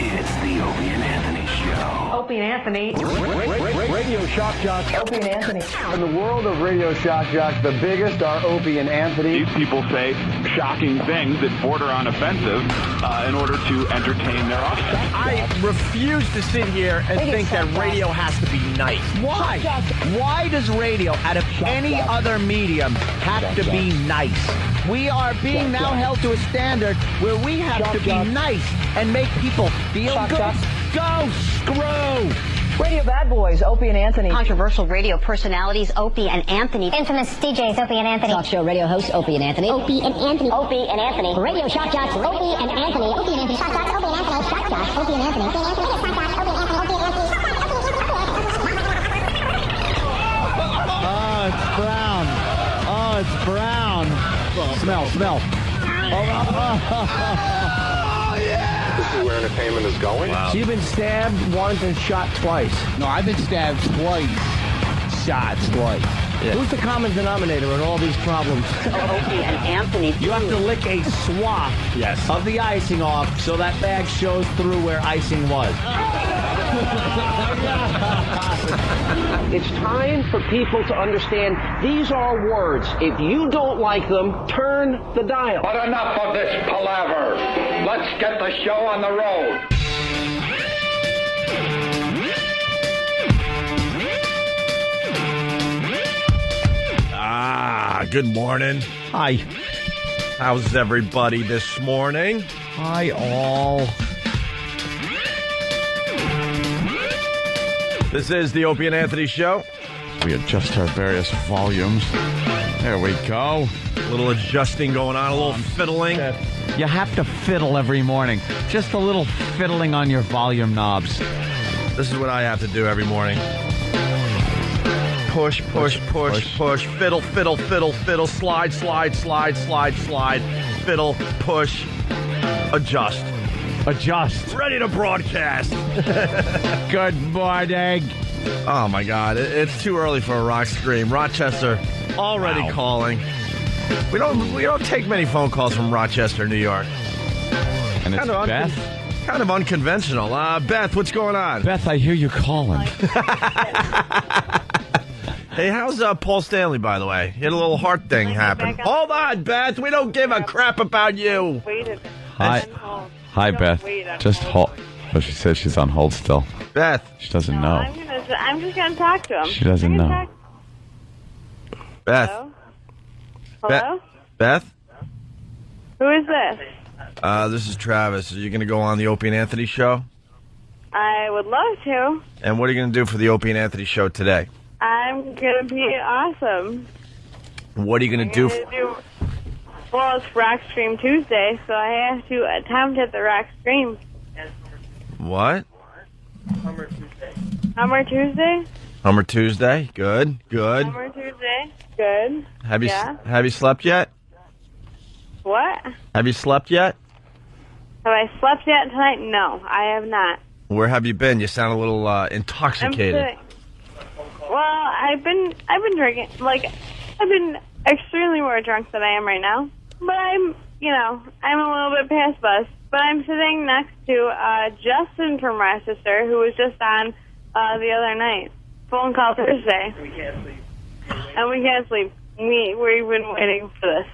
It's the Opie and Anthony Show. Opie and Anthony. Radio shock jocks. Opie and Anthony. In the world of radio shock jocks, the biggest are Opie and Anthony. These people say shocking things that border on offensive in order to entertain their audience. I refuse to sit here and think that radio has to be nice. Why? Why does radio, out of any other medium, have to be nice? We are being now held to a standard where we have to be nice and make people feel good. Go screw! Radio bad boys, Opie and Anthony. Controversial radio personalities, Opie and Anthony. Infamous DJs, Opie and Anthony. Talk show radio hosts, Opie and Anthony. Opie and Anthony. Opie and Anthony. Radio shock jocks, Opie and Anthony. Opie and Anthony. Shock jocks, Opie and Anthony. Shock jocks, Opie and Anthony. Opie and Anthony. Shock jocks, Opie and Anthony. Opie and Anthony. Oh, it's brown. Oh, it's brown. Smell. This is where entertainment is going. Wow. So you've been stabbed once and shot twice. No, I've been stabbed twice. Shots twice. Yeah. Who's the common denominator in all these problems? Opie and Anthony. You have to lick a swath of the icing off so that bag shows through where icing was. It's time for people to understand these are words. If you don't like them, turn the dial. But enough of this palaver. Let's get the show on the road. Good morning. Hi. How's everybody this morning? Hi, all. This is the Opie and Anthony Show. We adjust our various volumes. There we go. A little adjusting going on, a little fiddling. You have to fiddle every morning. Just a little fiddling on your volume knobs. This is what I have to do every morning. Push, fiddle, slide, fiddle, push, adjust. Ready to broadcast. Good morning. Oh, my God. It's too early for a rock scream. Rochester already calling. We don't take many phone calls from Rochester, New York. And it's Beth? Kind of unconventional. Beth, what's going on? Beth, I hear you calling. Hey, how's Paul Stanley, by the way? He had a little heart thing happen. Hold on, Beth. We don't give a crap about you. Hi, Beth. Just hold. Oh, she says she's on hold still. Beth. She doesn't know. I'm just going to talk to him. She doesn't know. Beth. Hello? Beth? Who is this? This is Travis. Are you going to go on the Opie and Anthony Show? I would love to. And what are you going to do for the Opie and Anthony Show today? I'm going to be awesome. What are you going to do? Well, it's Rock Stream Tuesday, so I have to attempt at the Rock Stream. What? Hummer Tuesday? Hummer Tuesday. Good. Hummer Tuesday. Good. Have you slept yet? What? Have you slept yet? Have I slept yet tonight? No, I have not. Where have you been? You sound a little intoxicated. Well, I've been drinking. Like, I've been extremely more drunk than I am right now. But I'm a little bit past bust. But I'm sitting next to Justin from Rochester, who was just on the other night. Phone call Thursday. We can't sleep. And we can't sleep. We've been waiting for this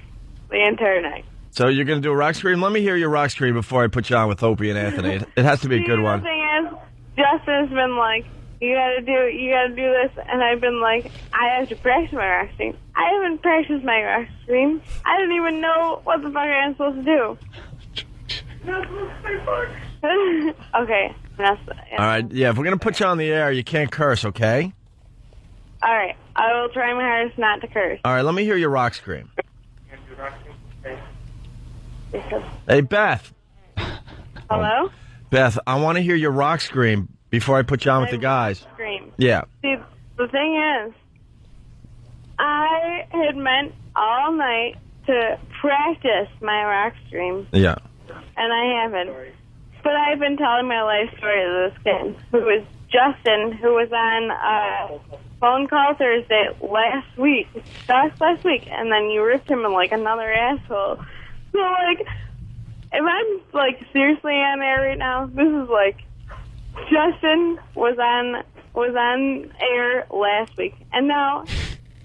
the entire night. So you're going to do a rock scream? Let me hear your rock scream before I put you on with Opie and Anthony. It has to be a good one. The thing is, Justin's been like, you gotta do this, and I've been like, I have to practice my rock scream. I haven't practiced my rock scream. I didn't even know what the fuck I'm supposed to do. Okay. All right, yeah, if we're going to put you on the air, you can't curse, okay? All right, I will try my hardest not to curse. All right, let me hear your rock scream. Hey, Beth. Hello? Beth, I want to hear your rock scream before I put you on with the guys. Scream. Yeah. See, the thing is, I had meant all night to practice my rock scream. Yeah. And I haven't. But I've been telling my life story to this kid, who was Justin, who was on phone call Thursday last week, and then you ripped him like another asshole. So, like, if I'm like seriously on air right now, this is like Justin was on air last week, and now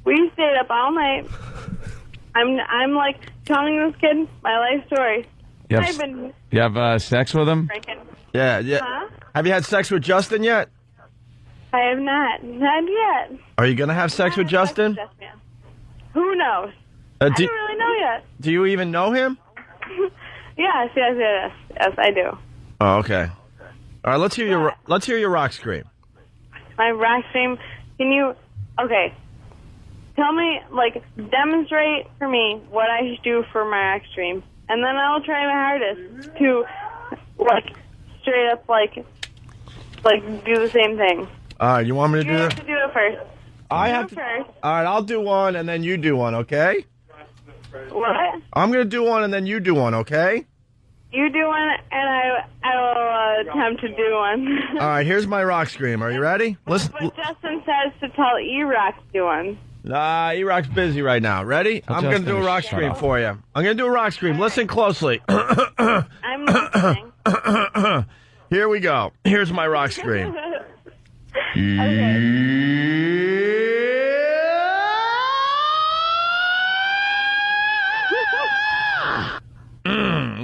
we stayed up all night. I'm like telling this kid my life story. You have sex with him? Drinking. Yeah. Huh? Have you had sex with Justin yet? I have not yet. Are you going to have sex with Justin? Who knows? I don't really know yet. Do you even know him? Yes, I do. Oh, okay. All right, let's hear your rock scream. My rock scream. Can you? Okay. Tell me, like, demonstrate for me what I should do for my rock scream, and then I'll try my hardest to, like, straight up, like do the same thing. All right, you want me to do You that? have to do it first. I have to. First. All right, I'll do one, and then you do one, okay? What? I'm going to do one, and then you do one, okay? You do one, and I will attempt to do one. All right, here's my rock scream. Are you ready? Listen. But Justin says to tell E-Rock to do one. E-Rock's busy right now. Ready? I'm going to do a rock scream for you. I'm going to do a rock scream. Listen closely. I'm listening. Here we go. Here's my rock scream.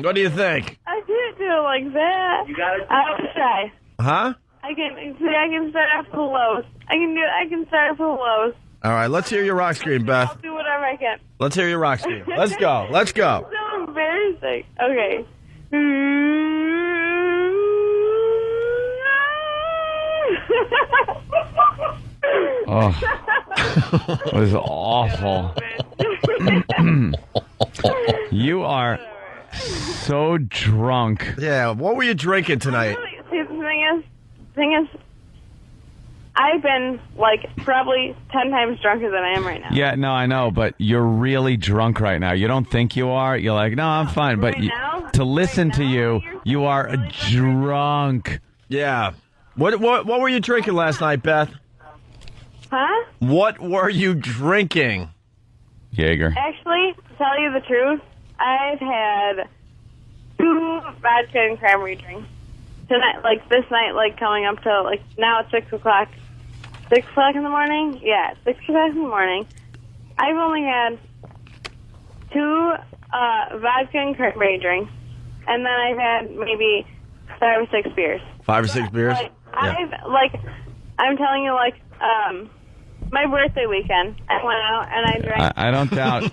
What do you think? I can't do it like that. I'll try. Huh? I can start off the lows. I can start off the lows. All right, let's hear your rock scream, Beth. I'll do whatever I can. Let's hear your rock scream. Let's go. Let's go. So embarrassing. Okay. Oh, it was awful. You are so drunk. Yeah, what were you drinking tonight? See, the thing is, I've been, like, probably 10 times drunker than I am right now. Yeah, no, I know, but you're really drunk right now. You don't think you are. You're like, no, I'm fine. But to listen to you, you are drunk. Yeah. What were you drinking last night, Beth? Huh? What were you drinking? Jaeger. Actually, to tell you the truth, I've had 2 vodka and cranberry drinks. Tonight, like this night, like coming up to, like, now it's 6 o'clock. 6 o'clock in the morning? Yeah, 6 o'clock in the morning. I've only had 2 vodka and cranberry drinks, and then I've had maybe 5 or 6 beers. 5 or 6 beers? Like, Yeah. I'm telling you, like, my birthday weekend, I went out and I drank.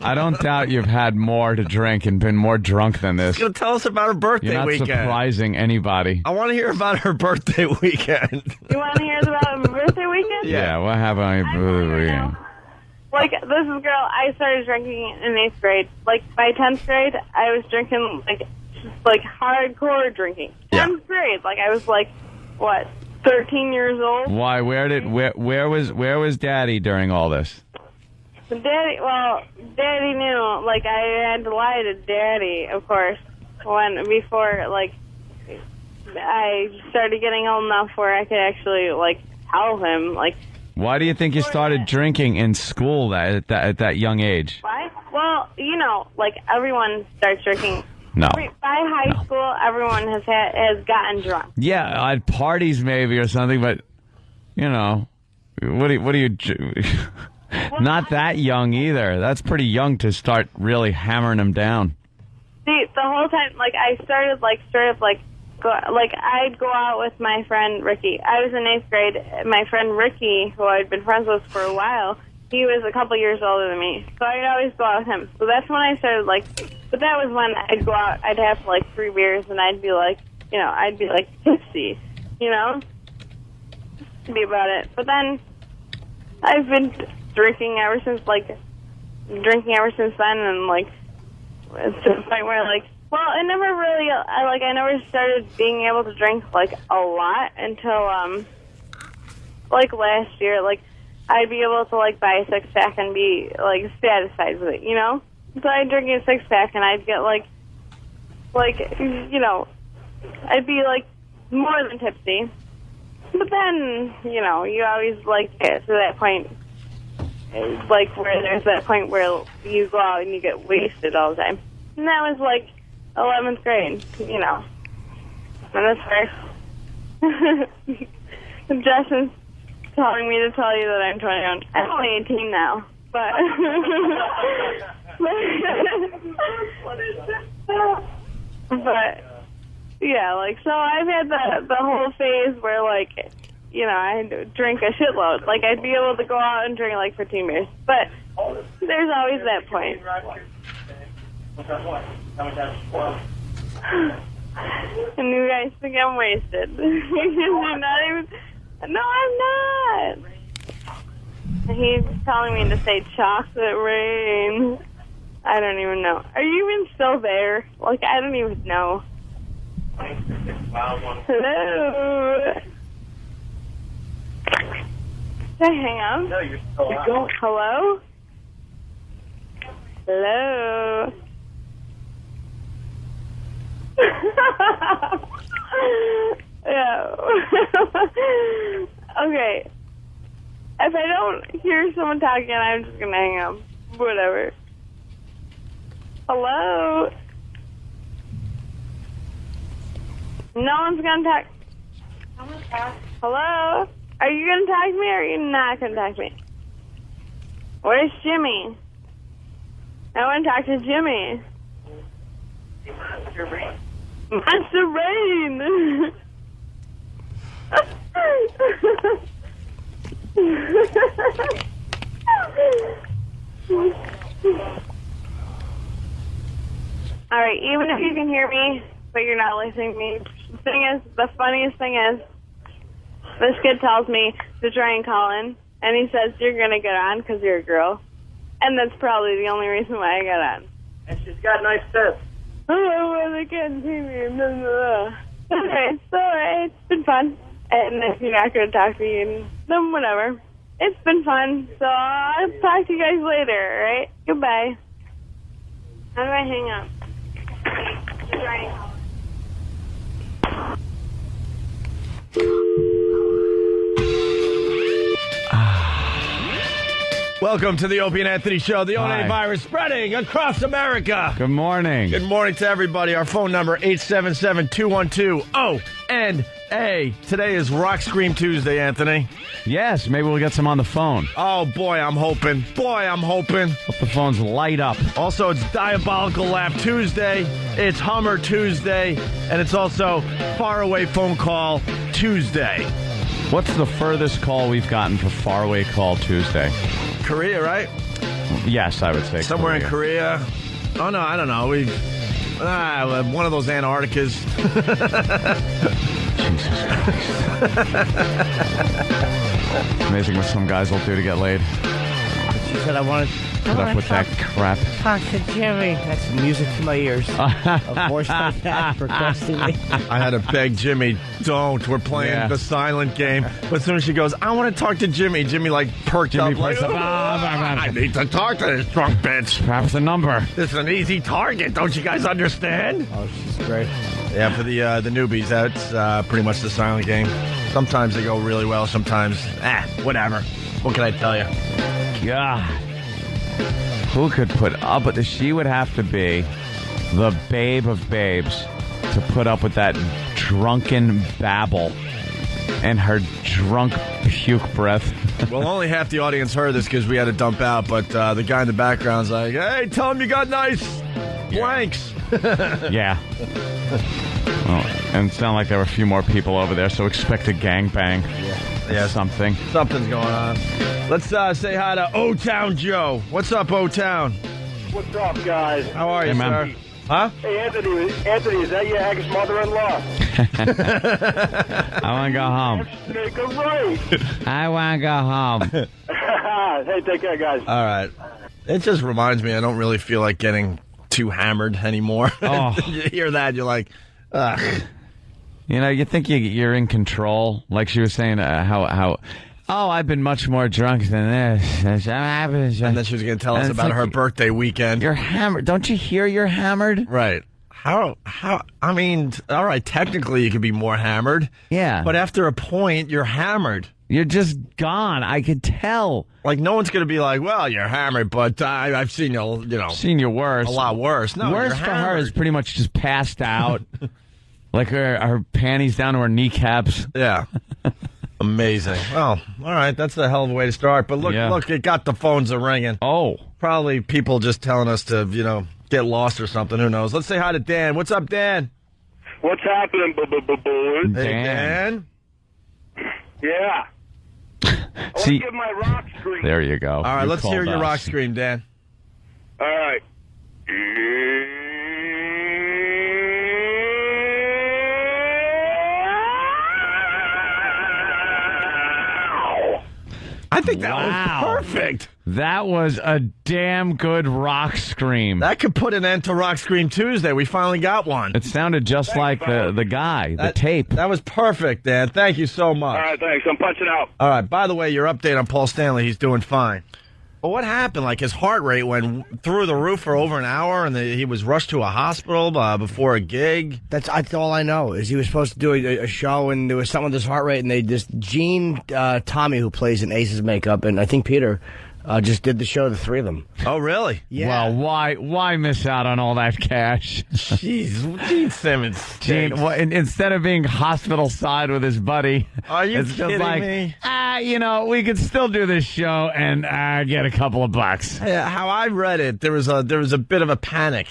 I don't doubt you've had more to drink and been more drunk than this. She's gonna tell us about her birthday You're not weekend. surprising anybody. I want to hear about her birthday weekend. You want to hear about my birthday weekend? Yeah, what happened on your birthday weekend? Like, this is girl, I started drinking in 8th grade. Like, by 10th grade, I was drinking, like hardcore drinking. 10th grade, like, I was, like, what, 13 years old? Why? Where was Daddy during all this? Daddy knew. Like, I had to lie to Daddy, of course, before, like, I started getting old enough where I could actually, like, tell him, like. Why do you think you started drinking in school at that young age? Why? Well, you know, like, everyone starts drinking. No. By high school, everyone has gotten drunk. Yeah, at parties maybe or something, but you know, what do you not that young either. That's pretty young to start really hammering them down. See, the whole time, like, I started, like, I'd go out with my friend Ricky. I was in 8th grade. My friend Ricky, who I'd been friends with for a while, he was a couple years older than me, so I'd always go out with him. So that's when I started, like, but that was when I'd go out, I'd have, like, 3 beers, and I'd be, like, you know, tipsy, you know, to be about it. But then I've been drinking ever since then, and, like, it's to the point where, like, well, I never started being able to drink, like, a lot until, like, last year. Like, I'd be able to, like, buy a 6-pack and be, like, satisfied with it, you know? So I'd drink a 6-pack and I'd get, like, you know, I'd be, like, more than tipsy. But then, you know, you always, like, get to that point, like, where there's that point where you go out and you get wasted all the time. And that was, like, 11th grade, you know. And that's fair. Justin's telling me to tell you that I'm 21. I'm only 18 now, but... but, yeah, like, so I've had the whole phase where, like, you know, I had to drink a shitload. Like, I'd be able to go out and drink, like, 15 beers. But there's always that point. And you guys think I'm wasted. You're not even... No, I'm not. He's telling me to say chocolate rain. I don't even know. Are you even still there? Like, I don't even know. Hello? Did I hang up? No, you're still on. Hello? Hello? Yeah. Okay. If I don't hear someone talking, I'm just gonna hang up. Whatever. Hello? No one's gonna talk. Hello? Are you gonna talk to me or are you not gonna talk to me? Where's Jimmy? I want to talk to Jimmy. Monster Rain. Monster Rain. All right, even if you can hear me, but you're not listening to me, the funniest thing is, this kid tells me to try and call in, and he says, you're going to get on because you're a girl. And that's probably the only reason why I got on. And she's got nice tits. Oh, well, they can't see me. Okay, so it's been fun. And if you're not going to talk to me, then whatever. It's been fun. So I'll talk to you guys later, all right? Goodbye. How do I hang up? Welcome to the Opie and Anthony Show. The ONA virus spreading across America. Good morning. Good morning to everybody. Our phone number, 877-212-ONA. Today is Rock Scream Tuesday, Anthony. Yes, maybe we'll get some on the phone. Oh, boy, I'm hoping. Hope the phones light up. Also, it's Diabolical Laugh Tuesday. It's Hummer Tuesday. And it's also Faraway Phone Call Tuesday. What's the furthest call we've gotten for Faraway Call Tuesday? Korea, right? Yes, I would say somewhere in Korea. Oh, no, I don't know. One of those Antarcticas. Jesus Christ. Amazing what some guys will do to get laid. She said, I want to put up with that crap. Talk to Jimmy. That's music to my ears. A voice like that requesting me. I had to beg Jimmy, don't. We're playing the silent game. But as soon as she goes, I want to talk to Jimmy, Jimmy perked up. Like, I need to talk to this drunk bitch. Perhaps a number. This is an easy target. Don't you guys understand? Oh, she's great. Yeah, for the newbies, that's pretty much the silent game. Sometimes they go really well. Sometimes, whatever. What can I tell you? God, who could put up with this? She would have to be the babe of babes to put up with that drunken babble and her drunk puke breath. Well, only half the audience heard this because we had to dump out, but the guy in the background's like, hey, tell him you got nice blanks. Yeah. Well, and it sounded like there were a few more people over there, so expect a gangbang. Yeah, something. Something's going on. Let's say hi to O-Town Joe. What's up, O-Town? What's up, guys? How are you, sir? Huh? Hey, Anthony, is that your Haggis mother-in-law? I want to go home. Make a right. I want to go home. Hey, take care, guys. All right. It just reminds me, I don't really feel like getting too hammered anymore. Oh. You hear that, you're like, ugh. You know, you think you're in control. Like she was saying, I've been much more drunk than this. And then she was going to tell us about her birthday weekend. You're hammered. Don't you hear you're hammered? Right. How? I mean, all right, technically you could be more hammered. Yeah. But after a point, you're hammered. You're just gone. I could tell. Like, no one's going to be like, well, you're hammered, but I've seen seen you worse. A lot worse. No, worse for her is pretty much just passed out. Like her panties down to her kneecaps. Yeah. Amazing. Well, all right, that's a hell of a way to start. But look, it got the phones a ringing. Oh. Probably people just telling us to, get lost or something. Who knows? Let's say hi to Dan. What's up, Dan? What's happening, boys? Hey, Dan. Yeah. I want to give my rock scream. There you go. All right, let's hear your rock scream, Dan. All right. I think that was perfect. That was a damn good rock scream. That could put an end to Rock Scream Tuesday. We finally got one. It sounded just like the guy, the tape. That was perfect, Dan. Thank you so much. All right, thanks. I'm punching out. All right, by the way, your update on Paul Stanley, he's doing fine. But what happened? Like, his heart rate went through the roof for over an hour, and he was rushed to a hospital before a gig. That's all I know, is he was supposed to do a show, and there was something with his heart rate, and they just, Gene, Tommy, who plays in Ace's makeup, and I think Peter, just did the show, the three of them. Oh, really? Yeah. Well, why miss out on all that cash? Jeez, Gene Simmons. Gene, instead of being hospital side with his buddy, are you it's kidding just like, me? We could still do this show and get a couple of bucks. Yeah, how I read it, there was a bit of a panic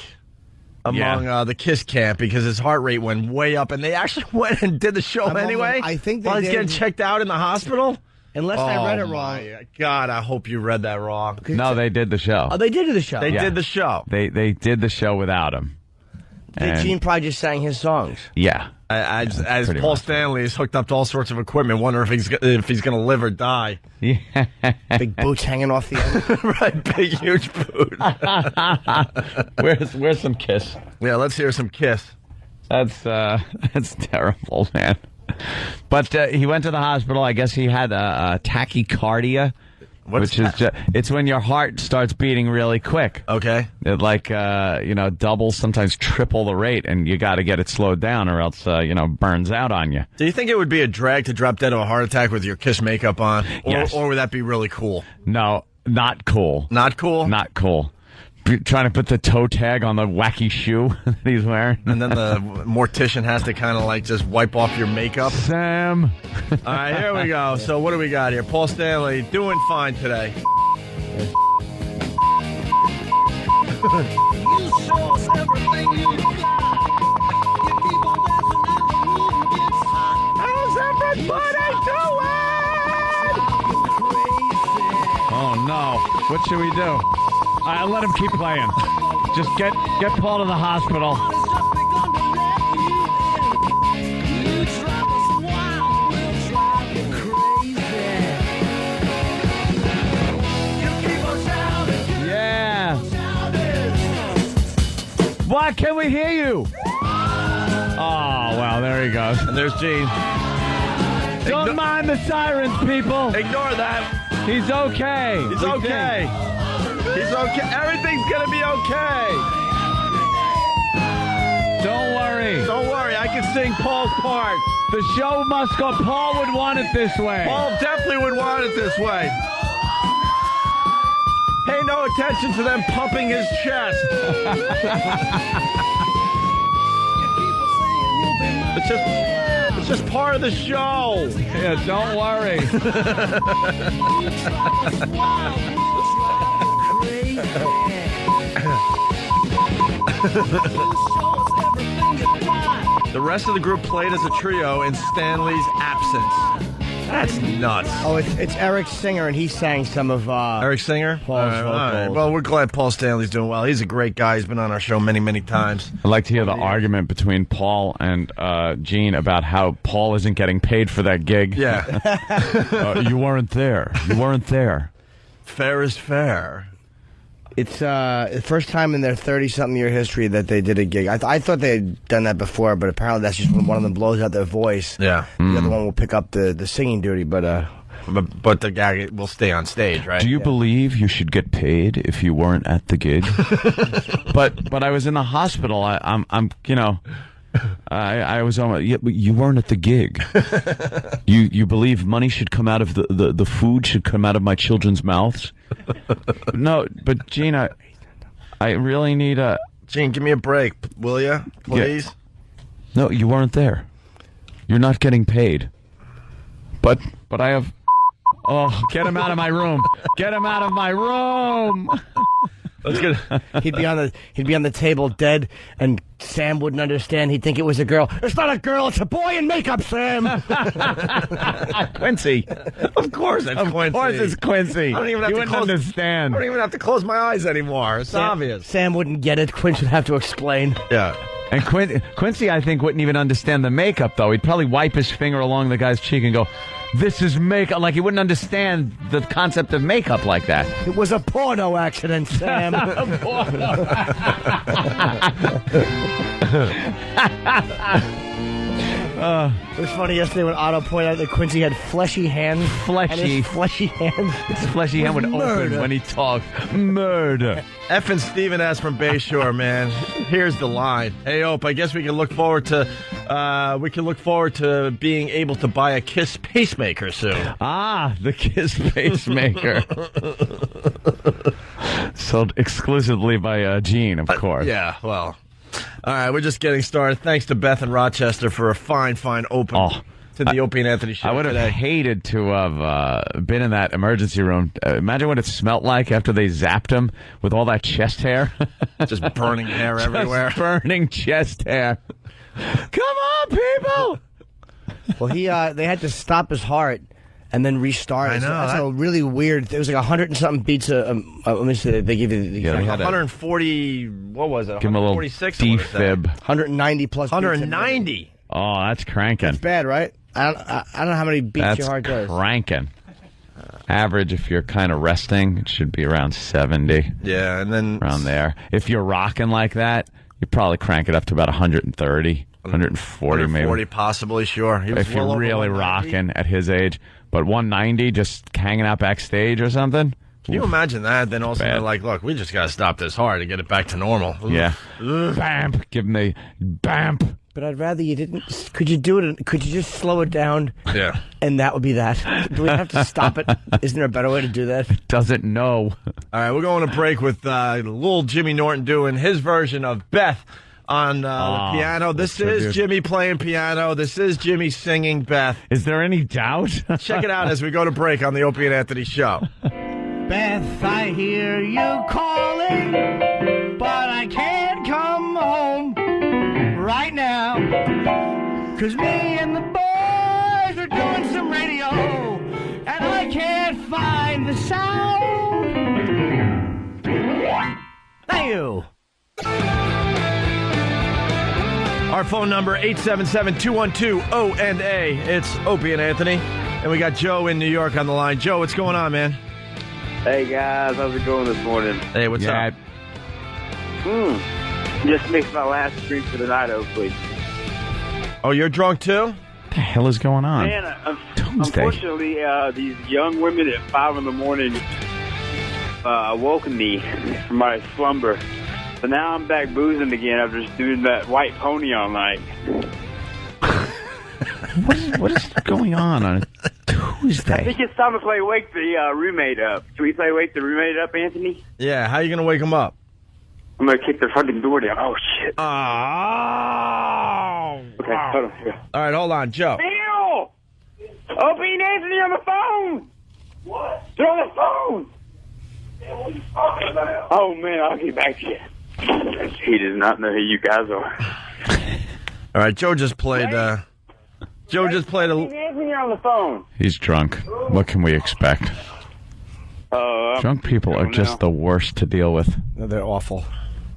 among the Kiss camp because his heart rate went way up, and they actually went and did the show anyway. I think while he's getting checked out in the hospital. Unless I read it wrong. God, I hope you read that wrong. No, they did the show. Oh, they did the show. They did the show. They did the show without him. Gene probably just sang his songs. Yeah. As Paul Stanley is hooked up to all sorts of equipment, wonder if he's going to live or die. Yeah. Big boots hanging off the end. Right, big, huge boot. Where's some Kiss? Yeah, let's hear some Kiss. That's terrible, man. But he went to the hospital. I guess he had a tachycardia. Which is it's when your heart starts beating really quick. Okay. It doubles, sometimes triple the rate, and you got to get it slowed down or else, burns out on you. Do you think it would be a drag to drop dead of a heart attack with your Kiss makeup on? Yes. Or would that be really cool? No, not cool. Not cool? Not cool. Trying to put the toe tag on the wacky shoe that he's wearing. And then the mortician has to kind of just wipe off your makeup. Sam. All right, here we go. So what do we got here? Paul Stanley doing fine today. How's everybody doing? Oh, no. What should we do? Let him keep playing. Just get Paul to the hospital. Yeah. Why can't we hear you? Oh, well, there he goes. And there's Gene. Don't mind the sirens, people. Ignore that. He's okay. He's okay. He's okay. Everything's going to be okay. Don't worry. Don't worry. I can sing Paul's part. The show must go. Paul would want it this way. Paul definitely would want it this way. Pay no attention to them pumping his chest. It's just part of the show. Yeah, don't worry. The rest of the group played as a trio in Stanley's absence. That's nuts. Oh, it's Eric Singer, and he sang some of Eric Singer? Paul's vocals. Right. Well, we're glad Paul Stanley's doing well. He's a great guy. He's been on our show many, many times. I'd like to hear the argument between Paul and Gene about how Paul isn't getting paid for that gig. Yeah. You weren't there. You weren't there. Fair is fair. It's the first time in their 30-something-year history that they did a gig. I thought they had done that before, but apparently that's just when one of them blows out their voice. Yeah. The other one will pick up the singing duty. But but the guy will stay on stage, right? Do you believe you should get paid if you weren't at the gig? but I was in the hospital. I was on. You weren't at the gig. You believe money should come out of the food should come out of my children's mouths? No, but Gene, I really need a. Gene, give me a break, will you? Please. Yeah. No, you weren't there. You're not getting paid. But I have. Oh, get him out of my room! Get him out of my room! That's good. He'd be on the table dead, and Sam wouldn't understand. He'd think it was a girl. It's not a girl. It's a boy in makeup, Sam. Quincy. Of course, it's Quincy. Of course, it's Quincy. I don't even have to understand. I don't even have to close my eyes anymore. It's obvious. Sam wouldn't get it. Quincy would have to explain. Yeah. And Quincy, I think, wouldn't even understand the makeup, though. He'd probably wipe his finger along the guy's cheek and go, "This is makeup." Like, he wouldn't understand the concept of makeup like that. It was a porno accident, Sam. It was funny yesterday when Otto pointed out that Quincy had fleshy hands. And his fleshy hands. His fleshy hand would open when he talked. Murder. F and Steven S. from Bayshore, man. Here's the line. Hey, Ope, I guess we can look forward to being able to buy a Kiss pacemaker soon. Ah, the Kiss pacemaker. Sold exclusively by Gene, of course. Yeah, well. All right, we're just getting started. Thanks to Beth in Rochester for a fine open to the Opie and Anthony show. I would have hated to have been in that emergency room. Imagine what it smelled like after they zapped him with all that chest hair. Just burning hair everywhere. Just burning chest hair. Come on, people! Well, they had to stop his heart and then restart. I know. That's a really weird. It was like 100 and something beats. Let me see. They give you the 140. What was it? Give him a little 146. 190 plus. 190. Oh, that's cranking. That's bad, right? I don't know how many beats your heart does. That's cranking. Average, if you're kind of resting, it should be around 70. Yeah, and then around there. If you're rocking like that, you probably crank it up to about 130, 140 maybe. 140 possibly, sure. If you're really rocking at his age. But 190, just hanging out backstage or something? Can you imagine that? Then also they're like, look, we just got to stop this heart to get it back to normal. Yeah. Bamp. Give him the bamp. But I'd rather you didn't. Could you do it? Could you just slow it down? Yeah. And that would be that. Do we have to stop it? Isn't there a better way to do that? Doesn't know. All right, we're going to break with little Jimmy Norton doing his version of Beth on the piano. This is Jimmy playing piano. This is Jimmy singing Beth. Is there any doubt? Check it out as we go to break on the Opie and Anthony show. Beth, I hear you calling, but I can't come home right now, 'cause me and the boys are doing some radio, and I can't find the sound. Thank you. Our phone number, 877-212-ONA. It's Opie and Anthony. And we got Joe in New York on the line. Joe, what's going on, man? Hey, guys. How's it going this morning? Hey, what's up? Just mixed my last drink for the night, hopefully. Oh, you're drunk, too? What the hell is going on? Man, unfortunately, these young women at 5 in the morning awoken me from my slumber. So now I'm back boozing again after just doing that white pony all night. What is going on a Tuesday? I think it's time to play Wake the Roommate Up. Should we play Wake the Roommate Up, Anthony? Yeah, how are you going to wake him up? I'm going to kick the fucking door down. Oh, shit. Oh! Okay, hold on. Here. All right, hold on, Joe. Bill! Opie and Anthony on the phone! What? They're on the phone! Oh, man, I'll get back to you. He does not know who you guys are. All right, Joe just played... Joe just played a... Anthony on the phone. He's drunk. What can we expect? Drunk people are just the worst to deal with. No, they're awful.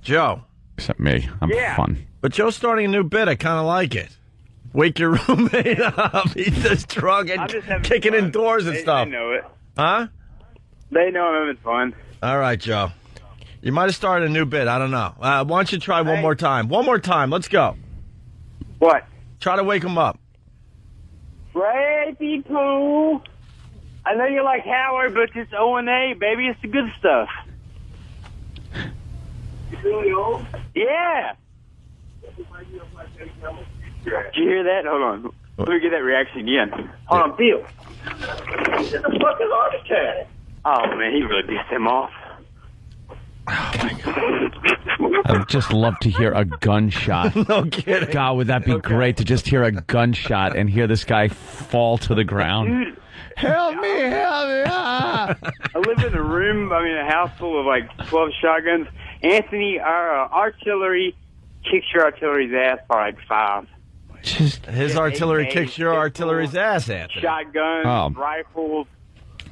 Joe. Except me. I'm fun. But Joe's starting a new bit. I kind of like it. Wake your roommate up. He's just drunk and kicking fun. indoors and stuff. They know it. Huh? They know I'm having fun. All right, Joe. You might have started a new bit. I don't know. Why don't you try one more time? One more time. Let's go. What? Try to wake him up. Crazy Pooh. I know you like Howard, but it's O&A, baby. It's the good stuff. You really old? Yeah. Did you hear that? Hold on. Let me get that reaction again. Hold on, Bill. It's a fucking heart attack. Oh, man, he really pissed him off. I'd just love to hear a gunshot. No kidding. God, would that be great to just hear a gunshot and hear this guy fall to the ground? Dude. Help me, help me. Ah. I live in a house full of like 12 shotguns. Anthony, our artillery kicks your artillery's ass by like 5. His artillery kicks your artillery's ass, Anthony. Shotguns, rifles.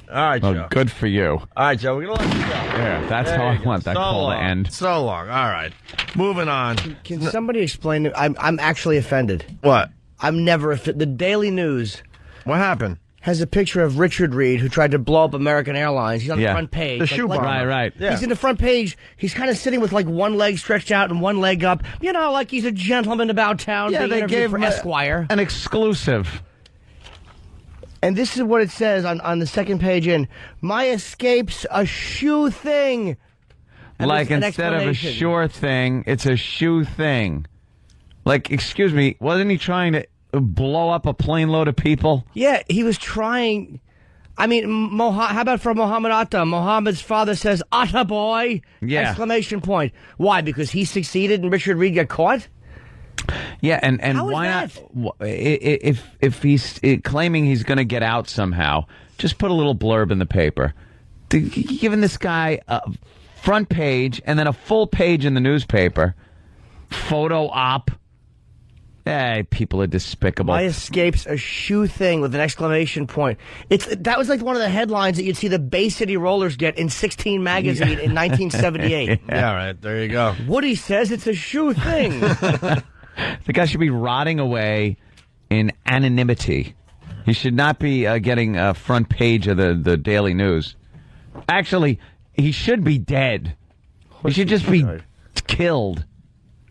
All right, Joe. Good for you. All right, Joe, we're going to let you go. Yeah, that's how I want that call to end. So long. All right. Moving on. Can somebody explain it? I'm actually offended. What? I'm never offended. The Daily News. What happened? Has a picture of Richard Reed, who tried to blow up American Airlines. He's on the front page. The shoe bomber. Right. Yeah. He's in the front page. He's kind of sitting with like one leg stretched out and one leg up. You know, like he's a gentleman about town. Yeah, they gave for him Esquire. An exclusive. And this is what it says on the second page in, my escape's a shoe thing. And like instead of a sure thing, it's a shoe thing. Like, excuse me, wasn't he trying to blow up a plane load of people? Yeah, he was trying. I mean, how about for Muhammad Atta? Muhammad's father says, Atta boy! Yeah. Exclamation point. Why? Because he succeeded and Richard Reed got caught? Yeah, and why not? If he's claiming he's going to get out somehow, just put a little blurb in the paper. Giving this guy a front page and then a full page in the newspaper. Photo op. Hey, people are despicable. My escape's a shoe thing with an exclamation point. That was like one of the headlines that you'd see the Bay City Rollers get in 16 magazine in 1978. Yeah, all right, there you go. Woody says it's a shoe thing. The guy should be rotting away in anonymity. He should not be getting a front page of the Daily News. Actually, he should be dead. He should just be killed.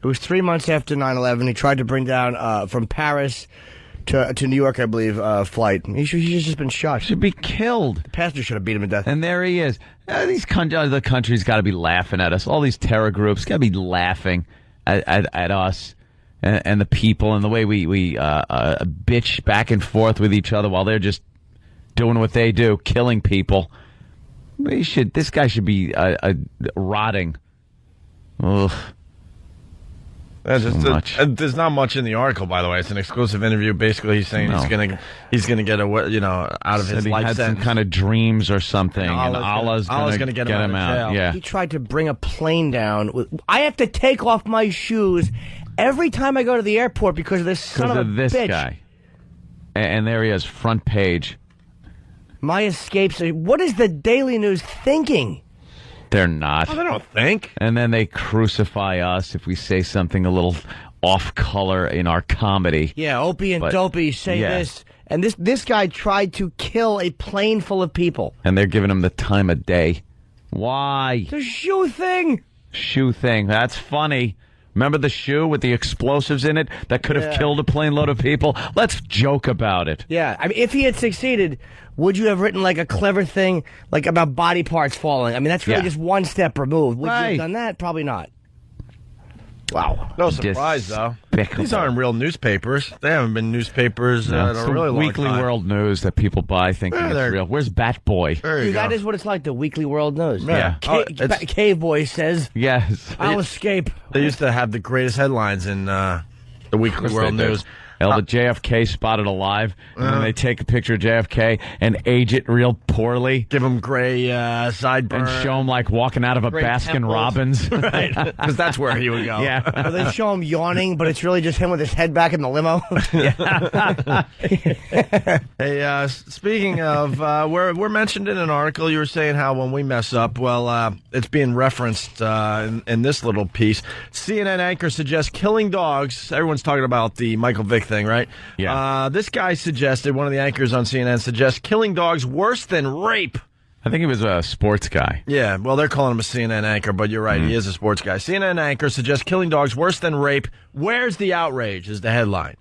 It was 3 months after 9/11. He tried to bring down from Paris to New York, I believe, flight. He's just been shot. Should be killed. The passenger should have beat him to death. And there he is. The country's got to be laughing at us. All these terror groups got to be laughing at us and the people and the way we bitch back and forth with each other while they're just doing what they do, killing people. This guy should be rotting. Ugh. There's not much in the article, by the way. It's an exclusive interview. Basically, he's saying he's gonna get out of his life sentence. He had some kind of dreams or something, and Allah's gonna get him out. Yeah. He tried to bring a plane down. I have to take off my shoes every time I go to the airport because of this son of a this bitch. Guy. And there he is, front page. My escapes. What is the Daily News thinking? They're not. Oh, they don't think. And then they crucify us if we say something a little off color in our comedy. Yeah, Opie and Dopey say this. And this guy tried to kill a plane full of people. And they're giving him the time of day. Why? The shoe thing. Shoe thing. That's funny. Remember the shoe with the explosives in it that could have killed a plane load of people? Let's joke about it. Yeah, I mean, if he had succeeded, would you have written like a clever thing like about body parts falling? I mean, that's really just one step removed. Would you have done that? Probably not. Wow. No surprise, though. These aren't real newspapers. They haven't been newspapers in a really long Weekly time. World News that people buy thinking it's real. Where's Bat Boy? Dude, that is what it's like, the Weekly World News. Yeah. Cave Boy says, yes, I'll escape. They used to have the greatest headlines in the Weekly World News. The JFK spotted alive, and then they take a picture of JFK and age it real poorly. Give him gray sideburns. And show him like walking out of a Baskin Robbins. Right, because that's where he would go. Yeah. Or they show him yawning, but it's really just him with his head back in the limo. Hey, speaking of, we're mentioned in an article. You were saying how when we mess up, well, it's being referenced in this little piece. CNN anchor suggests killing dogs. Everyone's talking about the Michael Vick thing, right? Yeah. This guy suggested, one of the anchors on CNN suggests killing dogs worse than rape. I think he was a sports guy. Yeah, well, they're calling him a CNN anchor, but you're right, he is a sports guy. CNN anchor suggests killing dogs worse than rape. Where's the outrage is the headline.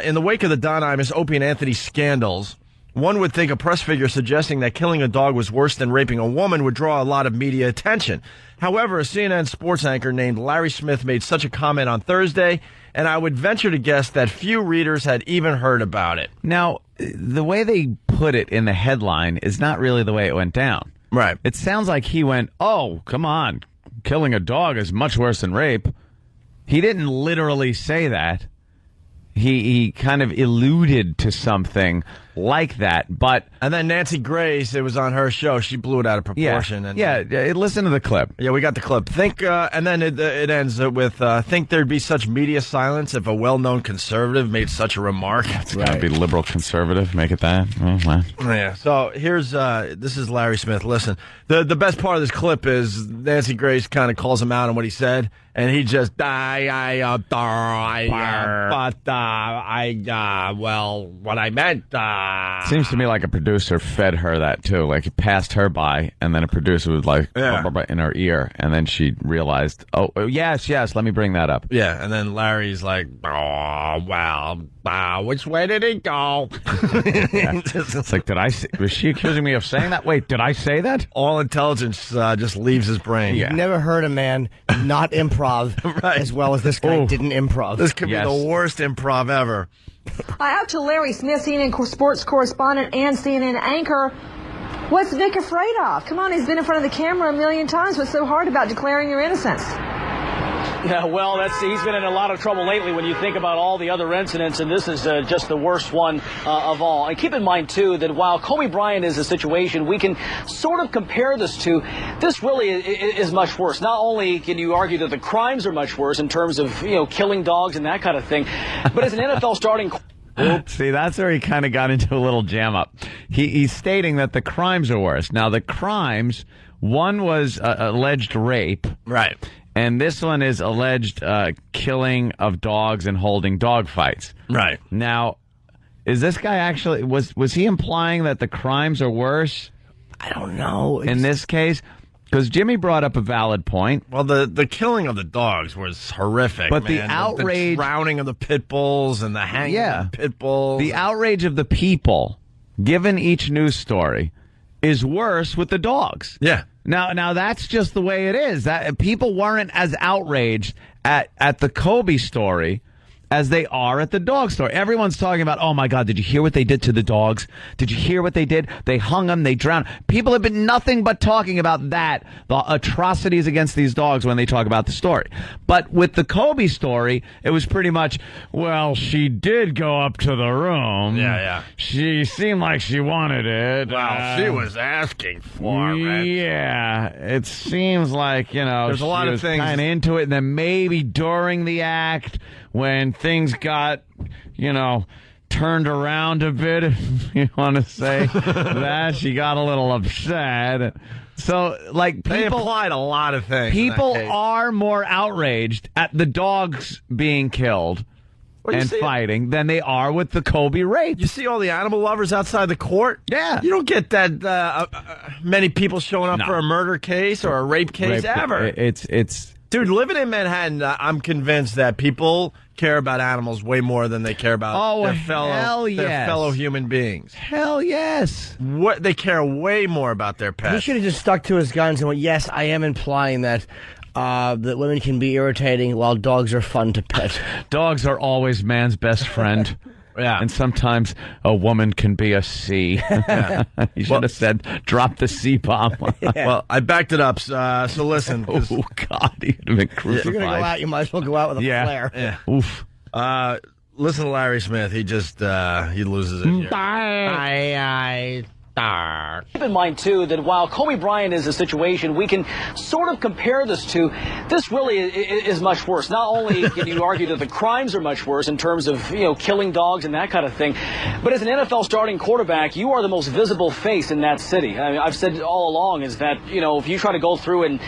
In the wake of the Don Imus, Opie and Anthony scandals, One would think a press figure suggesting that killing a dog was worse than raping a woman would draw a lot of media attention. However, a CNN sports anchor named Larry Smith made such a comment on Thursday, and I would venture to guess that few readers had even heard about it. Now, the way they put it in the headline is not really the way it went down. Right. It sounds like he went, oh, come on, killing a dog is much worse than rape. He didn't literally say that. He kind of alluded to something like that, but... And then Nancy Grace, it was on her show, she blew it out of proportion. Yeah, listen to the clip. Yeah, we got the clip. And then it ends with, think there'd be such media silence if a well-known conservative made such a remark. It's got to be liberal conservative, make it that. Oh, wow. Yeah, so here's, this is Larry Smith. Listen, the best part of this clip is Nancy Grace kind of calls him out on what he said, and he just, well, what I meant, Seems to me like a producer fed her that too. Like he passed her by, and then a producer was like blah, blah, blah, in her ear, and then she realized, oh yes, let me bring that up. Yeah, and then Larry's like, oh well, which way did he go? It's like, was she accusing me of saying that? Wait, did I say that? All intelligence just leaves his brain. You've never heard a man not improv as well as this guy didn't improv. This could be the worst improv ever. Out to Larry Smith, CNN sports correspondent and CNN anchor. What's Vic afraid of? Come on, he's been in front of the camera a million times. What's so hard about declaring your innocence? Yeah, well, he's been in a lot of trouble lately when you think about all the other incidents, and this is just the worst one of all. And keep in mind, too, that while Kobe Bryant is a situation we can sort of compare this to, this really is much worse. Not only can you argue that the crimes are much worse in terms of, killing dogs and that kind of thing, but as an NFL starting... See, that's where he kind of got into a little jam up. He's stating that the crimes are worse. Now, the crimes, one was alleged rape. Right. And this one is alleged killing of dogs and holding dog fights. Right. Now, is this guy actually, was he implying that the crimes are worse? I don't know. In this case? Because Jimmy brought up a valid point. Well, the killing of the dogs was horrific, but man. The outrage... The drowning of the pit bulls and the hanging of the pit bulls. The outrage of the people, given each news story, is worse with the dogs. Yeah. Now that's just the way it is. That people weren't as outraged at the Kobe story as they are at the dog story. Everyone's talking about, oh my God, did you hear what they did to the dogs? Did you hear what they did? They hung them, they drowned. People have been nothing but talking about that, the atrocities against these dogs when they talk about the story. But with the Kobe story, it was pretty much, well, she did go up to the room. Yeah. She seemed like she wanted it. Well, she was asking for it. Yeah, it seems like, there's a lot of things kind of into it, and then maybe during the act, when things got, turned around a bit, if you want to say that, she got a little upset. So, they applied a lot of things. People are more outraged at the dogs being killed and fighting than they are with the Kobe rape. You see all the animal lovers outside the court? Yeah. You don't get that many people showing up for a murder case or a rape case ever. It's Dude, living in Manhattan, I'm convinced that people care about animals way more than they care about their fellow human beings. Hell yes. They care way more about their pets. He should have just stuck to his guns and went, yes, I am implying that women can be irritating while dogs are fun to pet. Dogs are always man's best friend. Yeah. And sometimes a woman can be a C. Yeah. You should have said, drop the C-bomb. Well, I backed it up, so listen. Oh, God, you'd have been crucified. If you're going to go out, you might as well go out with a flare. Yeah. Oof. Listen to Larry Smith. He just, he loses it here. Keep in mind, too, that while Kobe Bryant is a situation we can sort of compare this to, this really is much worse. Not only can you argue that the crimes are much worse in terms of, killing dogs and that kind of thing, but as an NFL starting quarterback, you are the most visible face in that city. I mean, I've said all along is that, if you try to go through and,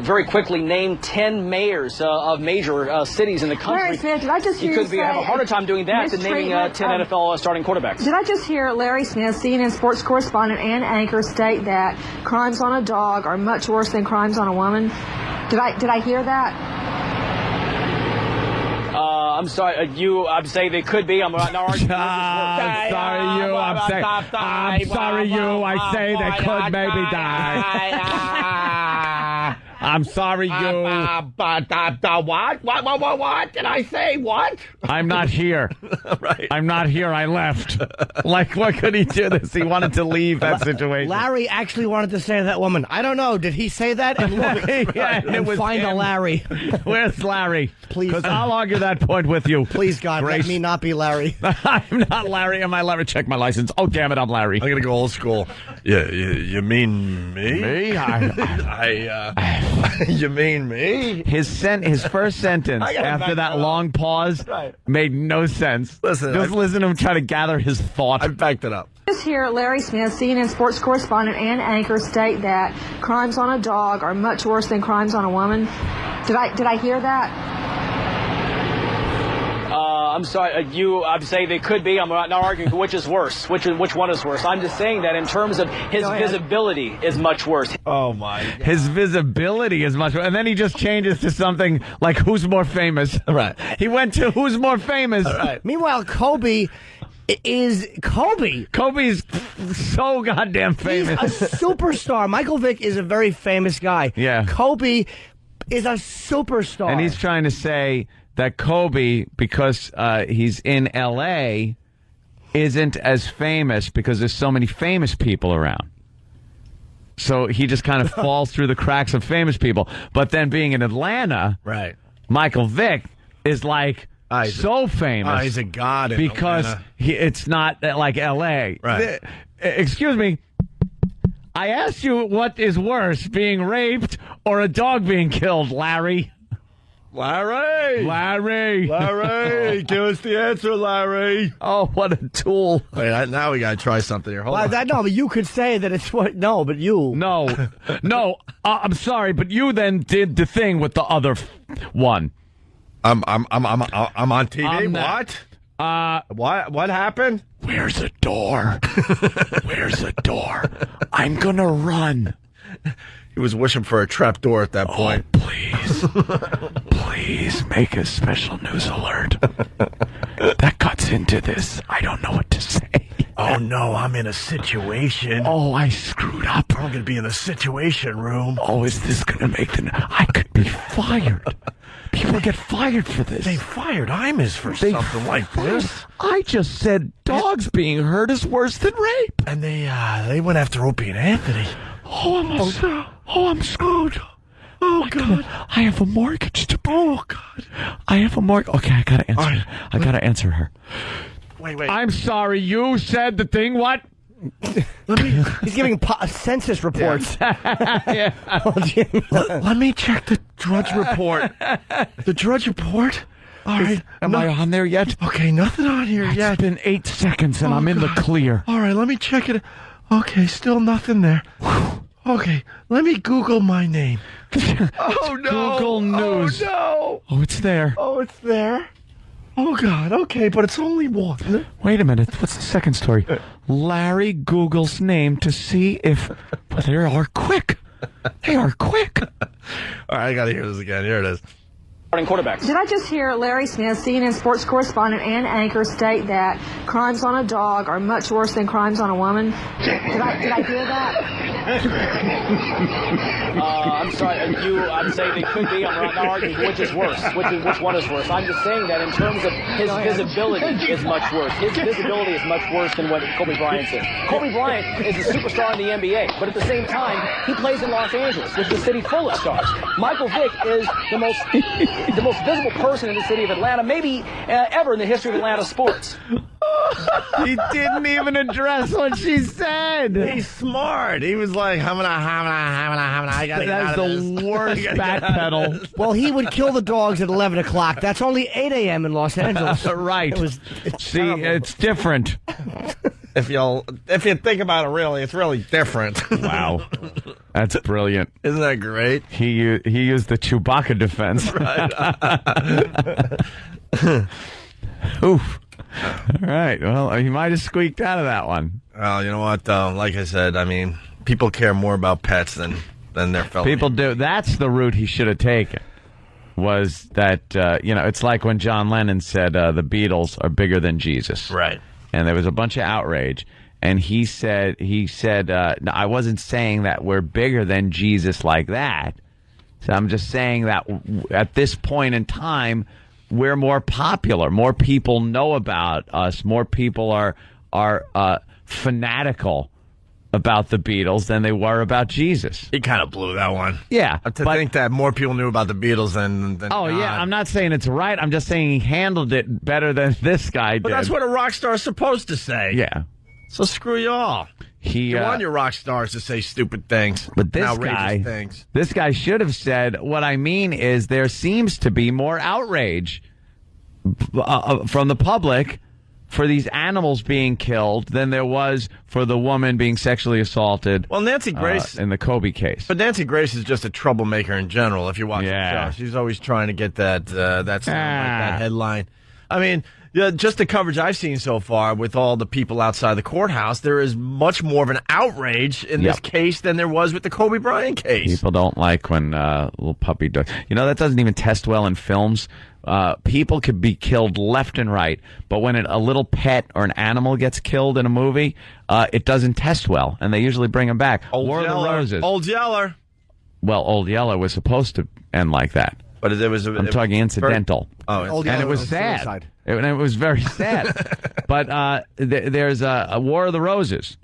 very quickly name 10 mayors of major cities in the country, Larry Smith, did I just hear you could have a harder time doing that than naming 10 NFL starting quarterbacks. Did I just hear Larry Smith, CNN sports correspondent and anchor, state that crimes on a dog are much worse than crimes on a woman? Did I hear that? I'm sorry. I'm saying they could be. I'm not arguing. I'm sorry, you. I'm sorry, you. I say they could maybe die. I'm sorry, you. What? Did I say what? I'm not here. Right. I'm not here. I left. Like, what could he do this? He wanted to leave that situation. Larry actually wanted to say to that woman, I don't know, did he say that? And look, yeah, and find a Larry. Where's Larry? Please. Because I'll argue that point with you. Please, God, Grace. let me not be Larry. I'm not Larry. Am I Larry? Check my license. Oh, damn it, I'm Larry. I'm going to go old school. Yeah, you mean me? Me? You mean me? His first sentence after that long pause made no sense. Listen to him try to gather his thought. I backed it up. Just here, Larry Smith, CNN sports correspondent and anchor, state that crimes on a dog are much worse than crimes on a woman. Did I hear that? I'm sorry. I'm saying they could be. I'm not arguing which is worse. Which one is worse? I'm just saying that in terms of his visibility is much worse. Oh my God. His visibility is much worse. And then he just changes to something like who's more famous. Right. He went to who's more famous. Right. Meanwhile, Kobe is Kobe. Kobe's so goddamn famous. He's a superstar. Michael Vick is a very famous guy. Yeah. Kobe is a superstar. And he's trying to say that Kobe, because he's in L.A., isn't as famous because there's so many famous people around. So he just kind of falls through the cracks of famous people. But then being in Atlanta, right, Michael Vick is like so famous. He's a god in because Atlanta. It's not like L.A. Right. Excuse me. I asked you what is worse, being raped or a dog being killed, Larry. Larry! Give us the answer, Larry. Oh, what a tool. Wait, now we got to try something here. Hold on. No, but you could say that it's what... No, but you... No, I'm sorry, but you then did the thing with the other one. I'm on TV. What happened? Where's the door? Where's the door? I'm gonna run. He was wishing for a trap door at that point. Please make a special news alert. That cuts into this. I don't know what to say. Oh no, I'm in a situation. Oh, I screwed up. I'm gonna be in the situation room. Oh, is this gonna make I could be fired. People get fired for this. They fired Imus for something like this. I just said dogs being hurt is worse than rape. And they went after Opie and Anthony. I'm screwed. Oh, God. I have a mortgage to pay. Oh, God. I have a mortgage. Okay, I gotta answer her. I gotta answer her. Wait. I'm sorry, you said the thing, what? He's giving census reports. Yeah. Let me check the Drudge Report. The Drudge Report? All right. Am I on there yet? Okay, nothing on here yet. It's been 8 seconds and I'm in the clear. All right, let me check it. Okay, still nothing there. Okay, let me Google my name. Oh, no. Google News. Oh, no. Oh, it's there. Oh, it's there. Oh, God. Okay, but it's only one. Wait a minute. What's the second story? Larry Google's name to see if... Well, they are quick. They are quick. All right, I got to hear this again. Here it is. Quarterbacks. Did I just hear Larry Smith, CNN sports correspondent and anchor, state that crimes on a dog are much worse than crimes on a woman? Did I hear that? I'm sorry. I'm saying they could be. I'm not arguing which is worse. Which one is worse? I'm just saying that in terms of his visibility is much worse. His visibility is much worse than what Kobe Bryant is. Kobe Bryant is a superstar in the NBA, but at the same time, he plays in Los Angeles, which is a city full of stars. Michael Vick is the most visible person in the city of Atlanta, maybe ever in the history of Atlanta sports. He didn't even address what she said. He's smart. He was like, I got That's the worst backpedal. Well, he would kill the dogs at 11 o'clock. That's only 8 a.m. in Los Angeles. Right. It's different. If you think about it, really, it's really different. Wow, that's brilliant. Isn't that great? He used the Chewbacca defense. Right. Oof. All right. Well, he might have squeaked out of that one. Well, you know what, though? Like I said, I mean, people care more about pets than their fellow. People do. That's the route he should have taken. was that, it's like when John Lennon said the Beatles are bigger than Jesus. Right. And there was a bunch of outrage. And he said, no, I wasn't saying that we're bigger than Jesus like that. So I'm just saying that at this point in time, we're more popular. More people know about us. More people are fanatical about the Beatles than they were about Jesus. He kind of blew that one. Yeah. To think that more people knew about the Beatles than Oh, God. yeah. I'm not saying it's right. I'm just saying he handled it better than this guy did. But that's what a rock star is supposed to say. Yeah. So screw y'all. You want your rock stars to say stupid things. But this outrageous things. guy should have said, what I mean is there seems to be more outrage from the public for these animals being killed than there was for the woman being sexually assaulted. Well, Nancy Grace in the Kobe case. But Nancy Grace is just a troublemaker in general. If you watch the show, she's always trying to get that headline. I mean, just the coverage I've seen so far with all the people outside the courthouse, there is much more of an outrage in this case than there was with the Kobe Bryant case. People don't like when little puppy dogs. That doesn't even test well in films. People could be killed left and right, but when a little pet or an animal gets killed in a movie, it doesn't test well, and they usually bring them back. War of the Roses. Old Yeller. Well, Old Yeller was supposed to end like that. But it was. I'm talking incidental. Old and it was sad. It was very sad. But there's a War of the Roses,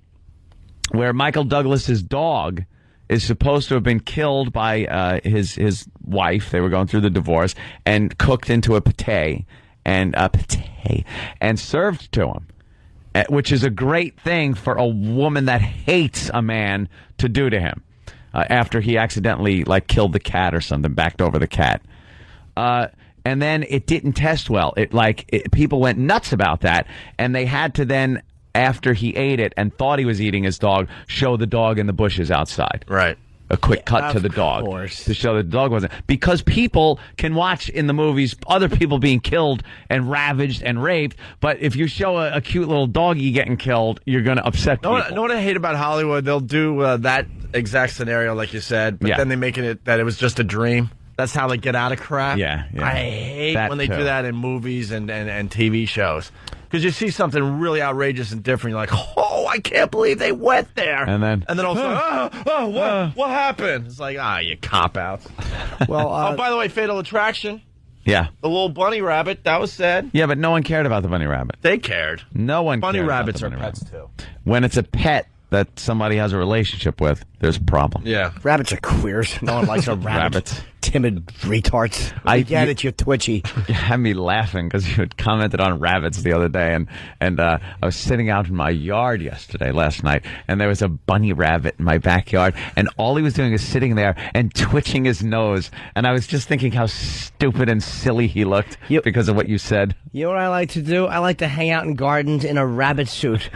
where Michael Douglas's dog is supposed to have been killed by his wife. They were going through the divorce, and cooked into a pate and served to him, which is a great thing for a woman that hates a man to do to him after he accidentally killed the cat or something, backed over the cat. And then it didn't test well. People went nuts about that, and they had to then, after he ate it and thought he was eating his dog, show the dog in the bushes outside. Right. A quick cut to the dog to show the dog wasn't. Because people can watch in the movies other people being killed and ravaged and raped, but if you show a cute little doggy getting killed, you're going to upset people. Know what I hate about Hollywood? They'll do that exact scenario like you said, but then they make it that it was just a dream. That's how they get out of crap. Yeah. I hate when they do that in movies and TV shows. Because you see something really outrageous and different, you're like, oh, I can't believe they went there. And then also, what happened? It's like, you cop-outs. Well, by the way, Fatal Attraction. Yeah. The little bunny rabbit, that was sad. Yeah, but no one cared about the bunny rabbit. They cared. No one Bunny cared rabbits about the are bunny pets, rabbit. too. When it's a pet that somebody has a relationship with, there's a problem. Yeah. Rabbits are queers. No one likes a rabbit. Rabbits. Timid retards. I get it, you're twitchy. You had me laughing because you had commented on rabbits the other day, and I was sitting out in my yard last night, and there was a bunny rabbit in my backyard, and all he was doing is sitting there and twitching his nose, and I was just thinking how stupid and silly he looked because of what you said. You know what I like to do? I like to hang out in gardens in a rabbit suit.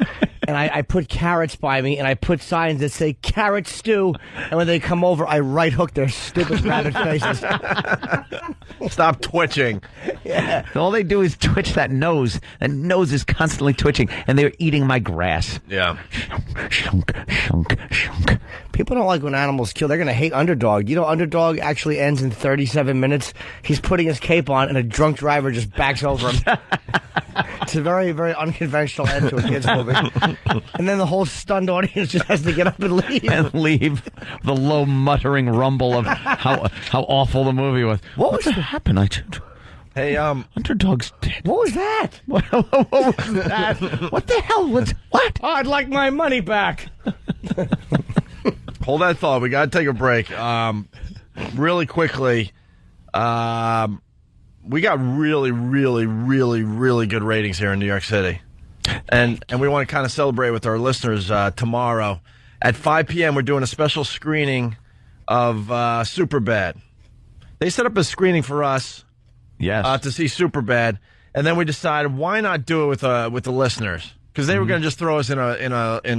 And I put carrots by me, and I put signs that say carrot stew. And when they come over, I right hook their stupid rabbit faces. Stop twitching. Yeah. All they do is twitch that nose. That nose is constantly twitching, and they're eating my grass. Yeah. Shunk, shunk, shunk. People don't like when animals kill. They're going to hate Underdog. You know, Underdog actually ends in 37 minutes. He's putting his cape on, and a drunk driver just backs over him. It's a very, very unconventional end to a kid's movie. And then the whole stunned audience just has to get up and leave. And leave the low muttering rumble of how awful the movie was. What was that happen? Hey, Underdog's dead. What was that? What was that? What the hell was what? Oh, I'd like my money back. Hold that thought. We got to take a break. Really quickly, we got really, really, really, really good ratings here in New York City. And we want to kind of celebrate with our listeners tomorrow. At 5 p.m., we're doing a special screening of Superbad. They set up a screening for us to see Superbad, and then we decided why not do it with the listeners? Because they were going to just throw us in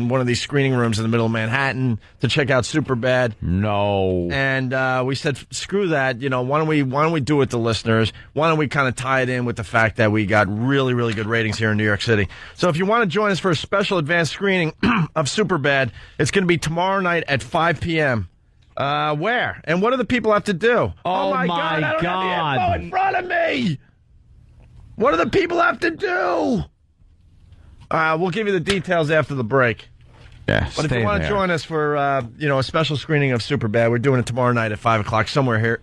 one of these screening rooms in the middle of Manhattan to check out Superbad. No. And we said, screw that. Why don't we do it with the listeners? Why don't we kind of tie it in with the fact that we got really, really good ratings here in New York City? So if you want to join us for a special advanced screening of Superbad, it's going to be tomorrow night at 5 p.m. Where? And what do the people have to do? Oh, my God. I don't have the info in front of me. What do the people have to do? We'll give you the details after the break. Yeah, but if you want to join us for a special screening of Superbad, we're doing it tomorrow night at 5 o'clock somewhere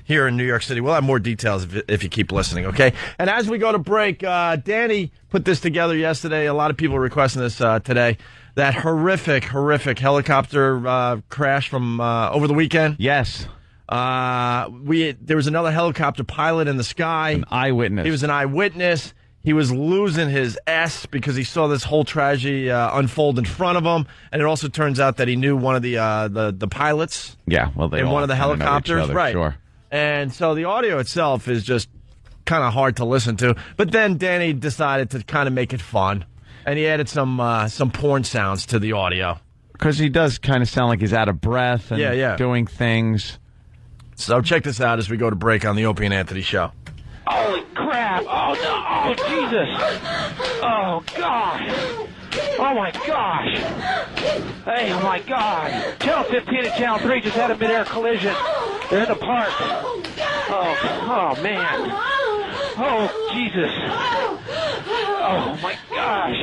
here in New York City. We'll have more details if you keep listening, okay? And as we go to break, Danny put this together yesterday. A lot of people are requesting this today. That horrific helicopter crash from over the weekend. Yes. There was another helicopter pilot in the sky. An eyewitness. He was an eyewitness. He was losing his S because he saw this whole tragedy unfold in front of him, and it also turns out that he knew one of the pilots. Yeah, well, they in all one of the helicopters, other, right? Sure. And so the audio itself is just kind of hard to listen to. But then Danny decided to kind of make it fun, and he added some porn sounds to the audio because he does kind of sound like he's out of breath and doing things. So check this out as we go to break on the Opie and Anthony Show. Holy crap! Oh no! Oh Jesus! Oh gosh! Oh my gosh! Hey! Oh my God! Channel 15 and Channel 3 just had a mid-air collision. They're in the park. Oh man! Oh Jesus! Oh my gosh!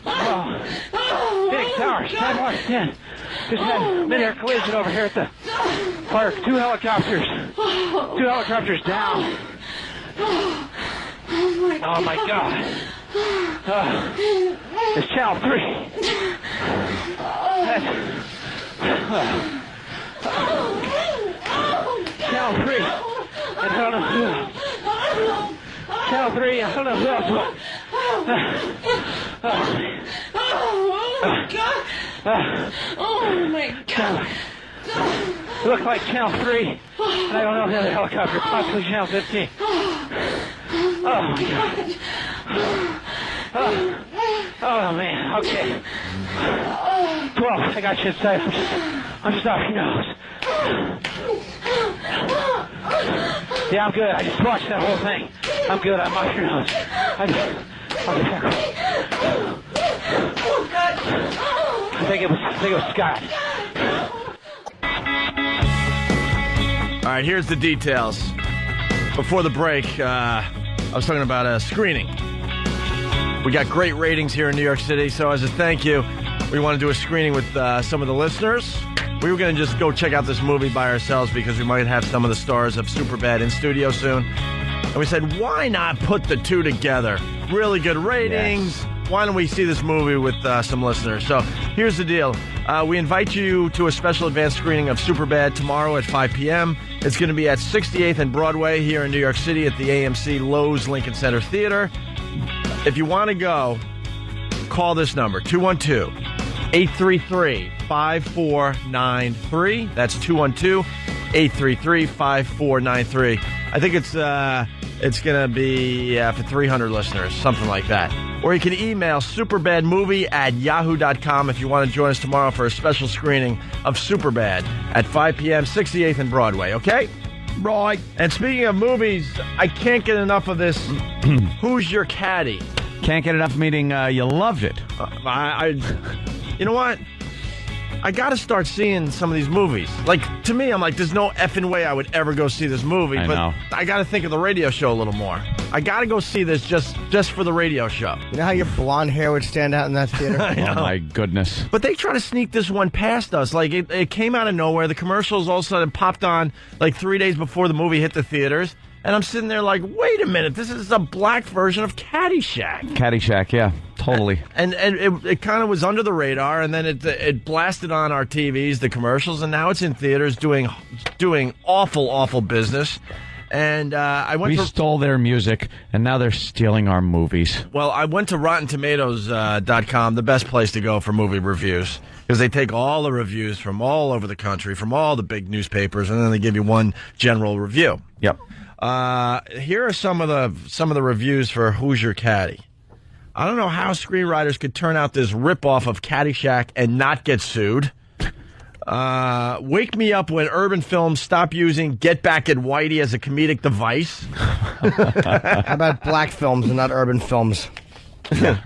Oh! Phoenix Towers, 10-10. Just had a mid-air collision over here at the park. Two helicopters down. Oh my God! It's Channel 3. Channel 3. And I don't know who else. Channel 3. I don't know who else. Oh my God! Oh my God! It looks like Channel 3, and I don't know the other helicopter, possibly Channel 15. Oh my God. Oh man, okay. 12, I got you inside. I'm just off your nose. Yeah, I'm good. I just watched that whole thing. I'm good. I'm off your nose. I think it was Scott. All right, here's the details. Before the break, I was talking about a screening. We got great ratings here in New York City, so as a thank you, we want to do a screening with some of the listeners. We were going to just go check out this movie by ourselves because we might have some of the stars of Superbad in studio soon. And we said, why not put the two together? Really good ratings. Yes. Why don't we see this movie with some listeners? So here's the deal. We invite you to a special advanced screening of Superbad tomorrow at 5 p.m. It's going to be at 68th and Broadway here in New York City at the AMC Lowe's Lincoln Center Theater. If you want to go, call this number, 212-833-5493. That's 212-833-5493. I think it's going to be for 300 listeners, something like that. Or you can email superbadmovie@yahoo.com if you want to join us tomorrow for a special screening of Superbad at 5 p.m., 68th and Broadway, okay? Right. And speaking of movies, I can't get enough of this Who's Your Caddy? Can't get enough meaning you loved it. You know what? I got to start seeing some of these movies. Like, to me, I'm like, there's no effing way I would ever go see this movie. I know. I got to think of the radio show a little more. I got to go see this just for the radio show. You know how your blonde hair would stand out in that theater? Oh, my goodness. But they try to sneak this one past us. Like, it came out of nowhere. The commercials all of a sudden popped on like 3 days before the movie hit the theaters. And I'm sitting there like, wait a minute, this is a black version of Caddyshack. Caddyshack, yeah, totally. And it kind of was under the radar, and then it blasted on our TVs, the commercials, and now it's in theaters doing awful business. And we stole their music, and now they're stealing our movies. Well, I went to RottenTomatoes.com, the best place to go for movie reviews, because they take all the reviews from all over the country, from all the big newspapers, and then they give you one general review. Yep. Here are some of the reviews for Who's Your Caddy. I don't know how screenwriters could turn out this ripoff of Caddyshack and not get sued. Wake me up when urban films stop using Get Back at Whitey as a comedic device. How about black films and not urban films?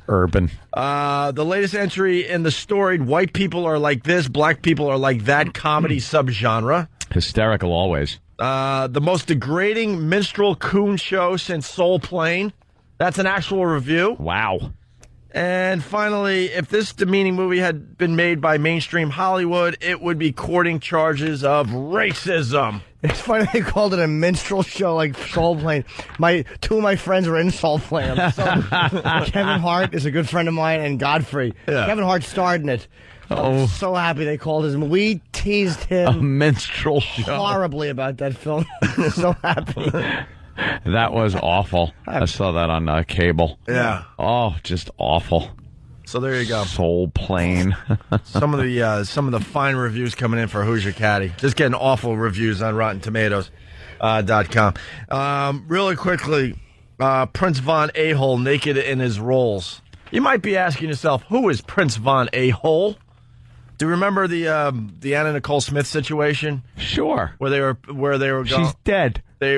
Urban. The latest entry in the storied white people are like this, black people are like that comedy subgenre. Hysterical always. The most degrading minstrel coon show since Soul Plane. That's an actual review. Wow. And finally, if this demeaning movie had been made by mainstream Hollywood, it would be courting charges of racism. It's funny they called it a minstrel show like Soul Plane. Two of my friends were in Soul Plane. Kevin Hart is a good friend of mine, and Godfrey. Yeah. Kevin Hart starred in it. Oh. I'm so happy they called his. We teased him A minstrel show. horribly about that film. So happy. That was awful. I saw that on cable. Yeah. Oh, just awful. So there you go. Soul Plane. Some of the fine reviews coming in for Who's Your Caddy. Just getting awful reviews on RottenTomatoes.com. Really quickly, Prince Von A-hole naked in his rolls. You might be asking yourself, who is Prince Von A-hole? Do you remember the Anna Nicole Smith situation? Sure. Where they were going. She's dead. They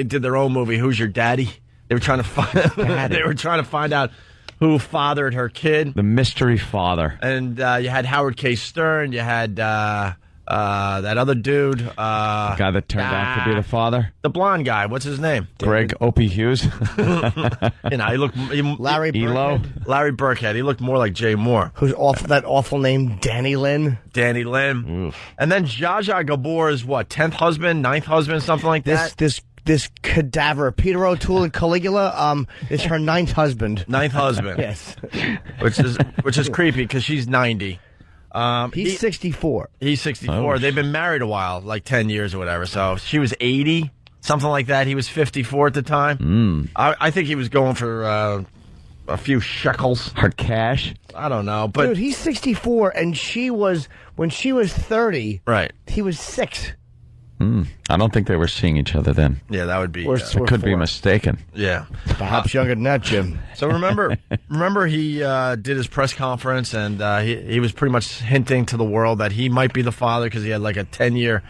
did their own movie, Who's Your Daddy? They were trying to find out who fathered her kid. The mystery father. And you had Howard K. Stern. You had that other dude. The guy that turned out to be the father. The blonde guy. What's his name? Greg Opie Hughes. He looked Larry Burkhead. Larry Burkhead. He looked more like Jay Moore. Who's that awful name, Danny Lynn? Danny Lynn. Oof. And then Zsa Zsa Gabor's 10th husband, 9th husband, something like that. This cadaver, Peter O'Toole and Caligula, is her 9th husband. 9th husband. Yes. Which is creepy because she's 90. He's 64. He's 64. Oh. They've been married a while, like 10 years or whatever. So she was 80, something like that. He was 54 at the time. I think he was going for a few shekels. Her cash. I don't know, but Dude, he's 64, and when she was 30, right. He was 6. I don't think they were seeing each other then. Yeah, that would be. Or I could be mistaken. Yeah. Perhaps younger than that, Jim. So remember he did his press conference, and he was pretty much hinting to the world that he might be the father because he had like a 10-year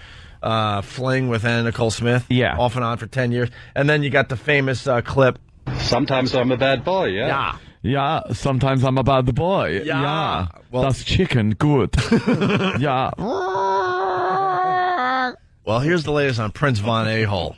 fling with Anna Nicole Smith. Yeah. Off and on for 10 years. And then you got the famous clip. Sometimes I'm a bad boy, yeah. Yeah, sometimes I'm a bad boy. Yeah. Well, that's chicken good. Yeah. Well, here's the latest on Prince Von A-hole.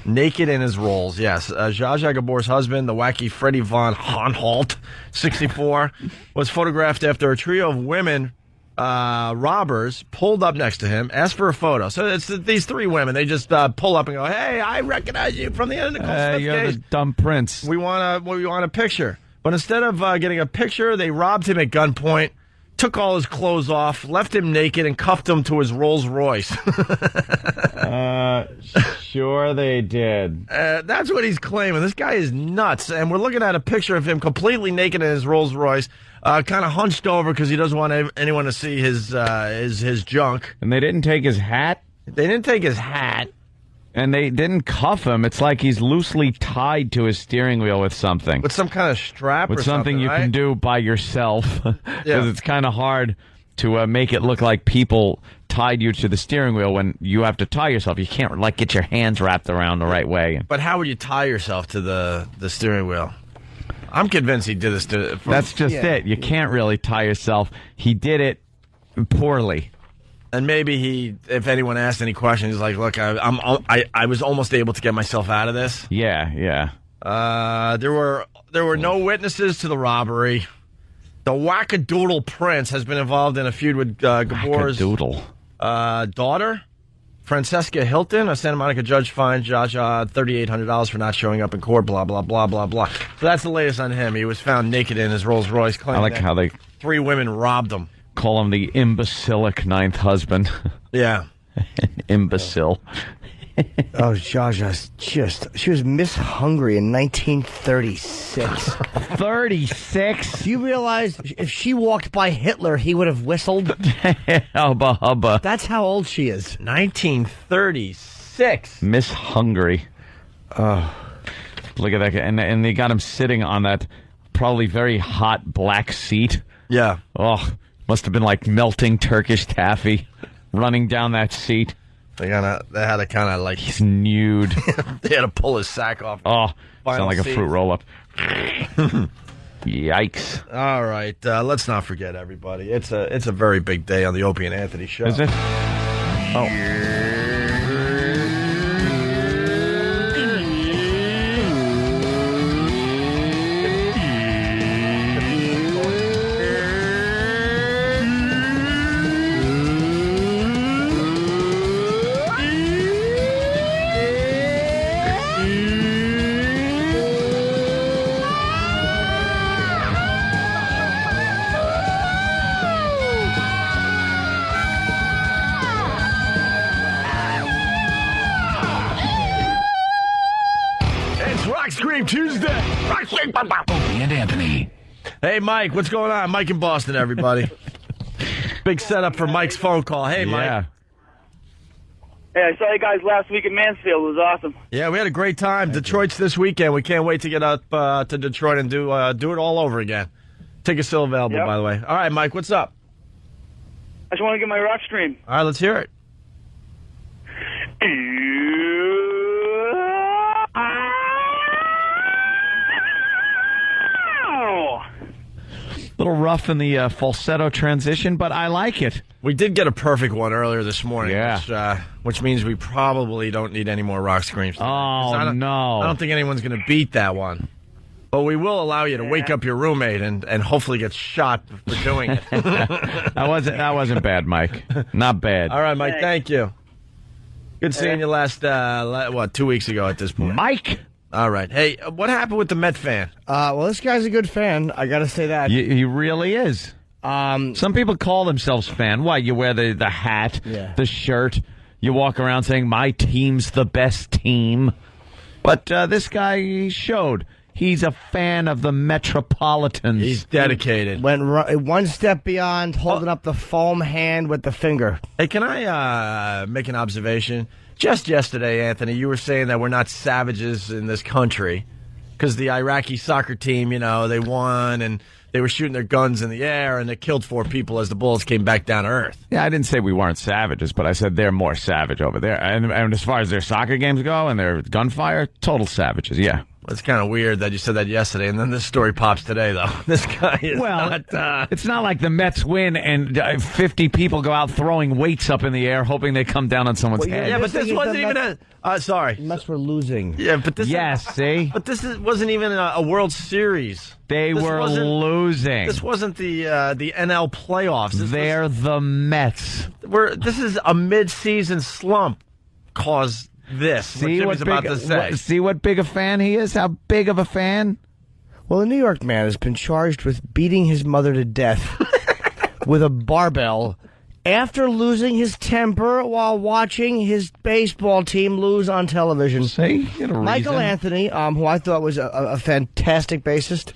Naked in his rolls, yes. Zsa Zsa Gabor's husband, the wacky Freddie Von Honholt, 64, was photographed after a trio of women robbers pulled up next to him, asked for a photo. So it's these three women. They just pull up and go, "Hey, I recognize you from the Anna Nicole Smith you're case. the dumb prince. We want a picture." But instead of getting a picture, they robbed him at gunpoint, took all his clothes off, left him naked, and cuffed him to his Rolls Royce. Sure they did. That's what he's claiming. This guy is nuts. And we're looking at a picture of him completely naked in his Rolls Royce, kind of hunched over because he doesn't want anyone to see his junk. And they didn't take his hat? They didn't take his hat. And they didn't cuff him. It's like he's loosely tied to his steering wheel with something. With some kind of strap with or something you right? can do by yourself. Because Yeah. it's kind of hard to make it look like people tied you to the steering wheel when you have to tie yourself. You can't get your hands wrapped around the right way. But how would you tie yourself to the steering wheel? I'm convinced he did this That's just it. You can't really tie yourself. He did it poorly. And maybe if anyone asked any questions, he's like, "Look, I was almost able to get myself out of this." Yeah. There were no witnesses to the robbery. The wackadoodle prince has been involved in a feud with Gabor's daughter, Francesca Hilton. A Santa Monica judge fined Zsa Zsa $3,800 for not showing up in court. Blah blah blah blah blah. So that's the latest on him. He was found naked in his Rolls Royce. I like how they three women robbed him. Call him the imbecilic ninth husband. Yeah. An imbecile. Oh, Zsa Zsa's she was Miss Hungary in 1936. 36? Do you realize if she walked by Hitler, he would have whistled? Hubba hubba. That's how old she is. 1936. Miss Hungary. Oh. Look at that guy. And they got him sitting on that probably very hot black seat. Yeah. Oh, must have been like melting Turkish taffy running down that seat. They had to kind of like... He's nude. They had to pull his sack off. Oh, sound like a fruit roll-up. Yikes. All right, let's not forget, everybody. It's a very big day on the Opie and Anthony show. Is it? Oh. Tuesday. Opie and Anthony. Hey, Mike, what's going on? Mike in Boston, everybody. Big setup for Mike's phone call. Hey, Mike. Hey, I saw you guys last week in Mansfield. It was awesome. Yeah, we had a great time. Detroit's this weekend. We can't wait to get up to Detroit and do it all over again. Tickets still available, by the way. All right, Mike, what's up? I just want to get my rock stream. All right, let's hear it. Little rough in the falsetto transition, but I like it. We did get a perfect one earlier this morning, which means we probably don't need any more rock screams. Oh, no. I don't think anyone's going to beat that one. But we will allow you to wake up your roommate and hopefully get shot for doing it. That wasn't bad, Mike. Not bad. All right, Mike, thank you. Good seeing you last 2 weeks ago at this point. Mike! All right. Hey, what happened with the Met fan? Well, this guy's a good fan. I got to say that. He really is. Some people call themselves fan. Why? You wear the hat, the shirt. You walk around saying, my team's the best team. But this guy showed he's a fan of the Metropolitans. He's dedicated. Went one step beyond holding up the foam hand with the finger. Hey, can I make an observation? Just yesterday, Anthony, you were saying that we're not savages in this country because the Iraqi soccer team, they won and they were shooting their guns in the air and they killed 4 people as the bullets came back down to earth. Yeah, I didn't say we weren't savages, but I said they're more savage over there. And as far as their soccer games go and their gunfire, total savages, yeah. It's kind of weird that you said that yesterday, and then this story pops today, though. This guy is not... It's not like the Mets win and 50 people go out throwing weights up in the air hoping they come down on someone's head. Yeah, but this wasn't even sorry. The Mets were losing. Yeah, but this... see? But wasn't even a World Series. They were losing. This wasn't the NL playoffs. They're the Mets. This is a mid-season slump caused... See what big a fan he is? How big of a fan? Well, a New York man has been charged with beating his mother to death with a barbell after losing his temper while watching his baseball team lose on television. See? Michael Anthony, who I thought was a fantastic bassist,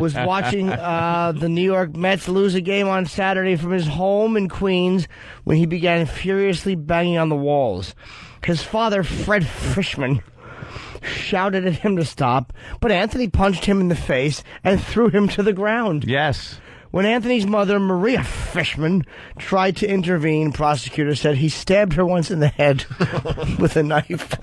was watching the New York Mets lose a game on Saturday from his home in Queens when he began furiously banging on the walls. His father, Fred Frischman, shouted at him to stop, but Anthony punched him in the face and threw him to the ground. Yes. When Anthony's mother, Maria Fishman, tried to intervene, prosecutors said he stabbed her once in the head with a knife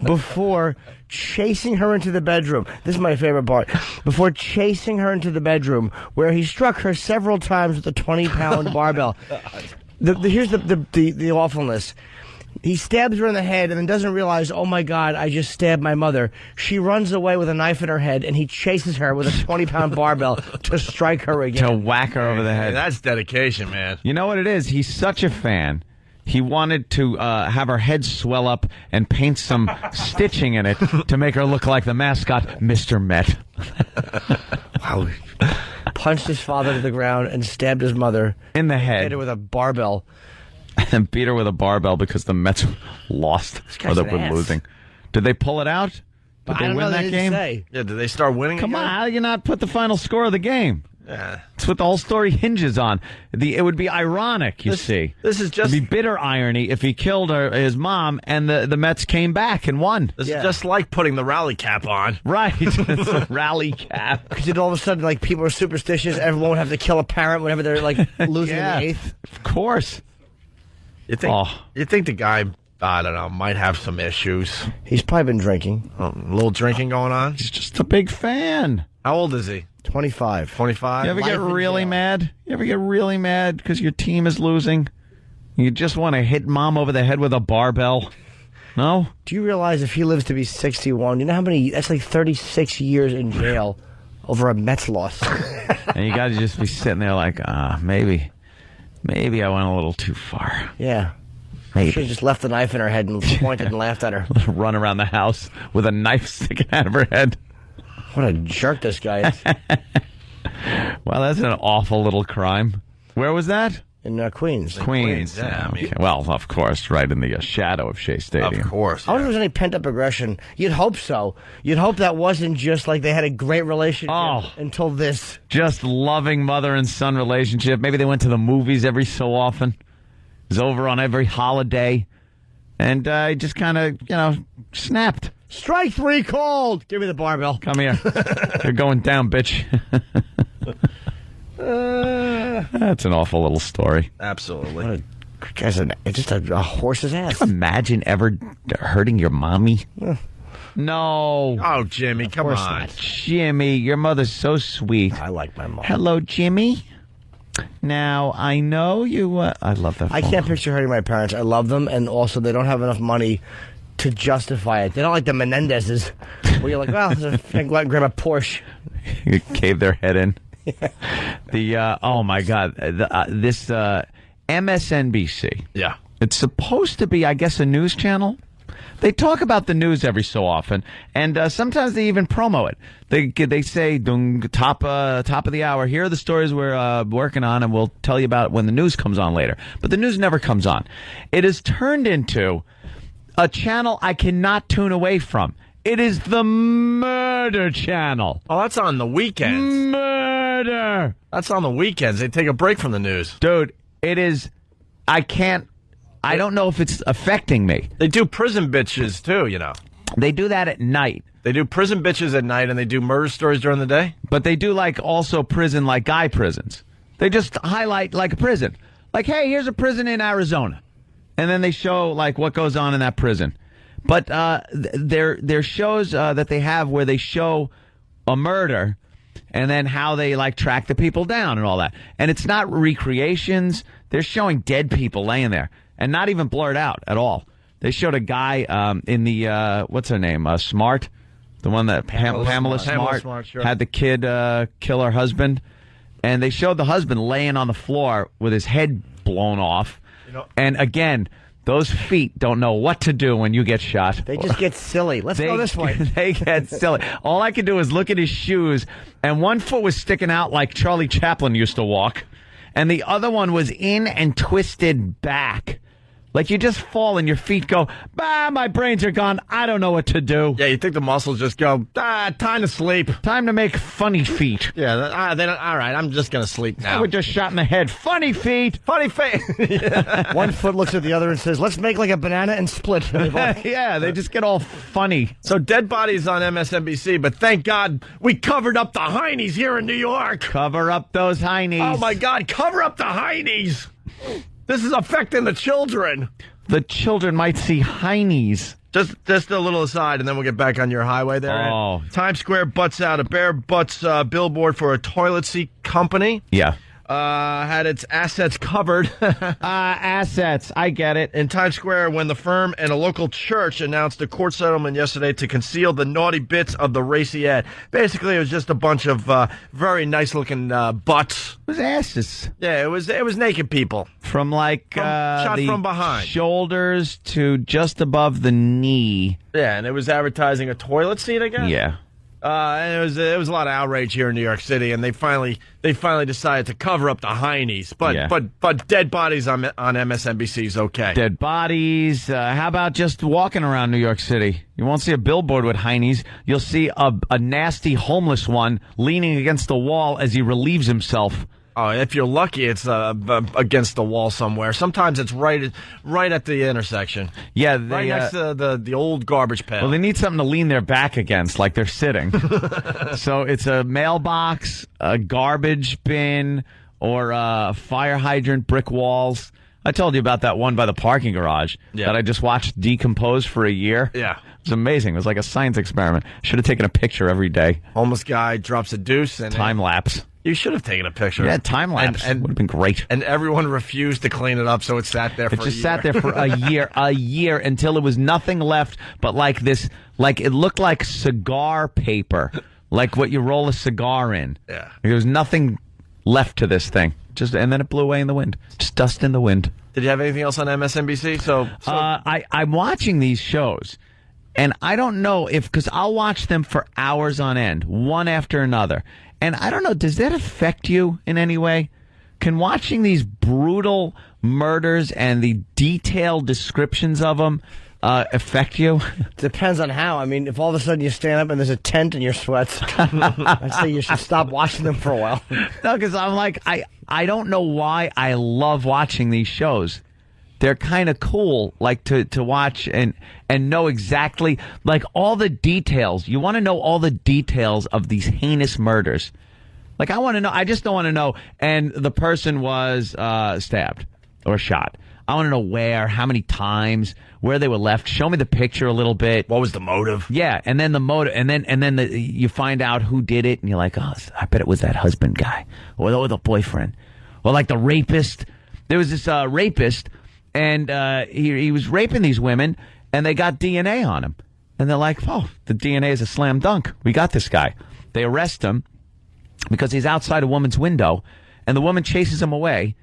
before chasing her into the bedroom. This is my favorite part. Before chasing her into the bedroom, where he struck her several times with a 20-pound barbell. Here's the awfulness. He stabs her in the head and then doesn't realize, oh, my God, I just stabbed my mother. She runs away with a knife in her head, and he chases her with a 20-pound barbell to strike her again. To whack her over the head. Hey, that's dedication, man. You know what it is? He's such a fan. He wanted to have her head swell up and paint some stitching in it to make her look like the mascot, Mr. Met. Wow. Punched his father to the ground and stabbed his mother. In the head. Hit her with a barbell. And beat her with a barbell because the Mets lost or they were losing. Did they pull it out? Did they win that game? Yeah, did they start winning Come again? on, how do you not put the final score of the game? Yeah. That's what the whole story hinges on. It would be ironic, you see. This is just... It'd be bitter irony if he killed his mom and the Mets came back and won. This is just like putting the rally cap on. Right. It's a rally cap. Because all of a sudden, like, people are superstitious. Everyone would have to kill a parent whenever they're, like, losing in the eighth. Of course. You think the guy I don't know, might have some issues. He's probably been drinking. A little drinking going on. He's just a big fan. How old is he? 25. 25? You ever get really mad? You ever get really mad because your team is losing? You just want to hit mom over the head with a barbell? No? Do you realize if he lives to be 61, you know how many, that's like 36 years in jail over a Mets loss. And you got to just be sitting there like, maybe I went a little too far. Yeah. Maybe. Should have just left the knife in her head and pointed and laughed at her. Run around the house with a knife sticking out of her head. What a jerk this guy is. Well, that's an awful little crime. Where was that? In Queens. Queens. Yeah, I mean, okay. Well, of course, right in the shadow of Shea Stadium. Of course. I wonder if there's any pent-up aggression. You'd hope so. You'd hope that wasn't just like they had a great relationship until this. Just loving mother and son relationship. Maybe they went to the movies every so often. It was over on every holiday. And I just kind of, snapped. Strike 3 called. Give me the barbell. Come here. You're going down, bitch. That's an awful little story. Absolutely. It's just a horse's ass. Can you imagine ever hurting your mommy? No. Oh, Jimmy, come on. Jimmy, your mother's so sweet. I like my mom. Hello, Jimmy. Now, I know you... I love that phone. I can't picture hurting my parents. I love them, and also they don't have enough money to justify it. They don't like the Menendezes, where you're like, well, I can go out and grab a Porsche. You cave their head in. Oh my God, this MSNBC. Yeah, it's supposed to be, I guess, a news channel. They talk about the news every so often, and sometimes they even promo it. They say top of the hour. Here are the stories we're working on, and we'll tell you about it when the news comes on later. But the news never comes on. It has turned into a channel I cannot tune away from. It is the Murder Channel. Oh, that's on the weekends. Murder. That's on the weekends. They take a break from the news. Dude, it is... I don't know if it's affecting me. They do prison bitches, too, They do that at night. They do prison bitches at night, and they do murder stories during the day? But they do, also prison, like guy prisons. They just highlight, like, a prison. Like, hey, here's a prison in Arizona. And then they show, what goes on in that prison. But there shows that they have where they show a murder and then how they, track the people down and all that. And it's not recreations. They're showing dead people laying there and not even blurred out at all. They showed a guy in the, what's her name, Smart? The one that Pamela Smart sure. had the kid kill her husband. And they showed the husband laying on the floor with his head blown off. And again... Those feet don't know what to do when you get shot. They just get silly. Let's go this way. They get silly. All I could do is look at his shoes, and one foot was sticking out like Charlie Chaplin used to walk, and the other one was in and twisted back. Like you just fall and your feet go, my brains are gone. I don't know what to do. Yeah, you think the muscles just go, time to sleep. Time to make funny feet. Yeah, they don't, all right, I'm just going to sleep now. I was just shot in the head. Funny feet. Funny feet. Yeah. One foot looks at the other and says, let's make like a banana and split. Yeah, they just get all funny. So dead bodies on MSNBC, but thank God we covered up the heinies here in New York. Cover up those heinies. Oh, my God, cover up the heinies. This is affecting the children. The children might see heinies. Just a little aside, and then we'll get back on your highway there. Oh. Times Square butts out a bare butts billboard for a toilet seat company. Yeah. Had its assets covered. Assets, I get it. In Times Square when the firm and a local church announced a court settlement yesterday to conceal the naughty bits of the racy ad. Basically, it was just a bunch of very nice-looking butts. It was asses. Yeah, it was naked people. From shot from behind. Shoulders to just above the knee. Yeah, and it was advertising a toilet seat, I guess? Yeah. And it was a lot of outrage here in New York City, and they finally decided to cover up the heinies. But dead bodies on MSNBC is okay. Dead bodies. How about just walking around New York City? You won't see a billboard with heinies. You'll see a nasty homeless one leaning against the wall as he relieves himself. Oh, if you're lucky, it's against the wall somewhere. Sometimes it's right at the intersection. Yeah, right next to the old garbage pail. Well, they need something to lean their back against, like they're sitting. So it's a mailbox, a garbage bin, or a fire hydrant, brick walls. I told you about that one by the parking garage that I just watched decompose for a year. Yeah. It was amazing. It was like a science experiment. Should have taken a picture every day. Homeless guy drops a deuce and time lapse. You should have taken a picture. Yeah, time lapse would have been great. And everyone refused to clean it up, so it sat there for a year. It just sat there for a year until it was nothing left but like this, like it looked like cigar paper, like what you roll a cigar in. Yeah. There was nothing left to this thing. And then it blew away in the wind. Just dust in the wind. Did you have anything else on MSNBC? I'm watching these shows, and I don't know because I'll watch them for hours on end, one after another. And I don't know, does that affect you in any way? Can watching these brutal murders and the detailed descriptions of them affect you? Depends on how. I mean, if all of a sudden you stand up and there's a tent in your sweats, I'd say you should stop watching them for a while. No, because I'm like, I don't know why I love watching these shows. They're kind of cool, like to watch and know exactly, like all the details. You want to know all the details of these heinous murders. Like I want to know. I just don't want to know. And the person was stabbed or shot. I want to know where, how many times, where they were left. Show me the picture a little bit. What was the motive? Yeah, and then the motive, and then you find out who did it, and you're like, oh, I bet it was that husband guy or the boyfriend, or like the rapist. There was this rapist. And he was raping these women, and they got DNA on him. And they're like, oh, the DNA is a slam dunk. We got this guy. They arrest him because he's outside a woman's window, and the woman chases him away.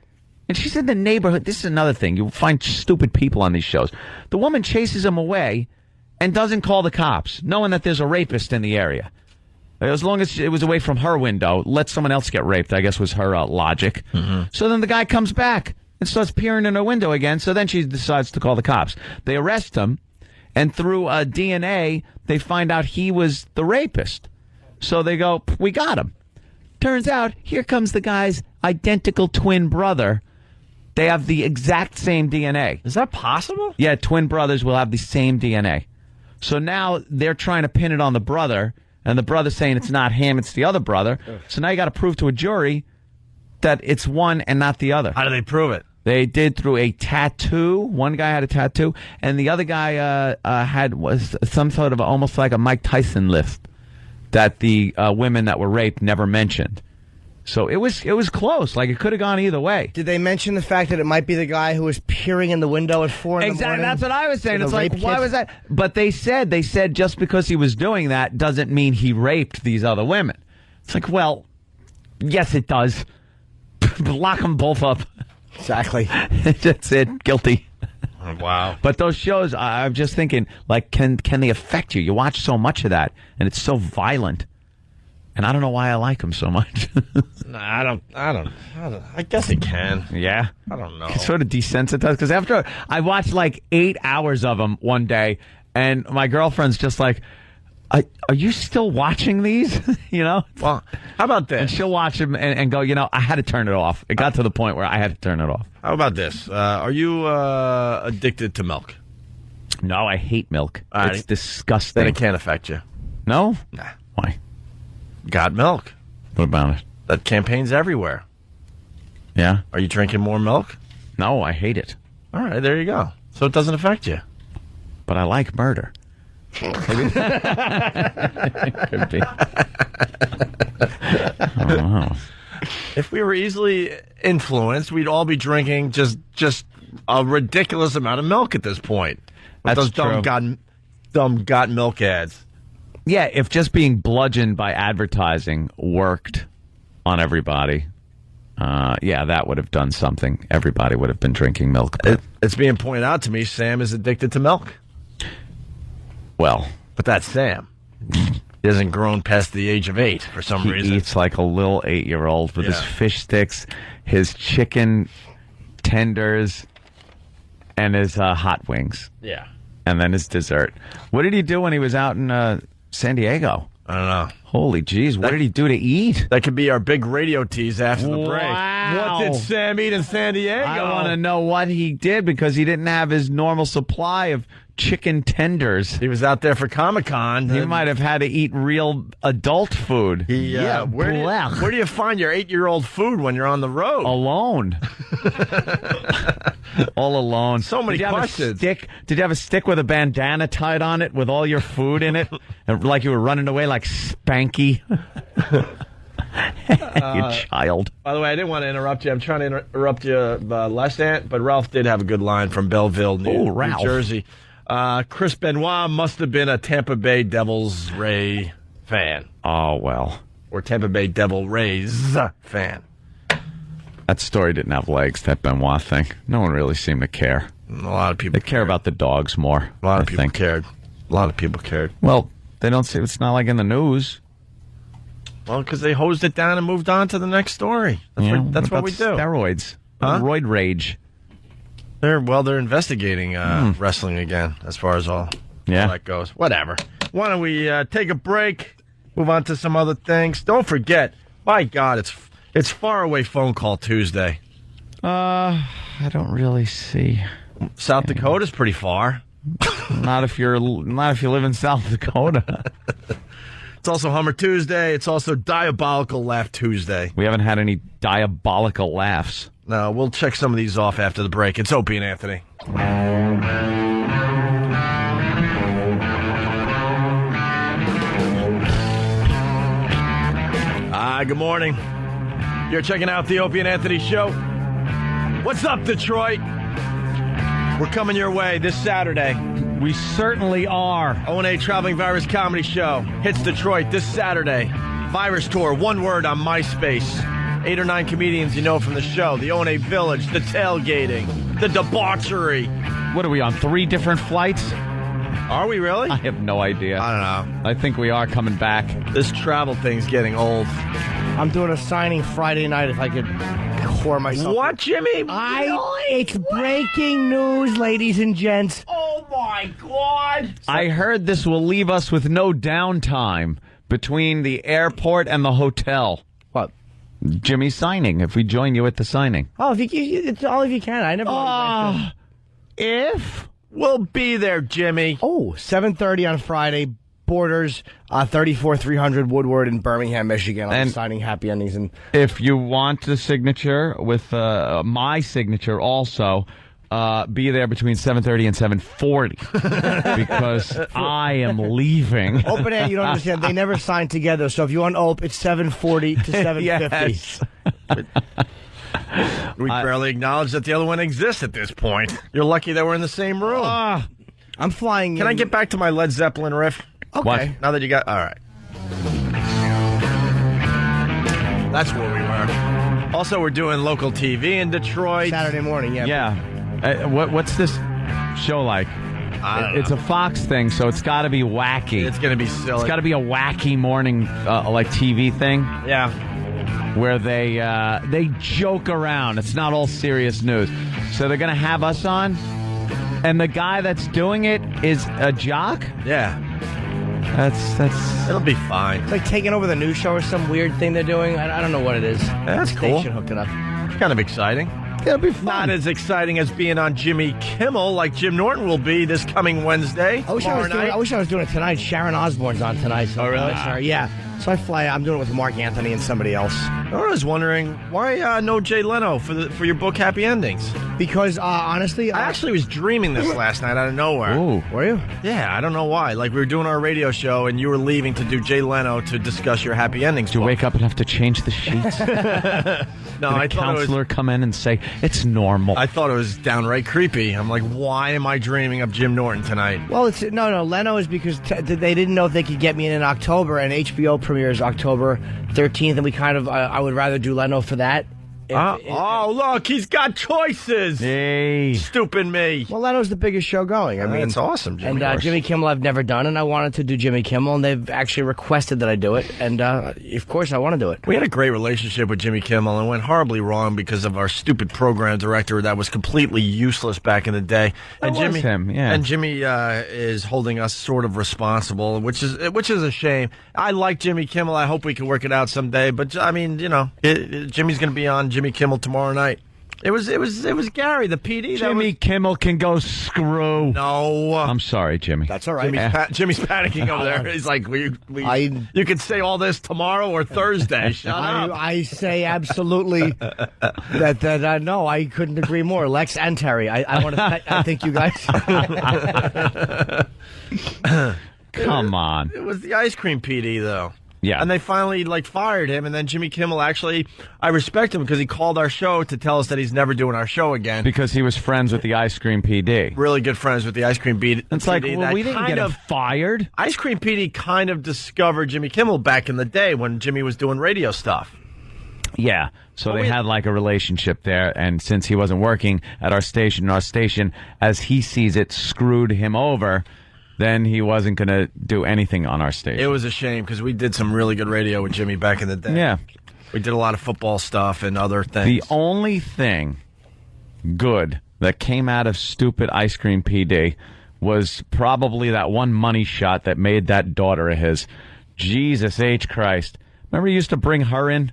And she's in the neighborhood. This is another thing. You find stupid people on these shows. The woman chases him away and doesn't call the cops, knowing that there's a rapist in the area. As long as it was away from her window, let someone else get raped, I guess was her logic. Mm-hmm. So then the guy comes back and starts peering in her window again, so then she decides to call the cops. They arrest him, and through DNA, they find out he was the rapist. So they go, we got him. Turns out, here comes the guy's identical twin brother. They have the exact same DNA. Is that possible? Yeah, twin brothers will have the same DNA. So now they're trying to pin it on the brother, and the brother's saying it's not him, it's the other brother. So now you got to prove to a jury that it's one and not the other. How do they prove it? They did through a tattoo. One guy had a tattoo, and the other guy was some sort of almost like a Mike Tyson list that the women that were raped never mentioned. So it was close. Like it could have gone either way. Did they mention the fact that it might be the guy who was peering in the window at 4 in the morning? Exactly. That's what I was saying. It's like, why was that? But they said just because he was doing that doesn't mean he raped these other women. It's like, well, yes, it does. Lock them both up. Exactly. That's it. Guilty. Wow. But those shows, I'm just thinking, like, can they affect you? You watch so much of that, and it's so violent. And I don't know why I like them so much. I don't. I guess it can. Yeah? I don't know. It's sort of desensitized. Because after I watched like 8 hours of them one day, and my girlfriend's just like, are you still watching these? You know? Well, how about this? And she'll watch them and go, I had to turn it off. It got to the point where I had to turn it off. How about this? Are you addicted to milk? No, I hate milk. It's disgusting. Then it can't affect you. No? Nah. Why? Got milk. What about it? That campaign's everywhere. Yeah? Are you drinking more milk? No, I hate it. All right, there you go. So it doesn't affect you. But I like murder. Could be. I don't know. If we were easily influenced, we'd all be drinking just a ridiculous amount of milk at this point. With That's those dumb got milk ads. Yeah, if just being bludgeoned by advertising worked on everybody, that would have done something. Everybody would have been drinking milk. It's being pointed out to me, Sam is addicted to milk. Well, but that's Sam. He hasn't grown past the age of 8 for some reason. He eats like a little 8-year-old with his fish sticks, his chicken tenders, and his hot wings. Yeah. And then his dessert. What did he do when he was out in San Diego? I don't know. Holy jeez, what did he do to eat? That could be our big radio tease after the break. Wow. What did Sam eat in San Diego? I want to know what he did because he didn't have his normal supply of chicken tenders. He was out there for Comic-Con. He might have had to eat real adult food. Where do you find your 8-year-old food when you're on the road? Alone. All alone. So many questions. Did you have a stick with a bandana tied on it with all your food in it? Like you were running away like Spanky? You child. By the way, I didn't want to interrupt you. I'm trying to interrupt you less, Ant, but Ralph did have a good line from Belleville, New Jersey. Chris Benoit must have been a Tampa Bay Devils Ray fan. Oh, well. Or Tampa Bay Devil Rays fan. That story didn't have legs, that Benoit thing. No one really seemed to care. A lot of people They care about the dogs more. A lot of people cared. A lot of people cared. Well, they don't see. It's not like in the news. Well, because they hosed it down and moved on to the next story. That's what we do. Steroids. Huh? Roid rage. They're investigating wrestling again, as far as all that goes. Whatever. Why don't we take a break, move on to some other things. Don't forget, my God, it's Far Away Phone Call Tuesday. I don't really see. South Dakota's pretty far. Not if you live in South Dakota. It's also Hummer Tuesday. It's also Diabolical Laugh Tuesday. We haven't had any diabolical laughs. No, we'll check some of these off after the break. It's Opie and Anthony. Good morning. You're checking out the Opie and Anthony Show. What's up, Detroit? We're coming your way this Saturday. We certainly are. O&A Traveling Virus Comedy Show hits Detroit this Saturday. Virus Tour, one word on MySpace. 8 or 9 comedians you know from the show. The O&A Village, the tailgating, the debauchery. What are we on, 3 different flights? Are we really? I have no idea. I don't know. I think we are coming back. This travel thing's getting old. I'm doing a signing Friday night if I could whore myself. What, Jimmy? It's breaking news, ladies and gents. Oh, my God. I heard this will leave us with no downtime between the airport and the hotel. What? Jimmy's signing, if we join you at the signing. Oh, it's all if you can. I never. If? We'll be there, Jimmy. Oh, 7:30 on Friday. Borders, 34300 Woodward in Birmingham, Michigan. I'm signing Happy Endings. And if you want the signature with my signature also, be there between 7:30 and 7:40 because I am leaving. Open Air, you don't understand. They never sign together. So if you want Ope, it's 7:40 to 7:50. We barely acknowledge that the other one exists at this point. You're lucky that we're in the same room. I'm flying. Can I get back to my Led Zeppelin riff? Okay. What? Now that you got... All right. That's where we were. Also, we're doing local TV in Detroit. Saturday morning, yeah. Yeah. What's this show like? It's a Fox thing, so it's got to be wacky. It's going to be silly. It's got to be a wacky morning like TV thing. Yeah. Where they joke around. It's not all serious news. So they're going to have us on, and the guy that's doing it is a jock? Yeah. That's It'll be fine. It's like taking over the news show or some weird thing they're doing. I don't know what it is. That's cool. Station hooked it up. It's kind of exciting. It'll be fun. Not as exciting as being on Jimmy Kimmel like Jim Norton will be this coming Wednesday. I wish I was doing it tonight. Sharon Osbourne's on tonight. So really? Sorry. Yeah. So I fly. I'm doing it with Mark Anthony and somebody else. I was wondering why no Jay Leno for your book Happy Endings. Because honestly, I actually was dreaming this last night out of nowhere. Ooh, were you? Yeah, I don't know why. Like we were doing our radio show and you were leaving to do Jay Leno to discuss your Happy Endings. Did you wake up and have to change the sheets? No, Did a counselor come in and say it's normal? I thought it was downright creepy. I'm like, why am I dreaming of Jim Norton tonight? Well, it's no. Leno is because they didn't know if they could get me in October, and HBO premieres October 13th, and we kind of I would rather do Leno for that. Look, he's got choices. Hey, stupid me. Well, Leno's the biggest show going. I mean, it's awesome. Jimmy. And Jimmy Kimmel I've never done, and I wanted to do Jimmy Kimmel, and they've actually requested that I do it, and of course I want to do it. We had a great relationship with Jimmy Kimmel, and went horribly wrong because of our stupid program director that was completely useless back in the day. And Jimmy, and Jimmy is holding us sort of responsible, which is a shame. I like Jimmy Kimmel. I hope we can work it out someday. But I mean, Jimmy's going to be on Jimmy Kimmel tomorrow night. It was Gary, the PD. Jimmy Kimmel can go screw. No. I'm sorry, Jimmy. That's all right. Jimmy's panicking over there. He's like, you could say all this tomorrow or Thursday. Shut up. I say absolutely that no, I couldn't agree more. Lex and Terry. I want to. I think you guys. Come on. It was the ice cream PD, though. Yeah. And they finally, fired him, and then Jimmy Kimmel I respect him because he called our show to tell us that he's never doing our show again. Because he was friends with the ice cream PD. Really good friends with the ice cream PD. It's like, well, we didn't get him fired. Ice cream PD kind of discovered Jimmy Kimmel back in the day when Jimmy was doing radio stuff. Yeah. So they had a relationship there, and since he wasn't working at our station, as he sees it, screwed him over. Then he wasn't going to do anything on our station. It was a shame because we did some really good radio with Jimmy back in the day. Yeah. We did a lot of football stuff and other things. The only thing good that came out of stupid Ice Cream PD was probably that one money shot that made that daughter of his. Jesus H. Christ. Remember he used to bring her in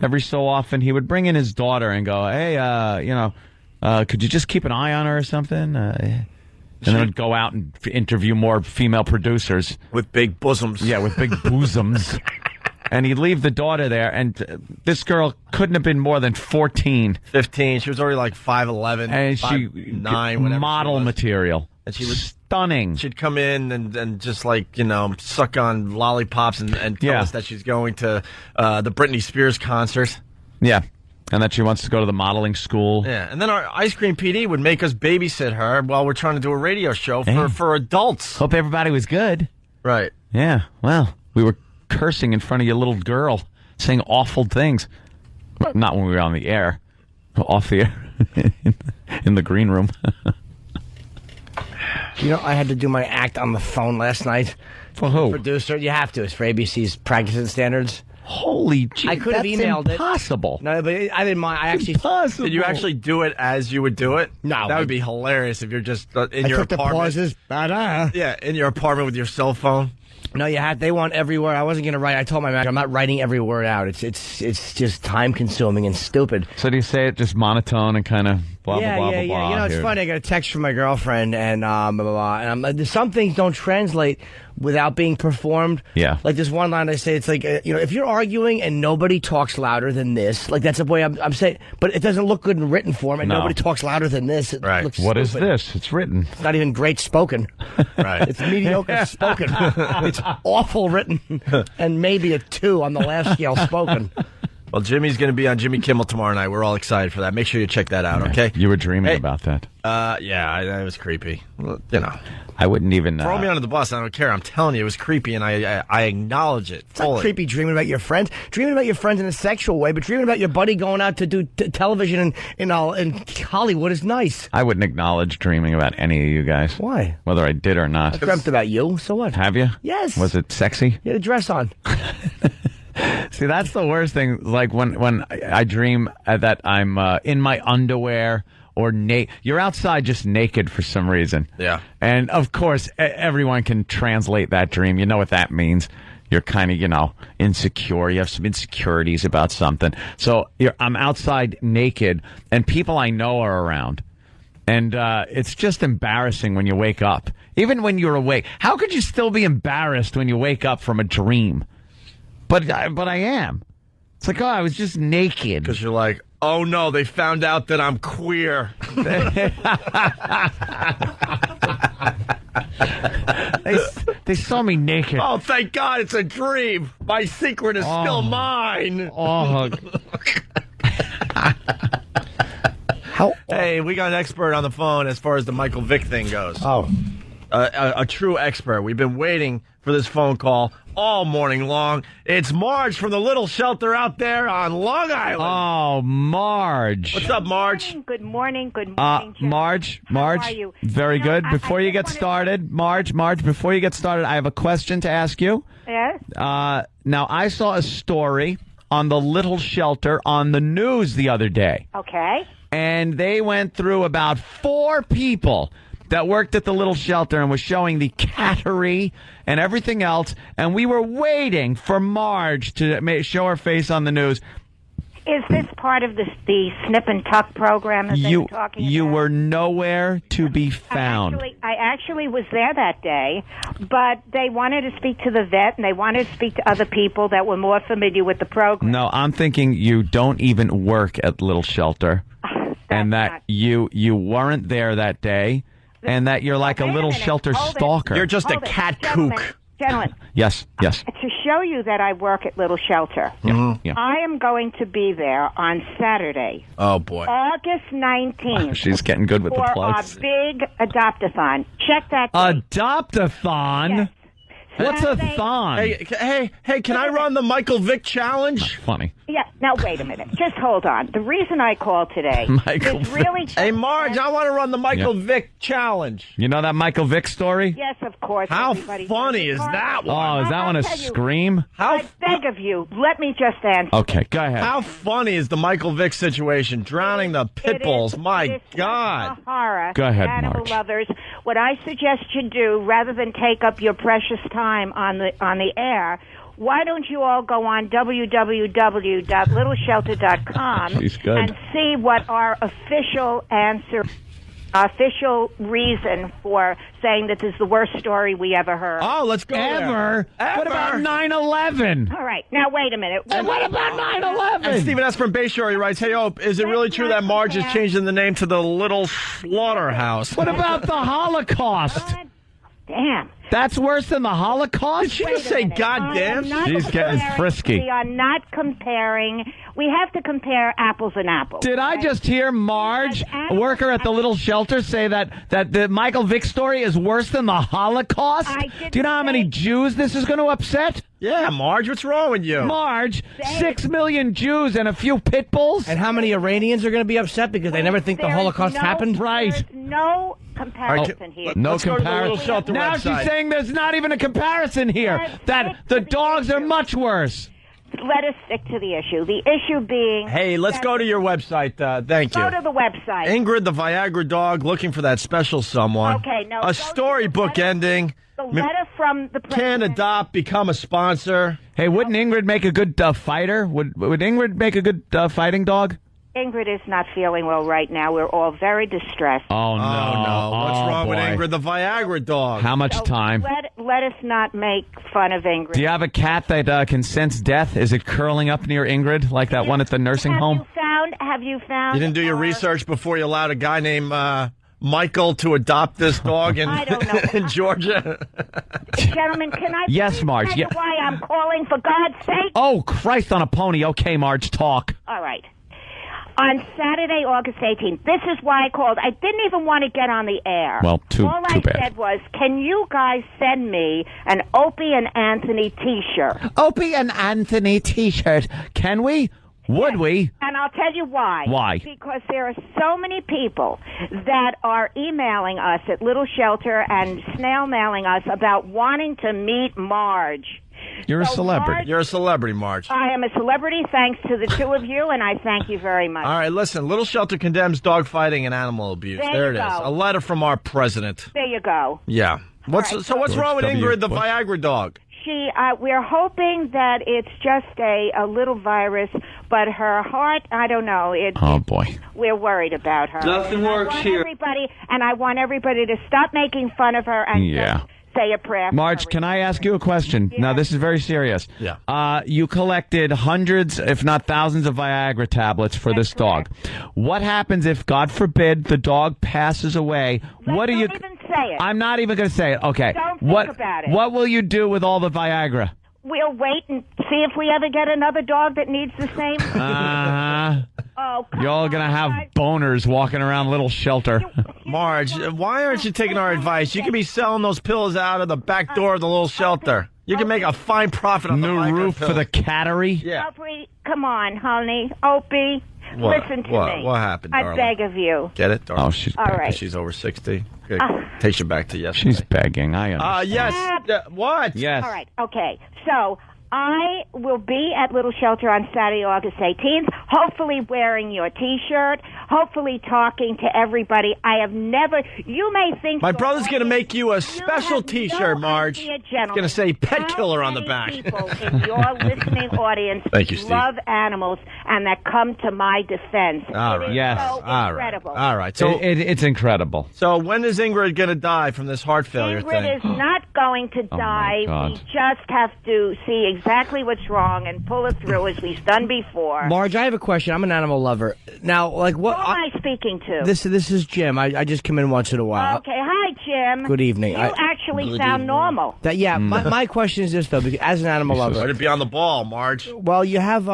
every so often? He would bring in his daughter and go, hey, could you just keep an eye on her or something? And then would go out and interview more female producers. With big bosoms. Yeah, with big bosoms. And he'd leave the daughter there, and this girl couldn't have been more than 14. 15. She was already 5'11". And 5'9", whatever. Model material. And she was stunning. She'd come in and just suck on lollipops and tell us that she's going to the Britney Spears concert. Yeah. And that she wants to go to the modeling school. Yeah, and then our ice cream PD would make us babysit her while we're trying to do a radio show for adults. Hope everybody was good. Right. Yeah, well, we were cursing in front of your little girl, saying awful things. Not when we were on the air. Off the air. In the green room. I had to do my act on the phone last night. For who? Producer. You have to. It's for ABC's practicing standards. Holy jeez, I could have emailed impossible. It. No, but I didn't mind. I actually impossible. Did you actually do it as you would do it? No. That would be hilarious if you're just in I your took apartment. The pauses. Yeah, in your apartment with your cell phone. No, you had. They want every word. I wasn't going to write. I told my manager I'm not writing every word out. It's just time consuming and stupid. So do you say it just monotone and kind of blah blah blah blah blah? It's funny. I got a text from my girlfriend and blah blah blah. And some things don't translate without being performed. Yeah. Like this one line I say, it's like if you're arguing and nobody talks louder than this, that's the way I'm saying. But it doesn't look good in written form, and nobody talks louder than this. It looks what stupid. is this? It's written. It's not even great spoken. Right. It's mediocre spoken. It's awful written, and maybe a 2 on the laugh scale spoken. Well, Jimmy's going to be on Jimmy Kimmel tomorrow night. We're all excited for that. Make sure you check that out, okay? You were dreaming about that. Yeah, it was creepy. Well, I wouldn't even... Throw me under the bus. I don't care. I'm telling you, it was creepy, and I acknowledge it fully. It's not creepy dreaming about your friends. Dreaming about your friends in a sexual way, but dreaming about your buddy going out to do television in Hollywood is nice. I wouldn't acknowledge dreaming about any of you guys. Why? Whether I did or not. I dreamt about you, so what? Have you? Yes. Was it sexy? You had a dress on. See, that's the worst thing. Like when I dream that I'm in my underwear or naked. You're outside just naked for some reason. Yeah. And, of course, everyone can translate that dream. You know what that means. You're kind of, insecure. You have some insecurities about something. So I'm outside naked, and people I know are around. And it's just embarrassing when you wake up. Even when you're awake. How could you still be embarrassed when you wake up from a dream? But I am. It's like, I was just naked. Because you're like, oh no, they found out that I'm queer. They saw me naked. Oh, thank God, it's a dream. My secret is still mine. Oh. Hey, we got an expert on the phone as far as the Michael Vick thing goes. Oh. A true expert. We've been waiting for this phone call all morning long. It's Marge from the little shelter out there on Long Island. Oh, Marge. What's up, Marge? Good morning. Good morning. Marge. How are you? Very good. Before you get started, Marge, before you get started, I have a question to ask you. Yes? Now, I saw a story on the little shelter on the news the other day. Okay. And they went through about 4 people that worked at the little shelter and was showing the cattery and everything else. And we were waiting for Marge to show her face on the news. Is this part of the snip and tuck program that they were talking about? You were nowhere to be found. I actually was there that day, but they wanted to speak to the vet and they wanted to speak to other people that were more familiar with the program. No, I'm thinking you don't even work at Little Shelter, and that you weren't there that day, and that you're like a Little Shelter stalker. You're just a cat kook. Gentlemen. Yes. To show you that I work at Little Shelter, I am going to be there on Saturday. Oh, boy. August 19th. She's getting good with the for plugs. our big adopt-a-thon. Check that. Adopt-a-thon? Yes. What's a thon? Hey, can I run the Michael Vick challenge? Funny. Yeah, now wait a minute. Just hold on. The reason I called today is really... Hey, Marge, I want to run the Michael Vick challenge. You know that Michael Vick story? Yes, of course. How funny is that one? Oh, is that one a scream? I beg of you, let me just answer. Okay, go ahead. How funny is the Michael Vick situation? Drowning the pit bulls. My God. Horror. Go ahead, Animal Marge. lovers. What I suggest you do, rather than take up your precious time on the air, why don't you all go on www.littleshelter.com and see what our official reason for saying that this is the worst story we ever heard. Oh, let's go Ever? What about 9/11? All right, now wait a minute. And what about 9/11? And Stephen S. from Bayshore, he writes, hey, Ope, is it really true that Marge is changing the name to the Little Slaughterhouse? What about the Holocaust? Damn. That's worse than the Holocaust? Did she just say goddamn? She's getting frisky. We are not comparing. We have to compare apples and apples. Did I just hear Marge, a worker at the Little Shelter, say that the Michael Vick story is worse than the Holocaust? Do you know how many Jews this is going to upset? Yeah, Marge, what's wrong with you? Marge, 6 million Jews and a few pit bulls? And how many Iranians are going to be upset because they never think the Holocaust happened? Right. There's no comparison here. No Let's go to the Little comparison. Shelter Now website. she's saying there's not even a comparison here. That the dogs are much worse. Let us stick to the issue. The issue being... Hey, let's go to your website. Thank you. Go to the website. Ingrid, the Viagra dog, looking for that special someone. Okay, no. A storybook ending. The letter from the Can adopt, become a sponsor. Hey, wouldn't Ingrid make a good fighter? Would Ingrid make a good fighting dog? Ingrid is not feeling well right now. We're all very distressed. Oh, no. What's wrong with Ingrid, the Viagra dog? How much time? Let us not make fun of Ingrid. Do you have a cat that can sense death? Is it curling up near Ingrid like that one at the nursing home? Have you found? You didn't do your research before you allowed a guy named Michael to adopt this dog in, in Georgia? Gentlemen, can I Yes, Marge. tell you why I'm calling, for God's sake? Oh, Christ on a pony. Okay, Marge, talk. All right. On Saturday, August 18th, this is why I called. I didn't even want to get on the air. Well, too All I bad. said was, can you guys send me an Opie and Anthony T-shirt? Opie and Anthony T-shirt. Can we? Would we? And I'll tell you why. Why? Because there are so many people that are emailing us at Little Shelter and snail mailing us about wanting to meet Marge. You're a So celebrity. Marge- You're a celebrity, Marge. I am a celebrity thanks to the two of you, and I thank you very much. All right, listen. Little Shelter condemns dog fighting and animal abuse. There it you is. go. A letter from our president. There you go. Yeah. What's right. what's George wrong with W. Ingrid, the Bush. Viagra dog? We're hoping that it's just a little virus, but her heart, I don't know. Oh, boy. We're worried about her. Nothing works here. I want everybody to stop making fun of her and Yeah. just say a prayer. Marge, can I ask you a question? Now, this is very serious. Yeah. You collected hundreds, if not thousands, of Viagra tablets for this dog. What happens if, God forbid, the dog passes away? What do you? Don't even say it. I'm not even going to say it. Okay. Don't think what? about it. What will you do with all the Viagra? We'll wait and see if we ever get another dog that needs the same. Oh, come You're all going to have boners walking around Little Shelter. Marge, why aren't you taking our advice? You could be selling those pills out of the back door of the Little Shelter. You can make a fine profit on the New Viagra roof for pills. the cattery? Yeah. Opie, come on, honey. Opie, What? listen to What? me. What happened, I darling? beg of you. Get it, darling? Oh, she's All begging. right. She's over 60. Okay. Takes you back to yesterday. She's begging. I understand. Yes. What? Yes. All right. Okay. So I will be at Little Shelter on Saturday, August 18th, hopefully wearing your T-shirt, hopefully talking to everybody. I have never, you may think... My brother's going to make you a special T-shirt, Marge. He's going to say pet killer on the back. People in your listening audience Thank you, Steve. love animals and that come to my defense. All right. Yes. So incredible. All right. So it's incredible. So when is Ingrid going to die from this heart failure thing? Ingrid is not going to die. God. We just have to see exactly what's wrong and pull it through as we've done before. Marge, I have a question. I'm an animal lover. Now, like what? Who am I speaking to? This is Jim. I just come in once in a while. Okay, hi, Jim. Good evening. You actually sound normal. My question is this, though, because as an animal lover... Way to be on the ball, Marge. Well, you have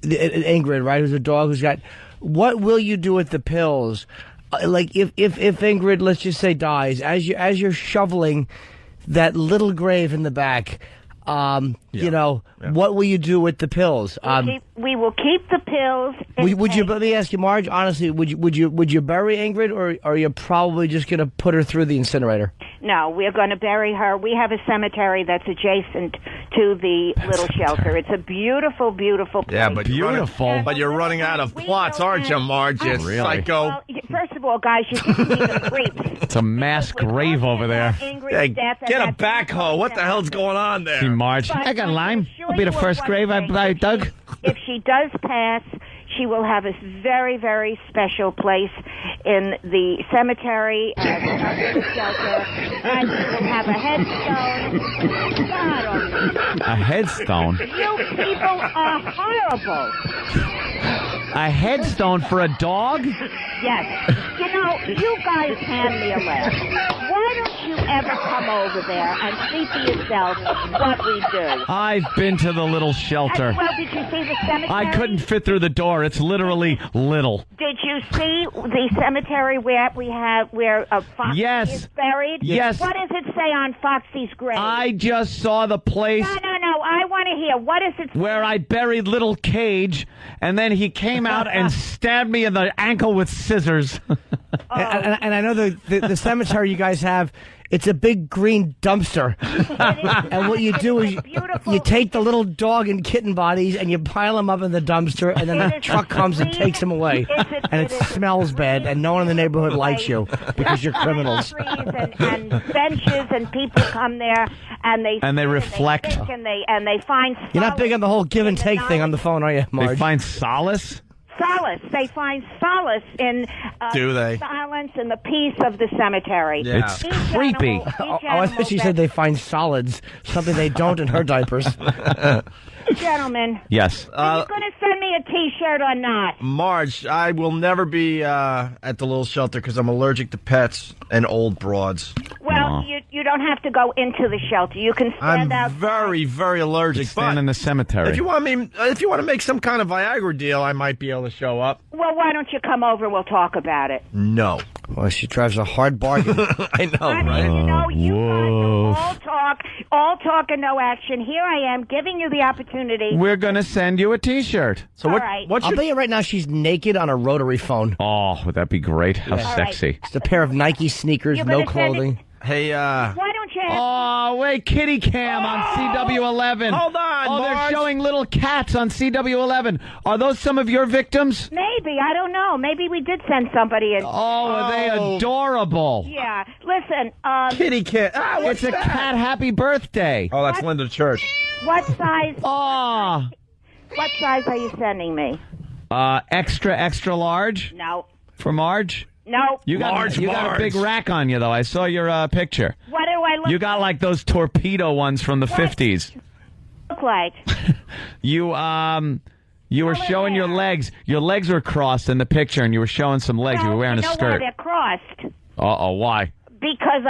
Ingrid, right, who's a dog who's got... What will you do with the pills? Like, if Ingrid, let's just say, dies, as you're shoveling that little grave in the back... what will you do with the pills? We will keep the pills. Would you? Let me ask you, Marge. Honestly, would you bury Ingrid, or are you probably just going to put her through the incinerator? No, we're going to bury her. We have a cemetery that's adjacent to the Little Shelter. It's a beautiful, beautiful place. Yeah, but you're running out of plots, aren't you, Marge? You psycho. Well, first of all, guys, you're giving me the creeps. It's a mass grave over there. Hey, get a backhoe. What the hell's going on there? See, Marge, I got a lime. I'll be the first grave I dug. If she does pass, she will have a very, very special place in the cemetery at the shelter, and she will have a headstone. God only. A headstone? You people are horrible. A headstone for a dog? Yes. You know, you guys hand me a list. Why don't you ever come over there and see for yourself what we do? I've been to the Little Shelter. Well, did you see the cemetery? I couldn't fit through the door. It's literally little. Did you see the cemetery where Foxy is buried? Yes. What does it say on Foxy's grave? I just saw the place. No. I want to hear. What does it say? Where I buried little Cage, and then he came out and stabbed me in the ankle with scissors. And I know the cemetery you guys have, it's a big green dumpster. And what you do is you take the little dog and kitten bodies and you pile them up in the dumpster, and then the truck comes and takes them away. And it smells bad, and no one in the neighborhood likes you because you're criminals. And benches, and people come there and they reflect. And they find solace. You're not big on the whole give and take thing on the phone, are you, Marge? They find solace? Solace. They find solace in Do they? silence and the peace of the cemetery. Yeah. It's creepy. I thought she said they find solids, something they don't in her diapers. Gentlemen. Yes. Are you going to send me a T-shirt or not? Marge, I will never be at the Little Shelter because I'm allergic to pets and old broads. Well, you don't have to go into the shelter. You can stand out. I'm very, very allergic. Stand in the cemetery. If you want to make some kind of Viagra deal, I might be able to show up. Well, why don't you come over and we'll talk about it? No. Well, she drives a hard bargain. I know, right? You know, you guys are all talk and no action. Here I am giving you the opportunity. We're going to send you a T-shirt. So right. I'll tell you right now, she's naked on a rotary phone. Oh, would that be great? How sexy. It's a pair of Nike sneakers, no clothing. Hey, why don't you? Oh, wait, Kitty Cam on CW11. Hold on, Oh, they're Marge. showing little cats on CW11. Are those some of your victims? Maybe. I don't know. Maybe we did send somebody in. Oh, are they adorable? Yeah. Listen, Kitty cat. It's a cat happy birthday. Oh, that's Linda Church. what size? Oh. What size are you sending me? Extra large? No. For Marge? No. You got a big rack on you, though. I saw your picture. What do I look You got like those torpedo ones from the 50s. look like? You were showing your legs. Your legs were crossed in the picture, and you were showing some legs. You were wearing a Why skirt. they're crossed? Uh-oh, why? Because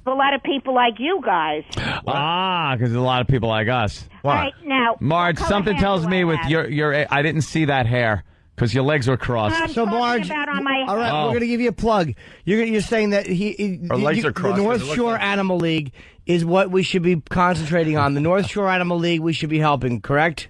a lot of people like you guys. Because there's a lot of people like us. All right, now, Marge, what color something hair tells do me I with have? your I didn't see that hair because your legs were crossed. So, Marge, about on my all right, we're going to give you a plug. You're saying that Our legs are crossed. the North It looks Shore like- Animal League is what we should be concentrating on. The North Shore Animal League we should be helping, correct?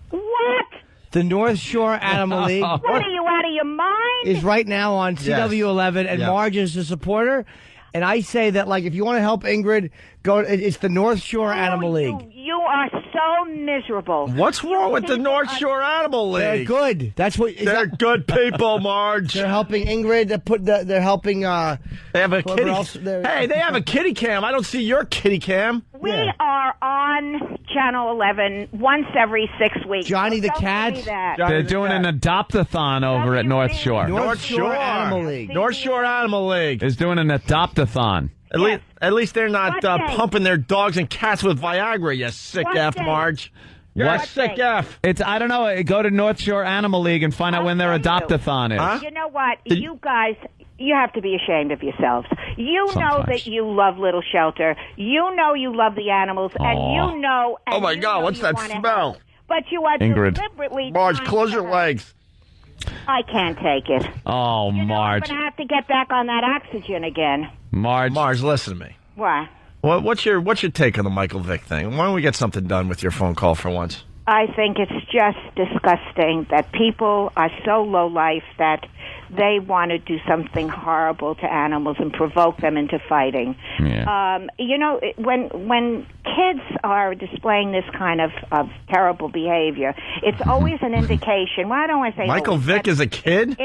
What? The North Shore Animal League What are you, out of your mind? is right now on CW11, and Yes. Marge is a supporter. And I say that, like, if you want to help Ingrid, it's the North Shore Animal League. You are so miserable. What's wrong with the North Shore Animal League? They're good. That's what. They're good people, Marge. They're helping Ingrid. They're helping. They have a kitty. Hey, they have a kitty cam. I don't see your kitty cam. We are on Channel 11 once every 6 weeks. Johnny the Don't Cat. give me that. They're doing an adopt-a-thon over at North Shore. North Shore Animal League. North Shore Animal League is doing an adopt-a-thon. At least they're not pumping their dogs and cats with Viagra, you sick F, Marge. You're a sick F. I don't know. Go to North Shore Animal League and find out when their adopt-a-thon is. You know what? You guys, you have to be ashamed of yourselves. You know that you love Little Shelter. You know you love the animals. And you know... Oh, my God. What's that smell? Help. But you are Ingrid. deliberately... Marge, close your legs. I can't take it. Oh, Marge. I'm going to have to get back on that oxygen again. Marge, listen to me. What? What's your take on the Michael Vick thing? Why don't we get something done with your phone call for once? I think it's just disgusting that people are so low life that they want to do something horrible to animals and provoke them into fighting. Yeah. When kids are displaying this kind of terrible behavior, it's always an indication. Why don't I say Michael Vick is a kid?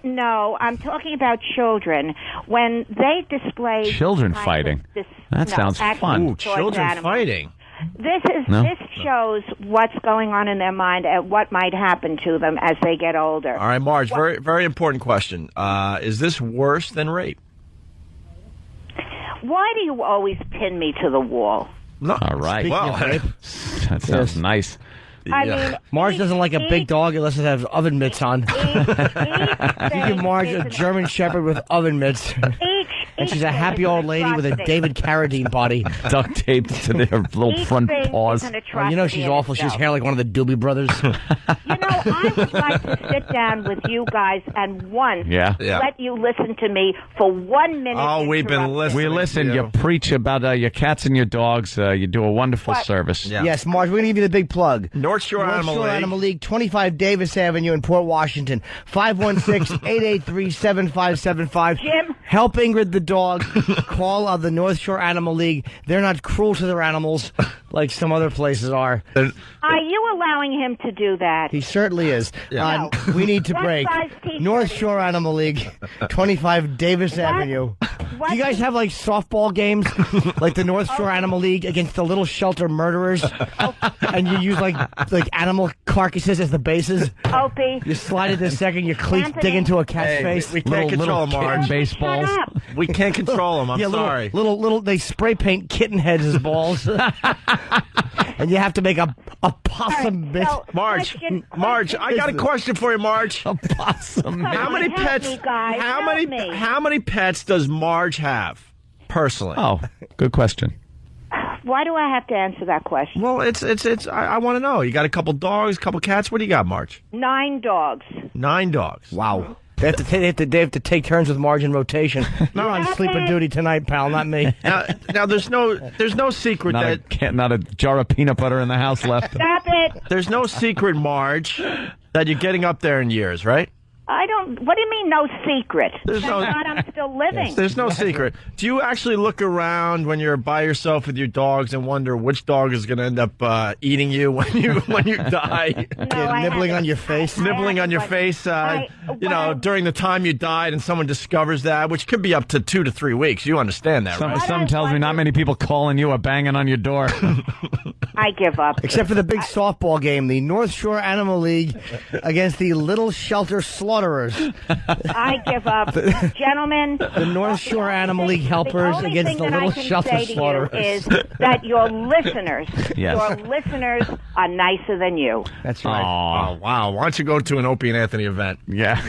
No, I'm talking about children. When they display children fighting. That sounds fun. Ooh, children fighting. This shows what's going on in their mind and what might happen to them as they get older. All right, Marge, very, very important question. Is this worse than rape? Why do you always pin me to the wall? No. All right. Well, that sounds nice. I mean, Marge doesn't like a big dog unless it has oven mitts on. You give Marge a German Shepherd with oven mitts. And she's a happy old lady with a David Carradine body. Duct taped to their little front paws. Well, you know she's awful. She's hair like one of the Doobie Brothers. I would like to sit down with you guys and let you listen to me for 1 minute. Oh, we've been listening. We listen. You preach about your cats and your dogs. You do a wonderful service. Yeah. Yes, Marge, we're going to give you the big plug. North Shore Animal League, 25 Davis Avenue in Port Washington, 516-883-7575. Jim. Help Ingrid the dog. Call the North Shore Animal League. They're not cruel to their animals like some other places are. Are you allowing him to do that? He certainly is. Yeah. We need to break. North Shore Animal League, 25 Davis Avenue. Do you guys have like softball games like the North Shore Animal League against the Little Shelter Murderers? And you use like animal carcasses as the bases? Opie. You slide it in a second, your cleats dig into a cat's face. We can't control Marge. Baseballs. We can't control them. I'm sorry. Little, they spray paint kitten heads as balls. And you have to make a possum bit. Marge, I got a question for you, Marge. A possum. How many pets? How many pets does Marge have personally? Oh, good question. Why do I have to answer that question? Well, it's. I want to know. You got a couple dogs, a couple cats. What do you got, Marge? 9 dogs. 9 dogs. Wow. They have to take turns with Marge in rotation. You're on sleeping duty tonight, pal, not me. Now there's no secret not a jar of peanut butter in the house left. Stop it. There's no secret, Marge, that you're getting up there in years, right? What do you mean, no secret? Thank God I'm still living. Yes. There's no secret. Do you actually look around when you're by yourself with your dogs and wonder which dog is going to end up eating you when you die? Nibbling on your face? Nibbling on your face, during the time you died and someone discovers that, which could be up to 2 to 3 weeks. You understand that, right? Some tells me not many people calling you or banging on your door. I give up. Except for the big softball game, the North Shore Animal League against the Little Shelter Slaughterers. I give up. Gentlemen. The North Shore Animal League helpers against the Little Shelter Slaughterers. Is that your listeners, your listeners are nicer than you. That's right. Oh, wow. Why don't you go to an Opie and Anthony event? Yeah.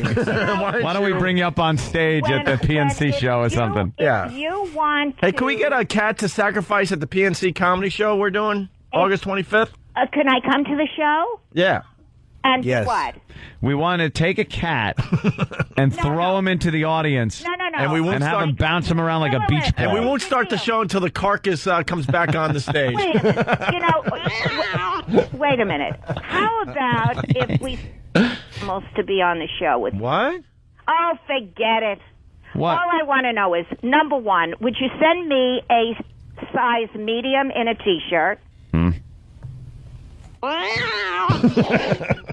Why don't we bring you up on stage at the PNC show or something? If you want Hey, can we get a cat to sacrifice at the PNC comedy show we're doing August 25th? Can I come to the show? Yeah. And what? We want to take a cat and throw him into the audience. No. And we won't have him bounce him around like a beach ball. And we won't start the show until the carcass comes back on the stage. Wait a minute. Wait a minute. How about if we almost to be on the show with What? Oh, forget it. What? All I want to know is, number one, would you send me a size medium in a T-shirt?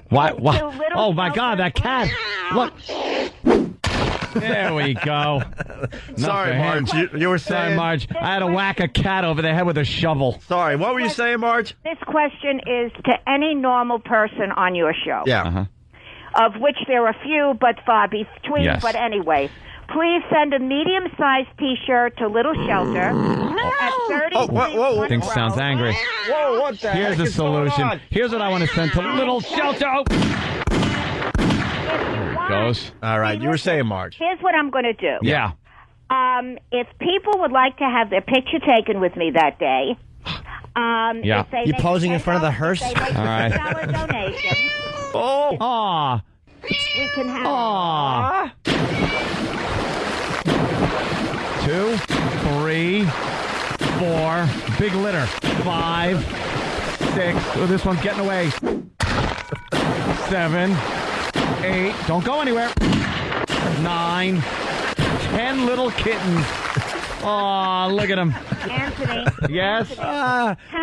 Why? Oh, my God, that cat. Look. There we go. Sorry, Marge. You were saying... Sorry, Marge. I had to whack a cat over the head with a shovel. Sorry, what were you saying, Marge? This question is to any normal person on your show. Yeah. Uh-huh. Of which there are few but far between. Yes. But anyway, please send a medium-sized T-shirt to Little Shelter at 30. Whoa. Thing sounds angry. Whoa, what the Here's heck a is going solution. on? Here's what I want to send to Little Shelter. Oh. Goes. All right, you were saying, Marge. Here's what I'm going to do. Yeah. If people would like to have their picture taken with me that day, Yeah. if they You make posing in $10 front of the hearse? They make All right. $10 donation. Oh. Aw. We can have. Aw. 2, 3, 4. Big litter. 5, 6. Oh, this one's getting away. 7, 8. Don't go anywhere. 9, 10 little kittens. Aw, look at them. Anthony. Yes?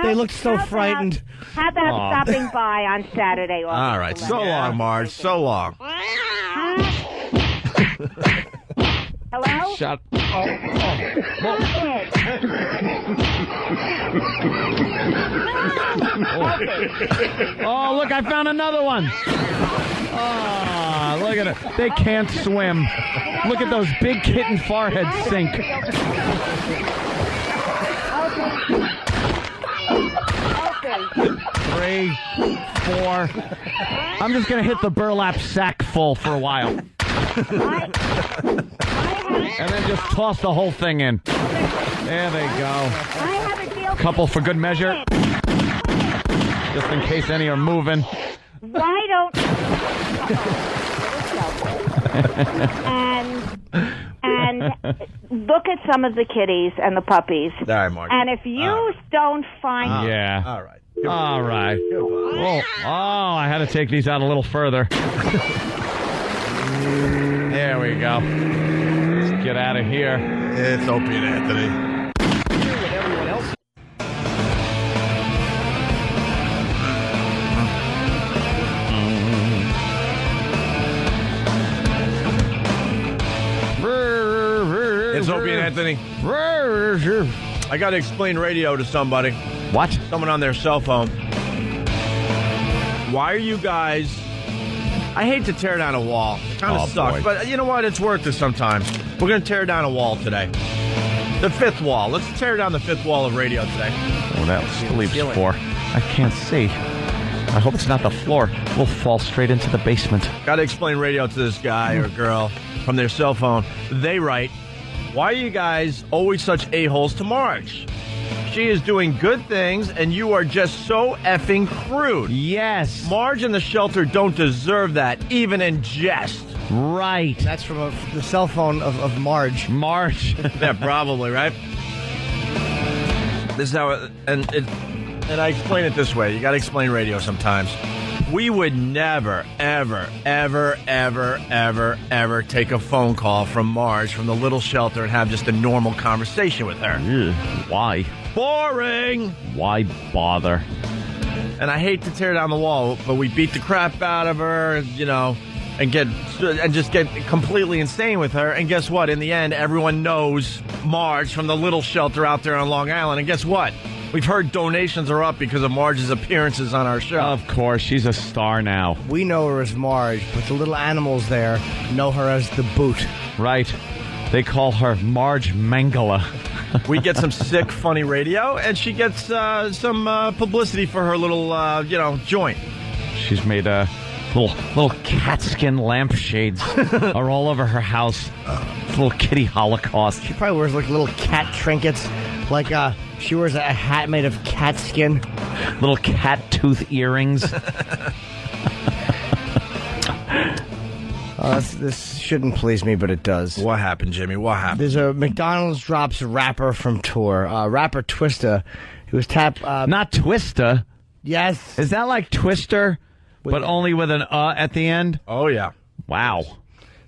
They look so frightened. How about stopping by on Saturday? All right, so long, Marge, so long. Hello? Shut Oh, look, I found another one. Oh, look at it. They can't swim. Look at those big kitten foreheads sink. 3, 4. I'm just going to hit the burlap sack full for a while. And then just toss the whole thing in. There they go. Couple for good measure. Just in case any are moving. Why don't and look at some of the kitties and the puppies. All right, Marge. And if you don't find Yeah. All right. All right. Oh, I had to take these out a little further. There we go. Let's get out of here. It's Opie and Anthony. It's Opie and Anthony. I got to explain radio to somebody. What? Someone on their cell phone. Why are you guys... I hate to tear down a wall. It kind of sucks. Boy. But you know what? It's worth it sometimes. We're going to tear down a wall today. The fifth wall. Let's tear down the fifth wall of radio today. Oh, that leaves 4. I can't see. I hope it's not the floor. We'll fall straight into the basement. Got to explain radio to this guy or girl from their cell phone. They write, why are you guys always such a-holes to Marge? She is doing good things, and you are just so effing crude. Yes. Marge and the shelter don't deserve that, even in jest. Right. That's from the cell phone of Marge. Marge. Yeah, probably, right? This is how and I explain it this way. You got to explain radio sometimes. We would never, ever, ever, ever, ever, ever take a phone call from Marge from the Little Shelter and have just a normal conversation with her. Ugh, why? Boring. Why bother? And I hate to tear down the wall, but we beat the crap out of her, you know, and just get completely insane with her. And guess what? In the end, everyone knows Marge from the Little Shelter out there on Long Island. And guess what? We've heard donations are up because of Marge's appearances on our show. Of course, she's a star now. We know her as Marge, but the little animals there know her as the Boot. Right. They call her Marge Mangala. We get some sick, funny radio, and she gets some publicity for her little, joint. She's made little cat skin lampshades are all over her house. Little kitty holocaust. She probably wears like little cat trinkets, like she wears a hat made of cat skin. Little cat tooth earrings. This shouldn't please me, but it does. What happened, Jimmy? What happened? There's a McDonald's drops rapper from tour. Rapper Twista, who was tapped. Not Twista. Yes. Is that like Twister, but only with an at the end? Oh, yeah. Wow.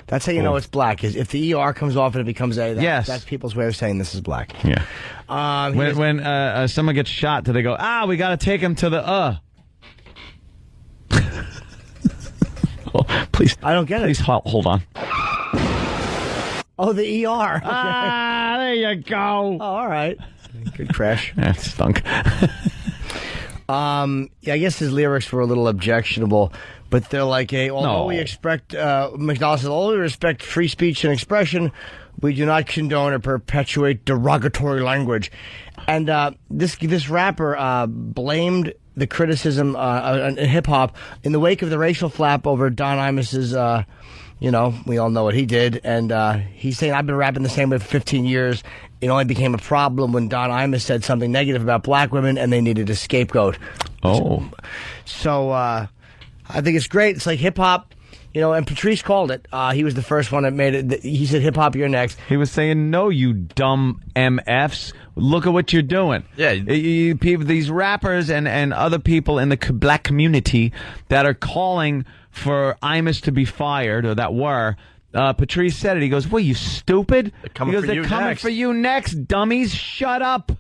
That's how you know it's black. Is if the ER comes off and it becomes A, yes. That's people's way of saying this is black. Yeah. When someone gets shot, do they go, we got to take him to the Please. I don't get it. Please hold on. Oh, the ER. Ah, there you go. Oh, all right. Good crash. That stunk. Yeah, I guess his lyrics were a little objectionable, but they're like, although we expect, McDonald says, although we respect free speech and expression, we do not condone or perpetuate derogatory language. And this rapper blamed the criticism in hip-hop in the wake of the racial flap over Don Imus's, we all know what he did, and he's saying, I've been rapping the same way for 15 years. It only became a problem when Don Imus said something negative about black women, and they needed a scapegoat. Oh. So I think it's great. It's like hip-hop, and Patrice called it. He was the first one that made it. He said, hip-hop, you're next. He was saying, no, you dumb MFs. Look at what you're doing. Yeah. People, these rappers and other people in the black community that are calling for Imus to be fired, or that were, Patrice said it. He goes, "What, you stupid?" They're coming for you next, dummies. Shut up.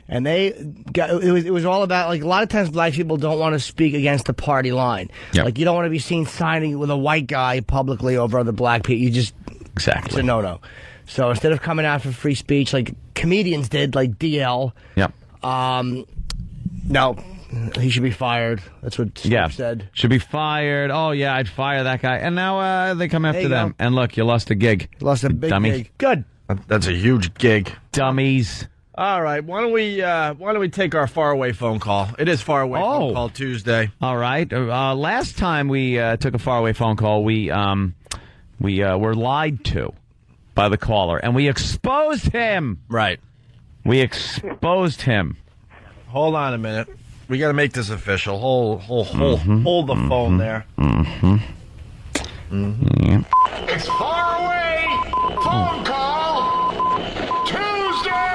And it was all about, like, a lot of times black people don't want to speak against the party line. Yep. Like, you don't want to be seen signing with a white guy publicly over other black people. You just, exactly. It's a no-no. So instead of coming out for free speech like comedians did, like DL, yep. No, he should be fired. That's what Snoop said. Should be fired. Oh, yeah, I'd fire that guy. And now they come after them. And look, you lost a gig. You lost a big gig. Good. That's a huge gig. Dummies. All right, why don't we take our faraway phone call? It is faraway phone call Tuesday. All right. Last time we took a faraway phone call, we were lied to by the caller, and we exposed him. Right. We exposed him. Hold on a minute. We got to make this official. Hold the phone there. Mm-hmm. Mm-hmm. It's faraway phone call Tuesday.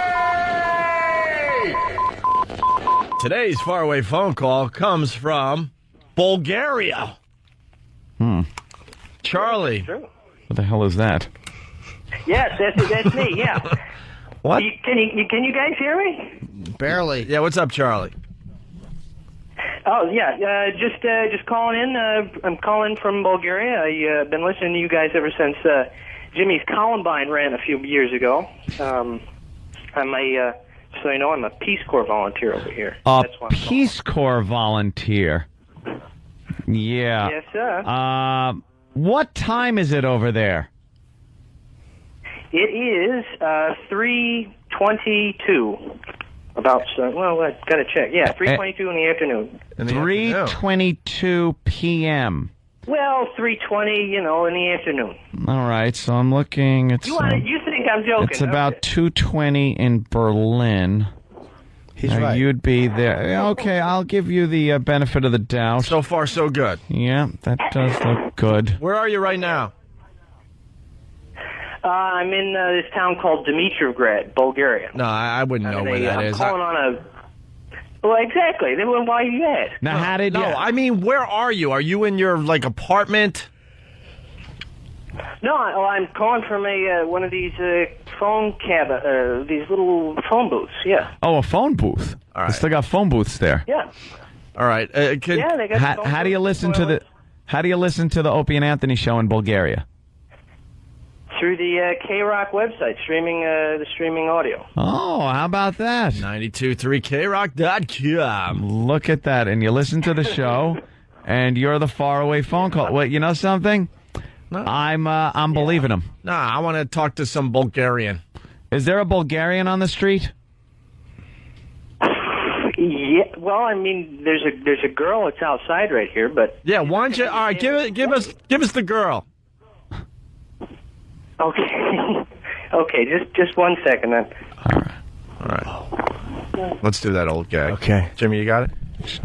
Today's faraway phone call comes from Bulgaria. Charlie. What the hell is that? Yes, that's me. Yeah. What? Can you guys hear me? Barely. Yeah. What's up, Charlie? Oh yeah. Just calling in. I'm calling from Bulgaria. I've been listening to you guys ever since Jimmy's Columbine ran a few years ago. I'm a Peace Corps volunteer over here. Peace Corps volunteer. Yeah. Yes, sir. What time is it over there? It is 3:22. About I gotta check. Yeah, 3:22 in the afternoon. 3:22 p.m. Well, 3:20, in the afternoon. All right, so I'm looking. It's you think I'm joking? It's about 2:20 in Berlin. He's right. You'd be there. Okay, I'll give you the benefit of the doubt. So far, so good. Yeah, that does look good. Where are you right now? I'm in this town called Dimitrovgrad, Bulgaria. No, I wouldn't know where that is. I'm calling on a... Well, exactly. Then why you ask? Now, how did you... No, I mean, where are you? Are you in your, apartment? No, I'm calling from one of these these little phone booths, yeah. Oh, a phone booth. All right. They still got phone booths there. Yeah. All right. They got how do you listen to the Opie and Anthony show in Bulgaria? Through the K-Rock website, the streaming audio. Oh, how about that? 923krock.com. Look at that. And you listen to the show, and you're the faraway phone call. Wait, you know something? No. I'm believing him. Nah, I want to talk to some Bulgarian. Is there a Bulgarian on the street? Yeah, well, I mean, there's a girl that's outside right here, but... Yeah, why don't you... All right, give us the girl. Okay. Okay, just 1 second then. All right. Let's do that old gag. Okay. Jimmy, you got it?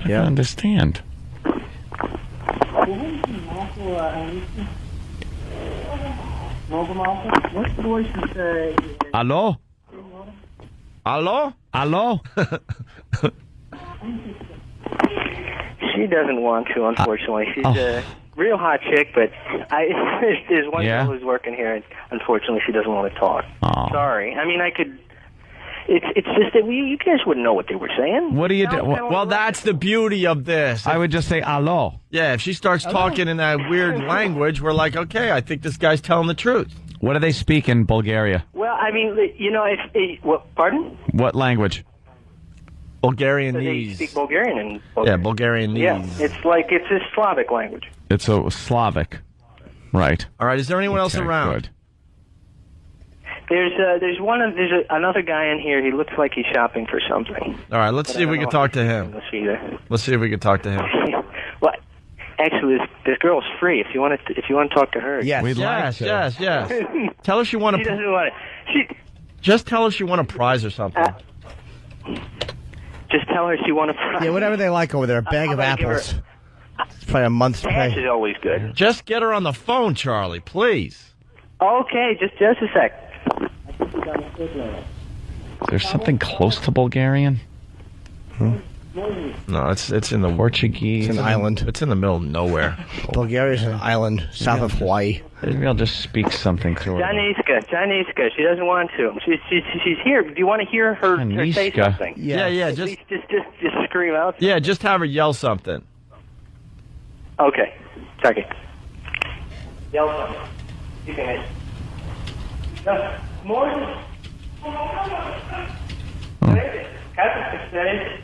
Yeah. I understand. Hello? Hello? Hello? She doesn't want to, unfortunately. She's a real hot chick, but there's one girl who's working here, and unfortunately she doesn't want to talk. Oh. Sorry. I mean, I could... It's just that you guys wouldn't know what they were saying. What do you do? Well, that's the beauty of this. I would just say allo. Yeah, if she starts talking in that weird language, we're like, okay, I think this guy's telling the truth. What do they speak in Bulgaria? Well, I mean, pardon? What language? Bulgarian So they knees. speak Bulgarian in Yeah, Bulgarian knees. Yeah, it's a Slavic language. It's a Slavic. Right. All right, is there anyone else around? Good. There's another guy in here. He looks like he's shopping for something. All right, let's see if we can talk to him. Let's see if we can talk to him. Well, actually, this girl's free. If you want to talk to her. Yes, yes. Tell her she want She doesn't want it. Just tell her she want a prize or something. Just tell her she want a prize. Yeah, whatever they like over there. A bag of apples. It's probably a month's Cash pay. is always good. Just get her on the phone, Charlie, please. Okay, just a sec. There's something close to Bulgarian? No, it's in the Portuguese. It's an island. It's in the middle of nowhere. Bulgaria's an island south of Hawaii. Maybe I'll just speak something to her. Janiska. She doesn't want to. She's here. Do you want to hear her say Janiska. something? Yeah. Just scream out. Yeah, just have her yell something. Okay. Second. Yell something. You can. More.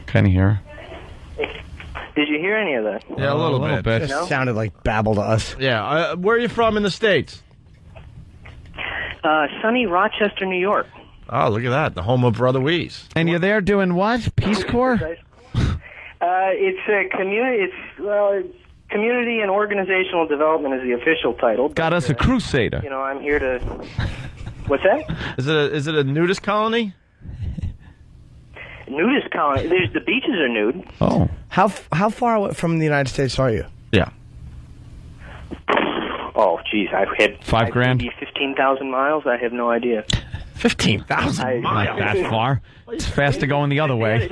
Can you hear? Did you hear any of that? Yeah, a little bit. It sounded like babble to us. Yeah, where are you from in the States? Sunny Rochester, New York. Oh, look at that, the home of Brother Weeze. And you're there doing what? Peace Corps? It's a community. Community and organizational development is the official title. Got us a crusader. You know, I'm here to. What's that? Is it a nudist colony? Nudist colony. The beaches are nude. Oh. How far away from the United States are you? Yeah. Oh, geez, I've had $5,000? maybe 15,000 miles. I have no idea. 15,000 Not that far. It's faster going the other way.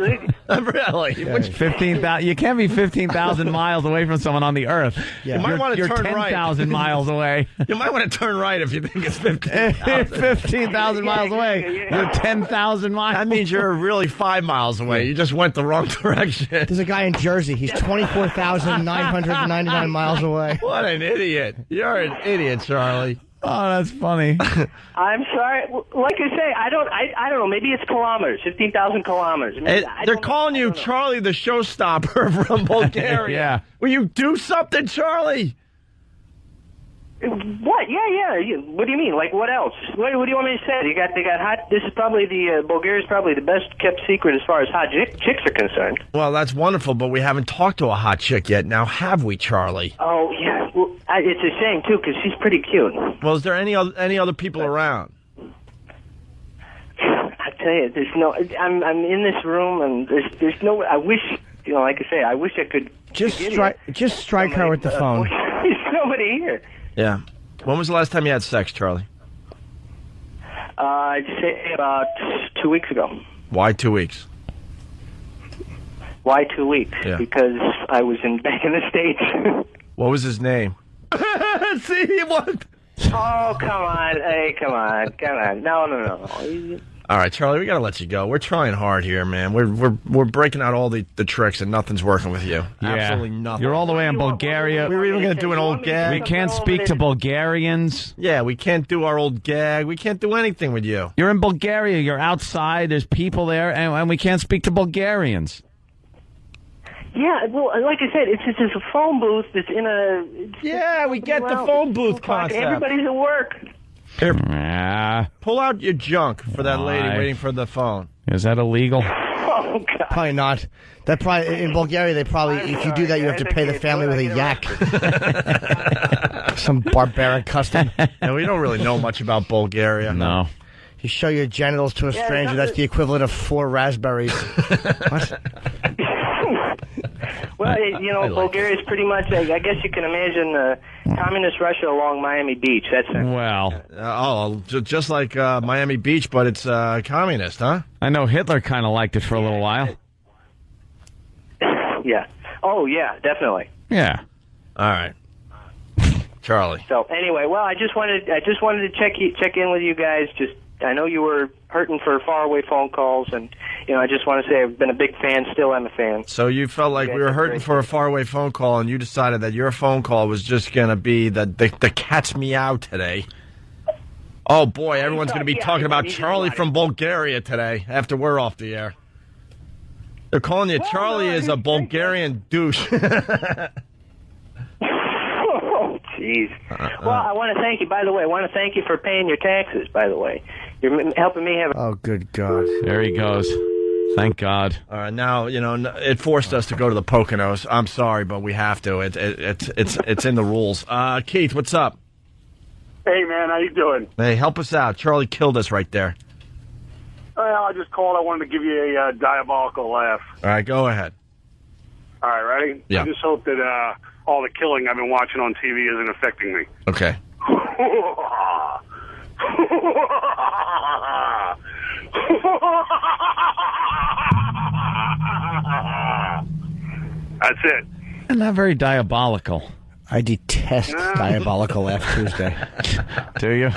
Really? 15,000. You can't be 15,000 miles away from someone on the Earth. You might want to You're turn right. 10,000 miles away. You might want to turn right if you think it's 15,000. 15,000 miles away. You're 10,000 miles. That means you're really 5 miles away. You just went the wrong direction. There's a guy in Jersey. He's 24,999 miles away. What an idiot. You're an idiot, Charlie. Oh, that's funny. I'm sorry. Like I say, I don't know. Maybe it's kilometers. 15,000 kilometers. They're calling you Charlie the Showstopper from Bulgaria. Yeah. Will you do something, Charlie? What? Yeah. What do you mean? Like what else? What do you want me to say? They got hot. This is probably Bulgaria's probably the best kept secret as far as hot chicks are concerned. Well, that's wonderful, but we haven't talked to a hot chick yet. Now, have we, Charlie? Oh yeah. Well, it's a shame too because she's pretty cute. Well, is there any other people around? I tell you, there's no. I'm in this room and there's no. I wish like I say, I wish I could. Just strike her with the phone. There's nobody here. Yeah. When was the last time you had sex, Charlie? I'd say about 2 weeks ago. Why 2 weeks? Why 2 weeks? Yeah. Because I was back in the States. What was his name? See what? Oh, come on. Hey, come on. No. All right, Charlie, we got to let you go. We're trying hard here, man. We're breaking out all the tricks, and nothing's working with you. Yeah. Absolutely nothing. You're all the way in Bulgaria. We were even going to do an old gag. We can't speak to Bulgarians. Yeah, we can't do our old gag. We can't do anything with you. You're in Bulgaria. You're outside. There's people there, and we can't speak to Bulgarians. Yeah, well, like I said, it's just a phone booth that's in a... Yeah, we get the phone booth concept. Everybody's at work. Here, pull out your junk for that lady waiting for the phone. Is that illegal? Oh, God. Probably not. That probably in Bulgaria. They probably, if you do that, you have to pay the family with a yak. Some barbaric custom. And we don't really know much about Bulgaria. No. You show your genitals to a stranger. That's the equivalent of 4 raspberries. What? Well, Bulgaria is pretty much, I guess you can imagine communist Russia along Miami Beach. That's it. Well. Just like Miami Beach, but it's communist, huh? I know Hitler kind of liked it for a little while. Yeah. Oh, yeah, definitely. Yeah. All right. Charlie. So anyway, well, I just wanted to check in with you guys. Just I know you were hurting for faraway phone calls, and I just want to say I've been a big fan. Still am a fan. So you felt like we were hurting for a faraway phone call, and you decided that your phone call was just going to be the cat's meow today. Oh boy, everyone's going to be talking about Charlie from Bulgaria today after we're off the air. They're calling you Charlie is a Bulgarian douche. Oh, jeez. Well, I want to thank you. By the way, I want to thank you for paying your taxes. By the way, you're helping me have. Oh, good God! There he goes. Thank God. All right, now it forced us to go to the Poconos. I'm sorry, but we have to. It's in the rules. Keith, what's up? Hey, man, how you doing? Hey, help us out. Charlie killed us right there. Well, I just called. I wanted to give you a diabolical laugh. All right, go ahead. All right, ready? Yeah. I just hope that all the killing I've been watching on TV isn't affecting me. Okay. That's it. And not very diabolical. I detest Diabolical Laugh Tuesday. Do you?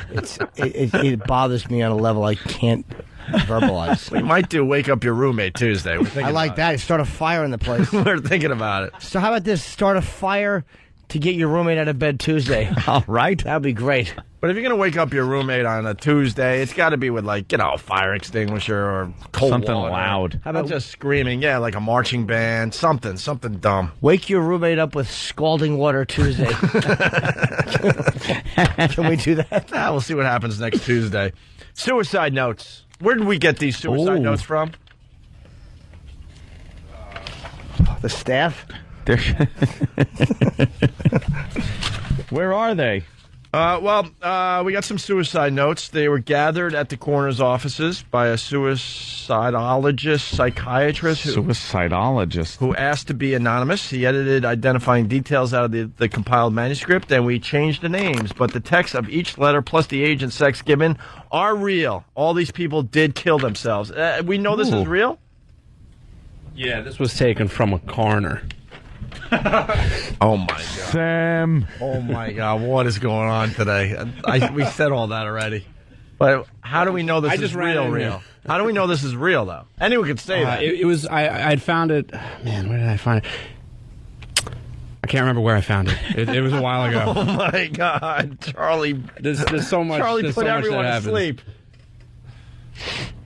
It bothers me on a level I can't verbalize. We might do Wake Up Your Roommate Tuesday. I like that. Start a fire in the place. We're thinking about it. So how about this? Start a fire to get your roommate out of bed Tuesday. All right. That'd be great. But if you're going to wake up your roommate on a Tuesday, it's got to be with, a fire extinguisher or cold something water. loud. How about just screaming? Yeah, like a marching band, something dumb. Wake your roommate up with scalding water Tuesday. Can we do that? We'll see what happens next Tuesday. Suicide notes. Where did we get these suicide notes from? The staff? Where are they? We got some suicide notes. They were gathered at the coroner's offices by a suicidologist, psychiatrist. Who asked to be anonymous. He edited identifying details out of the compiled manuscript, and we changed the names. But the text of each letter, plus the age and sex given, are real. All these people did kill themselves. We know this is real? Yeah, this was taken from a coroner. Oh, my God. Sam. Oh, my God. What is going on today? We said all that already. But how do we know this is real? How do we know this is real, though? Anyone could say that. It was, I'd found it, man, where did I find it? I can't remember where I found it. It was a while ago. Oh, my God. Charlie. There's so much. Charlie there's put so everyone much that to happens. sleep.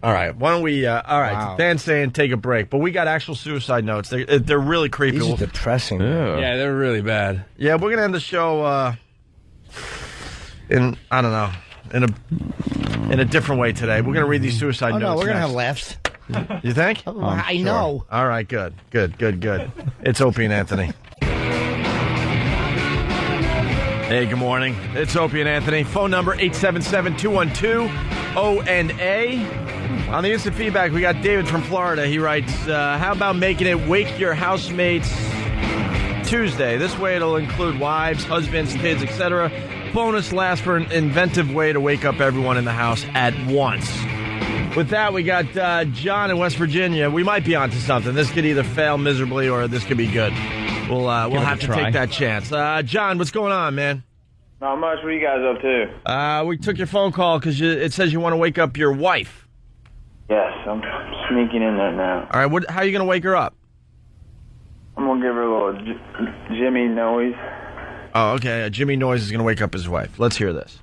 All right, why don't we? All right, Wow. Dan's saying take a break, but we got actual suicide notes. They're really creepy. These are depressing. Yeah, they're really bad. Yeah, we're gonna end the show in a different way today. We're gonna read these suicide notes. No, we're gonna next. have laughs. You think? I know. All right, good. It's Opie and Anthony. Hey, good morning. It's Opie and Anthony. Phone number 877-212-ONA. On the instant feedback, we got David from Florida. He writes, how about making it Wake Your Housemates Tuesday? This way it'll include wives, husbands, kids, etc. Bonus laughs for an inventive way to wake up everyone in the house at once. With that, we got John in West Virginia. We might be onto something. This could either fail miserably or this could be good. We'll have to take that chance. John, what's going on, man? Not much. What are you guys up to? We took your phone call because it says you want to wake up your wife. Yes, I'm sneaking in there now. All right, how are you going to wake her up? I'm going to give her a little Jimmy noise. Oh, okay. Jimmy Noise is going to wake up his wife. Let's hear this.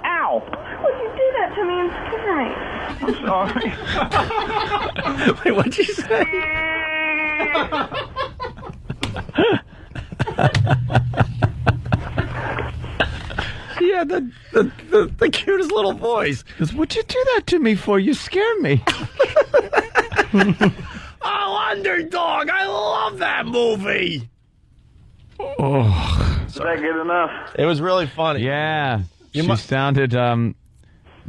Ow! Would you do that to me in Skype? I'm sorry. Wait, what'd you say? Yeah, the cutest little voice. What'd you do that to me for? You scared me. Oh, Underdog! I love that movie. Oh, Is that good enough? It was really funny. Yeah, she sounded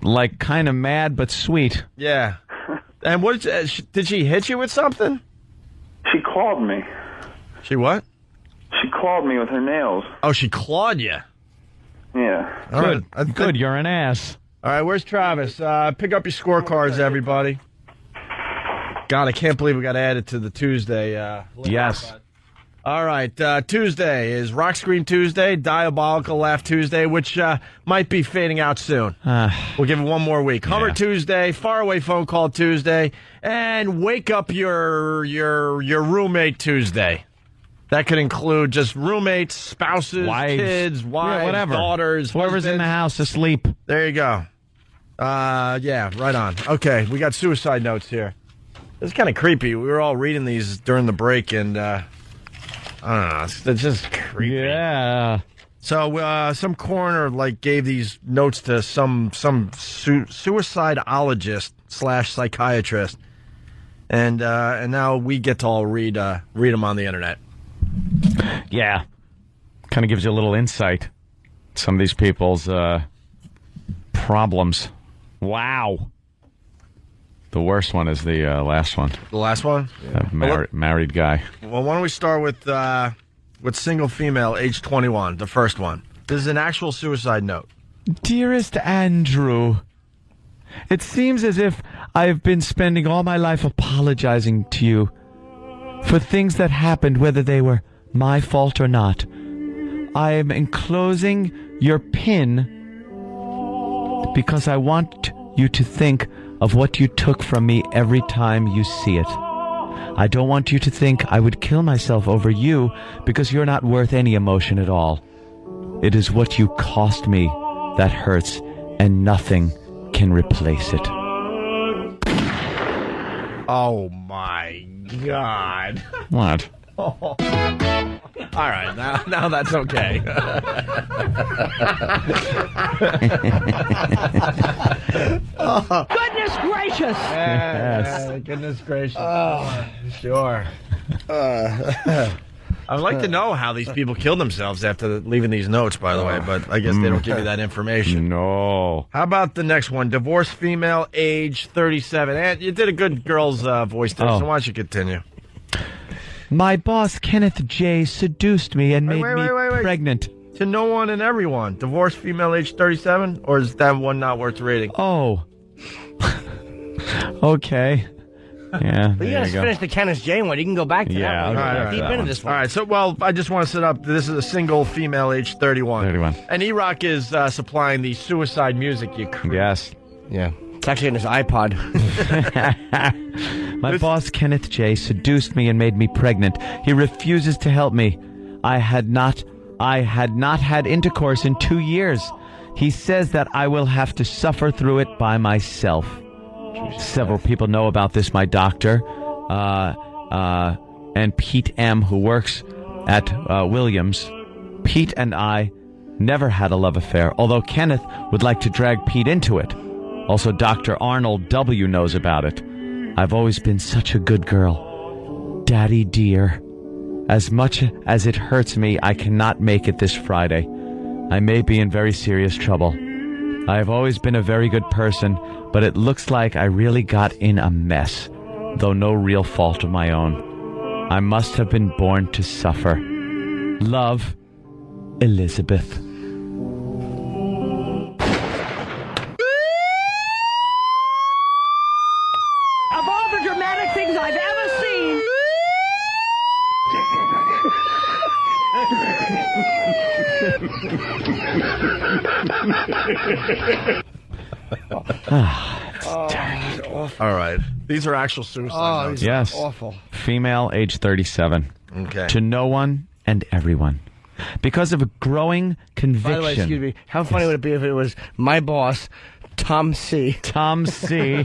like kind of mad but sweet. Yeah. And what did she hit you with something? She clawed me. She what? She clawed me with her nails. Oh, she clawed you. Yeah. All right. Good. You're an ass. All right, where's Travis? Pick up your scorecards, everybody. God, I can't believe we got added to the Tuesday. Yes. All right, Tuesday is Rock Scream Tuesday, Diabolical Laugh Tuesday, which might be fading out soon. We'll give it one more week. Hummer Tuesday, Faraway Phone Call Tuesday, and Wake Up Your Roommate Tuesday. That could include just roommates, spouses, Wives. kids, wives, whatever. daughters, Whoever's in the house asleep. There you go. Yeah, right on. Okay, we got suicide notes here. It's kind of creepy. We were all reading these during the break, and I don't know. It's just creepy. Yeah. So some coroner gave these notes to some suicidologist / psychiatrist, and now we get to all read them on the internet. Yeah. Kind of gives you a little insight. Some of these people's problems. Wow. The worst one is the last one. The last one? Married guy. Well, why don't we start with single female, age 21, the first one. This is an actual suicide note. Dearest Andrew, it seems as if I have been spending all my life apologizing to you for things that happened, whether they were my fault or not. I am enclosing your PIN because I want you to think of what you took from me every time you see it. I don't want you to think I would kill myself over you because you're not worth any emotion at all. It is what you cost me that hurts, and nothing can replace it. Oh, my God. What? All right, now that's okay. Goodness gracious! Yes. Goodness gracious. Sure. I'd like to know how these people killed themselves after leaving these notes, by the way, but I guess they don't give you that information. No. How about the next one? Divorced female, age 37. And you did a good girl's voice there, so why don't you continue? My boss, Kenneth J., seduced me and made me pregnant. To no one and everyone. Divorced female, age 37? Or is that one not worth reading? Oh. Okay. Yeah, But you gotta finish the Kenneth J one. You can go back to that one. All right, Deep into this one. All right, so, I just want to set up, this is a single female, age 31. 31. And E-Rock is supplying the suicide music you create. Yes. Yeah. It's actually in his iPod. My boss, Kenneth J., seduced me and made me pregnant. He refuses to help me. I had not had intercourse in 2 years. He says that I will have to suffer through it by myself. Several people know about this. My doctor, and Pete M., who works at Williams. Pete and I never had a love affair, although Kenneth would like to drag Pete into it. Also, Dr. Arnold W. knows about it. I've always been such a good girl. Daddy dear, as much as it hurts me, I cannot make it this Friday. I may be in very serious trouble. I have always been a very good person, but it looks like I really got in a mess, though no real fault of my own. I must have been born to suffer. Love, Elizabeth. Of all the dramatic things I've ever seen. All right. These are actual suicide notes. Yes. Awful. Female, age 37. Okay. To no one and everyone. Because of a growing conviction. By the way, excuse me, how funny would it be if it was my boss, Tom C. Tom C.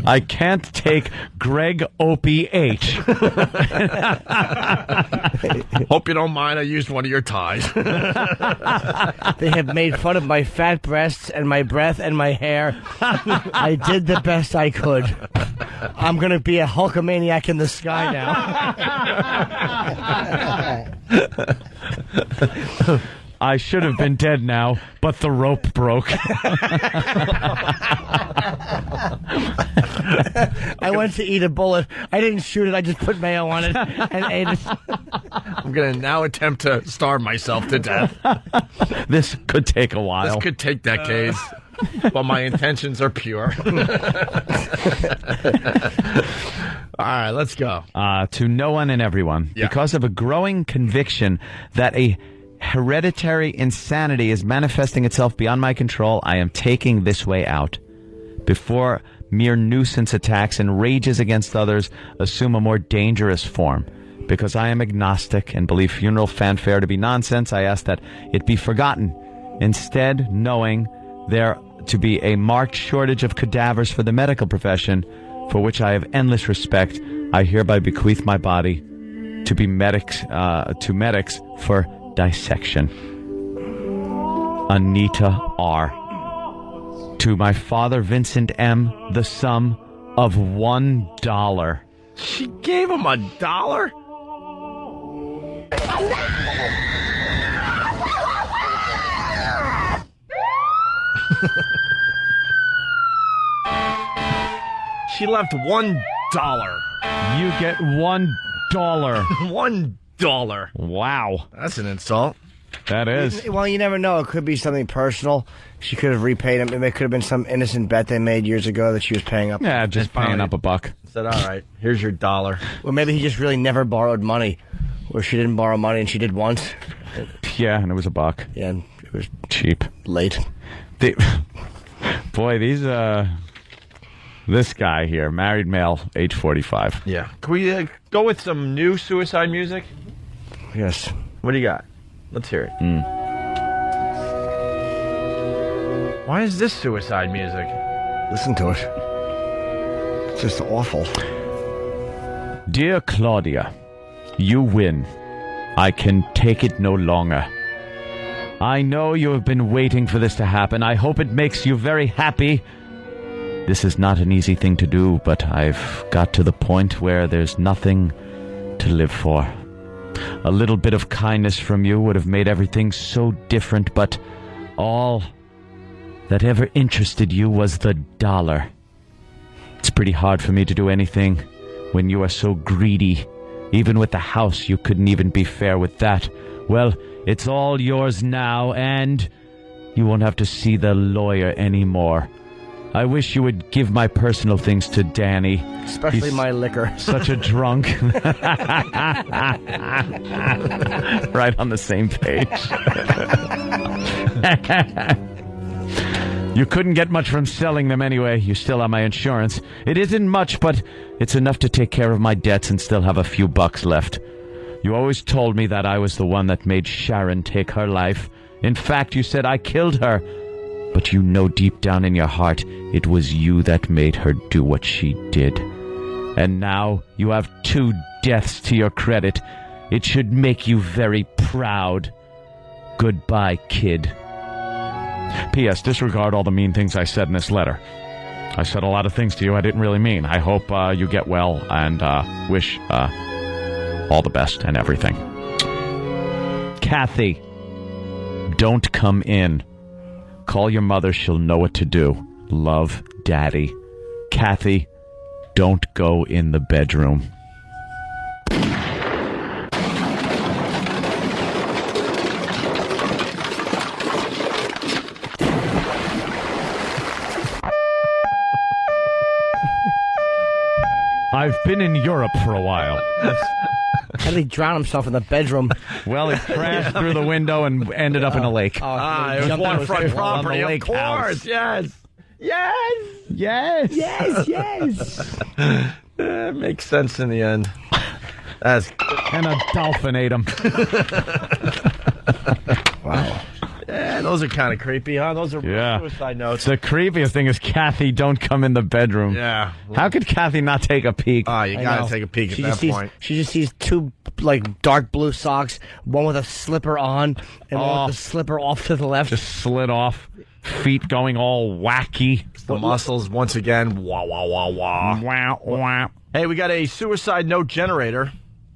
I can't take Greg Opie H. Hope you don't mind. I used one of your ties. They have made fun of my fat breasts and my breath and my hair. I did the best I could. I'm going to be a Hulkamaniac in the sky now. I should have been dead now, but the rope broke. I went to eat a bullet. I didn't shoot it. I just put mayo on it and ate it. I'm going to now attempt to starve myself to death. This could take a while. This could take decades. But my intentions are pure. All right, let's go. To no one and everyone. Yeah. Because of a growing conviction that a hereditary insanity is manifesting itself beyond my control, I am taking this way out. Before mere nuisance attacks and rages against others assume a more dangerous form. Because I am agnostic and believe funeral fanfare to be nonsense, I ask that it be forgotten. Instead, knowing there to be a marked shortage of cadavers for the medical profession, for which I have endless respect, I hereby bequeath my body to be medics for dissection. Anita R. To my father, Vincent M., the sum of $1. She gave him $1? She left $1. You get $1. $1. Wow. That's an insult. That is. Well, you never know. It could be something personal. She could have repaid him. It could have been some innocent bet they made years ago that she was paying up. Yeah, just paying up $1. Said, all right, here's your $1. Well, maybe he just really never borrowed money. Or she didn't borrow money and she did once. Yeah, and it was $1. Yeah, and it was cheap. Late. Boy, this guy here, married male, age 45. Yeah. Can we go with some new suicide music? Yes. What do you got? Let's hear it. Why is this suicide music? Listen to it. It's just awful. Dear Claudia, you win. I can take it no longer. I know you have been waiting for this to happen. I hope it makes you very happy. This is not an easy thing to do, but I've got to the point where there's nothing to live for. A little bit of kindness from you would have made everything so different, but all that ever interested you was the $1. It's pretty hard for me to do anything when you are so greedy. Even with the house, you couldn't even be fair with that. Well, it's all yours now, and you won't have to see the lawyer anymore. I wish you would give my personal things to Danny. Especially He's my liquor. Such a drunk. Right on the same page. You couldn't get much from selling them anyway. You still have my insurance. It isn't much, but it's enough to take care of my debts and still have a few bucks left. You always told me that I was the one that made Sharon take her life. In fact, you said I killed her. But you know deep down in your heart, it was you that made her do what she did. And now you have 2 deaths to your credit. It should make you very proud. Goodbye, kid. P.S. Disregard all the mean things I said in this letter. I said a lot of things to you I didn't really mean. I hope you get well and wish all the best and everything. Kathy, don't come in. Call your mother. She'll know what to do. Love, Daddy. Kathy, don't go in the bedroom. I've been in Europe for a while. How did he drown himself in the bedroom? Well, he crashed through the window and ended up in a lake. It was waterfront property, of lake course. house. Yes. Yes. Yes. Yes, yes. Makes sense in the end. And a dolphin ate him. Wow. Yeah, those are kind of creepy, huh? Those are suicide notes. The creepiest thing is Kathy, don't come in the bedroom. Yeah. How could Kathy not take a peek? Oh, you got to take a peek at that point. She just sees 2 dark blue socks, one with a slipper on and one with the slipper off to the left. Just slid off. Feet going all wacky. The muscles once again. Wah, wah, wah, wah. Wah, wah. Hey, we got a suicide note generator.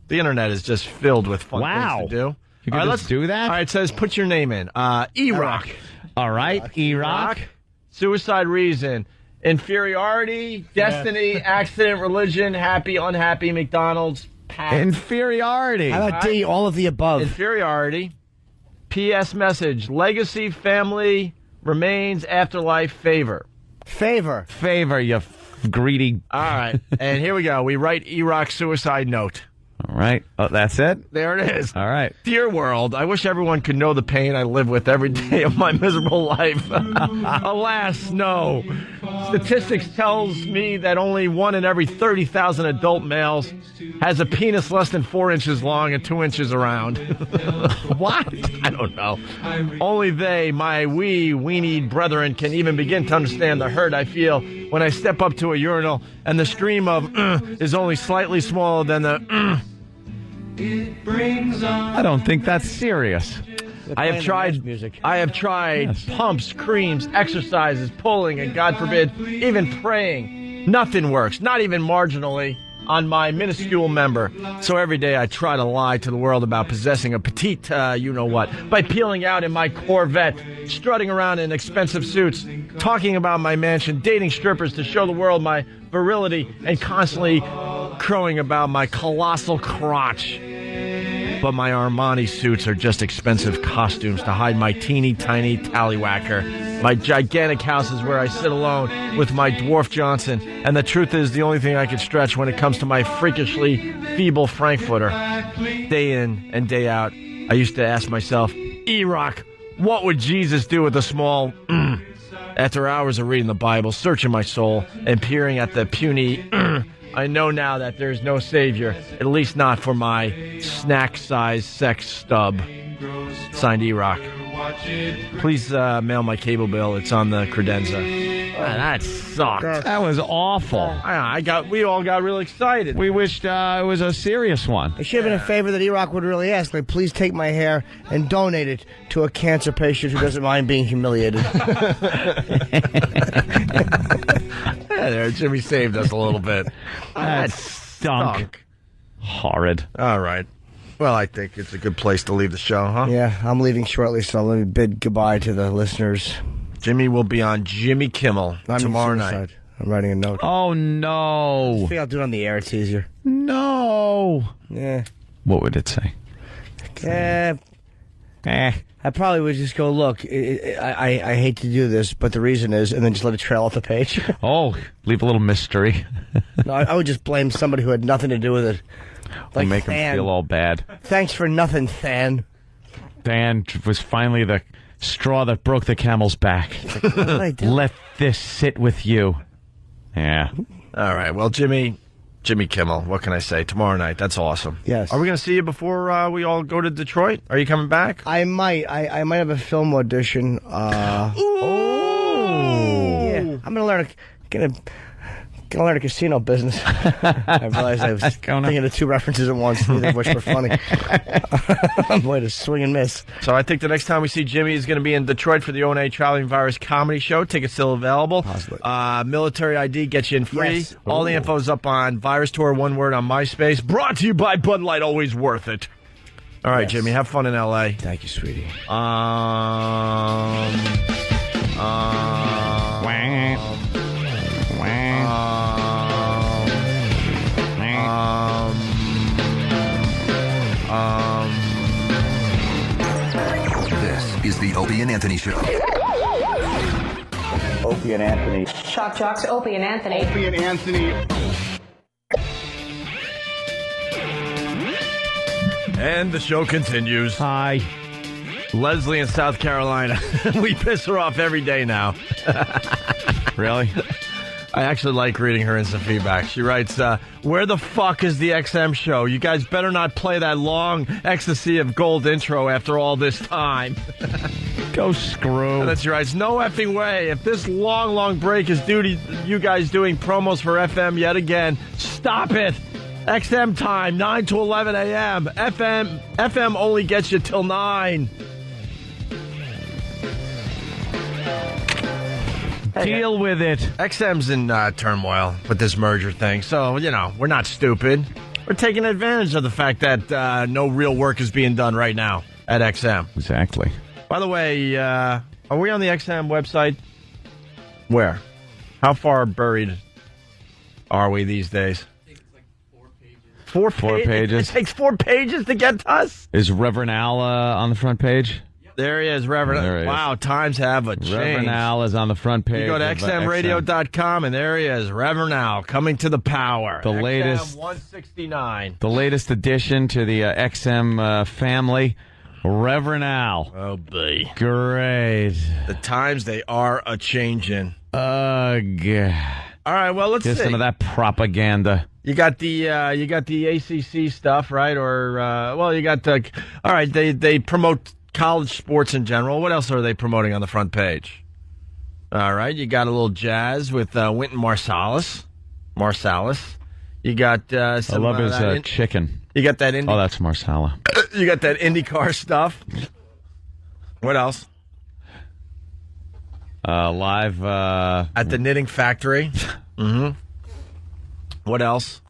The internet is just filled with fun things to do. You can let's do that? All right, it says put your name in. E-Rock. All right, E-Rock. Suicide reason. Inferiority, destiny, accident, religion, happy, unhappy, McDonald's, pack. Inferiority. How about D, all of the above? Inferiority. P.S. message. Legacy, family, remains afterlife favor. Favor, you greedy. All right, and here we go. We write E-Rock suicide note. All right. Oh, that's it? There it is. All right. Dear world, I wish everyone could know the pain I live with every day of my miserable life. Alas, no. Statistics tells me that only 1 in every 30,000 adult males has a penis less than 4 inches long and 2 inches around. What? I don't know. Only they, my weenied brethren, can even begin to understand the hurt I feel when I step up to a urinal and the stream of is only slightly smaller than the I don't think that's serious. I have tried pumps, creams, exercises, pulling, and God forbid, even praying. Nothing works, not even marginally, on my minuscule member. So every day I try to lie to the world about possessing a petite you-know-what by peeling out in my Corvette, strutting around in expensive suits, talking about my mansion, dating strippers to show the world my virility, and constantly crowing about my colossal crotch. But my Armani suits are just expensive costumes to hide my teeny tiny tallywhacker. My gigantic house is where I sit alone with my dwarf Johnson, and the truth is the only thing I can stretch when it comes to my freakishly feeble Frankfurter. Day in and day out, I used to ask myself, E-Rock, what would Jesus do with a small After hours of reading the Bible, searching my soul, and peering at the puny I know now that there's no savior, at least not for my snack-sized sex stub. Signed E-Rock. Please mail my cable bill. It's on the credenza. That sucked. That was awful. We all got real excited. We wished it was a serious one. It should have been a favor that E-Rock would really ask. Like, please take my hair and donate it to a cancer patient who doesn't mind being humiliated. There, Jimmy saved us a little bit. That stunk. Horrid. All right. Well, I think it's a good place to leave the show, huh? Yeah, I'm leaving shortly, so let me bid goodbye to the listeners. Jimmy will be on Jimmy Kimmel tomorrow night. I'm writing a note. Oh, no. I think I'll do it on the air. It's easier. No. Yeah. What would it say? I probably would just go, look, I hate to do this, but the reason is, and then just let it trail off the page. Oh, leave a little mystery. No, I would just blame somebody who had nothing to do with it. Like make him feel all bad. Thanks for nothing, Than. Than was finally the straw that broke the camel's back. Let this sit with you. Yeah. All right. Well, Jimmy Kimmel, what can I say? Tomorrow night. That's awesome. Yes. Are we going to see you before we all go to Detroit? Are you coming back? I might. I might have a film audition. Ooh. Yeah. I'm going to learn Gonna learn a casino business. I realized I was thinking of two references at once, neither of which were funny. Way to swing and miss. So I think the next time we see Jimmy is going to be in Detroit for the O&A Traveling Virus Comedy Show. Tickets still available. Possibly. Military ID gets you in free. Yes. All the info's up on Virus Tour, one word on MySpace. Brought to you by Bud Light, always worth it. All right, yes. Jimmy, have fun in L.A. Thank you, sweetie. This is the Opie and Anthony Show. Opie and Anthony. Shock Jocks, Opie and Anthony. Opie and Anthony. And the show continues. Hi. Leslie in South Carolina. We piss her off every day now. Really? I actually like reading her instant feedback. She writes, where the fuck is the XM show? You guys better not play that long Ecstasy of Gold intro after all this time. Go screw. And then she writes, no effing way. If this long break is due to you guys doing promos for FM yet again, stop it. XM time, 9 to 11 a.m. FM only gets you till 9. Deal with it. XM's in turmoil with this merger thing, so, we're not stupid. We're taking advantage of the fact that no real work is being done right now at XM. Exactly. By the way, are we on the XM website? Where? How far buried are we these days? Four pages. It takes 4 pages to get to us? Is Reverend Al on the front page? Yep. There he is, Reverend. There he is. Wow, times have changed. Reverend Al is on the front page. You go to of, xmradio.com, and there he is, Reverend Al, coming to the power. The latest, XM 169. The latest addition to the XM family, Reverend Al. Oh, boy. Great. The times, they are a-changing. Ugh. All right, well, let's Get see. some of that propaganda. You got the ACC stuff, right? Or you got the. All right, they promote college sports in general. What else are they promoting on the front page? All right, you got a little jazz with Wynton Marsalis. You got some. I love his chicken. You got that Indy. Oh, that's Marsala. You got that IndyCar stuff. What else? Live at the Knitting Factory. Mm-hmm. What else?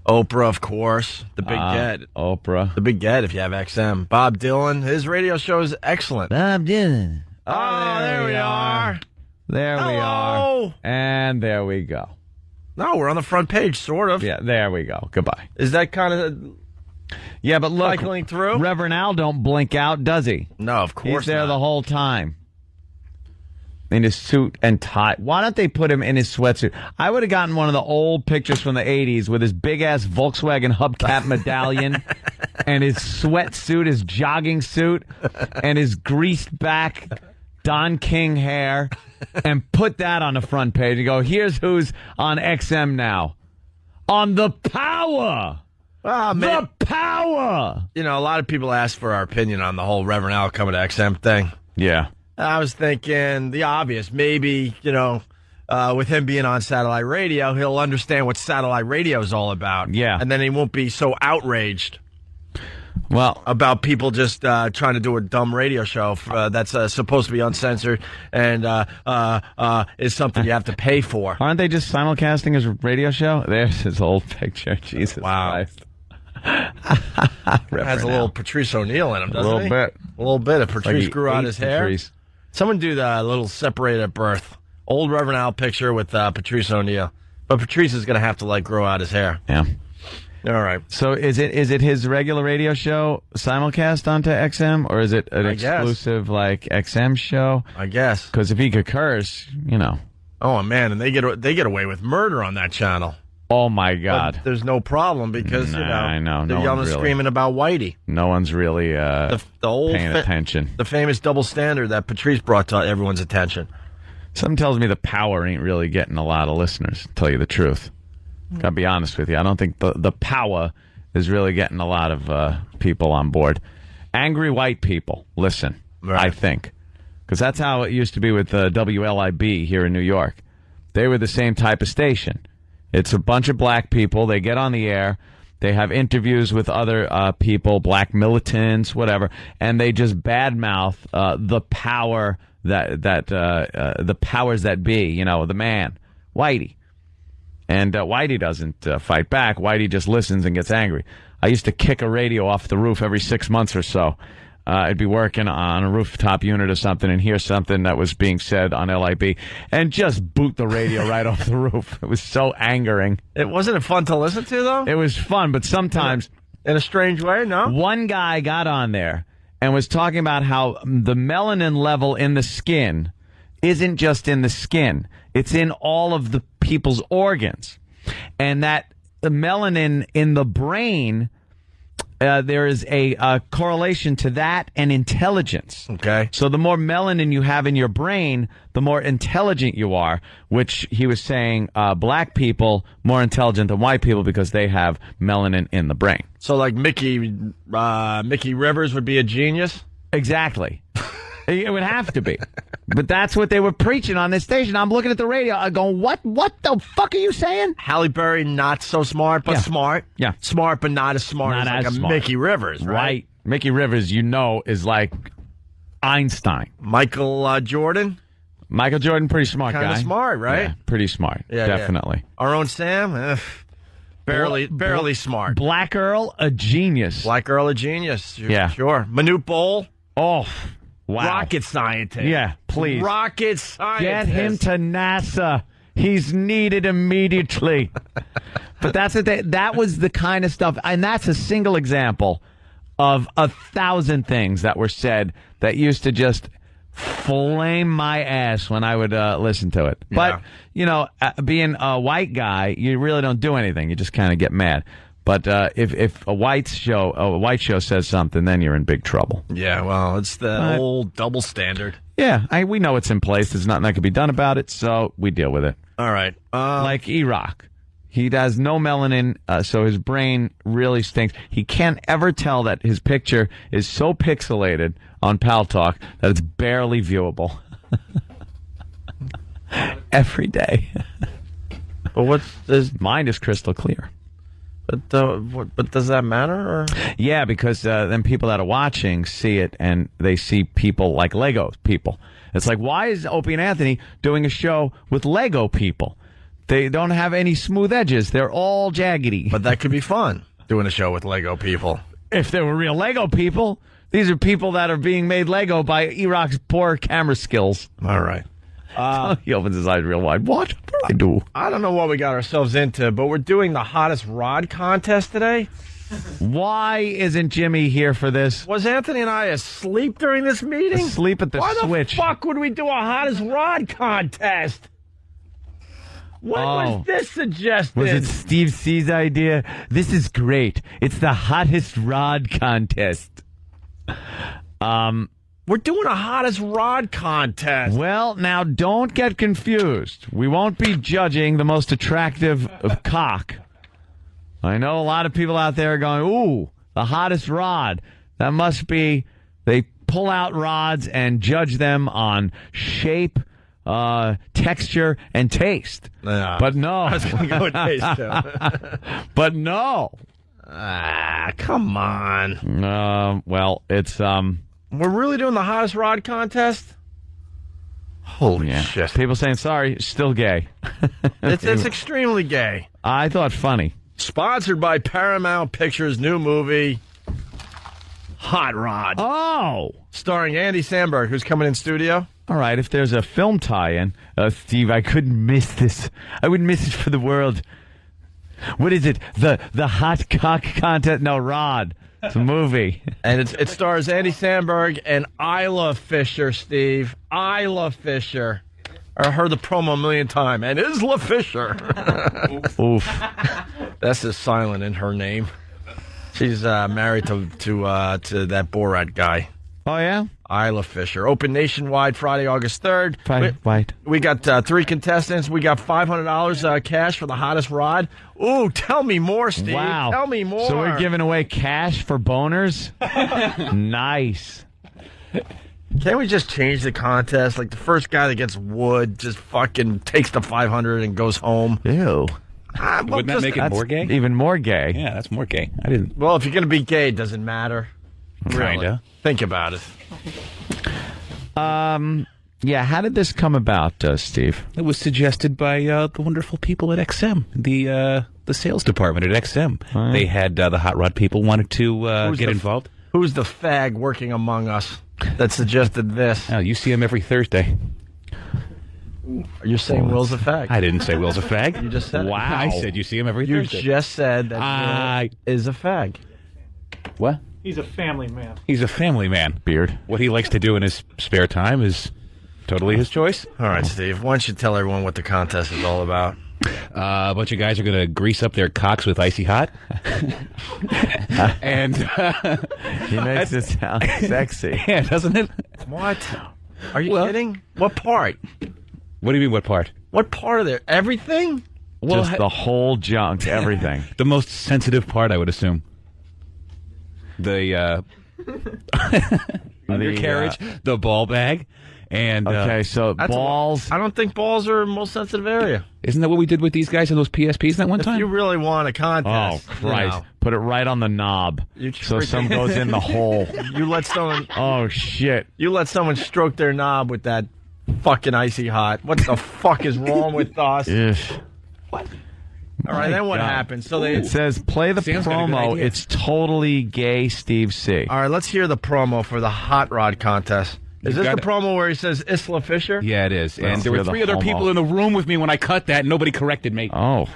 Oprah, of course. The Big Get. Oprah. The Big Get if you have XM. Bob Dylan. His radio show is excellent. Bob Dylan. Oh, there we are. There we are. And there we go. No, we're on the front page, sort of. Yeah, there we go. Goodbye. Is that kind of... Yeah, but look. Cycling through? Reverend Al don't blink out, does he? No, of course He's there not. the whole time. In his suit and tie. Why don't they put him in his sweatsuit? I would have gotten one of the old pictures from the 80s with his big-ass Volkswagen hubcap medallion and his sweatsuit, his jogging suit, and his greased back Don King hair, and put that on the front page and go, here's who's on XM now. On the power! Oh, man. The power! You know, a lot of people ask for our opinion on the whole Reverend Al coming to XM thing. Yeah. I was thinking the obvious. Maybe, with him being on satellite radio, he'll understand what satellite radio is all about. Yeah. And then he won't be so outraged Well, about people just trying to do a dumb radio show that's supposed to be uncensored and is something you have to pay for. aren't they just simulcasting his radio show? There's his old picture. Jesus Christ. Has a little Patrice O'Neill in him, doesn't he? A little bit. A little bit. If Like Patrice he grew out ate his hair. Patrice. Someone do the little separated at birth. Old Reverend Al picture with Patrice O'Neill. But Patrice is going to have to, grow out his hair. Yeah. All right. So is it his regular radio show simulcast onto XM, or is it an exclusive XM show? I guess. Because if he could curse, Oh man, and they get away with murder on that channel. Oh my God. But there's no problem because I know. they're No yelling one's and really- screaming about Whitey. No one's really The old paying attention. The famous double standard that Patrice brought to everyone's attention. Something tells me the power ain't really getting a lot of listeners, to tell you the truth. Gotta be honest with you. I don't think the power is really getting a lot of people on board. Angry white people, listen, I think. Because that's how it used to be with WLIB here in New York. They were the same type of station. It's a bunch of black people. They get on the air. They have interviews with other people, black militants, whatever, and they just badmouth the power the powers that be. The man, Whitey, and Whitey doesn't fight back. Whitey just listens and gets angry. I used to kick a radio off the roof every 6 months or so. I'd be working on a rooftop unit or something and hear something that was being said on LIB and just boot the radio right off the roof. It was so angering. It wasn't fun to listen to, though? It was fun, but sometimes... In a strange way, no? One guy got on there and was talking about how the melanin level in the skin isn't just in the skin. It's in all of the people's organs. And that the melanin in the brain... there is a correlation to that and intelligence. Okay. So the more melanin you have in your brain, the more intelligent you are, which he was saying black people more intelligent than white people because they have melanin in the brain. So Mickey Rivers would be a genius? Exactly. It would have to be. But that's what they were preaching on this station. I'm looking at the radio. I'm going, what the fuck are you saying? Halle Berry, not so smart, but smart. Yeah. Smart, but not as smart as smart. Mickey Rivers, right? Mickey Rivers, is like Einstein. Michael Jordan? Michael Jordan, pretty smart guy. Kind of smart, right? Yeah, pretty smart. Yeah, definitely. Yeah. Our own Sam? Barely smart. Black Earl, a genius. Black Earl, a genius. Yeah. Sure. Manute Bol? Oh, wow. Rocket scientist. Yeah, please. Rocket scientist. Get him to NASA. He's needed immediately. But that was the kind of stuff, and that's a single example of 1,000 things that were said that used to just flame my ass when I would listen to it. But, being a white guy, you really don't do anything. You just kind of get mad. But if a white show says something, then you're in big trouble. Yeah, well, it's the old double standard. Yeah, we know it's in place. There's nothing that can be done about it, so we deal with it. All right. Like E-Rock. He has no melanin, so his brain really stinks. He can't ever tell that his picture is so pixelated on Pal Talk that it's barely viewable. Every day. But mine is crystal clear. But does that matter? Or? Yeah, because then people that are watching see it, and they see people like Lego people. It's like, why is Opie and Anthony doing a show with Lego people? They don't have any smooth edges. They're all jaggedy. But that could be fun, doing a show with Lego people. If they were real Lego people. These are people that are being made Lego by E-Rock's poor camera skills. All right. He opens his eyes real wide. What do I do? I don't know what we got ourselves into, but we're doing the hottest rod contest today. Why isn't Jimmy here for this? Was Anthony and I asleep during this meeting? Asleep at the switch. Why the fuck would we do a hottest rod contest? When was this suggested? Was it Steve C's idea? This is great. It's the hottest rod contest. We're doing a hottest rod contest. Well, now don't get confused. We won't be judging the most attractive cock. I know a lot of people out there are going, ooh, the hottest rod. That must be, they pull out rods and judge them on shape, texture, and taste. Yeah. But no. I was going to go with taste, too. But no. Come on. Well, it's, we're really doing the hottest rod contest? Holy shit. People saying, sorry, still gay. It's extremely gay. I thought funny. Sponsored by Paramount Pictures' new movie, Hot Rod. Oh! Starring Andy Samberg, who's coming in studio. All right, if there's a film tie-in, Steve, I couldn't miss this. I wouldn't miss it for the world. What is it? The hot cock contest? No, Rod. It's a movie. And it stars Andy Samberg and Isla Fisher, Steve. Isla Fisher. I heard the promo a million times. And Isla Fisher. Oof. That's just silent in her name. She's married to that Borat guy. Oh, yeah? Isla Fisher. Open nationwide Friday, August 3rd. We got 3 contestants. We got $500 cash for the hottest rod. Ooh, tell me more, Steve. Wow. Tell me more. So we're giving away cash for boners? Nice. Can't we just change the contest? Like the first guy that gets wood just fucking takes the 500 and goes home. Ew. Wouldn't that make it more gay? Even more gay. Yeah, that's more gay. I didn't. Well, if you're going to be gay, it doesn't matter. Really. Kinda. Think about it. Yeah, how did this come about, Steve? It was suggested by the wonderful people at XM, the sales department at XM. Right. They had the hot rod people wanted to get involved. Who's the fag working among us that suggested this? Oh, you see him every Thursday. You're saying Will's a fag. I didn't say Will's a fag. You just said it. Wow. I said you see him every Thursday. You just said that Will is a fag. What? He's a family man. He's a family man. Beard. What he likes to do in his spare time is totally his choice. All right, Steve. Why don't you tell everyone what the contest is all about? A bunch of guys are going to grease up their cocks with Icy Hot. And he makes it sound sexy. Yeah, doesn't it? What? Are you kidding? What part? What do you mean, what part? What part of it? Everything? Well, just the whole junk, everything. The most sensitive part, I would assume. The undercarriage, the ball bag, and okay, so balls. I don't think balls are the most sensitive area. Isn't that what we did with these guys in those PSPs that one time? If you really want a contest, oh Christ, put it right on the knob, so some goes in the hole. You let someone. Oh shit! You let someone stroke their knob with that fucking Icy Hot. What the fuck is wrong with us? What? All right, then what happens? So it says play the promo. It's totally gay, Steve C. All right, let's hear the promo for the hot rod contest. Is this the promo where he says Isla Fisher? Yeah, it is. And there were 3 other people in the room with me when I cut that, and nobody corrected me. Oh,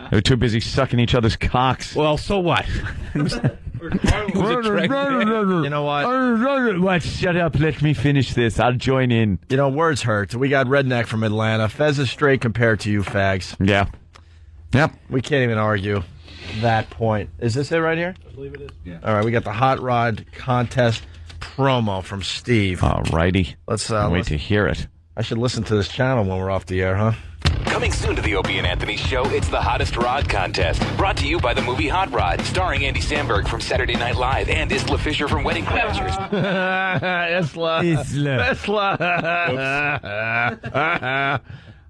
they were too busy sucking each other's cocks. Well, so what? We're You know what? What? Shut up. Let me finish this. I'll join in. You know, words hurt. We got Redneck from Atlanta. Fez is straight compared to you, fags. Yeah. Yep. We can't even argue that point. Is this it right here? I believe it is. Yeah. All right, we got the Hot Rod Contest promo from Steve. All righty. Let's wait to hear it. I should listen to this channel when we're off the air, huh? Coming soon to the Opie and Anthony Show, it's the Hottest Rod Contest. Brought to you by the movie Hot Rod, starring Andy Samberg from Saturday Night Live and Isla Fisher from Wedding Crashers. Isla.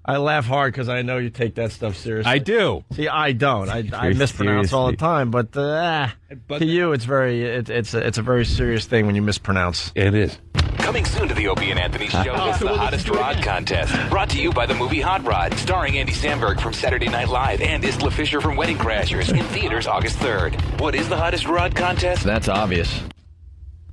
I laugh hard because I know you take that stuff seriously. I do. See, I don't. I mispronounce all the time, but to you, it's a very serious thing when you mispronounce. It is. Coming soon to the Opie and Anthony Show, it's the Hottest Rod Contest. Brought to you by the movie Hot Rod, starring Andy Samberg from Saturday Night Live and Isla Fisher from Wedding Crashers, in theaters August 3rd. What is the Hottest Rod Contest? That's obvious.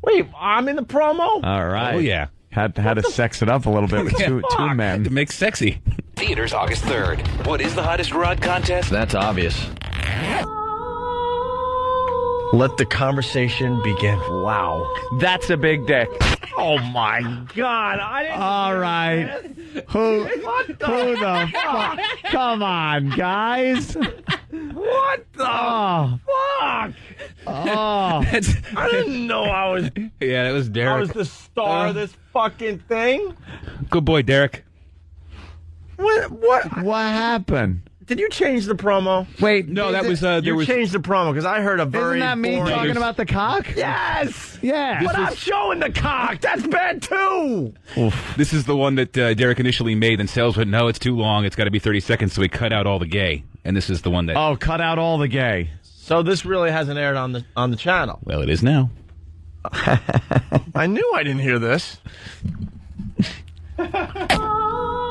Wait, I'm in the promo? All right. Oh, yeah. Had to sex it up a little bit with two men. To make sexy. Theaters August 3rd. What is the Hottest Rod Contest? That's obvious. Let the conversation begin. Wow. That's a big dick. Oh, my God. I didn't. All right. Who the fuck? Come on, guys. What the fuck? Oh. I didn't know I was. Yeah, that was Derek. I was the star of this fucking thing. Good boy, Derek. What happened? Did you change the promo? Wait, no, that was you changed the promo because I heard a very. Isn't that me boring... talking about the cock? Yes. Yeah. But I'm showing the cock. That's bad too. Oof. This is the one that Derek initially made, and sales went, no, it's too long. It's got to be 30 seconds, so we cut out all the gay. And this is the one that. Oh, cut out all the gay. So this really hasn't aired on the channel. Well, it is now. I knew I didn't hear this.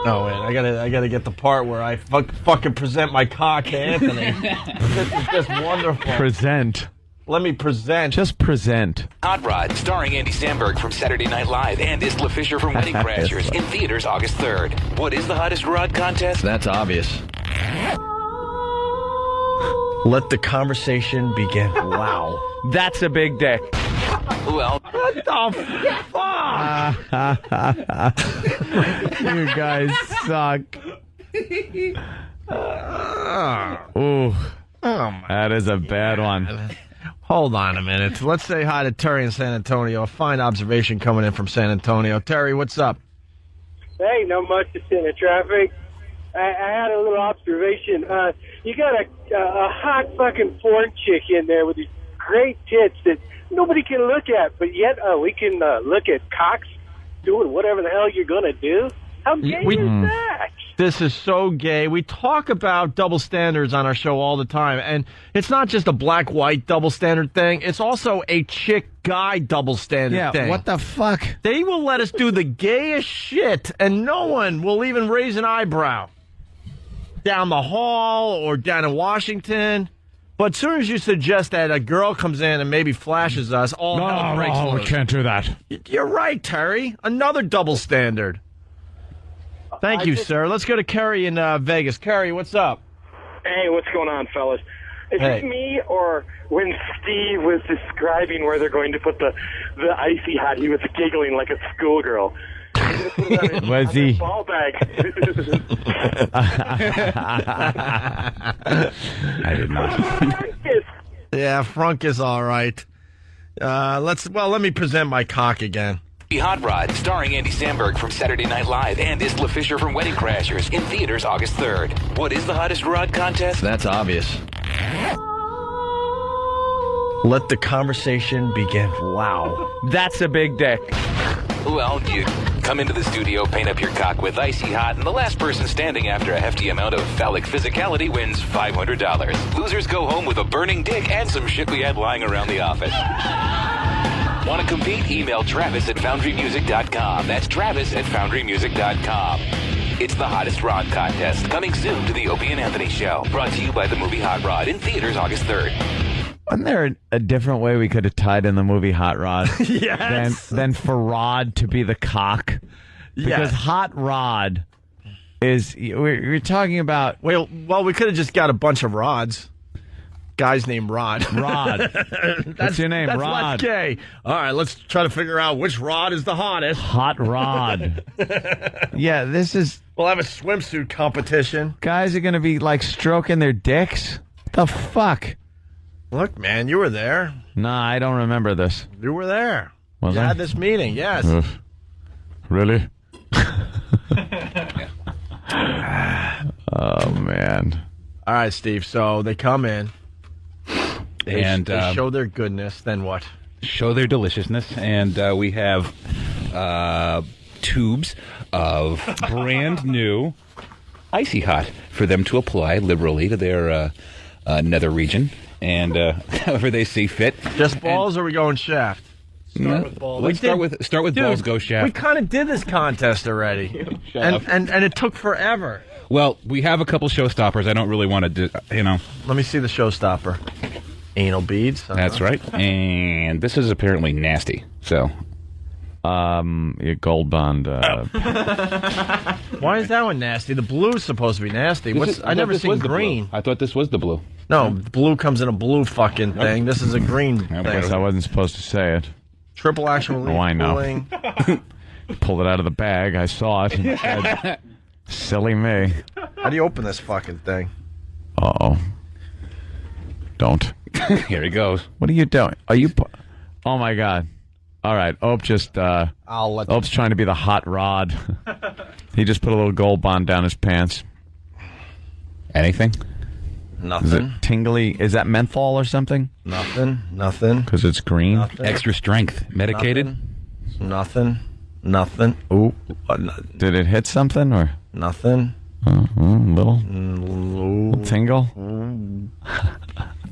Oh wait, I gotta get the part where I fucking present my cock to Anthony. This is just wonderful. Present. Let me present. Just present. Hot Rod, starring Andy Samberg from Saturday Night Live and Isla Fisher from Wedding Crashers, in theaters August 3rd. What is the Hottest Rod Contest? That's obvious. Let the conversation begin. Wow. That's a big dick. Well, what the fuck? You guys suck. Ooh. That is a bad one. Hold on a minute. Let's say hi to Terry in San Antonio. A fine observation coming in from San Antonio. Terry, what's up? Hey, not much, just in the traffic. I had a little observation. You got a hot fucking porn chick in there with these great tits that nobody can look at, but yet we can look at cocks doing whatever the hell you're going to do? How gay is that? This is so gay. We talk about double standards on our show all the time, and it's not just a black-white double standard thing. It's also a chick-guy double standard thing. Yeah, what the fuck? They will let us do the gayest shit, and no one will even raise an eyebrow. Down the hall or down in Washington. But as soon as you suggest that a girl comes in and maybe flashes us, all hell breaks loose. We can't do that. You're right, Terry. Another double standard. Thank you, sir. Let's go to Kerry in Vegas. Kerry, what's up? Hey, what's going on, fellas? Is it me, or when Steve was describing where they're going to put the icy hot, he was giggling like a schoolgirl? Was he? Ball bag. I did not. Yeah, Frunk is all right. Let me present my cock again. Hot Rod, starring Andy Samberg from Saturday Night Live and Isla Fisher from Wedding Crashers, in theaters August 3rd. What is the Hottest Rod Contest? That's obvious. Let the conversation begin. Wow. That's a big dick. Well, you come into the studio, paint up your cock with icy hot, and the last person standing after a hefty amount of phallic physicality wins $500. Losers go home with a burning dick and some shit we had lying around the office. Want to compete? Email Travis at FoundryMusic.com. That's Travis at FoundryMusic.com. It's the Hottest Rod Contest, coming soon to the Opie and Anthony Show. Brought to you by the movie Hot Rod, in theaters August 3rd. Wasn't there a different way we could have tied in the movie Hot Rod? Yes. Than for Rod to be the cock? Because Yes. Hot Rod is... We're talking about... Well, we could have just got a bunch of rods. guy's named Rod. Rod. What's your name? That's Rod. less gay. All right, let's try to figure out which Rod is the hottest. Hot Rod. Yeah, this is... We'll have a swimsuit competition. Guys are going to be, like, stroking their dicks? The fuck? Look, man, you were there. Nah, I don't remember this. You were there. Was you I? had this meeting, yes. Really? Oh, man. All right, Steve, so they come in. And they show their goodness, then what? Show their deliciousness, and we have tubes of brand new Icy Hot for them to apply liberally to their nether region, and however they see fit. Just balls, or are we going shaft? Start with balls. Let's start with Dude, balls. Go shaft. We kind of did this contest already, and it took forever. Well, we have a couple showstoppers. I don't really want to do, Let me see the showstopper. Anal beads. That's right. And this is apparently nasty. So, your Gold Bond. Why is that one nasty? The blue's supposed to be nasty. I never seen green. I thought this was the blue. No, blue comes in a blue fucking thing. This is a green thing. I guess I wasn't supposed to say it. Triple action relief. Oh, I know. Cooling. Pulled it out of the bag. I saw it. And said, silly me. How do you open this fucking thing? Uh-oh. Don't. Here he goes. What are you doing? Are you... Oh, my God. All right. Ope's trying to be the hot Rod. He just put a little Gold Bond down his pants. Anything? Nothing. Is it tingly? Is that menthol or something? Nothing. Because it's green? Nothing. Extra strength. Medicated? Nothing. Ooh. Did it hit something or? Nothing. Little tingle?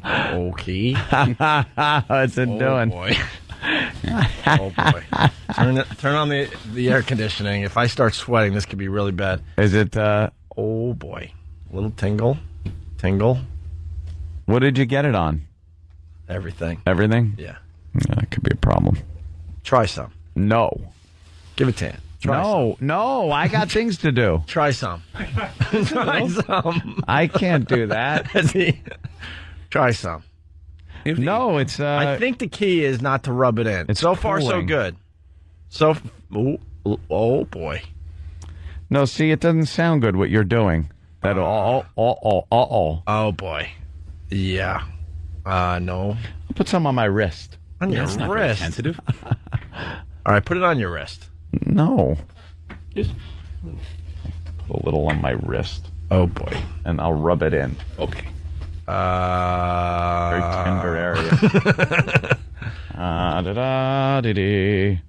Okay. What's it doing? Boy. Oh, boy. Turn on the air conditioning. If I start sweating, this could be really bad. Is it, Oh, boy. Little tingle. What did you get it on? Everything. Everything? Yeah. That could be a problem. Try some. No. Give it 10. No, I got things to do. Try some. Try some. I can't do that. Try some. No, it's... I think the key is not to rub it in. It's so far, so cooling. good. Oh, boy. No, see, it doesn't sound good what you're doing. That Oh, boy. Yeah. No. I'll put some on my wrist. On your That's not very wrist. sensitive. All right, put it on your wrist. No. Just Put a little on my wrist. Oh, boy. And I'll rub it in. okay. Very tender area. Da-da-da-dee-dee.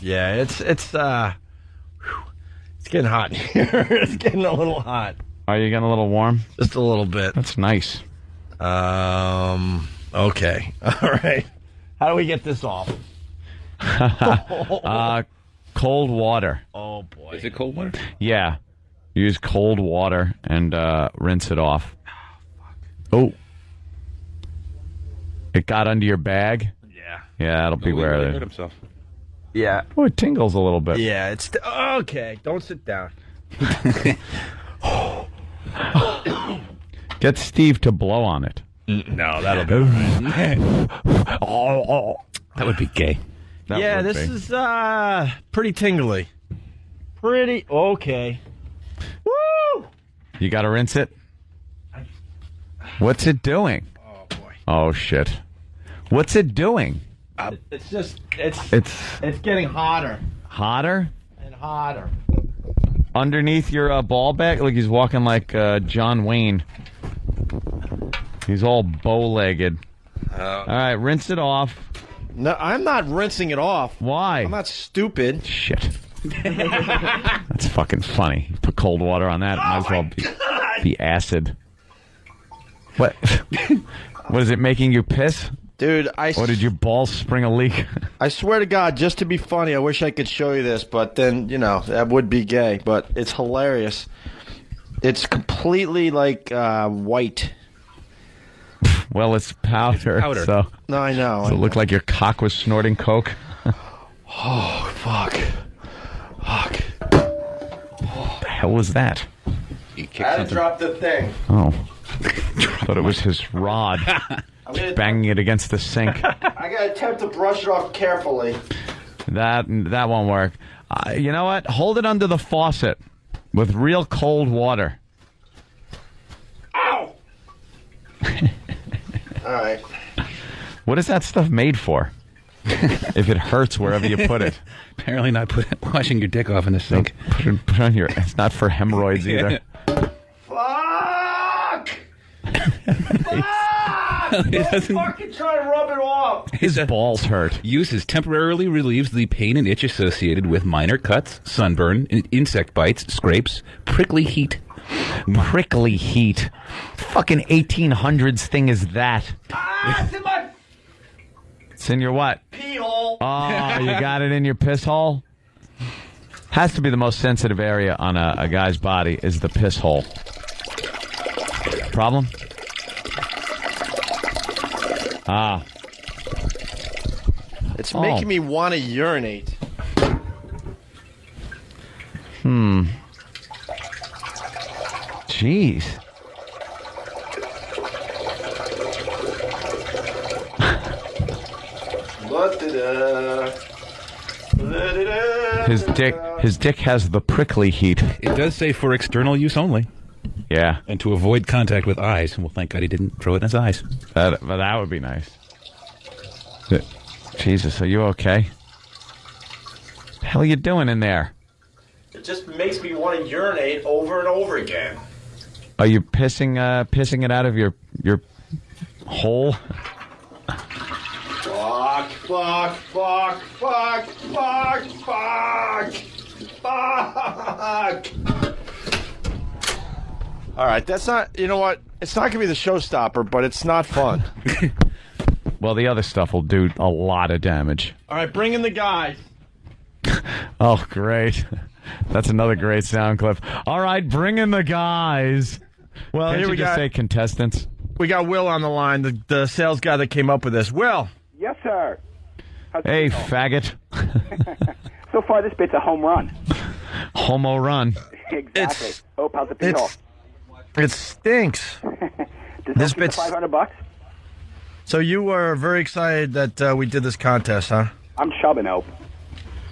Yeah, it's getting hot in here. It's getting a little hot. Are you getting a little warm? Just a little bit. That's nice. Okay. All right. How do we get this off? Cold water. Oh, boy. Is it cold water? Yeah. Use cold water and rinse it off. Oh. It got under your bag? Yeah. Yeah, that'll be where he it hurt is. himself. Yeah. Oh, it tingles a little bit. Yeah, it's... okay, don't sit down. Get Steve to blow on it. No, that'll be right. That would be gay. That would this be. is pretty tingly. Pretty... Okay. Woo! You got to rinse it? What's it doing? Oh, boy. Oh, shit. What's it doing? It's just... It's getting hotter. Hotter? And hotter. Underneath your ball bag? Like he's walking like John Wayne. He's all bow-legged. All right, rinse it off. No, I'm not rinsing it off. Why? I'm not stupid. Shit. That's fucking funny. You put cold water on that. It might as well be acid. What? What is it making you piss? Dude, Or did your balls spring a leak? I swear to God, just to be funny, I wish I could show you this, but then, that would be gay. But it's hilarious. It's completely like white. Well, it's powder. Powder. So No, I know. does it look like your cock was snorting coke? Oh, fuck. What the hell was that? What kick I had to something. drop the thing. Oh. Thought it was his rod. Just banging it against the sink. I got to attempt to brush it off carefully. That won't work. You know what? Hold it under the faucet with real cold water. Ow! All right. What is that stuff made for? If it hurts wherever you put it. Apparently not washing your dick off in the sink. Put on your. It's not for hemorrhoids either. Fuck! Fuck! Don't fucking try to rub it off. His balls hurt. Uses temporarily relieves the pain and itch associated with minor cuts, sunburn, insect bites, scrapes, prickly heat. Prickly heat. Fucking 1800s thing is that. It's in my It's in your what? pee hole. Oh, you got it in your piss hole? Has to be the most sensitive area on a guy's body is the piss hole. Problem? Ah. It's making me want to urinate. Jeez. His dick has the prickly heat. It does say for external use only. Yeah. And to avoid contact with eyes. Well, thank God he didn't throw it in his eyes. But that would be nice. Jesus, are you okay? The hell are you doing in there? It just makes me want to urinate over and over again. Are you pissing it out of your hole? Fuck, fuck, fuck, fuck, fuck, fuck, fuck. All right, that's not, you know what? It's not going to be the showstopper, but it's not fun. Well, the other stuff will do a lot of damage. All right, bring in the guys. Oh, great. That's another great sound clip. All right, bring in the guys. Well, Can't here you we just got say contestants? We got Will on the line, the sales guy that came up with this. Will. Yes, sir. Hey, faggot. So far, this bit's a home run. Homo run. Exactly. How's the pee hole? It stinks. This bit's $500. So you were very excited that we did this contest, huh? I'm chubbing out.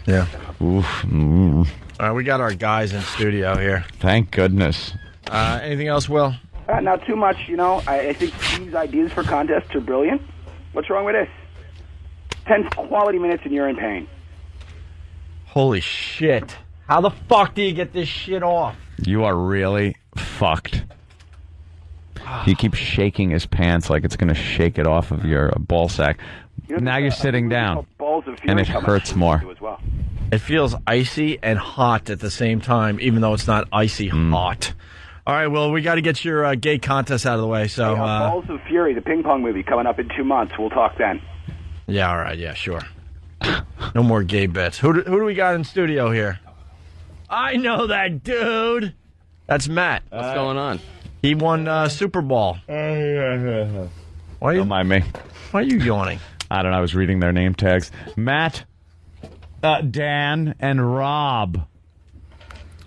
Yeah. Oof. All right, we got our guys in studio here. Thank goodness. Anything else, Will? Not too much, you know. I think Steve's ideas for contests are brilliant. What's wrong with this? 10 quality minutes and you're in pain. Holy shit. How the fuck do you get this shit off? You are really fucked. He keeps shaking his pants like it's going to shake it off of your ball sack. Now you're sitting down, balls of and it hurts more. As well. It feels icy and hot at the same time, even though it's not icy hot. All right, well, we got to get your gay contest out of the way. So, Balls of Fury, the ping pong movie, coming up in 2 months. We'll talk then. Yeah, all right, yeah, sure. No more gay bits. Who do we got in studio here? I know that dude. That's Matt. What's going on? He won Super Bowl. Don't mind me. Why are you yawning? I don't know. I was reading their name tags. Matt, Dan, and Rob.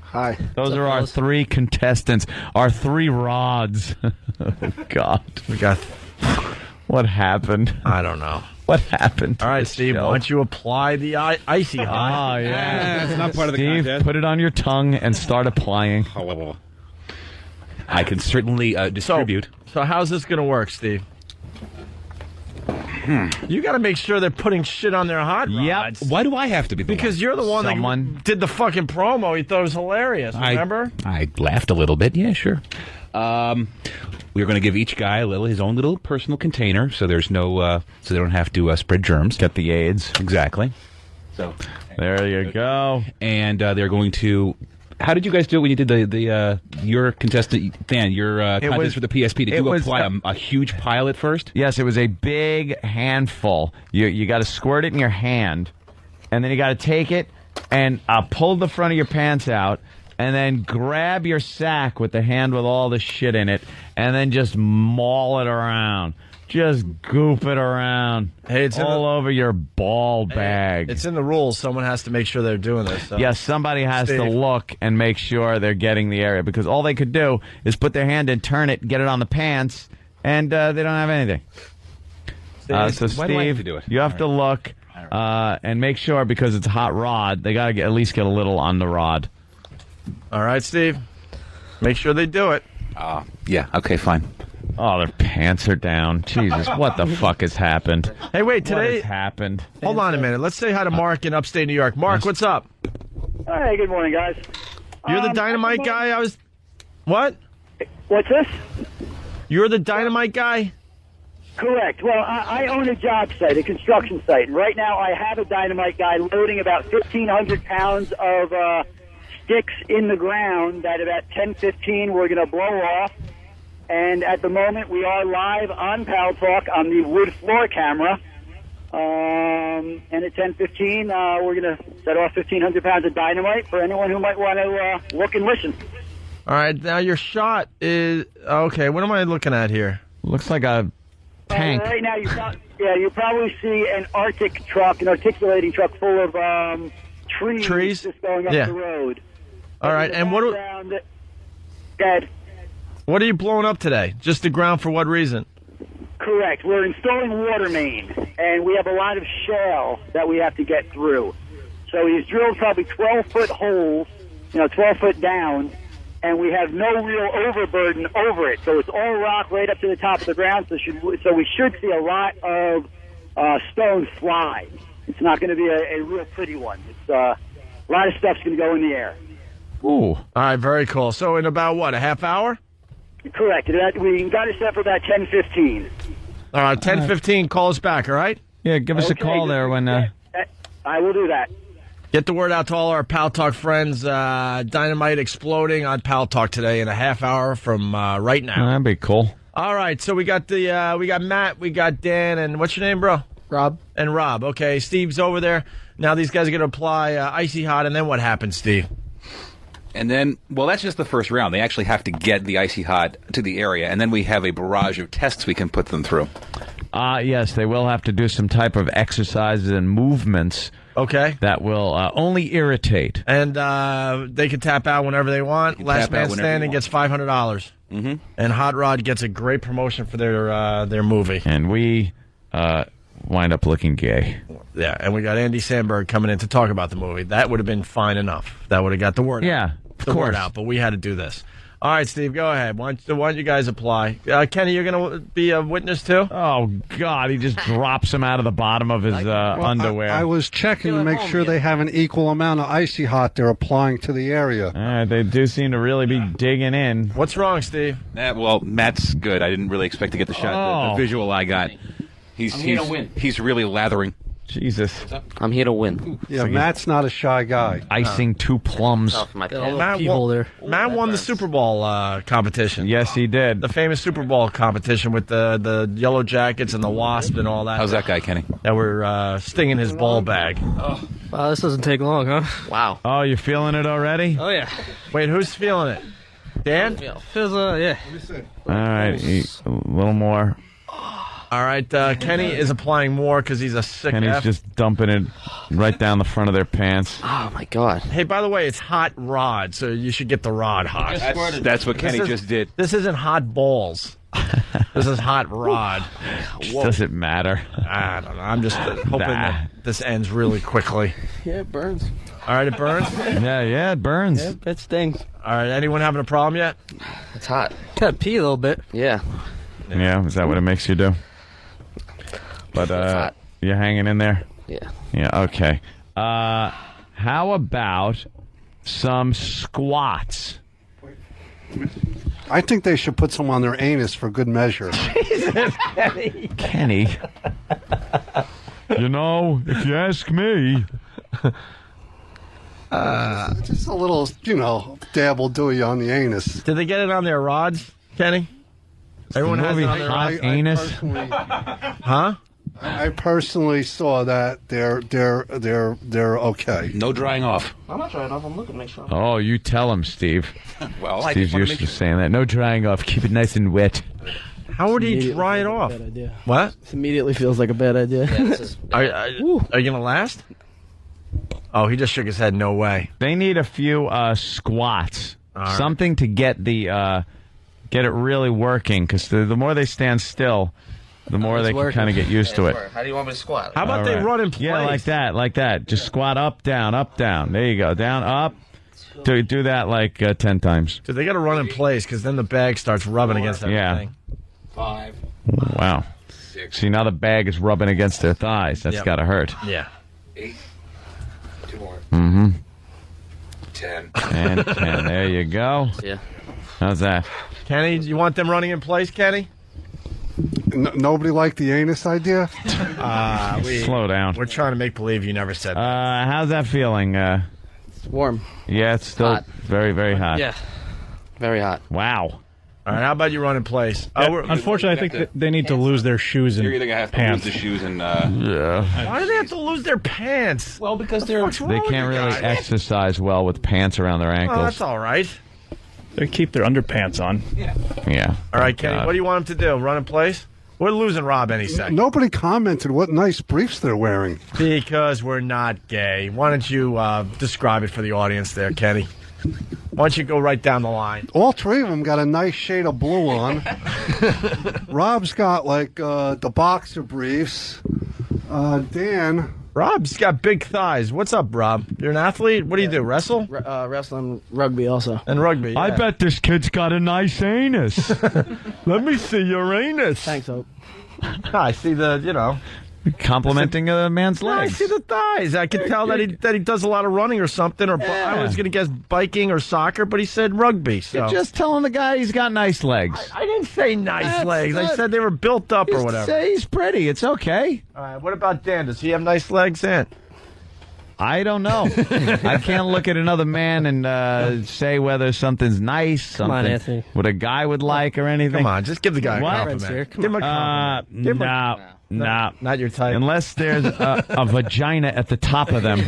Hi. Those are our three contestants. Our three rods. Oh, God. We got... What happened? I don't know. What happened? All right, Steve, why don't you apply the icy hot? Oh, yeah. It's not part of the Steve, contest. put it on your tongue and start applying. I can certainly distribute. So how's this going to work, Steve? You got to make sure they're putting shit on their hot rods. Why do I have to be? Because you're the one that did the fucking promo. You thought it was hilarious, remember? I laughed a little bit. Yeah, sure. We're going to give each guy his own little personal container, so there's no, so they don't have to spread germs. Get the AIDS. Exactly. So there you go. And they're going to. How did you guys do it when you did the your contestant, Dan, your contest for the PSP? Did you apply a huge pile at first? Yes, it was a big handful. You got to squirt it in your hand, and then you got to take it and pull the front of your pants out, and then grab your sack with the hand with all the shit in it, and then just maul it around. Just goop it around. Hey, it's all over your ball bag. It's in the rules. Someone has to make sure they're doing this. So. Yes, somebody has to look and make sure they're getting the area, because all they could do is put their hand in, turn it, get it on the pants, and they don't have anything. So, Steve, why do I have to do it? you have to look and make sure, because it's a hot rod, they got to at least get a little on the rod. All right, Steve. Make sure they do it. Yeah, okay, fine. Oh, their pants are down. Jesus, what the fuck has happened? Hey, wait, What today... has happened? Hold on a minute. Let's say hi to Mark in upstate New York. Mark, what's up? Hey, good morning, guys. You're the dynamite guy I was... What? What's this? You're the dynamite guy? Correct. Well, I own a job site, a construction site, and right now I have a dynamite guy loading about 1,500 pounds of sticks in the ground that at 10:15 we're going to blow off. And at the moment, we are live on Pal Talk on the wood floor camera. And at 10:15, we're going to set off 1,500 pounds of dynamite for anyone who might want to look and listen. All right, now your shot is... Okay, what am I looking at here? Looks like a tank. Right now, you probably see an Arctic truck, an articulating truck full of trees just going up the road. All right, and what... What are you blowing up today? Just the ground for what reason? Correct. We're installing water main, and we have a lot of shale that we have to get through. So he's drilled probably 12-foot holes, 12 foot down, and we have no real overburden over it. So it's all rock right up to the top of the ground, so we should see a lot of stones fly. It's not going to be a real pretty one. It's a lot of stuff's going to go in the air. Ooh. All right, very cool. So in about, what, a half hour? Correct. We got it set for about 10:15. All right, 10:15, call us back, all right? Yeah, give us a call there when... I will do that. Get the word out to all our Pal Talk friends. Dynamite exploding on Pal Talk today in a half hour from right now. That'd be cool. All right, so we got we got Matt, we got Dan, and what's your name, bro? Rob. And Rob. Okay, Steve's over there. Now these guys are going to apply Icy Hot, and then what happens, Steve? And then, well, that's just the first round. They actually have to get the Icy Hot to the area, and then we have a barrage of tests we can put them through. Yes, they will have to do some type of exercises and movements. Okay. That will only irritate. And they can tap out whenever they want. Last man standing gets $500. Mm-hmm. And Hot Rod gets a great promotion for their movie. And we wind up looking gay. Yeah, and we got Andy Samberg coming in to talk about the movie. That would have been fine enough. That would have got the word out. The word out, but we had to do this. All right, Steve, go ahead. Why don't you guys apply? Kenny, you're going to be a witness too? Oh, God, he just drops him out of the bottom of his underwear. I was checking to make sure they have an equal amount of Icy Hot they're applying to the area. They do seem to really be digging in. What's wrong, Steve? Well, Matt's good. I didn't really expect to get the shot. The visual I got. He's really lathering. Jesus. I'm here to win. Yeah, Matt's not a shy guy. Icing two plums. Matt won the Super Bowl competition. Yes, he did. The famous Super Bowl competition with the Yellow Jackets and the Wasp and all that. How's that guy, Kenny? That were stinging his ball bag. Oh. Wow, this doesn't take long, huh? Wow. Oh, you're feeling it already? Oh, yeah. Wait, who's feeling it? Dan? Feels, yeah. All right, a little more. All right, Kenny is applying more because he's a sick Kenny's F. just dumping it right down the front of their pants. Oh, my God. Hey, by the way, it's hot rod, so you should get the rod hot. That's what Kenny just did. This isn't hot balls. This is hot rod. Does it matter? I don't know. I'm just hoping that this ends really quickly. Yeah, it burns. All right, it burns? Yeah, it burns. Yeah, it stings. All right, anyone having a problem yet? It's hot. Gotta pee a little bit. Yeah. Yeah, is that what it makes you do? But you're hanging in there? Yeah. Yeah, okay. How about some squats? I think they should put some on their anus for good measure. Jesus, Kenny. If you ask me. Just a little, dab will do you on the anus. Did they get it on their rods, Kenny? Everyone has it on their rods. Anus? Huh? I personally saw that they're okay. No drying off. I'm not drying off. I'm looking to make sure. Oh, you tell him, Steve. Well, Steve's used to saying that. No drying off. Keep it nice and wet. How would he Immediately dry it feels like a off? bad idea. What? This immediately feels like a bad idea. Are you going to last? Oh, he just shook his head. No way. They need a few squats, right. something to get it really working. Because the more they stand still, the more they can kind of get used to it. How do you want me to squat? How about they run in place? Yeah, like that. Just squat up, down, up, down. There you go. Down, up. Do that like 10 times. So they got to run in place because then the bag starts rubbing against everything. 5. Wow. 6. See, now the bag is rubbing against their thighs. That's Yep. got to hurt. Yeah. 8. 2 more. Mm-hmm. 10. And 10. There you go. Yeah. How's that? Kenny, you want them running in place, Kenny? Nobody liked the anus idea? Slow down. We're trying to make believe you never said that. How's that feeling? It's warm. Yeah, it's still Hot. very, very hot. Yeah. Very hot. Wow. All right, how about you run in place? Unfortunately, I think that they need to lose their shoes and You're either going to have to pants. lose the shoes and... Yeah. Why do they have to lose their pants? Well, because they're... They can't really exercise well with pants around their Oh, ankles. that's all right. They keep their underpants on. Yeah. All right, Kenny, God. what do you want them to do? Run in place? We're losing Rob any second. Nobody commented what nice briefs they're wearing. Because we're not gay. Why don't you describe it for the audience there, Kenny? Why don't you go right down the line? All three of them got a nice shade of blue on. Rob's got like the boxer briefs. Dan. Rob's got big thighs. What's up, Rob? You're an athlete? What do you do? Wrestle? Wrestling, rugby also. And rugby. I yeah. bet this kid's got a nice anus. Let me see your anus. Thanks, Hope. I see the, Complimenting a man's I legs. see the thighs. I can tell that he does a lot of running or something. Or I was going to guess biking or soccer, but he said rugby. So You're just telling the guy he's got nice legs. I didn't say nice That's legs. I not- said they were built up or Just whatever. say he's pretty. It's okay. All right. What about Dan? Does he have nice legs, Dan? I don't know. I can't look at another man and say whether something's nice, something on, Anthony. what a guy would like or anything. Come on, just give the guy What? a compliment. Give him a compliment. Give him a- No. Not your type. Unless there's a vagina at the top of them.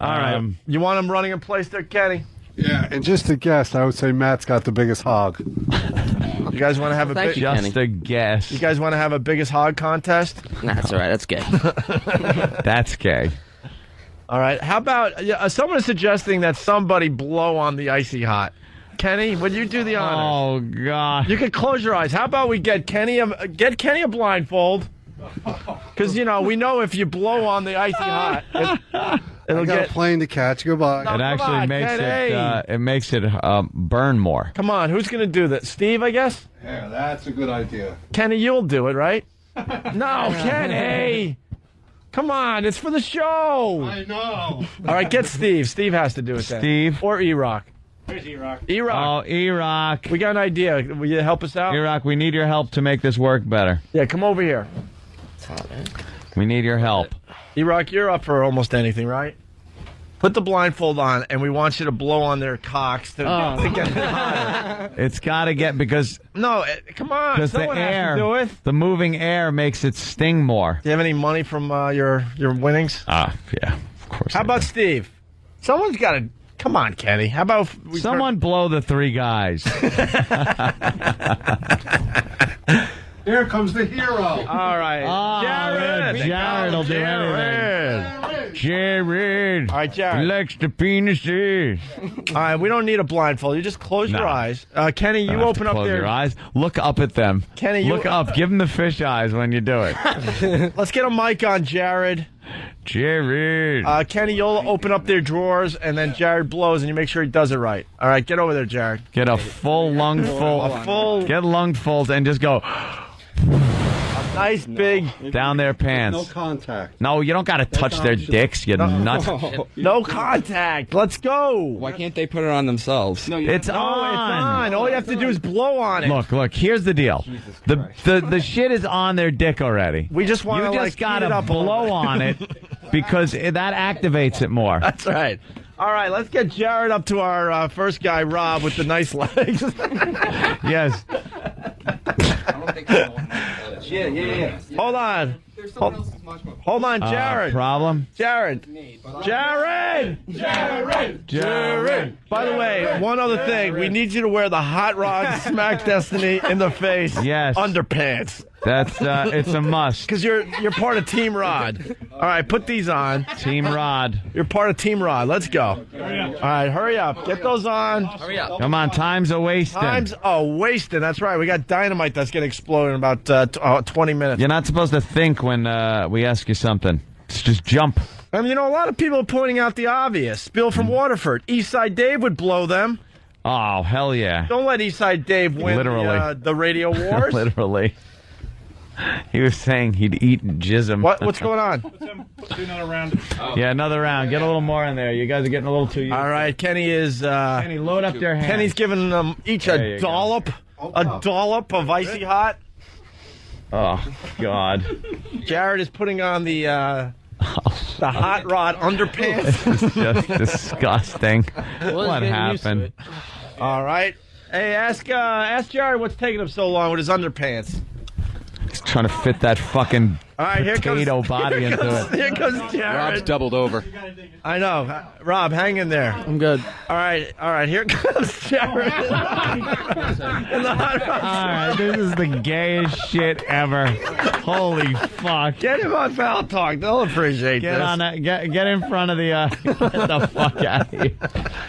All right. You want him running in place there, Kenny? Yeah, and just to guess, I would say Matt's got the biggest hog. You guys want to have a Thank big? you, Just Kenny. a guess. You guys want to have a biggest hog contest? Nah, that's all right. That's gay. That's gay. All right. How about someone is suggesting that somebody blow on the icy hot? Kenny, would you do the honor? Oh God! You can close your eyes. How about we get Kenny a blindfold? Because we know if you blow on the icy hot, it'll I got get. a plane to catch. Goodbye. No, It come actually on, makes Kenny. it burn more. Come on, who's going to do that? Steve, I guess. Yeah, that's a good idea. Kenny, you'll do it, right? No, Kenny. Come on, it's for the show. I know. All right, get Steve. Steve has to do it then. Steve. Or E-Rock. Where's E-Rock? E-Rock. Oh, E-Rock. We got an idea. Will you help us out? E-Rock, we need your help to make this work better. Yeah, come over here. We need your help. E-Rock, you're up for almost anything, right? Put the blindfold on, and we want you to blow on their cocks to get it hotter. It's got to get because No, come on. the Someone has air, to do it. the moving air makes it sting more. Do you have any money from your winnings? Yeah, of course. How about Steve? Someone's got to... Come on, Kenny. How about... if we Someone blow the three guys. Here comes the hero. All right. Jared. Jared will do anything. Jared. All right, Jared. He likes the penises. All right, we don't need a blindfold. You just close your eyes. Kenny, you Don't have open to up close there. your eyes. Look up at them. Kenny, you... Look up. Give them the fish eyes when you do it. Let's get a mic on Jared. Jared. Kenny, you'll open up their drawers, and then Jared blows, and you make sure he does it right. All right, get over there, Jared. Get a full lungful. Get lungfuls and just go Nice big... down their pants. No contact. No, you don't got to touch their dicks, you nuts. No contact. Let's go. Why can't they put it on themselves? It's on. It's on. All you have to do is blow on it. Look, here's the deal. The shit is on their dick already. We just want to You just heat it gotta up a little blow bit. on it because that activates it more. That's right. All right, let's get Jared up to our first guy, Rob, with the nice legs. Yes. Yeah. Hold on. Hold on, Jared. Problem? Jared. By the way, one other thing. We need you to wear the Hot Rod Smack Destiny in the face underpants. That's it's a must. Because you're part of Team Rod. All right, put these on. Team Rod. You're part of Team Rod. Let's go. All right, hurry up. Get those on. Hurry up. Come on, time's a wasting. Wasting. That's right. We got dynamite that's going to explode in about 20 minutes. You're not supposed to think when we ask you something. Just jump. I mean, a lot of people are pointing out the obvious. Bill from Waterford. Eastside Dave would blow them. Oh, hell yeah. Don't let Eastside Dave win the radio wars. Literally. He was saying he'd eat and jizz him. What's going on? Let's do another round. Yeah, another round. Get a little more in there. You guys are getting a little too used. All right, Kenny is... Kenny, load up their hands. Kenny's giving them each a dollop. A dollop of Icy Hot. Oh, God. Jared is putting on the Hot Rod underpants. This is just disgusting. What happened? All right. Hey, ask Jared what's taking him so long with his underpants. He's trying to fit that fucking potato body into it. Here comes Jared. Rob's doubled over. I know. Rob, hang in there. I'm good. All right. Here comes Jared. In the Hot Rod. All right, this is the gayest shit ever. Holy fuck. Get him on Foul Talk. They'll appreciate this. Get on that. Get in front of the... get the fuck out of here.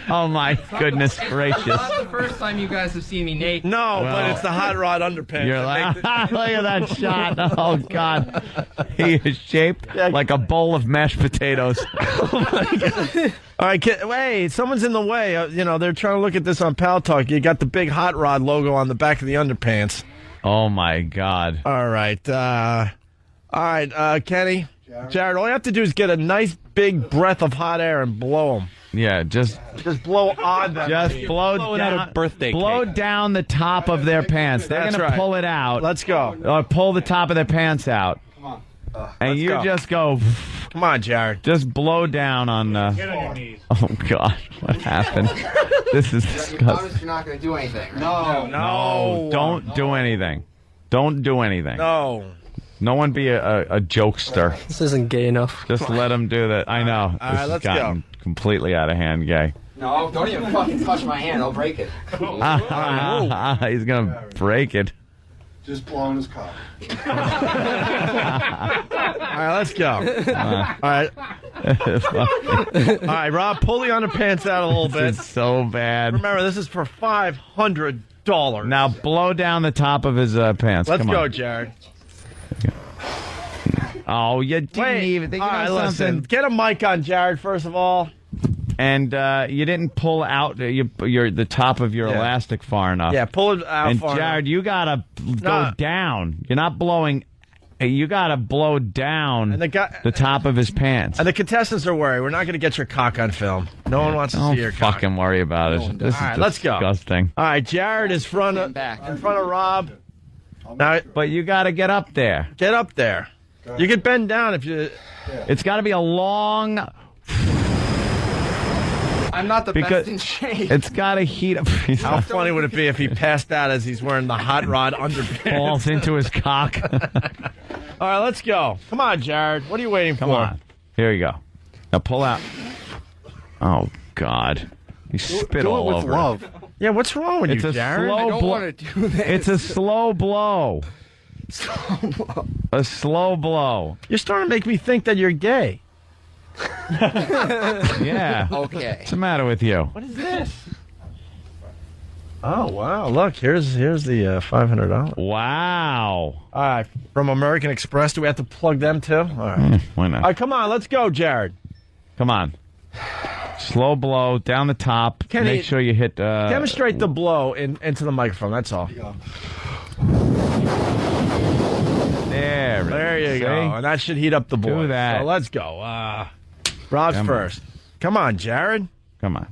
Oh, my goodness gracious. It's not the first time you guys have seen me naked. No, but it's the Hot Rod underpants. You're like, look at that shot. Oh, God. He is shaped like a bowl of mashed potatoes. Oh, my God. All right, wait, someone's in the way. They're trying to look at this on Pal Talk. You got the big Hot Rod logo on the back of the underpants. Oh, my God. All right, Kenny. Jared, all you have to do is get a nice big breath of hot air and blow them. Yeah, just blow on them. Just blow down out a birthday blow cake. down the top of their pants. They're going to pull it out. Let's go. Or pull the top of their pants out. And you just go. Come on, Jared. Just blow down on. Get on your knees. Oh God, what happened? This is disgusting. You're not going to do anything. Right? No. Don't do anything. Don't do anything. No. No one be a jokester. This isn't gay enough. Just let them do that. I know. All right, let's go. Completely out of hand, gay. No, don't even fucking touch my hand. I'll break it. He's gonna break it. Just blowing his cock. All right, let's go. All right. All right, Rob, pull the underpants out a little bit. It's so bad. Remember, this is for $500. Now blow down the top of his pants. Let's Come go, on. Jared. Oh, you didn't even think. All right, listen. Get a mic on Jared first of all. And you didn't pull out the top of your elastic far enough. Yeah, pull it out and far Jared, you gotta go down. You're not blowing. You gotta blow down the top of his pants. And the contestants are worried. We're not going to get your cock on film. No one wants to see your cock. Don't fucking worry about it. This is let's go. Disgusting. All right, Jared is in front of Rob. Now, but you got to get up there. Get up there. You can bend down if you. It's got to be a long. I'm not the best in shape. It's got to heat up. How funny would it be if he passed out as he's wearing the Hot Rod underpants? Falls into his cock. All right, let's go. Come on, Jared. What are you waiting for? Come on. Here you go. Now pull out. Oh, God. You spit all over. Do it with love. Yeah, what's wrong with you, Jared? I don't want to do this. It's a slow blow. A slow blow. You're starting to make me think that you're gay. Yeah. Okay. What's the matter with you? What is this? Oh, wow. Look, here's the $500. Wow. All right. From American Express, do we have to plug them too? All right. Why not? All right, come on. Let's go, Jared. Come on. Slow blow down the top. Kenny, make sure you hit. Demonstrate the blow into the microphone. That's all. There you go. And that should heat up the board. Do that. So let's go. Rob's first. Come on, Jared. Come on.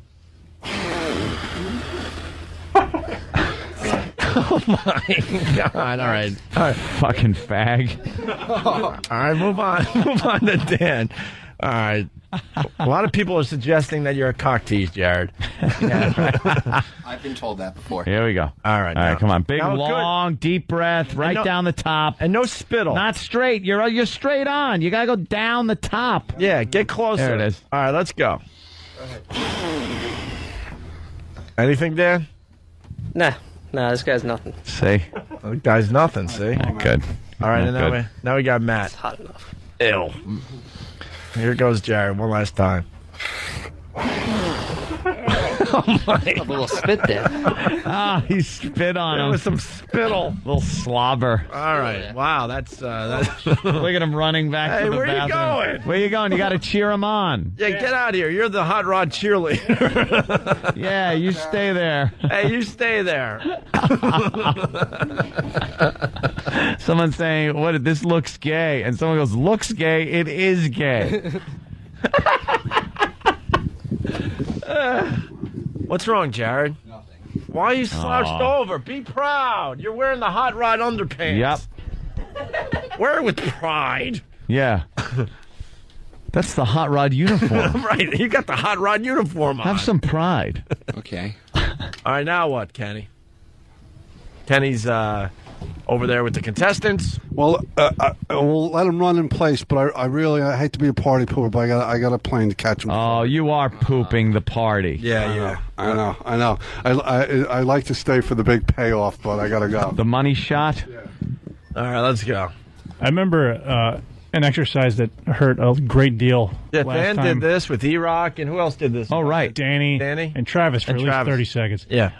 Oh my God! All right. Fucking fag. All right, move on. Move on to Dan. All right. A lot of people are suggesting that you're a cock tease, Jared. I've been told that before. Here we go. All right, come on. Big, Now, long, deep breath right down the top. And no spittle. Not straight. You're straight on. You got to go down the top. Yeah, get closer. There it is. All right, let's go. Anything, Dan? Nah, this guy's nothing. See? The guy's nothing, see? Good. All right, Not and now we got Matt. It's hot enough. Ew. Here goes Jared one last time. A little spit there. He spit on him. There was some spittle. Little slobber. All right. Wow, that's Look at him running back Hey, to the where you bathroom. going? Where you going? You got to cheer him on. Yeah, get out of here. You're the hot rod cheerleader. Yeah, you stay there. Hey, you stay there. Someone's saying, "What? This looks gay," and someone goes, "Looks gay? It is gay." What's wrong, Jared? Nothing. Why are you slouched over? Be proud. You're wearing the hot rod underpants. Yep. Wear it with pride. Yeah. That's the hot rod uniform. Right. You got the hot rod uniform on. Have some pride. Okay. All right, now what, Kenny? Kenny's over there with the contestants. Well, we'll let him run in place, but I hate to be a party pooper, but I got a plane to catch him. Oh, you are pooping the party. Yeah. I know. I like to stay for the big payoff, but I got to go. The money shot? Yeah. All right, let's go. I remember an exercise that hurt a great deal. Yeah, last Dan time. did this with E-Rock, and who else did this? Oh, right. Danny and Travis for And at least Travis. 30 seconds. Yeah.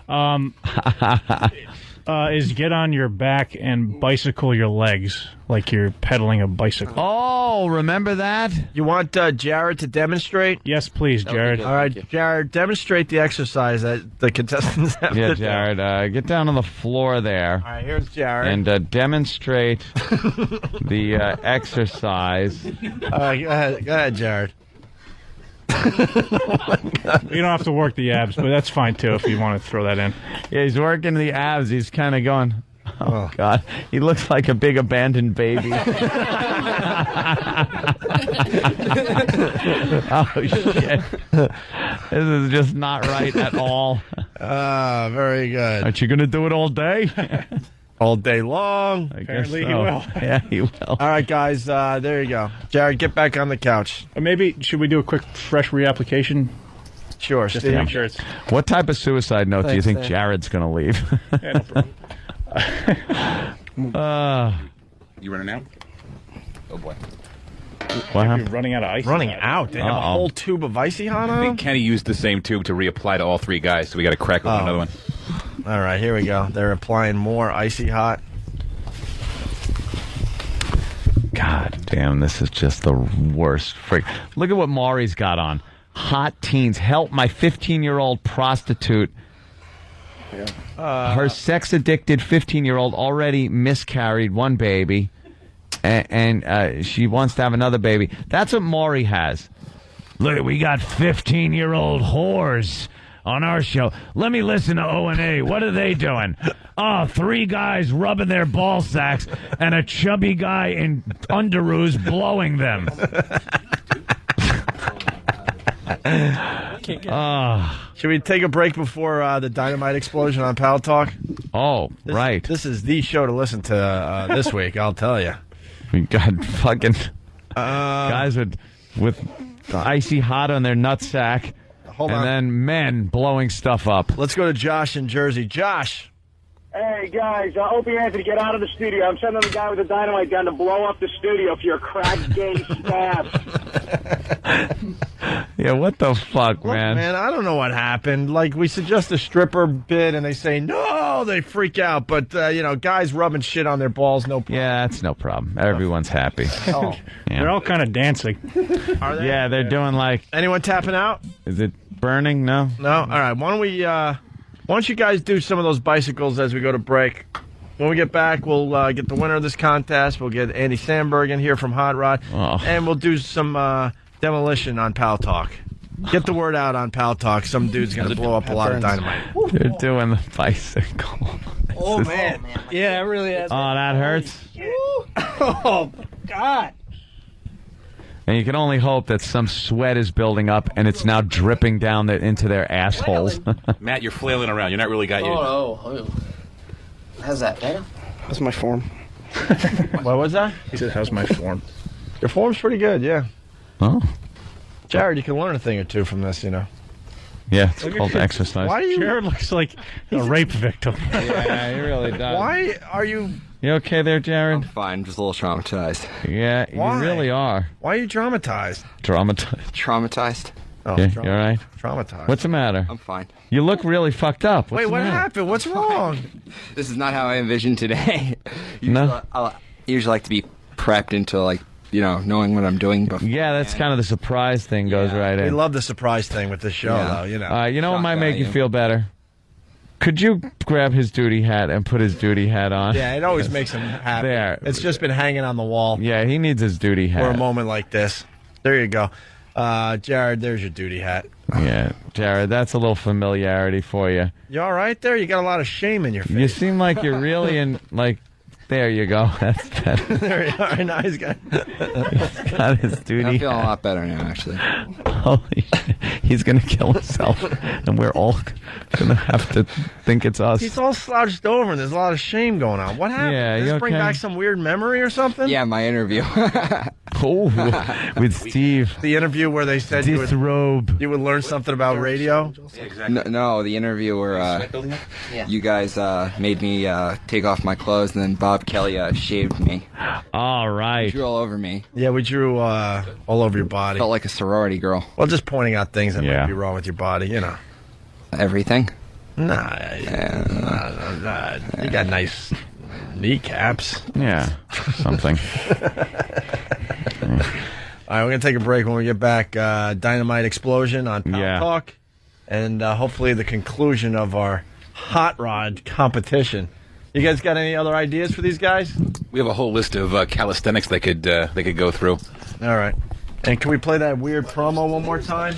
Is get on your back and bicycle your legs like you're pedaling a bicycle. Oh, remember that? You want Jared to demonstrate? Yes, please, Jared. All right, Jared, demonstrate the exercise that the contestants have Yeah, to do. Jared, get down on the floor there. All right, here's Jared. And demonstrate the exercise. All right, go ahead, Jared. You don't have to work the abs, but that's fine too if you want to throw that in. Yeah, he's working the abs. He's kind of going, oh, God. He looks like a big abandoned baby. Oh, shit. This is just not right at all. Very good. Aren't you going to do it all day? All day long. I Apparently guess he so. will. Yeah, he will. All right, guys, there you go. Jared, get back on the couch. Maybe should we do a quick fresh reapplication? Sure, Just Steve. to make sure it's. What type of suicide note do you Thanks, think Dan. Jared's going to leave? Yeah, no problem. You running out? Oh, boy. What You're happened? running out of ice. Running out. They have a Uh-oh. whole tube of Icy Hot I on? think Kenny used the same tube to reapply to all three guys, so we got to crack open another one. All right, here we go. They're applying more Icy Hot. God damn, this is just the worst freak. Look at what Maury's got on. Hot teens. Help my 15-year-old prostitute. Her sex-addicted 15-year-old already miscarried one baby, and she wants to have another baby. That's what Maury has. Look, we got 15-year-old whores on our show. Let me listen to O&A. What are they doing? Oh, 3 guys rubbing their ball sacks and a chubby guy in underoos blowing them. Should we take a break before the dynamite explosion on Pal Talk? Oh, right. This is the show to listen to this week, I'll tell you. We got fucking guys with icy hot on their nutsack. Hold and on. then men blowing stuff up. Let's go to Josh in Jersey. Josh. Hey, guys, Opie Anthony, get out of the studio. I'm sending the guy with the dynamite gun to blow up the studio for your crack gay staff. Yeah, what the fuck, Look, man? man, I don't know what happened. Like, we suggest a stripper bit, and they say, no, they freak out. But, guys rubbing shit on their balls, no problem. Yeah, that's no problem. Everyone's happy. Oh. Yeah. They're all kind of dancing. Are they? Yeah, they're doing like... Anyone tapping out? Is it burning? No? No? All right. Why don't you guys do some of those bicycles as we go to break? When we get back, we'll get the winner of this contest. We'll get Andy Sandberg in here from Hot Rod. Oh. And we'll do some demolition on Pal Talk. Get the word out on Pal Talk. Some dude's going to blow up a lot of dynamite. They're doing the bicycle. Oh, man. Yeah, it really has. Oh, that hurts? Oh, God. And you can only hope that some sweat is building up and it's now dripping down into their assholes. Matt, you're flailing around. You're not really got your... Oh. How's that, man? That's my form. What was that? He said, how's my form? Your form's pretty good, yeah. Oh. Jared, you can learn a thing or two from this, you know. Yeah, it's called exercise. Why are you... Jared looks like a rape victim. Yeah, he really does. Why are you... You okay there, Jared? I'm fine, just a little traumatized. Yeah, Why? you really are. Why are you traumatized? Traumatized? Oh, Yeah, you all right? Traumatized. What's the matter? I'm fine. You look really fucked up. What's Wait, the what matter? happened? What's wrong? This is not how I envisioned today. No? I usually like to be prepped into, like, you know, knowing what I'm doing before. Yeah, that's kind of the surprise thing goes right We in. love the surprise thing with this show, Yeah. though, you know. You know what Shock might make you value. feel better? Could you grab his duty hat and put his duty hat on? Yeah, it always makes him happy. There. It's just been hanging on the wall Yeah, he needs his duty for a hat. moment like this. There you go. Jared, there's your duty hat. Yeah, Jared, that's a little familiarity for you. You all right there? You got a lot of shame in your face. You seem like you're really in, like, there you go. That's better. There you are. Now he's got... Got his duty I'm feeling a hat. lot better now, actually. Holy shit. He's going to kill himself, and we're all going to have to think it's us. He's all slouched over, and there's a lot of shame going on. What happened? Yeah, Did you this bring okay? back some weird memory or something? Yeah, my interview. Oh, with Steve. The interview where they said you would learn something about radio? No, the interview where you guys made me take off my clothes, and then Bob Kelly shaved me. All right. Drew all over me. Yeah, we drew all over your body. Felt like a sorority girl. Well, just pointing out things that might be wrong with your body, you know. Everything? Nah, you got nice kneecaps. Yeah, something. All right, we're going to take a break. When we get back, Dynamite Explosion on Power Talk, and hopefully the conclusion of our hot rod competition. You guys got any other ideas for these guys? We have a whole list of calisthenics they could go through. All right. And can we play that weird promo one more time?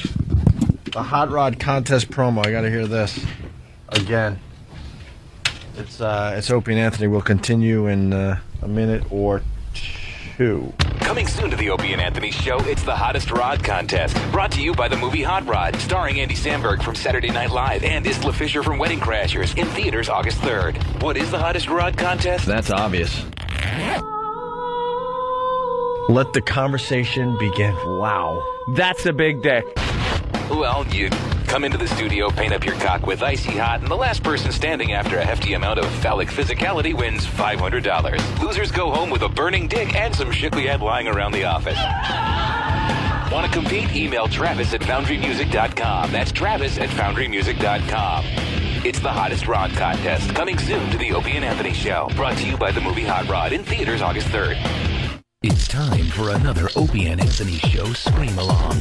The hot rod contest promo. I got to hear this again. It's Opie and Anthony. We'll continue in a minute or two. Coming soon to the Opie and Anthony Show, it's the Hottest Rod Contest. Brought to you by the movie Hot Rod, starring Andy Samberg from Saturday Night Live and Isla Fisher from Wedding Crashers, in theaters August 3rd. What is the Hottest Rod Contest? That's obvious. Let the conversation begin. Wow. That's a big dick. Well, you come into the studio, paint up your cock with Icy Hot, and the last person standing after a hefty amount of phallic physicality wins $500. Losers go home with a burning dick and some shit we had lying around the office. Want to compete? Email Travis at FoundryMusic.com. That's Travis at FoundryMusic.com. It's the Hottest Rod Contest, coming soon to the Opie and Anthony Show. Brought to you by the movie Hot Rod, in theaters August 3rd. It's time for another Opie and Anthony Show Scream Along.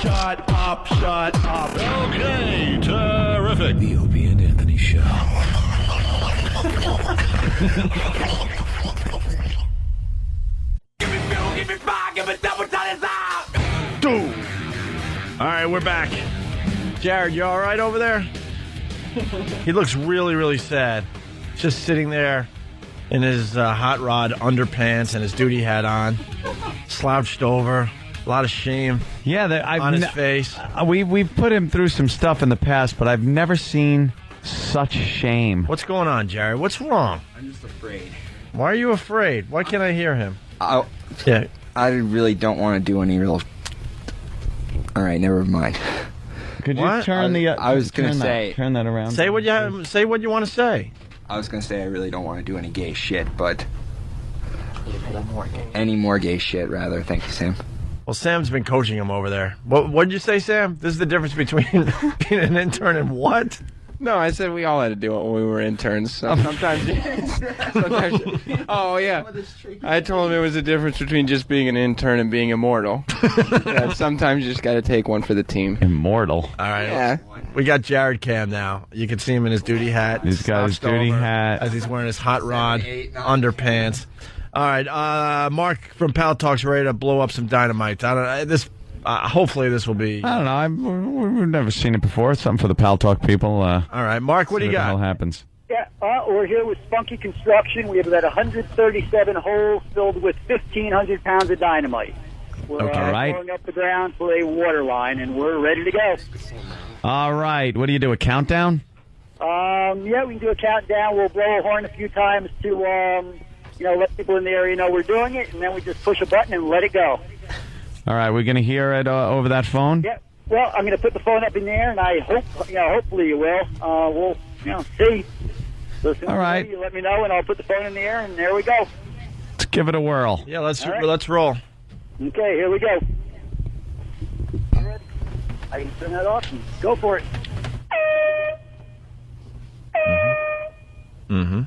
Shut up. Okay, terrific. The Opie and Anthony Show. Dude. All right, we're back. Jared, you all right over there? He looks really, really sad. Just sitting there in his hot rod underpants and his duty hat on, slouched over, a lot of shame on his face. We've put him through some stuff in the past, but I've never seen such shame. What's going on, Jared? What's wrong? I'm just afraid. Why are you afraid? Why can't I hear him? I really don't want to do any real... All right, never mind. Could you What? turn the? I was going to turn that- say... turn that around. Say what you want to say. I was going to say I really don't want to do any gay shit, but... Any more gay shit, rather. Thank you, Sam. Well, Sam's been coaching him over there. What did you say, Sam? This is the difference between being an intern and what? No, I said we all had to do it when we were interns. So sometimes, oh yeah. I told him it was the difference between just being an intern and being immortal. Yeah, sometimes you just got to take one for the team. Immortal. All right. Yeah. We got Jared Cam now. You can see him in his duty hat. He's got his slouched duty over hat. as he's wearing his hot rod underpants. All right, Mark from Pal Talk's ready to blow up some dynamite. Hopefully this will be... I don't know. We've never seen it before. It's something for the Pal Talk people. All right, Mark, what do you got? What the hell happens? Yeah, we're here with Spunky Construction. We have about 137 holes filled with 1,500 pounds of dynamite. We're blowing up the ground for a water line, and we're ready to go. All right. What do you do, a countdown? Yeah, we can do a countdown. We'll blow a horn a few times to, let people in the area know we're doing it, and then we just push a button and let it go. All right, we're going to hear it over that phone? Yeah. Well, I'm going to put the phone up in the air, and I hope, hopefully you will. We'll, see. So as soon as you let me know, and I'll put the phone in the air, and there we go. Let's give it a whirl. Yeah, let's roll. Okay, here we go. I can turn that off and go for it. Mm-hmm.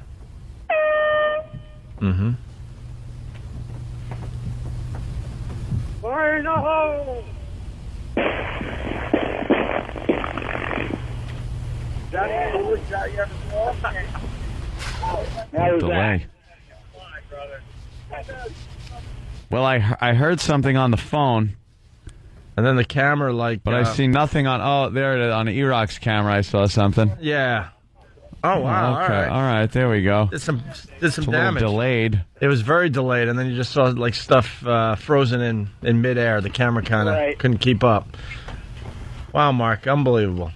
Mm-hmm. Fire in the hole! Delay. Well, I heard something on the phone. And then the camera, But I see nothing on... Oh, there it is. On the E-Rock's camera, I saw something. Yeah. Oh, wow. Okay. All right. There we go. Did some It's a damage. little delayed. It was very delayed, and then you just saw stuff frozen in midair. The camera kind of couldn't keep up. Wow, Mark, unbelievable.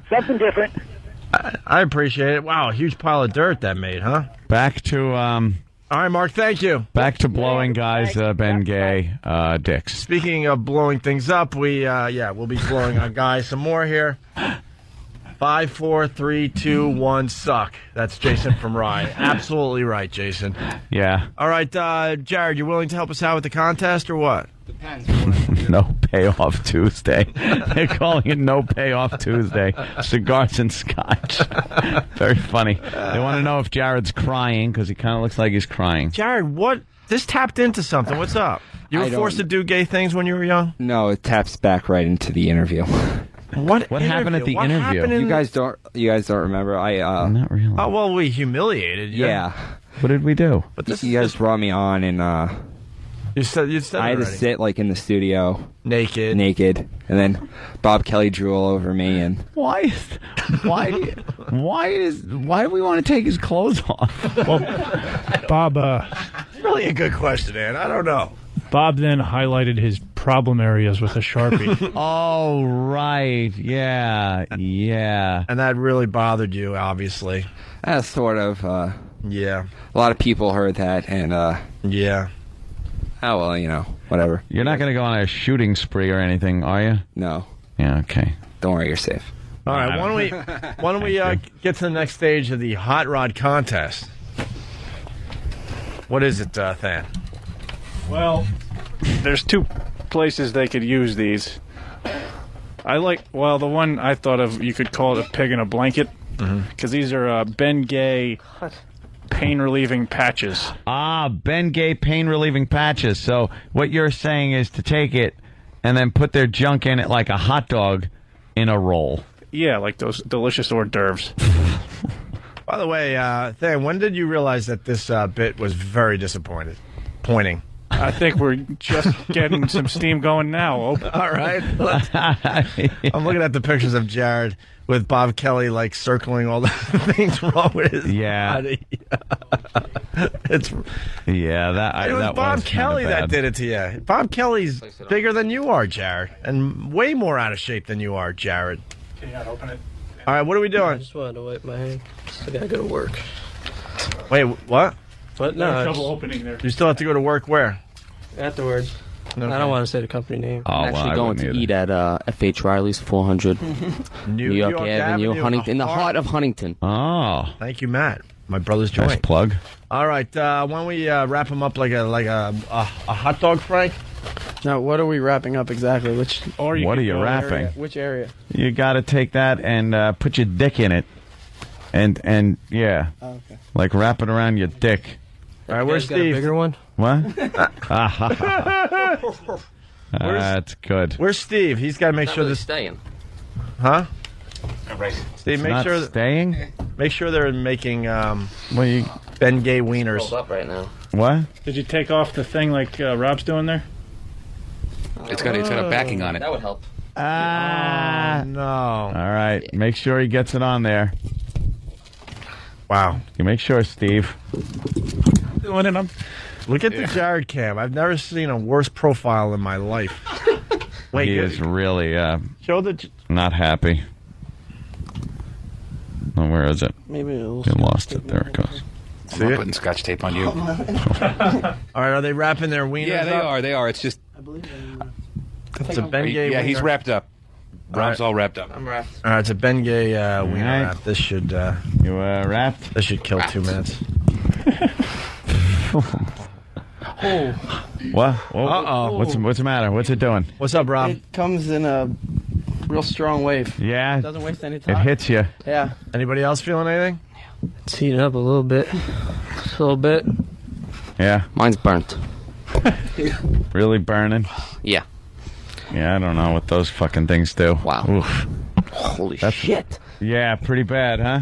Something different. I appreciate it. Wow, a huge pile of dirt that made, huh? Back to All right, Mark, thank you. Back to blowing guys, Ben Gay, dicks. Speaking of blowing things up, we'll be blowing our guys some more here. 5, 4, 3, 2, 1, suck. That's Jason from Rye. Absolutely right, Jason. Yeah. All right, Jared, you willing to help us out with the contest or what? Depends. No Payoff Tuesday. They're calling it No Payoff Tuesday. Cigars and scotch. Very funny. They want to know if Jared's crying because he kind of looks like he's crying. Jared, what? This tapped into something. What's up? You were forced to do gay things when you were young? No, it taps back right into the interview. What happened at the What interview? happened in You guys don't remember? Not really. Oh, well, we humiliated you. Yeah. What did we do? But you guys brought me on, and you said I had to sit in the studio naked, and then Bob Kelly drew all over me. And why do we want to take his clothes off? Well, Bob, really a good question, Ann. I don't know. Bob then highlighted his problem areas with a Sharpie. Oh, right. Yeah. And that really bothered you, obviously. Sort of. Yeah. A lot of people heard that, and yeah. Oh, well, whatever. You're not going to go on a shooting spree or anything, are you? No. Yeah, okay. Don't worry, you're safe. All right, why don't we get to the next stage of the Hot Rod Contest? What is it, Than? Well, there's two places they could use these. The one I thought of, you could call it a pig in a blanket, because these are Ben Gay pain-relieving patches. Ah, Ben Gay pain-relieving patches. So what you're saying is to take it and then put their junk in it like a hot dog in a roll. Yeah, like those delicious hors d'oeuvres. By the way, Than, when did you realize that this bit was very disappointing? I think we're just getting some steam going now. All right. I'm looking at the pictures of Jared with Bob Kelly circling all the things wrong with his body. It was Bob Kelly that did it to you. Bob Kelly's bigger than you are, Jared, and way more out of shape than you are, Jared. Can you not open it? All right, what are we doing? I just wanted to wipe my hand. I gotta go to work. Wait, what? But no, trouble opening there. You still have to go to work where? Afterwards. Okay. I don't want to say the company name. I'm actually going to eat at F.H. Riley's, 400 New York Avenue, Huntington, in the heart of Huntington. Oh. Thank you, Matt. My brother's joint. Nice plug. All right, why don't we wrap him up like a hot dog, Frank? Now, what are we wrapping up exactly? What are you wrapping? Which area? You got to take that and put your dick in it, and yeah, okay. Wrap it around your dick. All right, where's Steve? Got a bigger one? What? That's good. Where's Steve? He's got to make sure Really this. staying. Huh? Right. Steve, It's not staying. Make sure they're making. Well, Ben Gay wieners. Up right now. What? Did you take off the thing like Rob's doing there? It's got a backing on it. That would help. No. All right. Make sure he gets it on there. Wow. You make sure, Steve. Doing it. Look at the Jared cam. I've never seen a worse profile in my life. Wait, He is really show the. not happy. Oh, where is it? Maybe it'll. You lost it. There it goes. I'm putting scotch tape on you. All right, are they wrapping their wieners Yeah, they up? are. They are. It's just. It's a Ben Gay Yeah, wiener. he's wrapped up. Rob's all wrapped up. I'm wrapped. All right, it's a Ben Gay wiener right. wrap. This should You wrapped? this should kill 2 minutes. What? Uh-oh. What's the matter? What's it doing? What's up, Rob? It comes in a real strong wave. Yeah. Doesn't waste any It time. hits you. Yeah. Anybody else feeling anything? It's heating up a little bit. Just a little bit. Yeah. Mine's burnt. Really burning. Yeah. Yeah, I don't know what those fucking things do. Wow. Oof. Holy shit. Yeah, pretty bad, huh?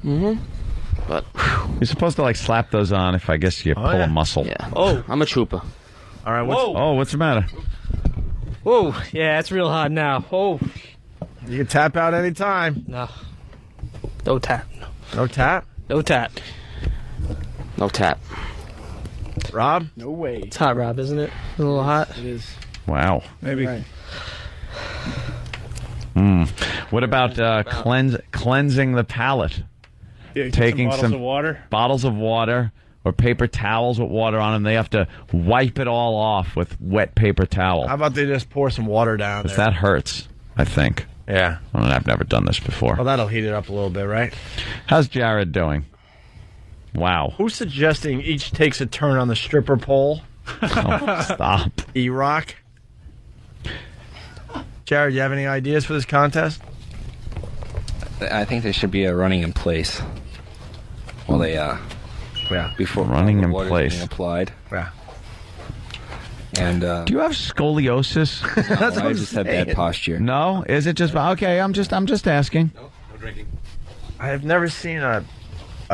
Mm-hmm. But You're supposed to like slap those on if I guess you pull yeah. a muscle. yeah. Oh. I'm a trooper. All right, What's the matter? Whoa. Yeah, it's real hot now. Oh. you can tap out anytime. No. No tap. No tap? No tap. No tap. Rob? No way. It's hot, Rob, isn't it? A little hot? It is. Wow. Maybe. Right. What about cleansing the palate? Yeah, Taking bottles of water. bottles of water or paper towels with water on them. They have to wipe it all off with wet paper towel. How about they just pour some water down there? That hurts, I think. Yeah. I mean, I've never done this before. Well, that'll heat it up a little bit, right? How's Jared doing? Wow. Who's suggesting each takes a turn on the stripper pole? Oh, stop. E-Rock? Jared, you have any ideas for this contest? I think there should be a running in place while they before Running in water's place. being applied. Yeah. And Do you have scoliosis? I just have bad posture. No? Is it just okay? I'm just asking. No drinking. I have never seen a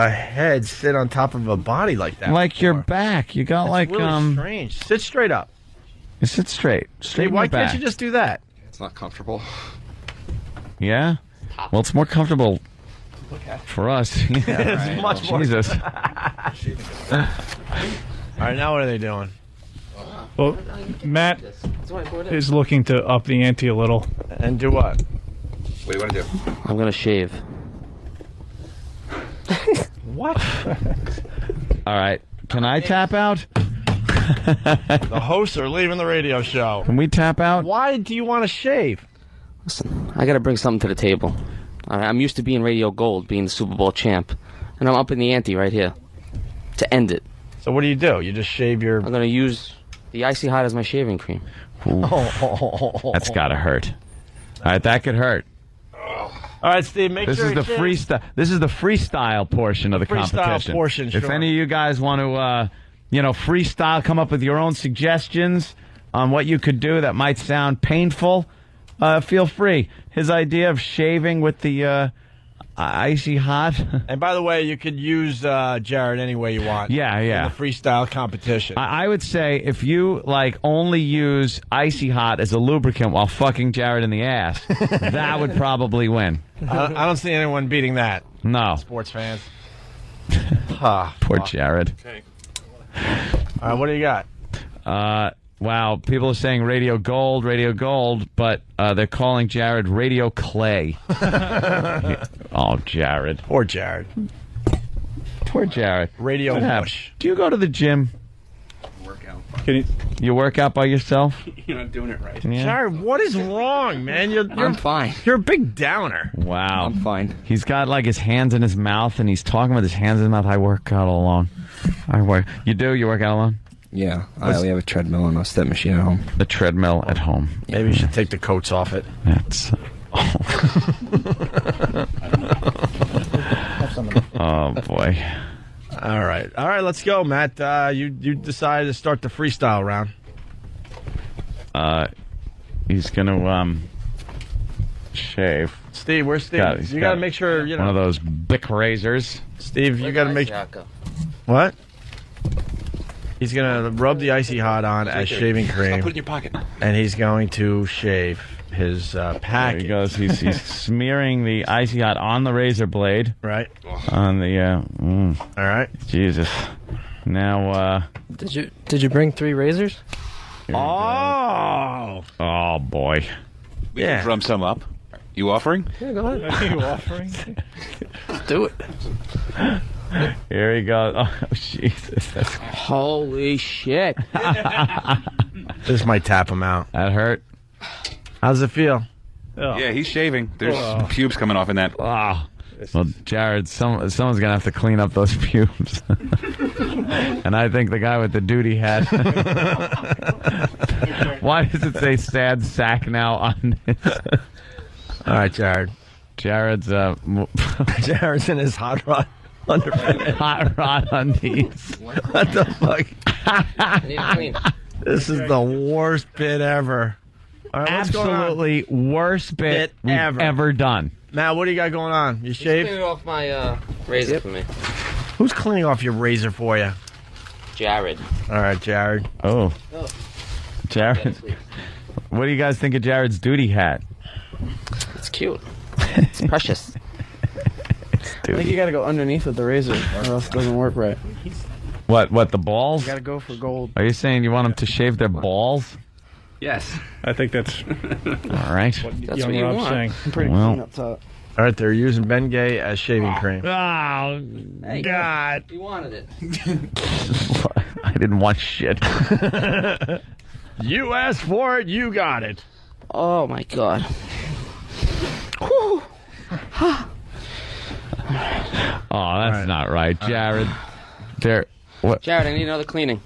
head sit on top of a body like that. Like before. your back. You got It's like really strange. Sit straight up. You sit straight. Straight Why in your back. can't you just do that? It's not comfortable. Yeah? Well, it's more comfortable for us. Yeah, It's much more. Jesus. All right, now what are they doing? Well, Matt is looking to up the ante a little. And do what? What do you want to do? I'm gonna shave. What? All right. Can I tap out? The hosts are leaving the radio show. Can we tap out? Why do you want to shave? Listen, I gotta bring something to the table. I'm used to being Radio Gold, being the Super Bowl champ, and I'm up in the ante right here to end it. So what do? You just shave your... I'm gonna use the Icy Hot as my shaving cream. That's gotta hurt. All right, that could hurt. All right, Steve, make This sure is the it's in. freestyle. This is the freestyle portion of the Freestyle competition. portion, If sure. any of you guys want to, freestyle, come up with your own suggestions on what you could do that might sound painful, feel free. His idea of shaving with the Icy Hot. And by the way, you could use Jared any way you want. Yeah. In the freestyle competition. I would say if you only use Icy Hot as a lubricant while fucking Jared in the ass, that would probably win. I don't see anyone beating that. No. Sports fans. Poor Jared. Okay. All right, what do you got? Wow, people are saying Radio Gold, but they're calling Jared Radio Clay. Oh, Jared. Poor Jared. Poor Jared. Radio What happened? Bush. Do you go to the gym? You work out by yourself? You're not doing it right. Yeah. Jared, what is wrong, man? I'm fine. You're a big downer. Wow. I'm fine. He's got his hands in his mouth, and he's talking with his hands in his mouth. I work out alone. You do? You work out alone? Yeah, we have a treadmill and a step machine at home. The treadmill at home. Maybe you should take the coats off it. That's. Oh boy. All right, let's go, Matt. You decided to start the freestyle round. He's gonna shave. Steve, where's Steve? You got to make sure one of those Bic razors. Steve, you got to make. What? He's going to rub the Icy Hot on as shaving cream. Put it in your pocket. And he's going to shave his package. There he goes. He's smearing the Icy Hot on the razor blade. Right. On the, All right. Jesus. Now, Did you bring 3 razors? Oh! Oh, boy. We can drum some up. You offering? Yeah, go ahead. Are you offering? Let's do it. Here he goes. Oh, Jesus. Holy shit. This might tap him out. That hurt. How's it feel? Yeah, he's shaving. There's pubes coming off in that. Oh. Well, Jared, someone's going to have to clean up those pubes. And I think the guy with the duty hat. Why does it say sad sack now on this? All right, Jared. Jared's Jared's in his hot rod underpants. Hot rod undies. What the fuck? This is the worst bit ever. All right, what's going on? Absolutely worst bit we've ever done. Matt, what do you got going on? You shave? Clean it off my razor for me. Who's cleaning off your razor for you? Jared. All right, Jared. Oh. Jared. What do you guys think of Jared's duty hat? It's cute. It's precious. I think you got to go underneath with the razor, or else it doesn't work right. What, the balls? You got to go for gold. Are you saying you want them to shave their balls? Yes. I think that's all right. That's young what you Rob's want. saying. I'm pretty clean up top. All right, they're using Bengay as shaving cream. Oh, God. You wanted it. I didn't want shit. You asked for it, you got it. Oh, my God. Oh, that's not right, Jared. What? Jared, I need another cleaning.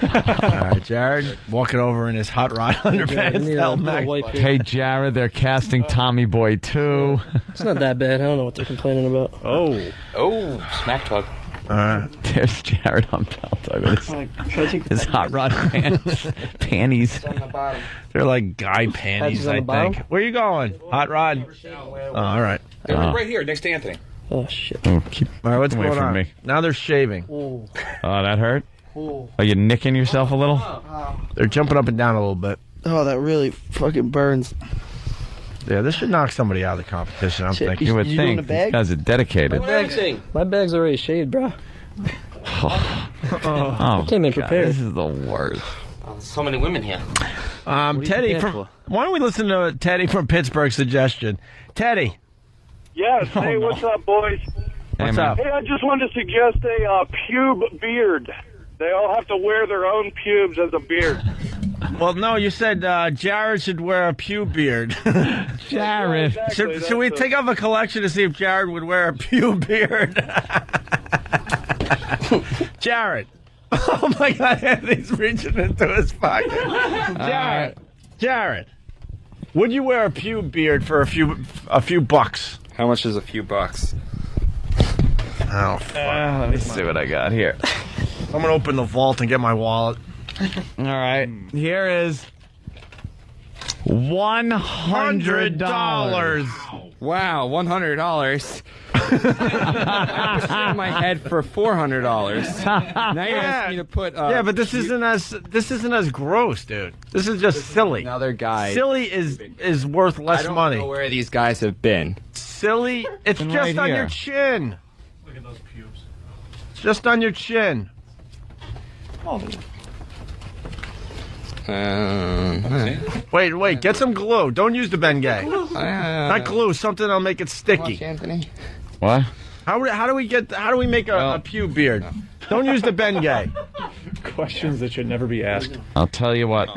All right, Jared, walking over in his hot rod underpants. Hey, Jared, they're casting Tommy Boy 2. It's not that bad. I don't know what they're complaining about. Oh, smack talk. There's Jared on Paltalk with his hot rod panties. They're like guy panties, I think. Where you going? Hot rod? Oh, all right. They're right here, next to Anthony. Oh, shit. Oh, keep all right, what's away going from on? me. Now they're shaving. Oh, that hurt? Are you nicking yourself a little? They're jumping up and down a little bit. Oh, that really fucking burns. Yeah, this should knock somebody out of the competition, I'm thinking. You would think. These guys are dedicated. My bag's already shaved, bro. I came in prepared. This is the worst. Oh, there's so many women here. Teddy, why don't we listen to Teddy from Pittsburgh's suggestion? Teddy. Yes. Hey, what's up, boys? What's up? Hey, I just wanted to suggest a pube beard. They all have to wear their own pubes as a beard. Well, no, you said Jared should wear a pube beard. Jared. Exactly, Should we take off a collection to see if Jared would wear a pube beard? Jared. Oh, my God. Anthony's reaching into his pocket. Jared. Would you wear a pube beard for a few bucks? How much is a few bucks? Oh, fuck. Let me see what I got here. I'm going to open the vault and get my wallet. All right. Here is $100. Wow, $100. I was in my head for $400. Now you're asking me to put. Yeah, but this isn't as gross, dude. This is just silly. Another guy. Silly is worth less money. I don't know where these guys have been. Silly, it's Been just right on here. your chin. Look at those pubes. It's just on your chin. Wait, get some glue. Don't use the Bengay. Not glue, something that'll make it sticky. Anthony. What? How do we make a pube beard? Don't use the Bengay. Questions that should never be asked. I'll tell you what.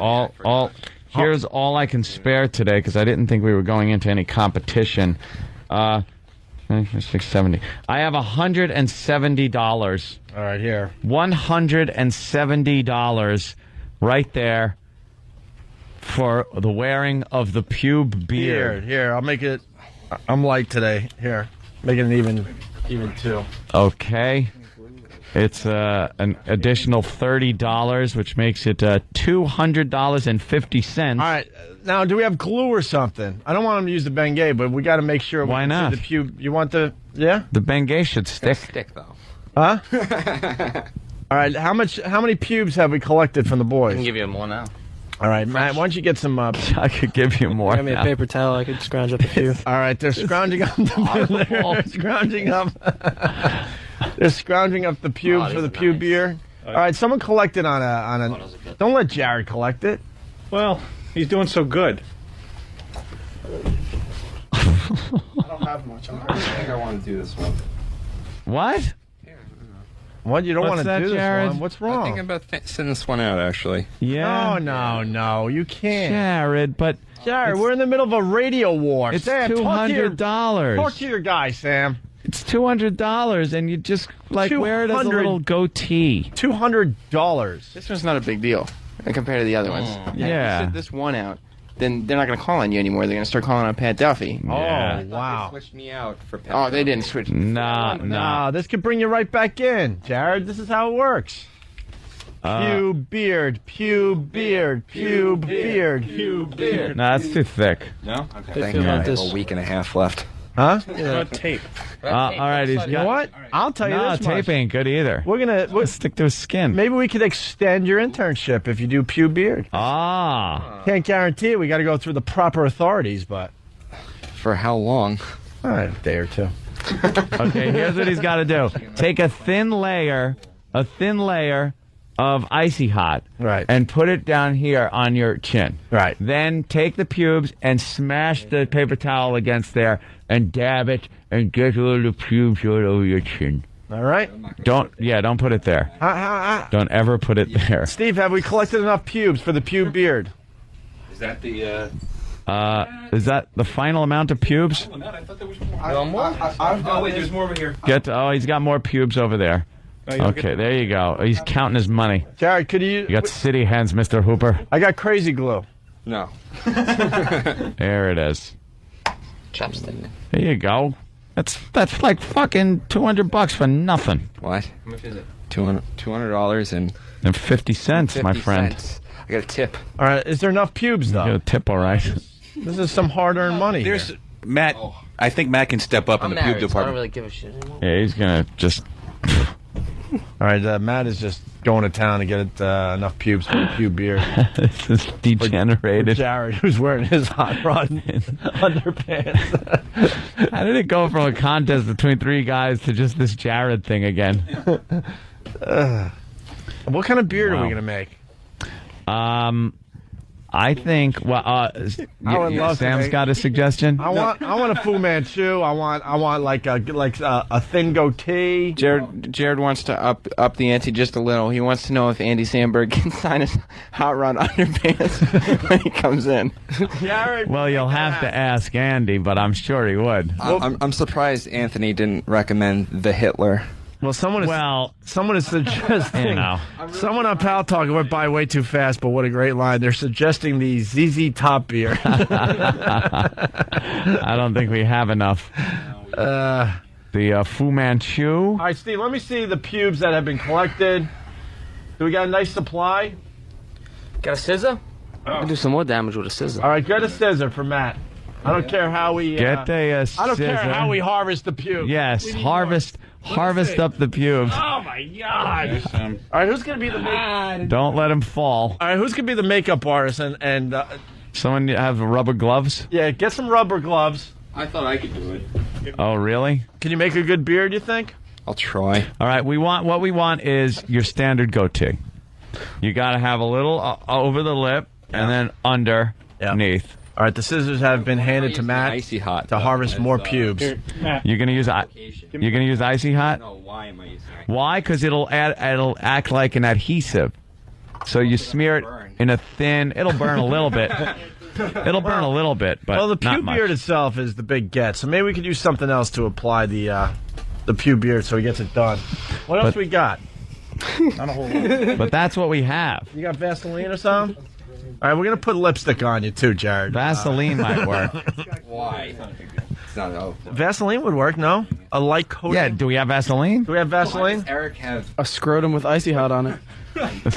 Here's all I can spare today because I didn't think we were going into any competition. $670. I have $170. All right, here. $170 right there for the wearing of the pube beard. Here, I'll make it. I'm light today. Here, make it an even two. Okay. It's an additional $30, which makes it $200.50. All right. Now, do we have glue or something? I don't want them to use the Bengay, but we got to make sure. Why not? The pube. You want the? Yeah. The Bengay should stick. Stick though. Huh? All right. How many pubes have we collected from the I boys? can give you more now. All right, Matt. Why don't you get some? I could give you more. Give me a paper towel. I could scrounge up a few. All right, they're scrounging up. They're scrounging up. They're scrounging up the pubes for the pube beer. All right, someone collect it on a. Don't let Jared collect it. Well, he's doing so good. I don't have much. I think I want to do this one. What? What? You don't What's want to that, do this Jared? one? What's wrong? I think I'm about sending this one out, actually. Yeah. No, you can't. Jared, but Jared, we're in the middle of a radio war. it's Sam, $200. Talk to your guy, Sam. It's $200, and you just wear it as a little goatee. $200. This one's not a big deal compared to the other ones. Yeah. If you sit this one out, then they're not going to call on you anymore. They're going to start calling on Pat Duffy. Yeah. Oh, wow. They switched me out for Pat. Oh, they didn't switch. Nah. This could bring you right back in, Jared. This is how it works. Pube beard, pube beard, pube beard, pube beard. No, that's too thick. No? They Okay. feel Thank you. I about have this. a week and a half left. Huh? Tape. All right, he's got. You know what? I'll tell you No, this tape much. ain't good either. We're gonna Stick to his skin. maybe we could extend your internship if you do pube beard. Ah. Can't guarantee it. We got to go through the proper authorities, but For how long? all right, a day or two. Okay, here's what he's got to do. Take a thin layer of Icy Hot. Right. And put it down here on your chin. Right. Then take the pubes and smash the paper towel against there and dab it and get all the pubes all over your chin. All right. Don't put it there. Don't ever put it there. Steve, have we collected enough pubes for the pube beard? Is that the? Is that the final amount of pubes? I thought there was more. Wait, there's more over here. He's got more pubes over there. Okay, there you go. He's counting his money. Jared, could you? You got city hands, Mr. Hooper. I got crazy glue. No. There it is. Chopstick. There you go. That's like fucking $200 for nothing. What? How much is it? $200 and 50 cents, my 50 friend. cents. I got a tip. All right. Is there enough pubes You though? get a tip, all right. This is some hard-earned money. There's here. Matt. I think Matt can step up in I'm the pube married, so I don't department. really give a shit anymore. Yeah, he's gonna just. All right. Matt is just going to town to get enough pubes for the pube beard. This is For degenerated. Jared, who's wearing his hot rod underpants. How did it go from a contest between three guys to just this Jared thing again? What kind of beard are we Wow. going to make? I think. Well, would love to Sam's make- got a suggestion. I want a Fu Manchu. I want like a thin goatee. Jared wants to up the ante just a little. He wants to know if Andy Samberg can sign his hot rod underpants when he comes in. Jared. Well, you'll have to ask Andy, but I'm sure he would. I'm surprised Anthony didn't recommend the Hitler. Well, someone is suggesting. You know. Someone on Pal Talk went by way too fast, but what a great line! They're suggesting the ZZ Top beer. I don't think we have enough. The Fu Manchu. All right, Steve. Let me see the pubes that have been collected. Do we got a nice supply? Got a scissor? I can do some more damage with a scissor. All right, get a scissor for Matt. I don't care how we Get a I don't care scissor. how we harvest the pubes. Yes, harvest up the pubes. Oh my God! All right, who's gonna be the Don't let him fall. All right, who's gonna be the makeup artist and Someone have rubber gloves? yeah, get some rubber gloves. I thought I could do it. Oh, really? Can you make a good beard? You think? I'll try. All right, what we want is your standard goatee. You got to have a little over the lip and then underneath. All right, the scissors have been handed to Matt Icy Hot to harvest more pubes. You're gonna use Icy Hot. No, why am I using it? Why? Because it'll act like an adhesive. So you smear it in a thin. It'll burn a little bit. It'll burn a little bit, but Well, the not pube much. beard itself is the big get, so maybe we could use something else to apply the pube beard so he gets it done. What else But- we got? Not a whole lot. But that's what we have. You got Vaseline or something? All right, we're gonna put lipstick on you too, Jared. Vaseline might work. Why? It's not. Oh. Vaseline would work, no? A light coating. Yeah. Do we have Vaseline? Do we have Vaseline? Does Eric have A scrotum with Icy Hot on it. That's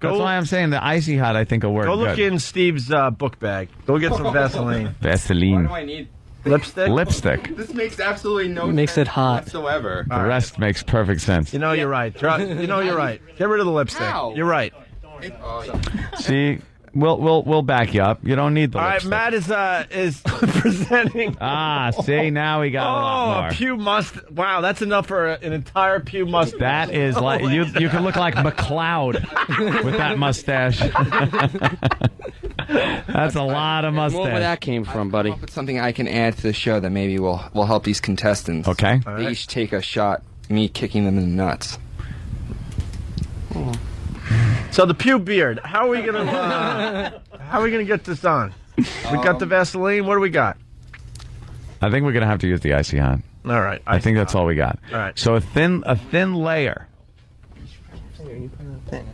why I'm saying the Icy Hot I think will work. Go look good. in Steve's book bag. Go get some Vaseline. Vaseline. Why do I need Lipstick? Lipstick. This makes absolutely no Makes sense it hot. whatsoever. The rest makes perfect sense. You know you're right. You know you're right. Get rid of the lipstick. How? You're right. See, we'll back you up. You don't need the All right, lipstick. Matt is presenting. See, now we got a lot more. A pew must. Wow, that's enough for an entire pew mustache. That is like you can look like McCloud with that mustache. That's a lot of More mustache. where that came from, buddy. It's something I can add to the show that maybe will help these contestants. Okay. They each take a shot, me kicking them in the nuts. So the pew beard. How are we gonna get this on? We got the Vaseline. What do we got? I think we're gonna have to use the Icy Hot. All right. I think that's all we got. All right. So a thin layer.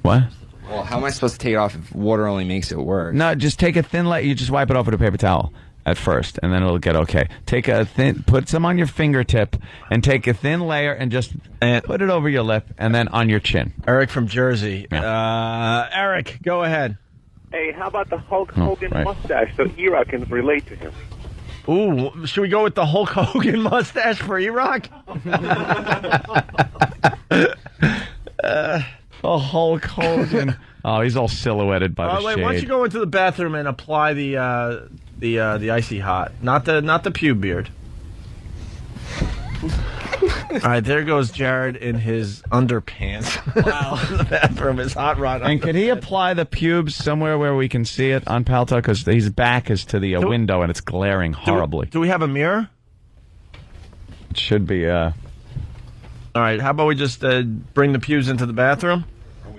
What? Well, how am I supposed to take it off if water only makes it worse? No, just take a thin layer. You just wipe it off with a paper towel at first, and then it'll get okay. Put some on your fingertip, and take a thin layer and just put it over your lip, and then on your chin. Eric from Jersey. Yeah. Eric, go ahead. Hey, how about the Hulk Hogan mustache so E-Rock can relate to him? Ooh, should we go with the Hulk Hogan mustache for E-Rock? Hulk Hogan. Oh, he's all silhouetted by the Wait, shade. why don't you go into the bathroom and apply the Icy Hot, not the pew beard. All right, there goes Jared in his underpants. Wow, in the bathroom is hot rod. And could he apply the pubes somewhere where we can see it on Paltalk? Because his back is to the window and it's glaring horribly. Do we have a mirror? It should be. All right, how about we just bring the pubes into the bathroom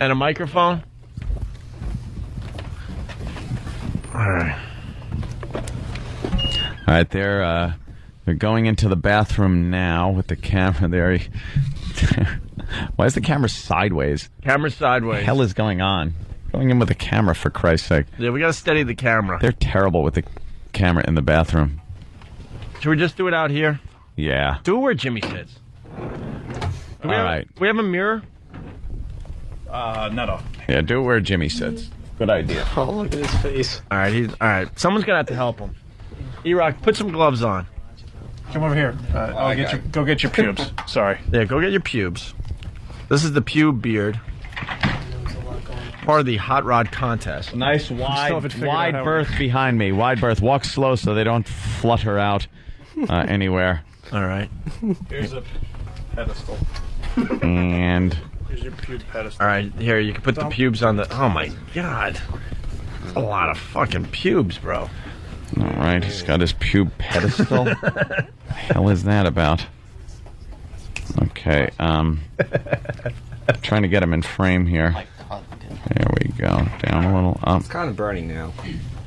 and a microphone? All right. All right, they're going into the bathroom now with the camera there. Why is the camera sideways? Camera's sideways. What the hell is going on? Going in with the camera, for Christ's sake. Yeah, we got to steady the camera. They're terrible with the camera in the bathroom. Should we just do it out here? Yeah. Do it where Jimmy sits. All right. We have a mirror? No. Yeah, do it where Jimmy sits. Good idea. Oh, look at his face. All right, all right. Someone's gonna have to help him. E-Rock, put some gloves on. Come over here. Go get your pubes. Sorry. Yeah, go get your pubes. This is the pew beard. Part of the hot rod contest. Nice wide berth behind me. Wide berth. Walk slow so they don't flutter out anywhere. All right. Here's a pedestal. And Here's your pube pedestal. All right, here, you can put the pubes on the... Oh, my God. That's a lot of fucking pubes, bro. all right, he's got his pube pedestal. What the hell is that about? Okay, trying to get him in frame here. There we go. Down a little, up. It's kind of burning now.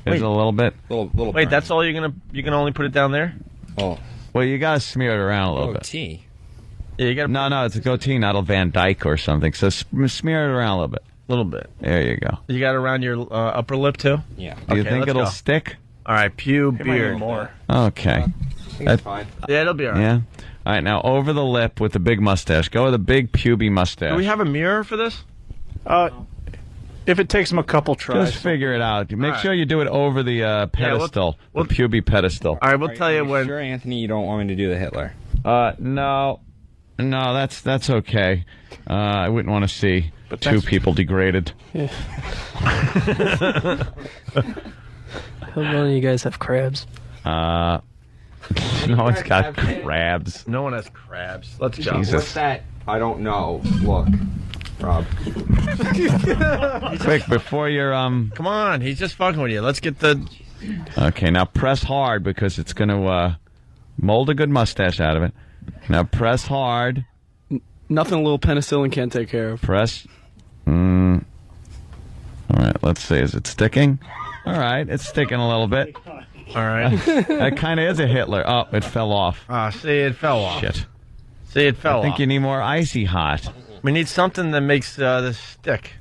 Is it a little bit? Little Wait, burning. that's all you can only put it down there? Oh. Well, you got to smear it around a little bit. Goatee. Yeah, you got No, it's a goatee, not a Van Dyke or something. So smear it around a little bit. a little bit. There you go. You got it around your upper lip, too? Yeah. Do you Okay, think let's it'll go. stick? All right, pew It might beard. be more. Okay. I think it's fine. Yeah, it'll be all right. Yeah. All right, now over the lip with the big mustache. Go with a big puby mustache. Do we have a mirror for this? If it takes him a couple tries. Just figure it out. Make right. sure you do it over the pedestal, the puby pedestal. All right, we'll tell you Are when. Sure, Anthony, you don't want me to do the Hitler. No, that's okay. I wouldn't want to see two people degraded. Yeah. I hope none of you guys have crabs. No one's got crabs. No one has crabs. Let's go. Jesus. What's that? I don't know. Look, Rob. Quick, before you're Come on, he's just fucking with you. Let's get the. Okay, now press hard because it's going to mold a good mustache out of it. Now press hard. Nothing a little penicillin can't take care of. Press. All right, let's see. Is it sticking? All right, it's sticking a little bit. All right. That kind of is a Hitler. Oh, it fell off. See, it fell off. Shit. See, it fell off. I think you need more icy hot. We need something that makes this stick.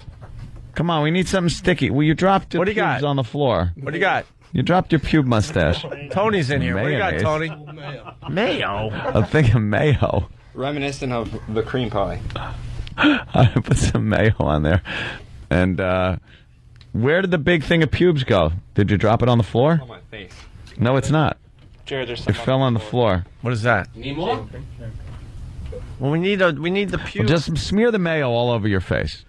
Come on, we need something sticky. Well, you dropped your What do you pubes got? on the floor. What do you got? You dropped your pube mustache. Tony's in here. What do you got, Mayonnaise. Tony? Mayo. I'm thinking mayo. Reminiscent of the cream pie. I put some mayo on there. And where did the big thing of pubes go? Did you drop it on the floor? On my face. No, it's not. Jared, there's It fell on the floor. What is that? Need more? Well, we need the pubes. Well, just smear the mayo all over your face.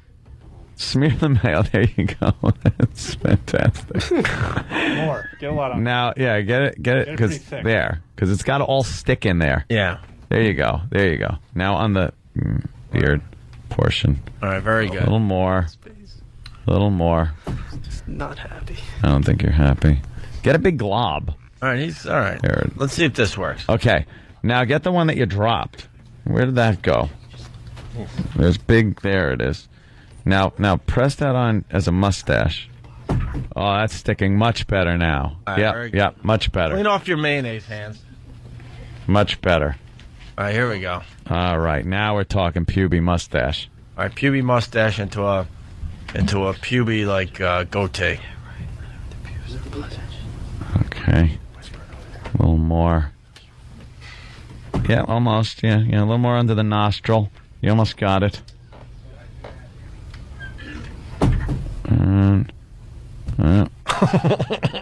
Smear the mayo. There you go. That's fantastic. More. Get a lot on. Now, yeah, get it, pretty because thick. because it's got to all stick in there. Yeah. There you go. There you go. Now on the beard portion. All right, very good. A little more. A little more. Not happy. I don't think you're happy. Get a big glob. All right, he's all right. Here. Let's see if this works. Okay. Now get the one that you dropped. Where did that go? There's big. There it is. Now press that on as a mustache. Oh, that's sticking much better now. All right, very good. Yep, much better. Clean off your mayonnaise hands. Much better. All right, here we go. All right, now we're talking puby mustache. All right, puby mustache into a puby like goatee. Okay. A little more. Yeah, almost. Yeah, a little more under the nostril. You almost got it.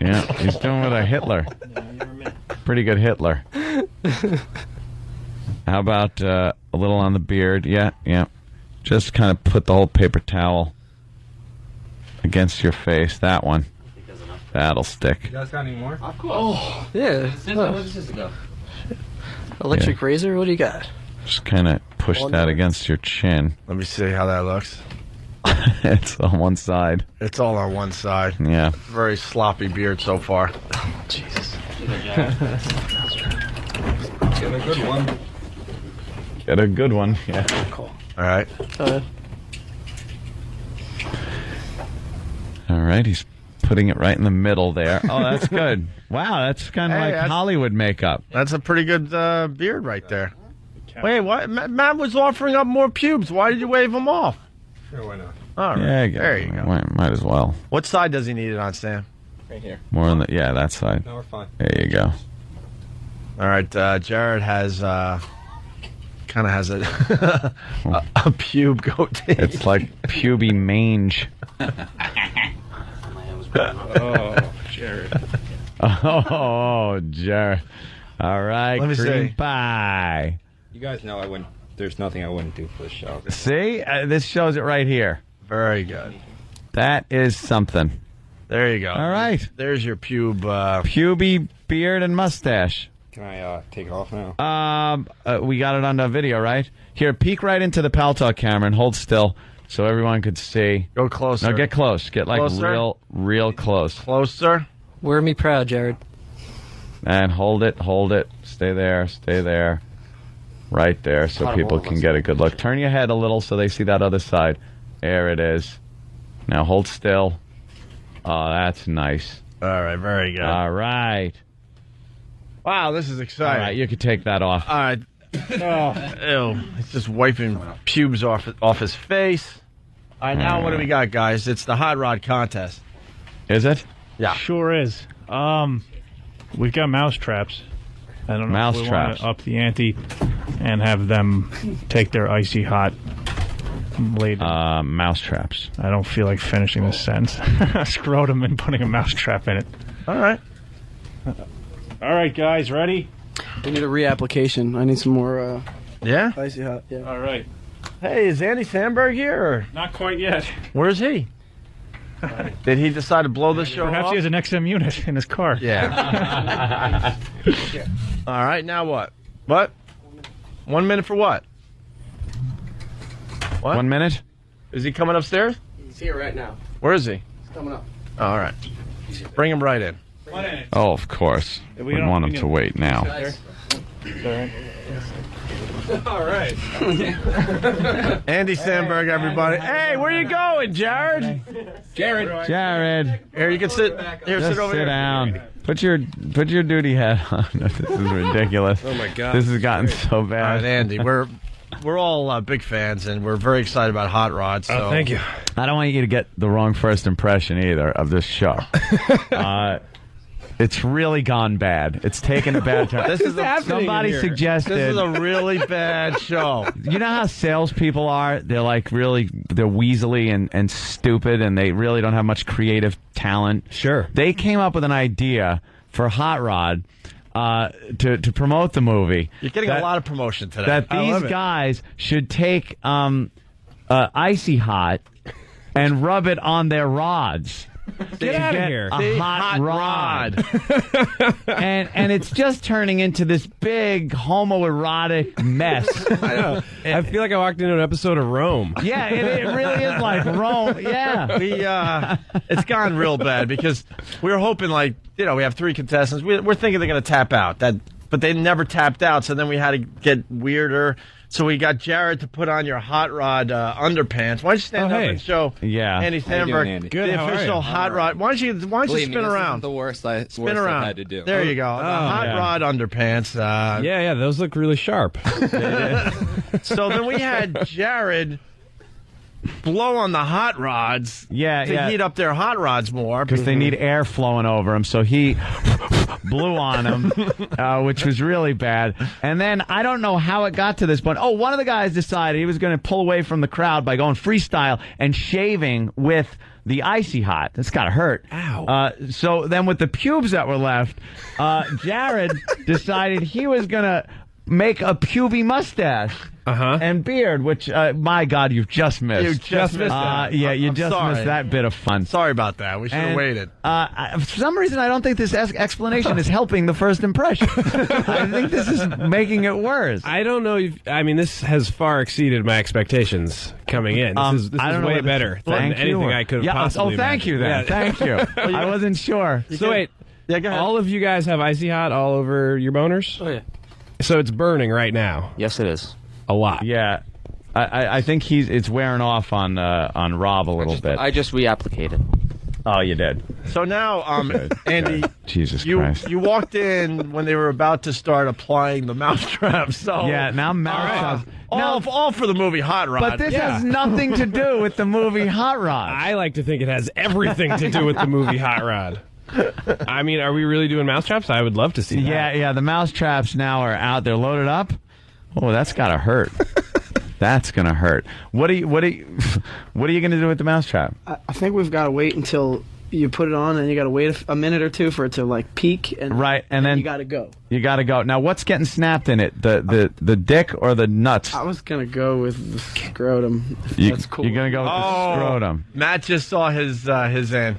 Yeah, he's doing with a Hitler. Pretty good Hitler. How about a little on the beard? Yeah. Just kind of put the whole paper towel against your face. That one. That'll stick. You guys got any more? Oh, yeah. Oh. Electric razor? What do you got? Just kind of push that against your chin. Let me see how that looks. It's on one side. It's all on one side. Yeah. Very sloppy beard so far. Jesus. Get a good one. Get a good one. Yeah. Cool. All right. All right. He's putting it right in the middle there. Oh, that's good. Wow, that's kind of like Hollywood makeup. That's a pretty good beard right there. Wait, what? Matt was offering up more pubes. Why did you wave them off? Sure, why not? All right. Yeah, there you go. Might as well. What side does he need it on, Sam? Right here. More on the that side. No, we're fine. There you go. All right. Jared has kind of has a a pube goatee. It's like puby mange. Oh, Jared. Oh, Jared. All right, Let me cream see. pie. You guys know there's nothing I wouldn't do for the show. See? This shows it right here. Very good. That is something. There you go. All right. There's your pube. Puby beard and mustache. Can I take it off now? We got it on the video, right? Here, peek right into the Pal Talk camera and hold still so everyone could see. Go closer. No, get close. Get like Closer? real close. Closer. Wear me proud, Jared. And hold it. Stay there. Right there so people can get a good look. Turn your head a little so they see that other side. There it is. Now hold still. Oh, that's nice. All right, very good. All right. Wow, this is exciting. All right, you can take that off. All right. Oh, ew. He's just wiping pubes off his face. All right, now what do we got, guys? It's the hot rod contest. Is it? Yeah. Sure is. We've got mouse traps. I don't know Mouse if we traps. want to up the ante and have them take their icy hot later. Mouse traps. I don't feel like finishing this sentence. Scrotum and putting a mouse trap in it. All right. All right, guys, ready? We need a reapplication. I need some more Yeah? icy hot. Yeah. All right. Hey, is Andy Sandberg here? Or Not quite yet. where's he? Did he decide to blow this show Perhaps off? he has an XM unit in his car. Yeah. All right, now what? What? 1 minute for what? What? 1 minute? Is he coming upstairs? He's here right now. Where is he? He's coming up. All right. Bring him right in. Oh, of course. We want him to wait now. All right. Andy Sandberg, everybody. Hey, where you going, Jared? Jared. Here, you can sit. Here, Just sit over sit here. down. Put your duty hat on. This is ridiculous. Oh my God. This has gotten so All right, bad. Andy, we're all big fans, and we're very excited about Hot Rod. So. Thank you. I don't want you to get the wrong first impression either of this show. It's really gone bad. It's taken a bad turn. This is somebody suggested. This is a really bad show. You know how salespeople are? They're like they're weaselly and stupid, and they really don't have much creative talent. Sure. They came up with an idea for Hot Rod to promote the movie. You're getting a lot of promotion today. That these guys should take Icy Hot and rub it on their rods. Get out of here. A hot rod. and it's just turning into this big homoerotic mess. I know. I feel like I walked into an episode of Rome. Yeah, it really is like Rome. Yeah. It's gone real bad because we were hoping, like, we have 3 contestants. We're thinking they're going to tap out. But they never tapped out, so then we had to get weirder. So we got Jared to put on your hot rod underpants. Why don't you stand up and show Andy Samberg the official hot rod? Why don't you spin around? The worst I had to do. There you go. The hot rod underpants. Yeah, those look really sharp. So then we had Jared blow on the hot rods to heat up their hot rods more. Because they need air flowing over them, so he blew on them, which was really bad. And then I don't know how it got to this point. One of the guys decided he was going to pull away from the crowd by going freestyle and shaving with the Icy Hot. That's got to hurt. Ow. So then with the pubes that were left, Jared decided he was going to make a puby mustache. And beard, which, my God, you've just missed. You just missed that. Yeah, you I'm just sorry. missed that bit of fun. Sorry about that. We should have waited. For some reason, I don't think this explanation is helping the first impression. I think this is making it worse. I don't know. This has far exceeded my expectations coming in. This is way better than anything I could have possibly thank you, then. Yeah. Thank you. I wasn't sure. So wait. Yeah, go ahead. All of you guys have Icy Hot all over your boners? Oh, yeah. So it's burning right now. Yes, it is. A lot. Yeah. I think it's wearing off on Rob a little bit. I just reapplicated. Oh, you did. So now, Andy, Jesus Christ. You walked in when they were about to start applying the mousetrap. So now mousetraps. All for the movie Hot Rod. But this has nothing to do with the movie Hot Rod. I like to think it has everything to do with the movie Hot Rod. Are we really doing mousetraps? I would love to see that. Yeah, the mousetraps now are out. They're loaded up. Oh, that's gotta hurt. That's gonna hurt. What are you gonna do with the mousetrap? I think we've got to wait until you put it on, and you got to wait a minute or two for it to like peak, and then you got to go. You got to go. Now, what's getting snapped in it? The dick or the nuts? I was gonna go with the scrotum. That's cool. You're gonna go with the scrotum. Matt just saw his end.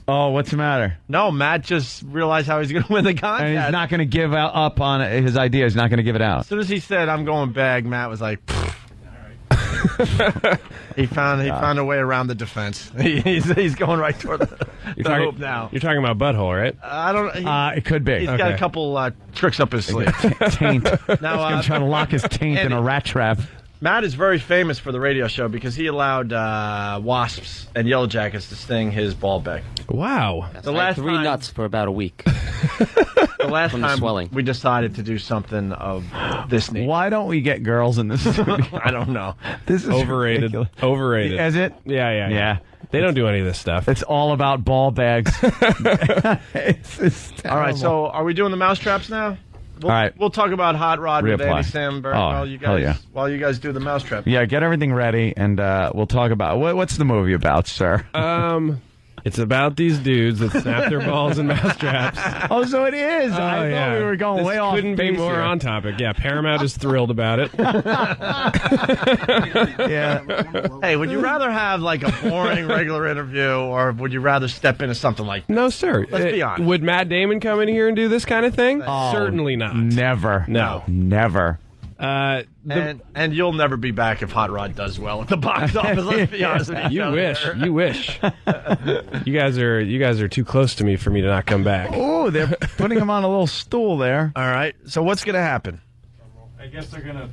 Oh, what's the matter? No, Matt just realized how he's going to win the contest. And he's not going to give up on his idea. He's not going to give it out. As soon as he said, "I'm going bag," Matt was like, he found a way around the defense. He's going right toward the hoop now. You're talking about butthole, right? I don't. It could be. He's got a couple tricks up his sleeve. Taint. Now he's trying to lock his taint in a rat trap. Matt is very famous for the radio show because he allowed wasps and yellow jackets to sting his ball bag. Wow. The last 3 nuts for about a week. The last From time the swelling. we decided to do something of this nature. Why don't we get girls in this studio? I don't know. This is overrated. ridiculous. Overrated. Is it? Yeah. They don't do any of this stuff. It's all about ball bags. All right, so are we doing the mousetraps now? All right. We'll talk about Hot Rod with Reapply. Andy Samberg while you guys do the mousetrap. Yeah, get everything ready, and we'll talk about what's the movie about, sir? It's about these dudes that snap their balls in mousetraps. Oh, so it is. I thought we were going way off. Couldn't be more on topic. Yeah, Paramount is thrilled about it. Yeah. Hey, would you rather have like a boring regular interview, or would you rather step into something like? No, sir. Let's be honest. Would Matt Damon come in here and do this kind of thing? Oh, certainly not. Never. No. Never. And you'll never be back if Hot Rod does well at the box office. Let's be honest with you. You wish. You guys are too close to me for me to not come back. Oh, they're putting him on a little stool there. All right. So what's going to happen? I guess they're gonna.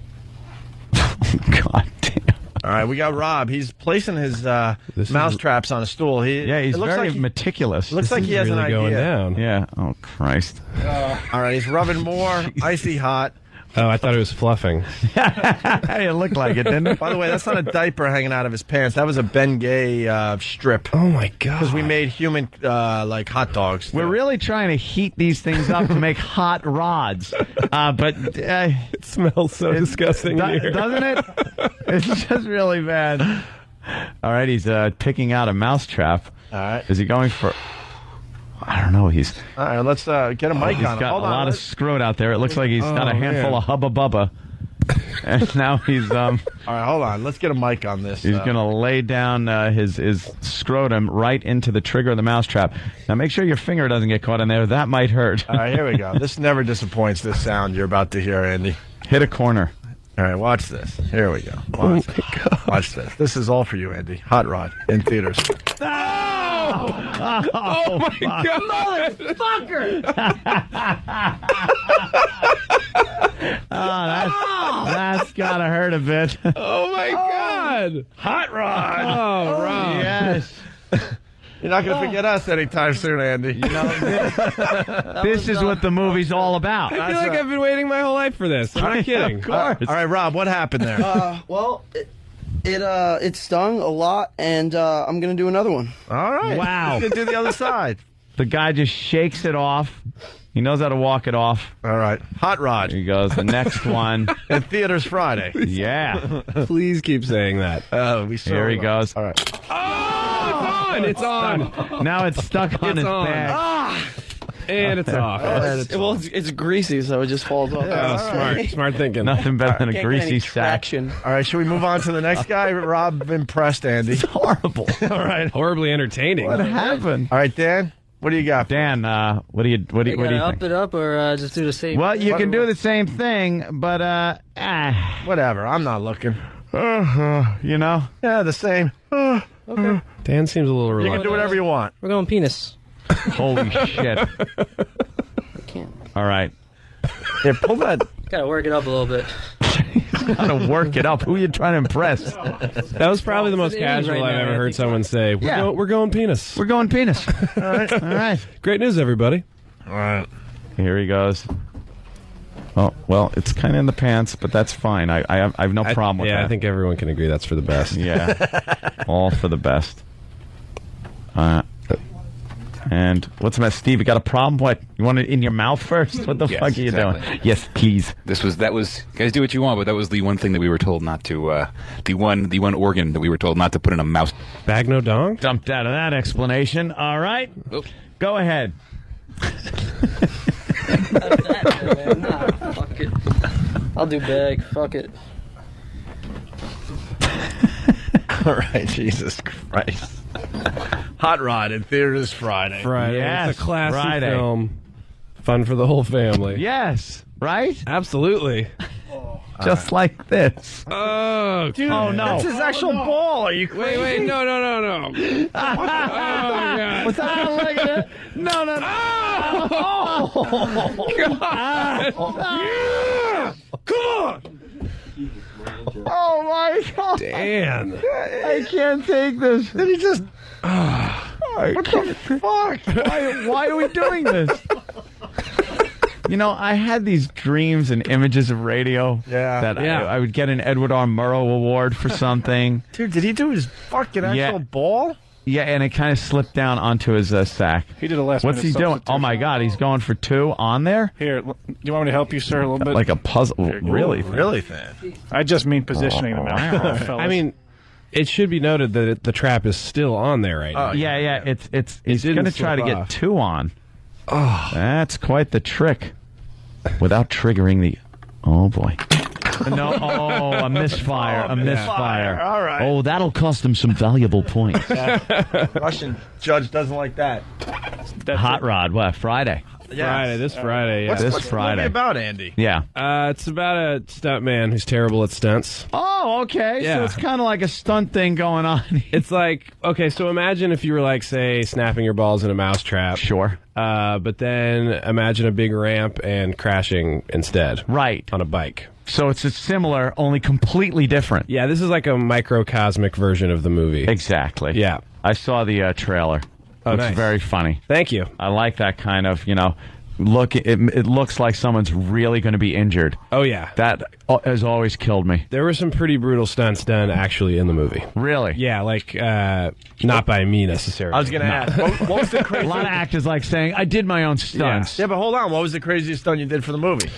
God damn. All right, we got Rob. He's placing his mousetraps on a stool. He's very meticulous. Looks like he has an idea. Going down. Yeah. Oh, Christ. All right, he's rubbing more Icy Hot. Oh, I thought it was fluffing. It looked like it, didn't it? By the way, that's not a diaper hanging out of his pants. That was a Ben Gay strip. Oh, my God. Because we made human, like, hot dogs. We're really trying to heat these things up and make hot rods. But it smells so disgusting here. Doesn't it? It's just really bad. All right, he's picking out a mousetrap. All right. Is he going for... I don't know. He's all right. Let's get a mic he's on. got Hold a on, lot of let's- scrot out there. It looks like he's got a handful man. of hubba bubba, and now he's All right, hold on. Let's get a mic on this. He's going to lay down his scrotum right into the trigger of the mousetrap. Now, make sure your finger doesn't get caught in there. That might hurt. All right, here we go. This never disappoints, this sound you're about to hear, Andy. Hit a corner. All right, watch this. Here we go. Watch, watch this. This is all for you, Andy. Hot Rod in theaters. Oh my God, That's got to hurt a bit. Oh my God! Hot Rod! Oh, Rob. Yes. You're not going to forget us anytime soon, Andy. This is what the movie's all about. I feel like I've been waiting my whole life for this. I'm not kidding. Of course. All right, Rob, what happened there? Well, it stung a lot, and I'm gonna do another one. All right. Wow. Let's do the other side. The guy just shakes it off. He knows how to walk it off. All right. Hot Rod. Here he goes. The next one. In theaters Friday. Yeah. Please keep saying that. Oh, Here he goes. All right. Oh, it's on. Now it's stuck on It's his on. bag. And it's off. It's greasy, so it just falls off. Oh, smart thinking. Nothing better than a Can't get any greasy sack. traction. All right, should we move on to the next guy? Rob impressed Andy. It's horrible. All right. Horribly entertaining. What happened? All right, Dan, what do you got? Dan, what do you You think? gotta up it up or just do the same? Well, you can do the same thing, but Whatever. I'm not looking. you know. Yeah, the same. Okay. Dan seems a little You can reluctant. do whatever you want. We're going penis. Holy shit. All right. Here, pull that. Gotta work it up a little bit. Gotta work it up. Who are you trying to impress? That was probably the most It's in casual right I've now, ever I heard think. someone say. We're going penis. We're going penis. All right. All right. Great news, everybody. All right. Here he goes. Oh, well, it's kind of in the pants, but that's fine. I have no problem with that. I think everyone can agree that's for the best. Yeah. All for the best. And what's the matter, Steve? You got a problem? What? You want it in your mouth first? What the Yes, fuck are you exactly. doing? Yes, please. That was guys do what you want, but that was the one thing that we were told not to. The one organ that we were told not to put in a mouse. Bag no dong? Dumped out of that explanation. All right. Oop. Go ahead. Nah, fuck it. I'll do bag. Fuck it. All right, Jesus Christ. Hot Rod in theaters Friday. Friday. Yes, It's a classic Friday. film. Fun for the whole family. Yes. Right? Absolutely. Just like this. Oh, Dude, Oh, no. That's his actual ball. Are you crazy? wait, no. Oh, God. What's that? Look at it. No. Oh, my God. Dan. I can't take this. Did he just... What the fuck? Why are we doing this? You know, I had these dreams and images of radio that I would get an Edward R. Murrow Award for something. Dude, did he do his fucking actual ball? Yeah, and it kind of slipped down onto his sack. He did a last What's he minute doing? substitute. Oh, my God, he's going for 2 on there? Here, you want me to help you, sir, a little bit? Like a puzzle. Really? Really thin. I just mean positioning them out. fellas. I mean, it should be noted that the trap is still on there right now. Yeah. He's didn't going to try to slip get off. 2 on. Oh, that's quite the trick. Without triggering the... Oh, boy. No, a misfire. A misfire. All right. Oh, that'll cost him some valuable points. Russian judge doesn't like that. Hot Rod, what, Friday? Friday, this Friday. Yeah. What's This the movie Friday. about, Andy? Yeah. It's about a stuntman who's terrible at stunts. Oh, okay. Yeah. So it's kind of like a stunt thing going on. It's like, okay, so imagine if you were like, say, snapping your balls in a mousetrap. Sure. But then imagine a big ramp and crashing instead. Right. On a bike. So it's similar, only completely different. Yeah, this is like a microcosmic version of the movie. Exactly. Yeah. I saw the trailer. Oh, Looks nice. very funny. Thank you. I like that kind of, look. It looks like someone's really going to be injured. Oh, yeah. That has always killed me. There were some pretty brutal stunts done actually in the movie. Really? Yeah, like not by me necessarily. I was going to ask, what was the A craziest... lot of actors like saying, I did my own stunts. Yeah, but hold on. What was the craziest stunt you did for the movie?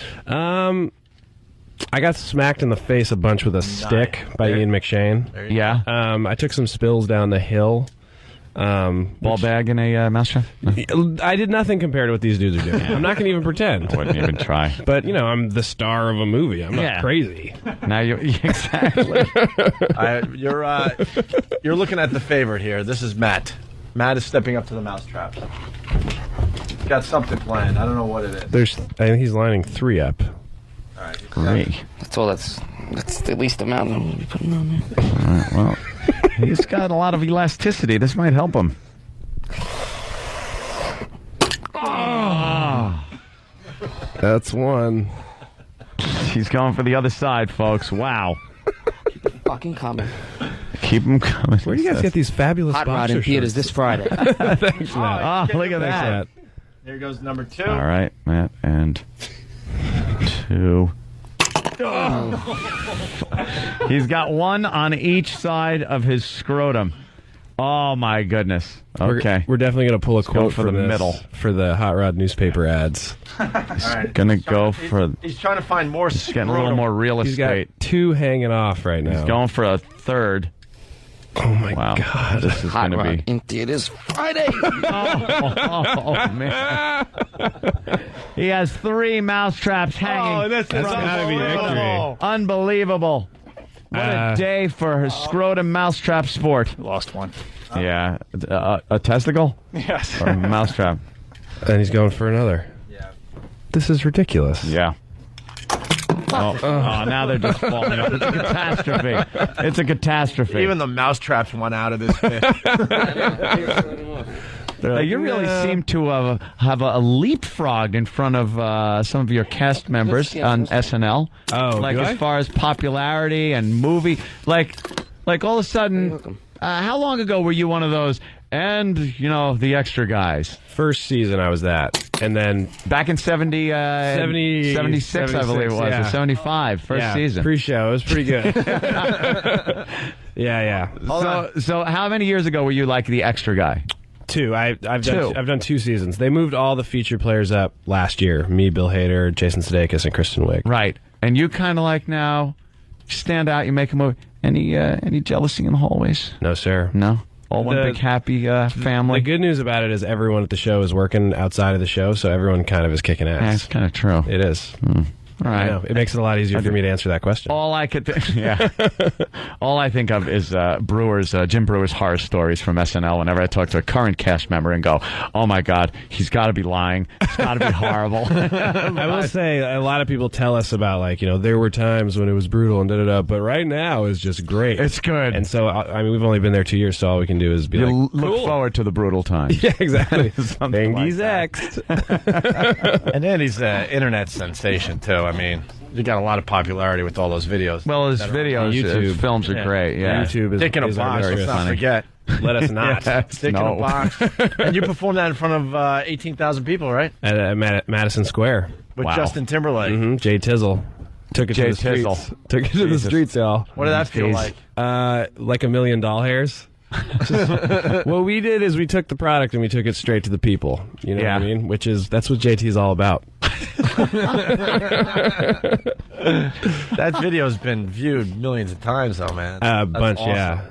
I got smacked in the face a bunch with a stick by Ian McShane. Yeah. I took some spills down the hill. Ball bag and a mousetrap? I did nothing compared to what these dudes are doing. I'm not going to even pretend. I wouldn't even try. But, I'm the star of a movie. I'm not crazy. Now you exactly. You're looking at the favorite here. This is Matt. Matt is stepping up to the mousetrap. He's got something planned. I don't know what it is. I think he's lining 3 up. All right. 3. That's all. That's the least amount I'm going to be putting on there. All right, well, he's got a lot of elasticity. This might help him. Oh. That's 1. He's going for the other side, folks. Wow. Fucking coming. Keep them coming. Where do you guys get these fabulous Hot Rod in theaters this Friday. Thanks, Matt. Oh, look at that. Here goes number 2. All right, Matt, and 2. Oh. He's got 1 on each side of his scrotum. Oh, my goodness. Okay. We're definitely going to pull a quote for the middle for the Hot Rod newspaper ads. He's going to go for... He's trying to find more He's getting a little more real estate. He's got 2 hanging off right now. He's going for a 3rd. Oh, my God. This is going to be... in theaters Friday. oh, man. He has 3 mousetraps hanging. Oh, that's got to be victory. Unbelievable. What a day for scrotum mousetrap sport. Lost 1. Yeah. A testicle? Yes. Or a mousetrap. And he's going for another. Yeah. This is ridiculous. Yeah. Oh, now they're just falling off. It's a catastrophe. It's a catastrophe. Even the mousetraps went out of this bit. You really seem to have a leapfrogged in front of some of your cast members on SNL. Oh, like as far as popularity and movie, like all of a sudden. How long ago were you one of those? And the extra guys. First season I was that, and then back in 76, I believe it was, or 75, first season. Pre-show, it was pretty good. yeah. So how many years ago were you like the extra guy? 2. I've done 2 seasons. They moved all the featured players up last year. Me, Bill Hader, Jason Sudeikis, and Kristen Wiig. Right. And you kind of like now stand out. You make a movie. Any jealousy in the hallways? No, sir. No. All one big happy family. The good news about it is everyone at the show is working outside of the show, so everyone kind of is kicking ass. That's kind of true. It is. All right. I know. It makes it a lot easier for me to answer that question. All I could all I think of is Jim Brewer's horror stories from SNL whenever I talk to a current cast member and go, oh, my God, he's got to be lying. It's got to be horrible. I will say a lot of people tell us about, there were times when it was brutal and da-da-da, but right now is just great. It's good. And so, we've only been there 2 years, so all we can do is be look cool. forward to the brutal times. Yeah, exactly. Thingy's X'd. And then he's an internet sensation, too. You got a lot of popularity with all those videos. Well, his videos, his films are great. Yeah, YouTube is Dick in a Box. Let's not forget. Let us not. Dick in a Box. And you performed that in front of 18,000 people, right? At Madison Square with Justin Timberlake. Mm-hmm. Jay Tizzle. Took it to the streets. Took it to the streets, y'all. What did that feel like? Like $1 million hairs. What we did is we took the product and we took it straight to the people. You know what I mean? That's what JT's all about. That video's been viewed millions of times, though, man. A bunch, awesome. yeah.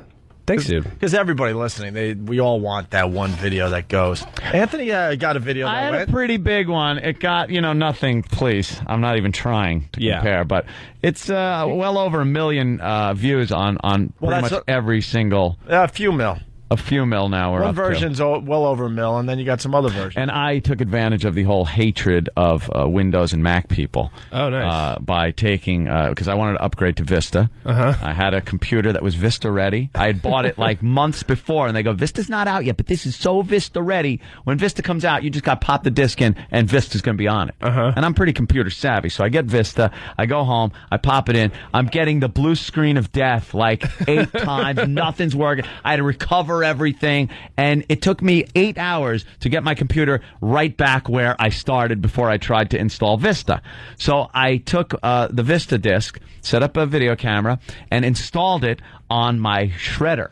Thanks, dude. Because everybody listening, we all want that one video that goes. Anthony got a video that I had a pretty big one. It got, nothing, please. I'm not even trying to compare, but it's well over 1 million views on pretty much every single... A few mil. A few mil now. One version's well over 1 mil, and then you got some other versions. And I took advantage of the whole hatred of Windows and Mac people. Oh, nice. By taking, because I wanted to upgrade to Vista. I had a computer that was Vista ready. I had bought it like months before, and they go, Vista's not out yet, but this is so Vista ready. When Vista comes out, you just got to pop the disk in, and Vista's going to be on it. And I'm pretty computer savvy, so I get Vista. I go home. I pop it in. I'm getting the blue screen of death like 8 times. Nothing's working. I had to recover everything, and it took me 8 hours to get my computer right back where I started before I tried to install Vista. So I took the Vista disk, set up a video camera, and installed it on my shredder.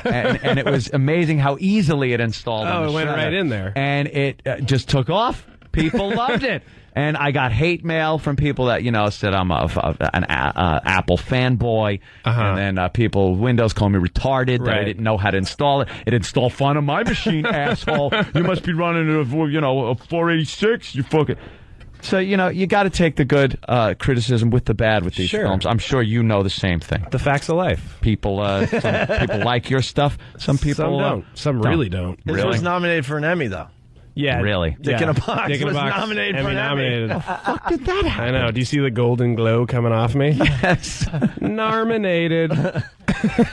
and it was amazing how easily it installed on the it went shredder. right in there. And it just took off. People loved it. And I got hate mail from people that, said I'm an Apple fanboy. And then Windows called me retarded, that I didn't know how to install it. It installed fun on my machine, asshole. You must be running a 486, you fucking... So, you got to take the good criticism with the bad with these films. I'm sure you know the same thing. The facts of life. People some people like your stuff. Some people don't. Some really don't. This was nominated for an Emmy, though. Yeah. Really? Dick in a Box was nominated for an Emmy. How the fuck did that happen? I know. Do you see the golden glow coming off me? Yes. Nominated.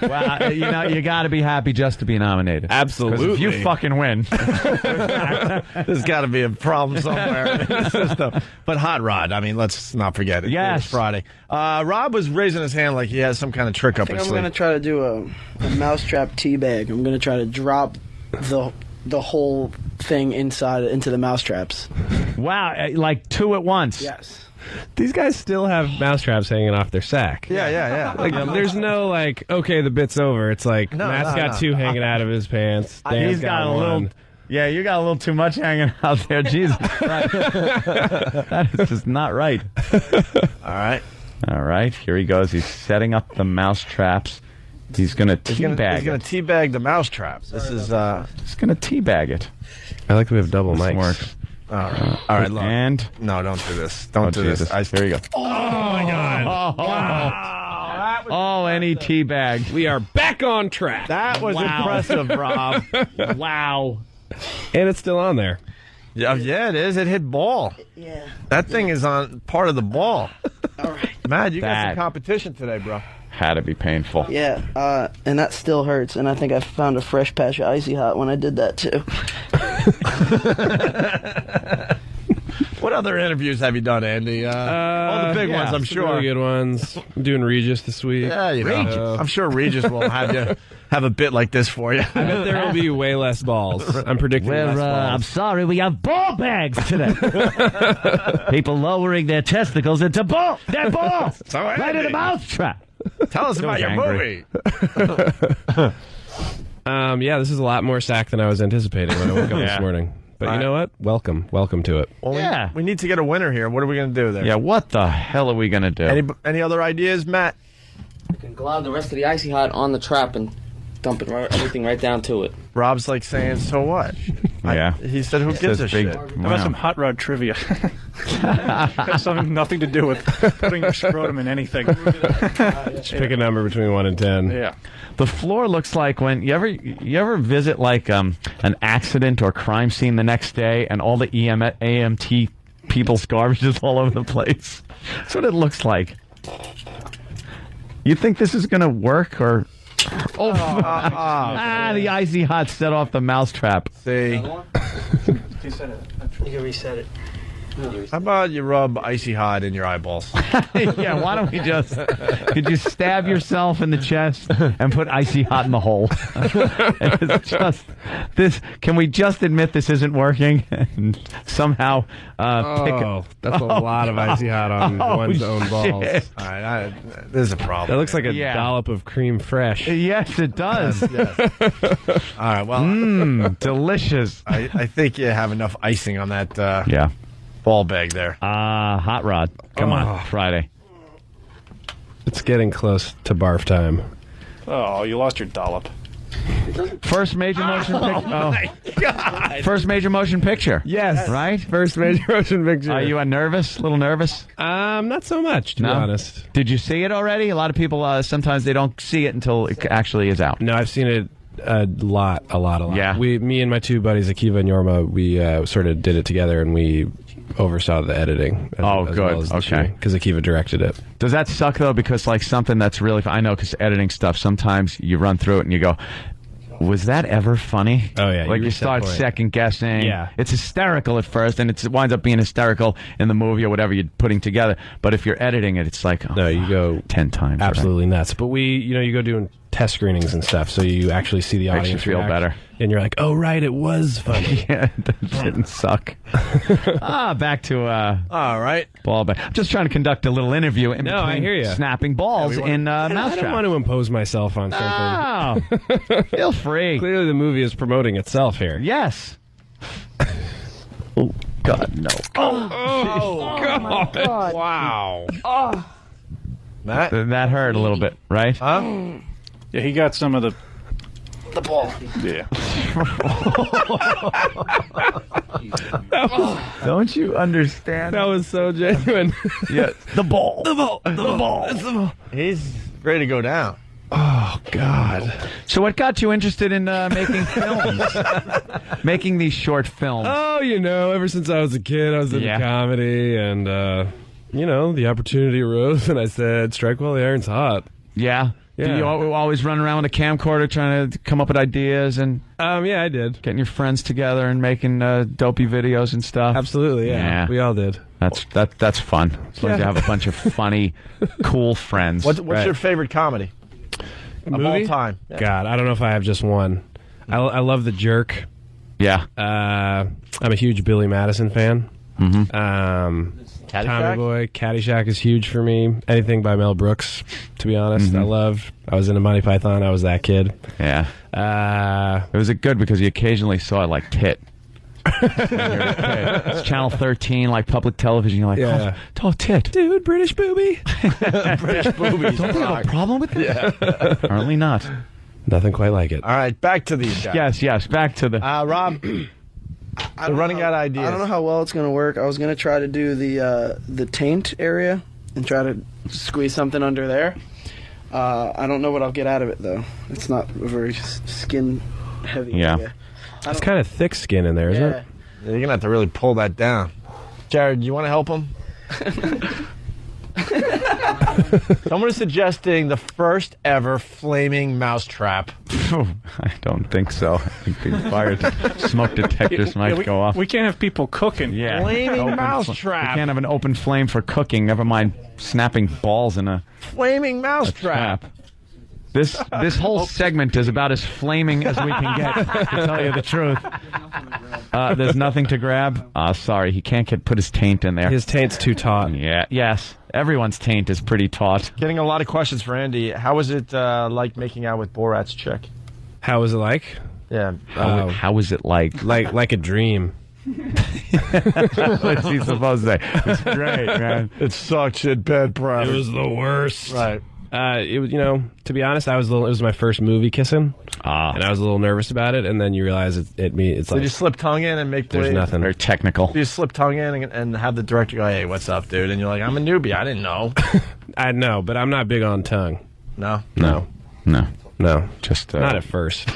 Well, you got to be happy just to be nominated. Absolutely. 'Cause if you fucking win. There's got to be a problem somewhere in the system. But Hot Rod, I mean, let's not forget it. Yes. It's Friday. Rob was raising his hand like he has some kind of trick up his I'm sleeve. going to try to do a mousetrap teabag. I'm going to try to drop the whole thing inside into the mousetraps. Wow, like two at once. Yes. These guys still have mousetraps hanging off their sack. Yeah. Like, there's no okay, the bit's over. It's like Matt's got two hanging out of his pants. Dan's He's got a one. little. Yeah, you got a little too much hanging out there. Jesus Christ. That is just not right. All right, here he goes. He's setting up the mousetraps. He's going to teabag He's going to teabag the mousetraps. This is... He's going to teabag it. I like that we have double mics. Works. All right, look. And... No, don't do this. Don't do Jesus. this. There you go. Oh, my God. Wow. And he teabagged. We are back on track. That was impressive, Rob. Wow. And it's still on there. Yeah, it is. It hit ball. Yeah. That thing is on part of the ball. All right. Matt, you got some competition today, bro. Had to be painful. Yeah, and that still hurts. And I think I found a fresh patch of Icy Hot when I did that, too. What other interviews have you done, Andy? All the big ones, I'm sure. Really good ones. I'm doing Regis this week. Yeah, Regis. I'm sure Regis will have a bit like this for you. I bet there will be way less balls. I'm predicting less balls. I'm sorry, we have ball bags today. People lowering their testicles into their balls. So right in a mousetrap. Tell us about your movie. Yeah, this is a lot more sack than I was anticipating when I woke up this morning. But you know what? Welcome to it. Well, we need to get a winner here. What are we going to do there? Yeah, what the hell are we going to do? Any other ideas, Matt? You can glide the rest of the Icy Hot on the trap and dump everything right down to it. Rob's like saying, so what? Yeah. He said, who gives a shit? How about some hot rod trivia? Has nothing to do with putting your scrotum in anything. Just pick a number between 1 and 10. Yeah. The floor looks like when you ever visit like an accident or crime scene the next day and all the AMT people's garbage is all over the place. That's what it looks like. You think this is going to work or... the Icy Hot set off the mousetrap. See? You can reset it. How about you rub Icy Hot in your eyeballs? Yeah, why don't we could you stab yourself in the chest and put Icy Hot in the hole? It's just can we just admit this isn't working and somehow that's a lot of Icy Hot on one's own balls. All right, there's a problem. That looks like a dollop of cream fresh. Yes, it does. Yes. All right, well, delicious. I think you have enough icing on that. Ball bag there. Hot Rod. Come on, Friday. It's getting close to barf time. Oh, you lost your dollop. First major motion picture. Oh my God! First major motion picture. Yes. Right. First major motion picture. Are you a little nervous? Not so much, to be honest. Did you see it already? A lot of people sometimes they don't see it until it actually is out. No, I've seen it a lot. Yeah. Me and my two buddies, Akiva and Yorma, we sort of did it together, and we oversaw the editing. Good. Okay. Because Akiva directed it. Does that suck, though? Because, like, something that's really I know, because editing stuff, sometimes you run through it and you go, was that ever funny? Oh, yeah. Like, you start second-guessing. Yeah. It's hysterical at first, and it winds up being hysterical in the movie or whatever you're putting together. But if you're editing it, it's like, no, you go 10 times. Absolutely nuts. But you go doing test screenings and stuff, so you actually see the audience Makes you feel better. And you're like, oh, right, it was funny. Yeah, that didn't suck. Back to all right. Ball bag. I'm just trying to conduct a little interview in between I hear you. Snapping balls in mousetrap. I don't want to impose myself on something. Oh, feel free. Clearly the movie is promoting itself here. Yes. Go God, no. God. Wow. Oh. Matt? That hurt a little bit, right? Huh? Yeah, he got some of the ball. Yeah. Don't you understand? That was so genuine. Yeah, the ball. The ball. He's ready to go down. Oh, God. So what got you interested in making films? Making these short films? Oh, ever since I was a kid, I was into comedy, and, the opportunity arose, and I said, strike while the iron's hot. Yeah? Yeah. Do you always run around with a camcorder trying to come up with ideas and... yeah, I did. Getting your friends together and making dopey videos and stuff? Absolutely, yeah. We all did. That's fun. As long as you have a bunch of funny, cool friends. What's your favorite comedy? Movie? Of all time. Yeah. God, I don't know if I have just one. I love The Jerk. Yeah. I'm a huge Billy Madison fan. Mm-hmm. Tommy Boy, Caddyshack is huge for me. Anything by Mel Brooks, to be honest. I was into Monty Python. I was that kid. Yeah. It was good because you occasionally saw like tit. It's Channel 13, like public television. You're like, oh, tit. Dude, British booby. British boobies. Don't they have a problem with it? Yeah. Apparently not. Nothing quite like it. All right, back to these guys. Yes, back to the... Rob, we're running out of ideas. I don't know how well it's going to work. I was going to try to do the taint area and try to squeeze something under there. I don't know what I'll get out of it, though. It's not a very skin-heavy area. It's kind of thick skin in there, isn't it? Yeah, you're going to have to really pull that down. Jared, you want to help him? Someone is suggesting the first ever flaming mousetrap. Oh, I don't think so. I think the fire smoke detectors might go off. We can't have people cooking. Yeah. Flaming mousetrap. We can't have an open flame for cooking, never mind snapping balls in a flaming mousetrap. This whole segment is about as flaming as we can get, to tell you the truth. There's nothing to grab. Sorry, he can't put his taint in there. His taint's too taut. Yeah, yes. Everyone's taint is pretty taut. Getting a lot of questions for Andy. How was it like making out with Borat's chick? How was it like? Yeah. How was it like? Like a dream. What's he supposed to say? It was great, man. It sucked shit bad, bro. It was the worst. Right. It was, to be honest, it was my first movie kissing, and I was a little nervous about it. And then you realize it's like, did you slip tongue in and make there's play? nothing very technical. You slip tongue in and have the director go, "Hey, what's up, dude?" And you're like, "I'm a newbie. I didn't know." I know, but I'm not big on tongue. No. Just not at first.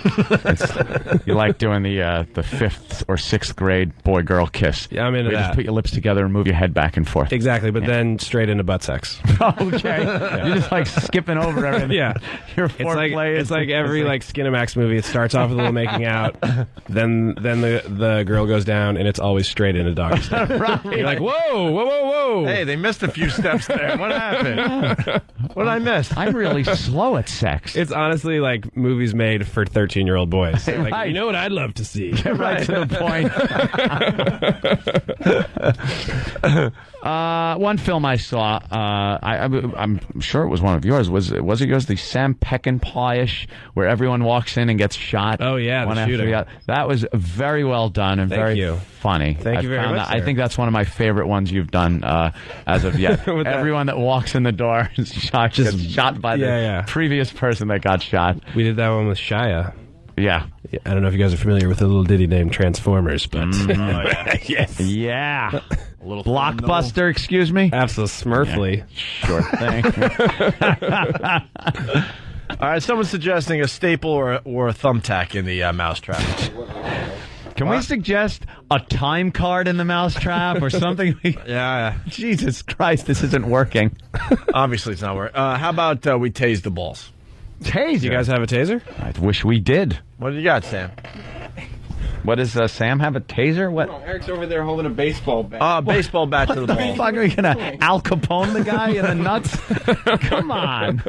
You like doing the 5th or 6th grade boy-girl kiss. Yeah, I'm into where you that. just put your lips together and move your head back and forth. Exactly, but then straight into butt sex. Okay. You're just like skipping over everything. Yeah. It's like every Skinamax movie. It starts off with a little making out, then the girl goes down, and it's always straight into doggy style. Right. You're like, whoa. Hey, they missed a few steps there. What happened? What did I miss? I'm really slow at sex. It's honestly like movies made for 13-year-old boys. Like, right. You know what I'd love to see? Get right to the point. One film I saw, I'm sure it was one of yours. Was it yours? The Sam Peckinpah-ish, where everyone walks in and gets shot. Oh yeah, one the after shooting. the other. That was very well done and very funny. Thank you very much. I think that's one of my favorite ones you've done as of yet. Everyone that walks in the door is gets shot by the previous person that got shot. We did that one with Shia. Yeah. I don't know if you guys are familiar with a little ditty named Transformers, but yes. Yeah. A little Blockbuster, excuse me? Absolutely. Yeah. Sure thing. All right, someone's suggesting a staple or a thumbtack in the mousetrap. Can we suggest a time card in the mousetrap or something? Yeah. Jesus Christ, this isn't working. Obviously, it's not working. How about we tase the balls? Taser? You guys have a taser? I wish we did. What do you got, Sam? What does Sam have a taser? What? Eric's over there holding a baseball bat. Baseball bat to the ball. What the fuck are you gonna Al Capone the guy in the nuts? Come on.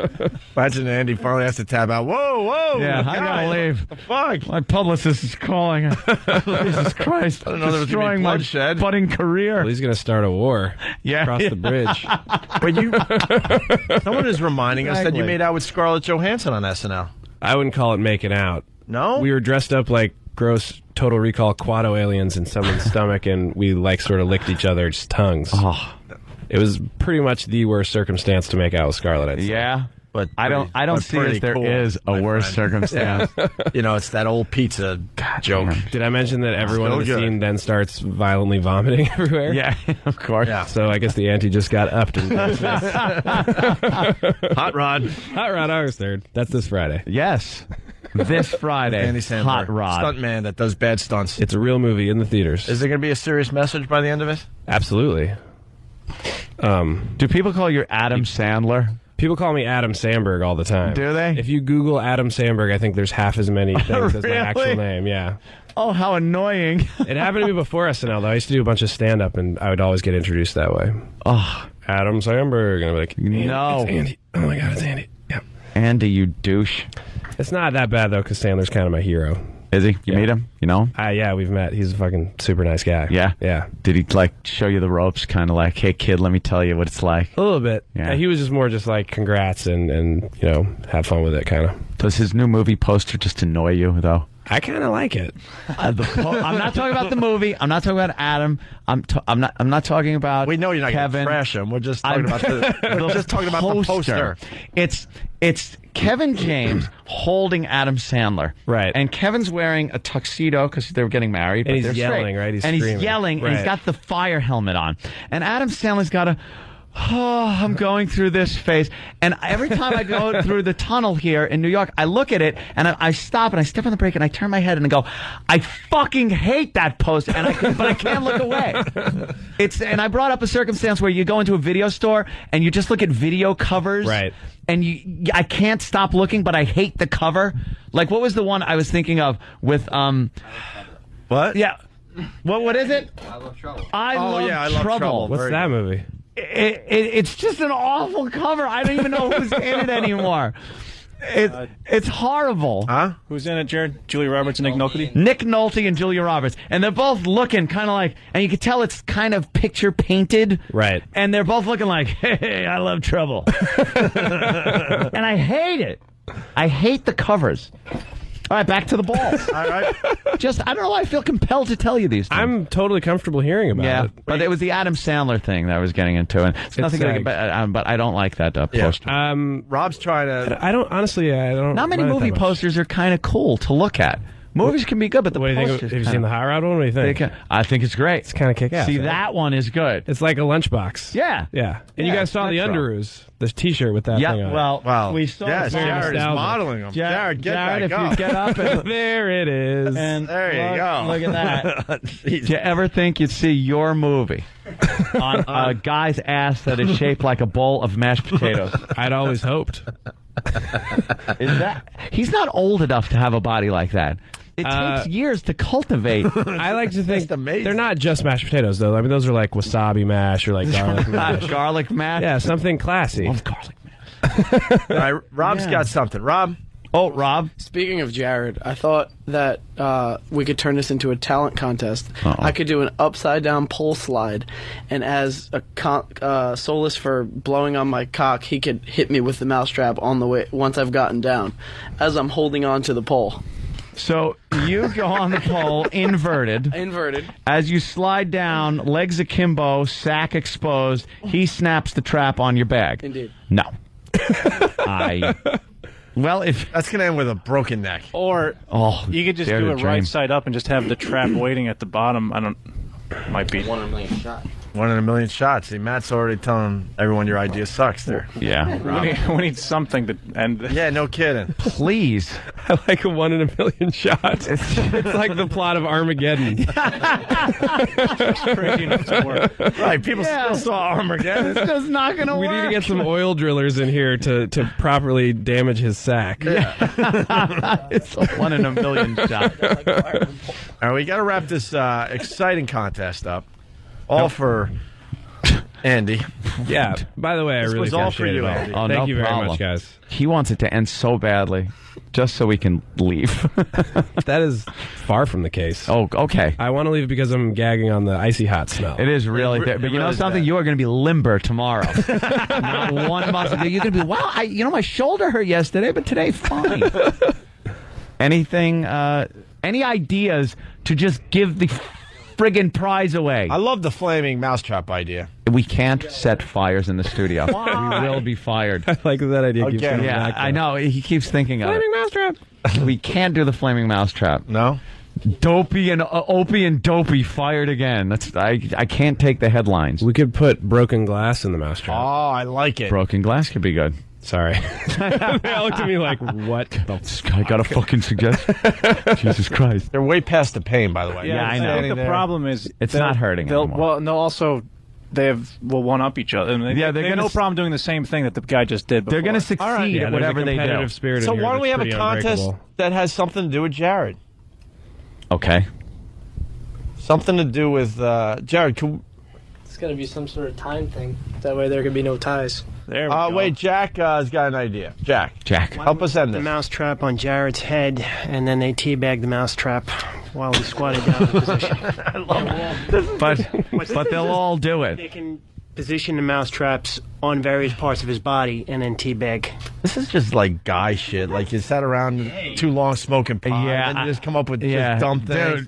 Imagine Andy finally has to tap out. Whoa. Yeah, I gotta leave. What the fuck? My publicist is calling. Jesus Christ. I don't know there was destroying my bloodshed. budding career. Well, he's gonna start a war. Across the bridge. But someone is reminding us that you made out with Scarlett Johansson on SNL. I wouldn't call it making out. No? We were dressed up like gross Total Recall Quado aliens in someone's stomach, and we like sort of licked each other's tongues. Oh. It was pretty much the worst circumstance to make out with Scarlett. I'd say. Yeah. But I don't see as there is a worse circumstance. You know, it's that old pizza joke. Did I mention that everyone in the good. scene then starts violently vomiting everywhere? Yeah, of course. Yeah. So I guess the ante just got upped. Hot Rod. Hot Rod August 3rd. That's this Friday. Yes. This Friday. Andy Samberg, Hot Rod. stuntman that does bad stunts. It's a real movie in the theaters. Is there going to be a serious message by the end of it? Absolutely. Do people call you Adam Sandler? People call me Adam Samberg all the time. Do they? If you Google Adam Samberg, I think there's half as many things as my Really? actual name. Yeah. Oh, how annoying. It happened to me before SNL, though. I used to do a bunch of stand-up, and I would always get introduced that way. Oh, Adam Samberg. And I'd be like, no. It's Andy. Oh, my God, it's Andy. Yeah. Andy, you douche. It's not that bad, though, because Sandler's kind of my hero. Is he? You meet him? You know him? Yeah, we've met. He's a fucking super nice guy. Yeah? Yeah. Did he, like, show you the ropes? Kind of like, hey, kid, let me tell you what it's like. A little bit. Yeah. He was just more just like, congrats, and you know, have fun with it, kind of. Does his new movie poster just annoy you, though? I kind of like it. I'm not talking about the movie. I'm not talking about Adam. I'm not talking about. We know you're not going Kevin. to trash him. We're just talking about the poster. It's Kevin James holding Adam Sandler. Right. And Kevin's wearing a tuxedo because they were getting married. And but he's they're yelling, straight. right? He's and screaming. he's yelling, and he's Right. got the fire helmet on. And Adam Sandler's got a. Oh, I'm going through this phase. And every time I go through the tunnel here in New York, I look at it and I stop and I step on the brake and I turn my head and I go, I fucking hate that poster, but I can't look away. And I brought up a circumstance where you go into a video store and you just look at video covers. Right. And I can't stop looking, but I hate the cover. Like, what was the one I was thinking of with, What? Yeah. What is it? I Love Trouble. I Love Trouble. What's that movie? It's just an awful cover. I don't even know who's in it anymore. It's horrible. Huh? Who's in it, Jared? Julia Roberts and Nick Nolte? Nick Nolte and Julia Roberts. And they're both looking kind of like, and you can tell it's kind of picture painted. Right. And they're both looking like, hey, I love trouble. And I hate it. I hate the covers. All right, back to the balls. All right. I don't know why I feel compelled to tell you these things. I'm totally comfortable hearing about it. But it was the Adam Sandler thing that I was getting into, and it's nothing. But I don't like that poster. Rob's trying to. I don't honestly. I don't. Not many mind it movie that much. posters are kind of cool to look at. Movies can be good, but the What do you think? posters. Have you seen the Hot Rod one? What do you think? I think it's great. It's kind of kick-ass. See, right? that one is good. It's like a lunchbox. Yeah. Yeah. And you Yeah, guys saw the retro. Underoos, the T-shirt with that Yeah, thing on it. well, we saw Yes, very Jared is nostalgic. modeling them. Jared, get Jared, back if up. you get up and There it is. and There you go. Look at that. Jeez. Did you ever think you'd see your movie on a guy's ass that is shaped like a bowl of mashed potatoes? I'd always hoped. He's not old enough to have a body like that. It takes years to cultivate. I like to think That's amazing. they're not just mashed potatoes, though. I mean, those are like wasabi mash or like garlic mash. Garlic mash. Yeah, something classy. Love garlic mash. All right, Rob's got something. Rob? Oh, Rob. Speaking of Jared, I thought that we could turn this into a talent contest. Uh-oh. I could do an upside-down pole slide, and as a solace for blowing on my cock, he could hit me with the mousetrap on the way once I've gotten down, as I'm holding on to the pole. So you go on the pole inverted. Inverted. As you slide down, legs akimbo, sack exposed, he snaps the trap on your bag. Indeed. No. Well, if That's going to end with a broken neck. Or you could just dare do to it dream. right side up and just have the trap waiting at the bottom. I don't. Might be. 1 in a million shot. 1 in a million shots. See, Matt's already telling everyone your idea sucks there. Yeah. We need something to end this. Yeah, no kidding. Please. I like a 1 in a million shots. It's like the plot of Armageddon. Crazy enough to work. Right, people still saw Armageddon. It's just not going to We work. need to get some oil drillers in here to properly damage his sack. It's a 1 in a million shot. All right, we got to wrap this exciting contest up. All for Andy. Yeah. By the way, I This really was all for appreciate you, it all. Andy. Oh, Thank no you very problem. much, guys. He wants it to end so badly, just so we can leave. That is far from the case. Oh, okay. I want to leave because I'm gagging on the icy hot smell. It is really bad. But you know something? You are going to be limber tomorrow. Not one muscle. You're going to be, wow, my shoulder hurt yesterday, but today, fine. Anything, any ideas to just give the friggin' prize away. I love the flaming mousetrap idea. We can't set fires in the studio. Why? We will be fired. I like that idea. Keeps Okay. coming Yeah, back, I though. know. He keeps thinking of Flaming mousetrap. it. We can't do the flaming mousetrap. No? Opie and Dopey fired again. I can't take the headlines. We could put broken glass in the mousetrap. Oh, I like it. Broken glass could be good. Sorry. They all looked at me like, what the This guy got a fucking suggestion. Jesus Christ. They're way past the pain, by the way. Yeah, I know. think the problem is It's they'll- not hurting they'll- anymore. Well, no, also they will one up each other. I mean, Yeah, they they're have gonna no problem doing the same thing that the guy just did. They're Before. going to succeed Yeah, at there's whatever a they competitive do. spirit So in here why don't we that's have a pretty contest unbreakable. that has something to do with Jared? Okay. Something to do with Jared. It's got to be some sort of time thing. That way there could be no ties. There we go. Wait, Jack has got an idea. Jack, help us end The this. mousetrap on Jared's head, and then they teabag the mousetrap while he squatted down in position. But they'll all do They it. can position the mousetraps on various parts of his body and then teabag. This is just like guy shit. Like you sat around too long smoking pot, Yeah, and you just come up with yeah, just dumb things.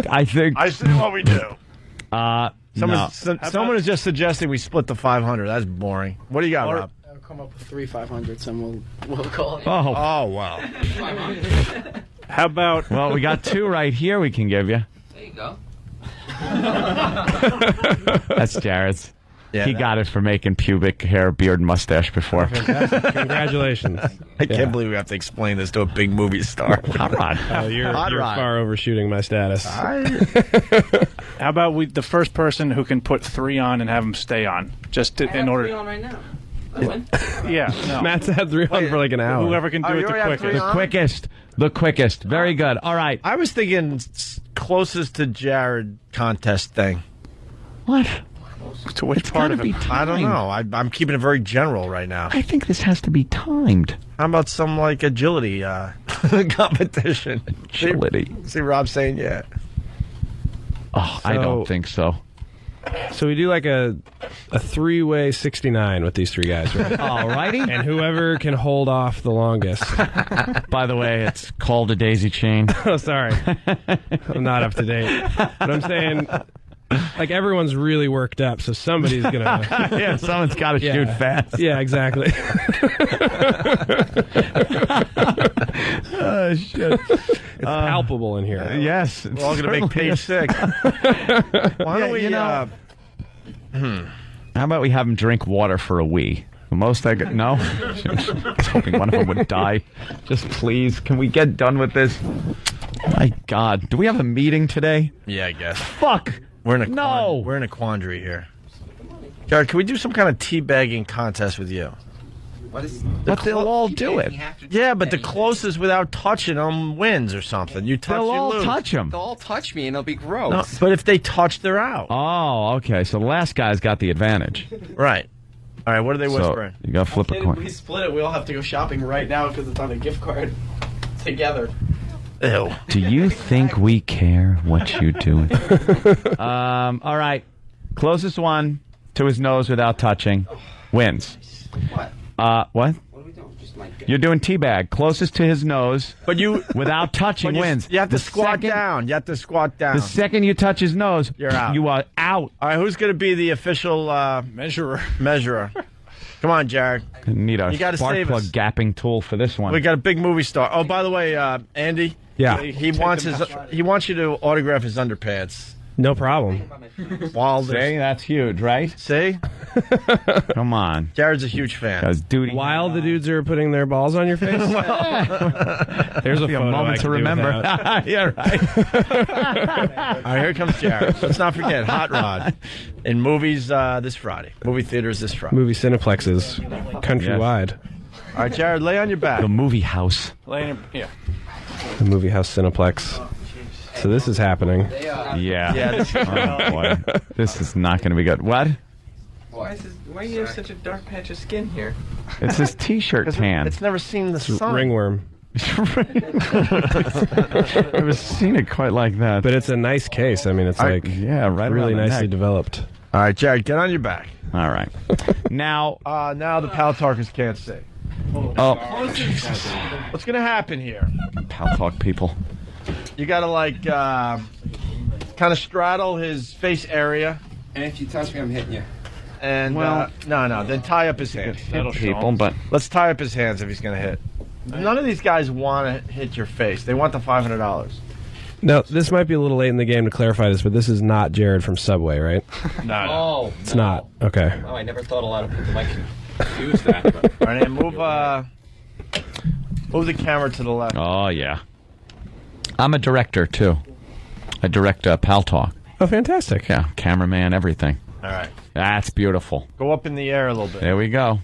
I think. I see what we do. No. Someone is just suggesting we split the 500. That's boring. What do you got, Rob? I'll come up with 3 500s and we'll call it. Oh, wow. How about? Well, we got 2 right here we can give you. There you go. That's Jared's. Yeah, he got it for making pubic hair, beard, mustache before. Congratulations. I can't believe we have to explain this to a big movie star. Hot Rod. You're Hot Rod. far overshooting my status. How about the first person who can put 3 on and have them stay on, in order. right now. Yeah, no. Matt's had 3 on for like an hour. Whoever can do it you the already have 3 quickest. on? The quickest. Very good. All right. I was thinking closest to Jared contest thing. What? To which part of it? I don't know. I'm keeping it very general right now. I think this has to be timed. How about some like agility competition? Agility. See Rob saying yeah. Oh, I don't think so. So we do like a 3-way 69 with these 3 guys, right? All righty. And whoever can hold off the longest. By the way, it's called a daisy chain. Oh, sorry. I'm not up to date. But I'm saying, like, everyone's really worked up, so somebody's going to... Yeah, someone's got to shoot fast. Yeah, exactly. Oh, shit. It's palpable in here. Yes. We're all going to make page 6. Why don't we... How about we have them drink water for a wee? The most I could... No? I was hoping one of them would die. Just please, can we get done with this? My God. Do we have a meeting today? Yeah, I guess. Fuck! We're in a No! We're in a quandary here. Jared, can we do some kind of teabagging contest with you? But they'll all do it. Yeah, but the closest without touching them wins or something. You touch, They'll you all lose. touch them. They'll all touch me and it'll be gross. No, but if they touch, they're out. Oh, okay. So the last guy's got the advantage. Right. All right, what are they So whispering? you got to flip a If coin. we split it, we all have to go shopping right now because it's on a gift card together. Ew. Do you think we care what you do? All right. Closest one to his nose without touching wins. What? What? What are we doing? Just like... You're doing teabag. Closest to his nose But you without touching but wins. You have to The squat second- down. You have to squat down. The second you touch his nose, You're out. You are out. All right, who's going to be the official Measurer. Come on, Jared. Need a You gotta spark save plug us. gapping tool for this one. We got a big movie star. Oh, by the way, Andy. Yeah. He wants he wants you to autograph his underpants. No problem. While See, that's huge, right? See? Come on. Jared's a huge fan. Guys, duty. While the dudes are putting their balls on your face? There's a Be a photo moment I to can do remember. without. Yeah, right. All right, here comes Jared. Let's not forget Hot Rod in movies this Friday. Movie theaters this Friday. Movie cineplexes countrywide. All right, Jared, lay on your back. The movie house. Yeah. The movie house cineplex. So this is happening. Yeah. Yeah, this is Oh, boy. This is not going to be good. What? Why do you have such a dark patch of skin here? It's his T-shirt tan. It's never seen the sun. Ringworm. I've never seen it quite like that. But it's a nice case. I mean, it's like yeah, right really around the nicely neck. developed. All right, Jared, get on your back. All right. Now, now the Pal Talkers can't see. oh, What's going to happen here? Pal Talk people. You got to like kind of straddle his face area. And if you touch me, I'm hitting you. And Well- no, then tie up his hands. That'll show People, him. but Let's tie up his hands if he's going to hit. None of these guys want to hit your face. They want the $500. No, this might be a little late in the game to clarify this, but this is not Jared from Subway, right? No. Oh, It's not. Okay. Oh, I never thought a lot of people might confuse that. But All right, and move the camera to the left. oh yeah, I'm a director too. I direct Pal Talk. Oh, fantastic. Yeah, cameraman, everything. All right. That's beautiful. Go up in the air a little bit. There we go.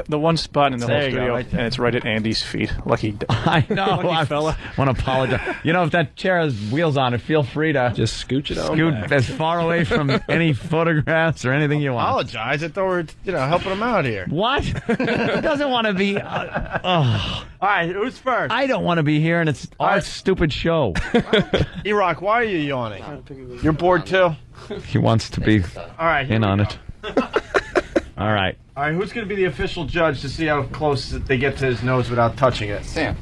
The one spot in the There whole you go, studio, right there. and it's right at Andy's feet. Lucky. I know. Lucky I fella. want to apologize. You know, if that chair has wheels on it, feel free to Just scooch it on scoot back. as far away from any photographs or anything you want. Apologize. I thought we were, helping him out here. What? He doesn't want to be. All right, who's first? I don't want to be here, and it's our stupid show. E-Rock, why are you yawning? You're bored too? He wants to be All right, here in we on go. it. All right. All right, who's going to be the official judge to see how close they get to his nose without touching it? Sam.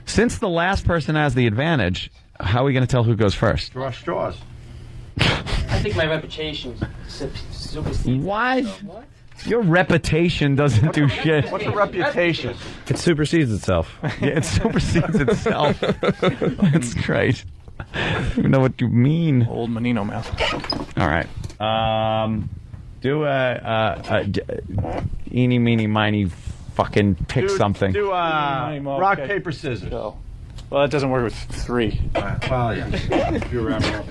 Since the last person has the advantage, how are we going to tell who goes first? Draw straws. I think my reputation supersedes. What? Your reputation doesn't do shit. What's a reputation? It supersedes itself. Yeah, it supersedes itself. That's great. I don't even know what you mean. Old Menino mouth. All right. Do eeny, meeny, miny, fucking pick something. Do rock, okay. paper, scissors. Well, that doesn't work with 3. All right, well, yeah. You're wrapping up.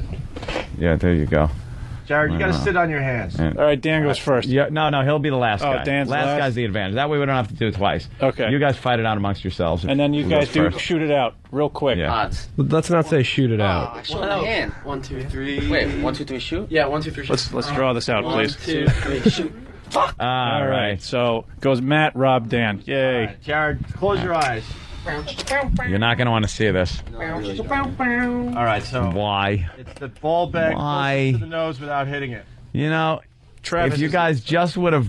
Yeah, there you go. Jared, you got to sit on your hands. Yeah. All right, Dan goes first. Yeah, no, he'll be the last Oh, guy. Dan's last? guy's the advantage. That way we don't have to do it twice. Okay. You guys fight it out amongst yourselves. And then you Who guys goes do first. shoot it out real quick. Yeah. Odds. Let's not say shoot it out. I showed my hand. 1, 2, 3. Wait, 1, 2, 3, shoot. Yeah, 1, 2, 3. Shoot. Let's draw this out, 1, please. 2, 3. Shoot. All All right. right. So goes Matt, Rob, Dan. Yay. All right, Jared, close your eyes. You're not going to want to see this. All right, so Why? it's the ball bag Why? closest to the nose without hitting it. You know, Travis if you is- guys just would have,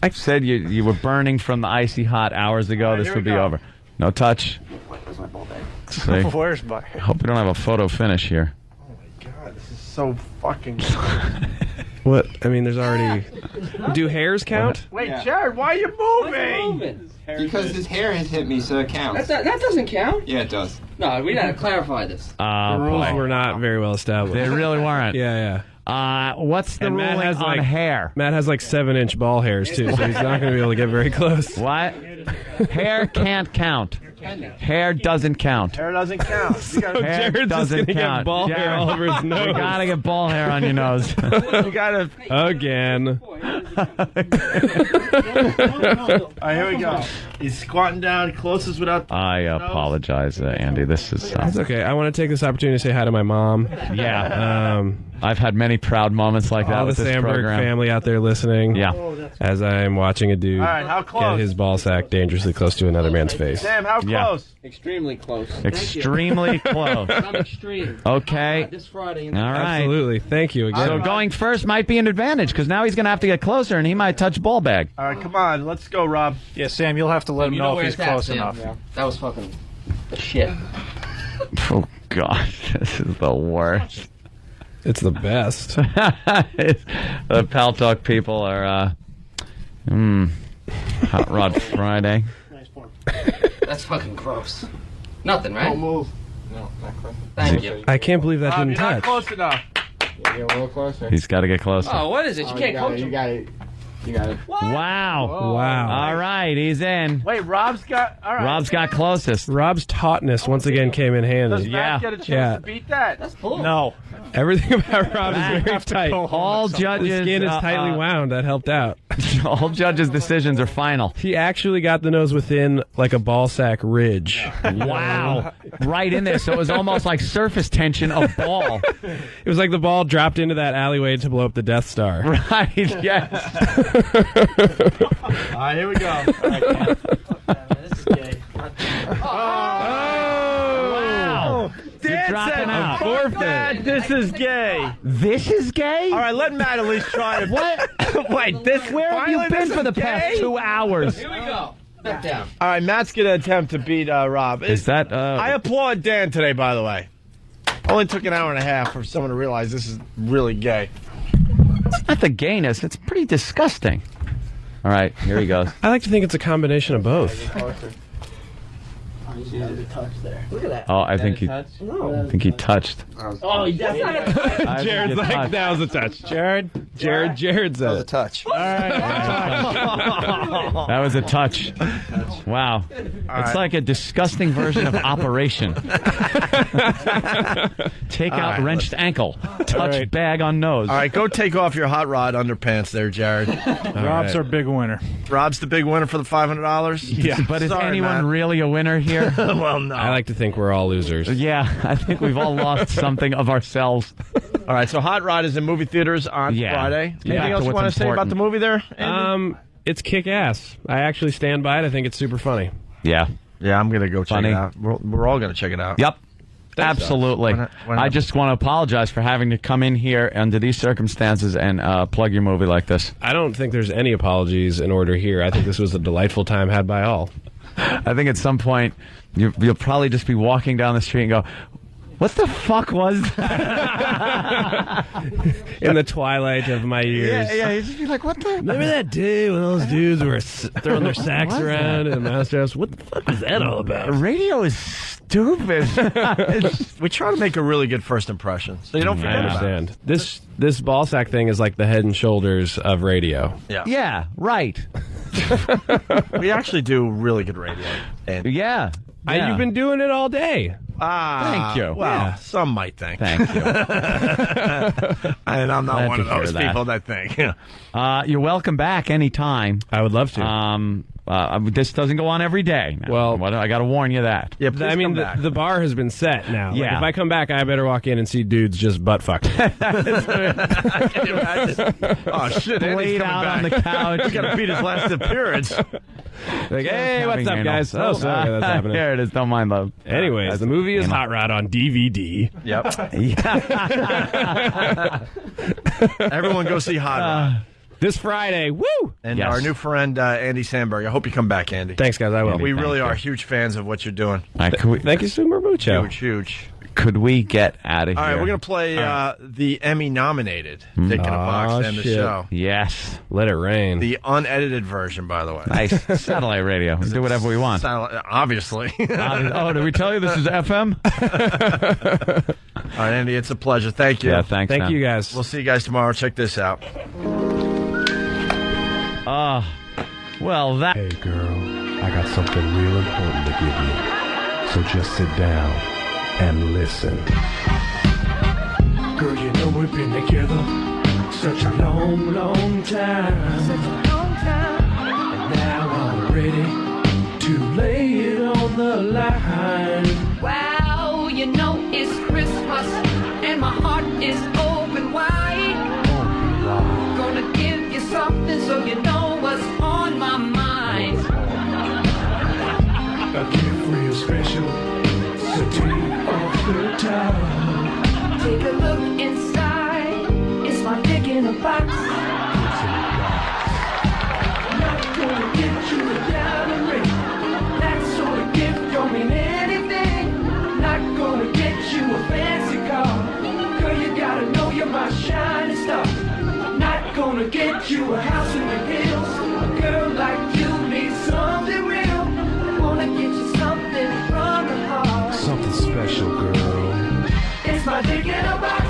I said you were burning from the icy hot hours ago, right, this here would we be go. over. No touch. See? Where's my? Hope we don't have a photo finish here. Oh my God, this is so fucking. What? I mean, there's already. Do hairs count? Wait, Jared, why are you moving? Because his hair has hit me, so it counts. That doesn't count. Yeah, it does. No, we gotta clarify this. The rules were not very well established. They really weren't. Yeah. What's the And Matt ruling has, on like- hair? Matt has like 7-inch ball hairs too, so he's not going to be able to get very close. What? Hair can't count. Hair doesn't count. Hair doesn't count. You gotta, Hair Jared's just doesn't gonna count. get ball hair Jared, all over his nose. You gotta get ball hair on your nose. you gotta. Again. All right, here we go. He's squatting down, closest without. I apologize, Andy. This is. That's okay. I want to take this opportunity to say hi to my mom. Yeah. I've had many proud moments like that All the with this Sandberg program. family out there listening. Yeah. As I'm watching a dude All right, how get close? his ball sack dangerously close to another man's face. Sam, how Yeah. close? Extremely close. Extremely close. I'm extreme. Okay. This Friday. All right. Absolutely. Thank you again. So going first might be an advantage because now he's going to have to get closer and he might touch ball bag. All right, come on, let's go, Rob. Yeah, Sam, you'll have to let him know if where he's it's at, close Sam. enough. Yeah. That was fucking the shit. Oh gosh, this is the worst. It's the best. The Pal Talk people are Hot Rod Friday. That's fucking gross. Nothing, right? Don't move. No, not close. Thank you. I can't believe that Rob, didn't you're not touch. close enough. Get a little closer. He's got to get closer. Oh, what is it? You can't coach him. got it. You got it. Wow. Wow. All right, he's in. Wait, Rob's got. All right. Rob's got closest. Rob's tautness once again came in Does handy. Matt get a chance Yeah. to beat that? That's bull. No. Everything about Rob is very have to tight. go home All at some point. His judges. skin is tightly wound. That helped out. All judges' decisions are final. He actually got the nose within like a ball sack ridge. Wow. Right in there. So it was almost like surface tension of ball. It was like the ball dropped into that alleyway to blow up the Death Star. Right, yes. All right, here we go. This is gay. Wow. You're dropping out. Forfeit. This is gay. This is gay? All right, let Matt at least try it. What? Wait, this. Where have you finally been this for the is past gay? 2 hours? Here we go. Back down. All right, Matt's gonna attempt to beat Rob. Is that I applaud Dan today, by the way. Only took an hour and a half for someone to realize this is really gay. It's not the gayness. It's pretty disgusting. All right, here he goes. I like to think it's a combination of both. Look at that. Oh, I think he touched. Oh, he definitely. Jared's like, that was a touch. Jared said a touch. All right. That was a touch. Wow. It's like a disgusting version of Operation. Take out wrenched ankle. Touch bag on nose. All right, go take off your hot rod underpants there, Jared. Rob's our big winner. Rob's the big winner for the $500? Yeah. But is anyone really a winner here? Well, no. I like to think we're all losers. Yeah, I think we've all lost something of ourselves. All right, so Hot Rod is in movie theaters on Friday. Anything else you want to say about the movie there, Andy? It's kick-ass. I actually stand by it. I think it's super funny. Yeah. Yeah, I'm going to go check it out. We're all going to check it out. Yep. Absolutely. Why not? I just want to apologize for having to come in here under these circumstances and plug your movie like this. I don't think there's any apologies in order here. I think this was a delightful time had by all. I think at some point you'll probably just be walking down the street and go, what the fuck was that? In the twilight of my years. Yeah, you'd just be like, what the? Remember that day when those dudes were throwing their sacks around in mousetraps? What the fuck was that all about? Radio is stupid. We try to make a really good first impression, so you don't forget about it. This ball sack thing is like the Head and Shoulders of radio. Yeah, right. We actually do really good radio. Yeah. You've been doing it all day. Thank you. Well, some might think. Thank you. And I'm not one of those people that think. You're welcome back anytime. I would love to. This doesn't go on every day. Now. Well, I got to warn you that. Yeah, I mean, the bar has been set now. Yeah. Like, if I come back, I better walk in and see dudes just butt fucking. Oh, shit. Laid out on the couch. We got to beat his last appearance. Like, hey, what's up, guys? Oh, sorry, that's happening. Here it is. Don't mind love. Anyways, the movie is Hot Rod on DVD. Yep. Everyone go see Hot Rod. This Friday, woo! And our new friend, Andy Sandberg. I hope you come back, Andy. Thanks, guys. I will. We really are huge fans of what you're doing. Thank you super mucho. Huge. Could we get out of here? All right, we're going to play the Emmy-nominated Dick in a Box to end the show. Yes. Let it rain. The unedited version, by the way. Nice. Satellite radio. We do whatever we want. Obviously. Oh, did we tell you this is FM? All right, Andy, it's a pleasure. Thank you. Yeah, thanks. Thank you, guys. We'll see you guys tomorrow. Check this out. Well, that... Hey, girl, I got something real important to give you. So just sit down and listen. Girl, you know we've been together such a long, long time. And now I'm ready to lay it on the line. Wow, you know it's Christmas and my heart is open wide. Gonna give you something so you know what's on my mind. A gift real special, so take off the top. Take a look inside, it's my dick in a box. Not gonna get you a diamond ring, that sort of gift don't mean anything. Not gonna get you a fancy car, girl you gotta know you're my shining star. Not gonna get you a house in the hills, a girl like you needs something real. Wanna get you something from the heart, something special, girl. It's my dick in a box.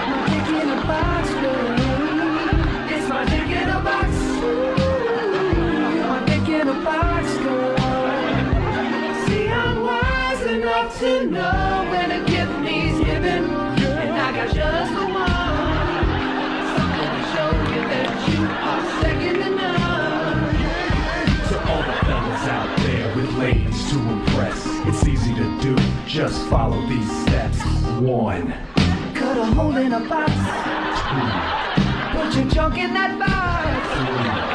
My dick in a box, girl. It's my dick in a box. My dick in a box, girl. See, I'm wise enough to know when a gift needs giving, and I got just the one. Something to show you that you are second to none. To all the fellas out there with ladies to impress, it's easy to do. Just follow these steps. 1. Cut a hole in a box. 2. Put your junk in that box.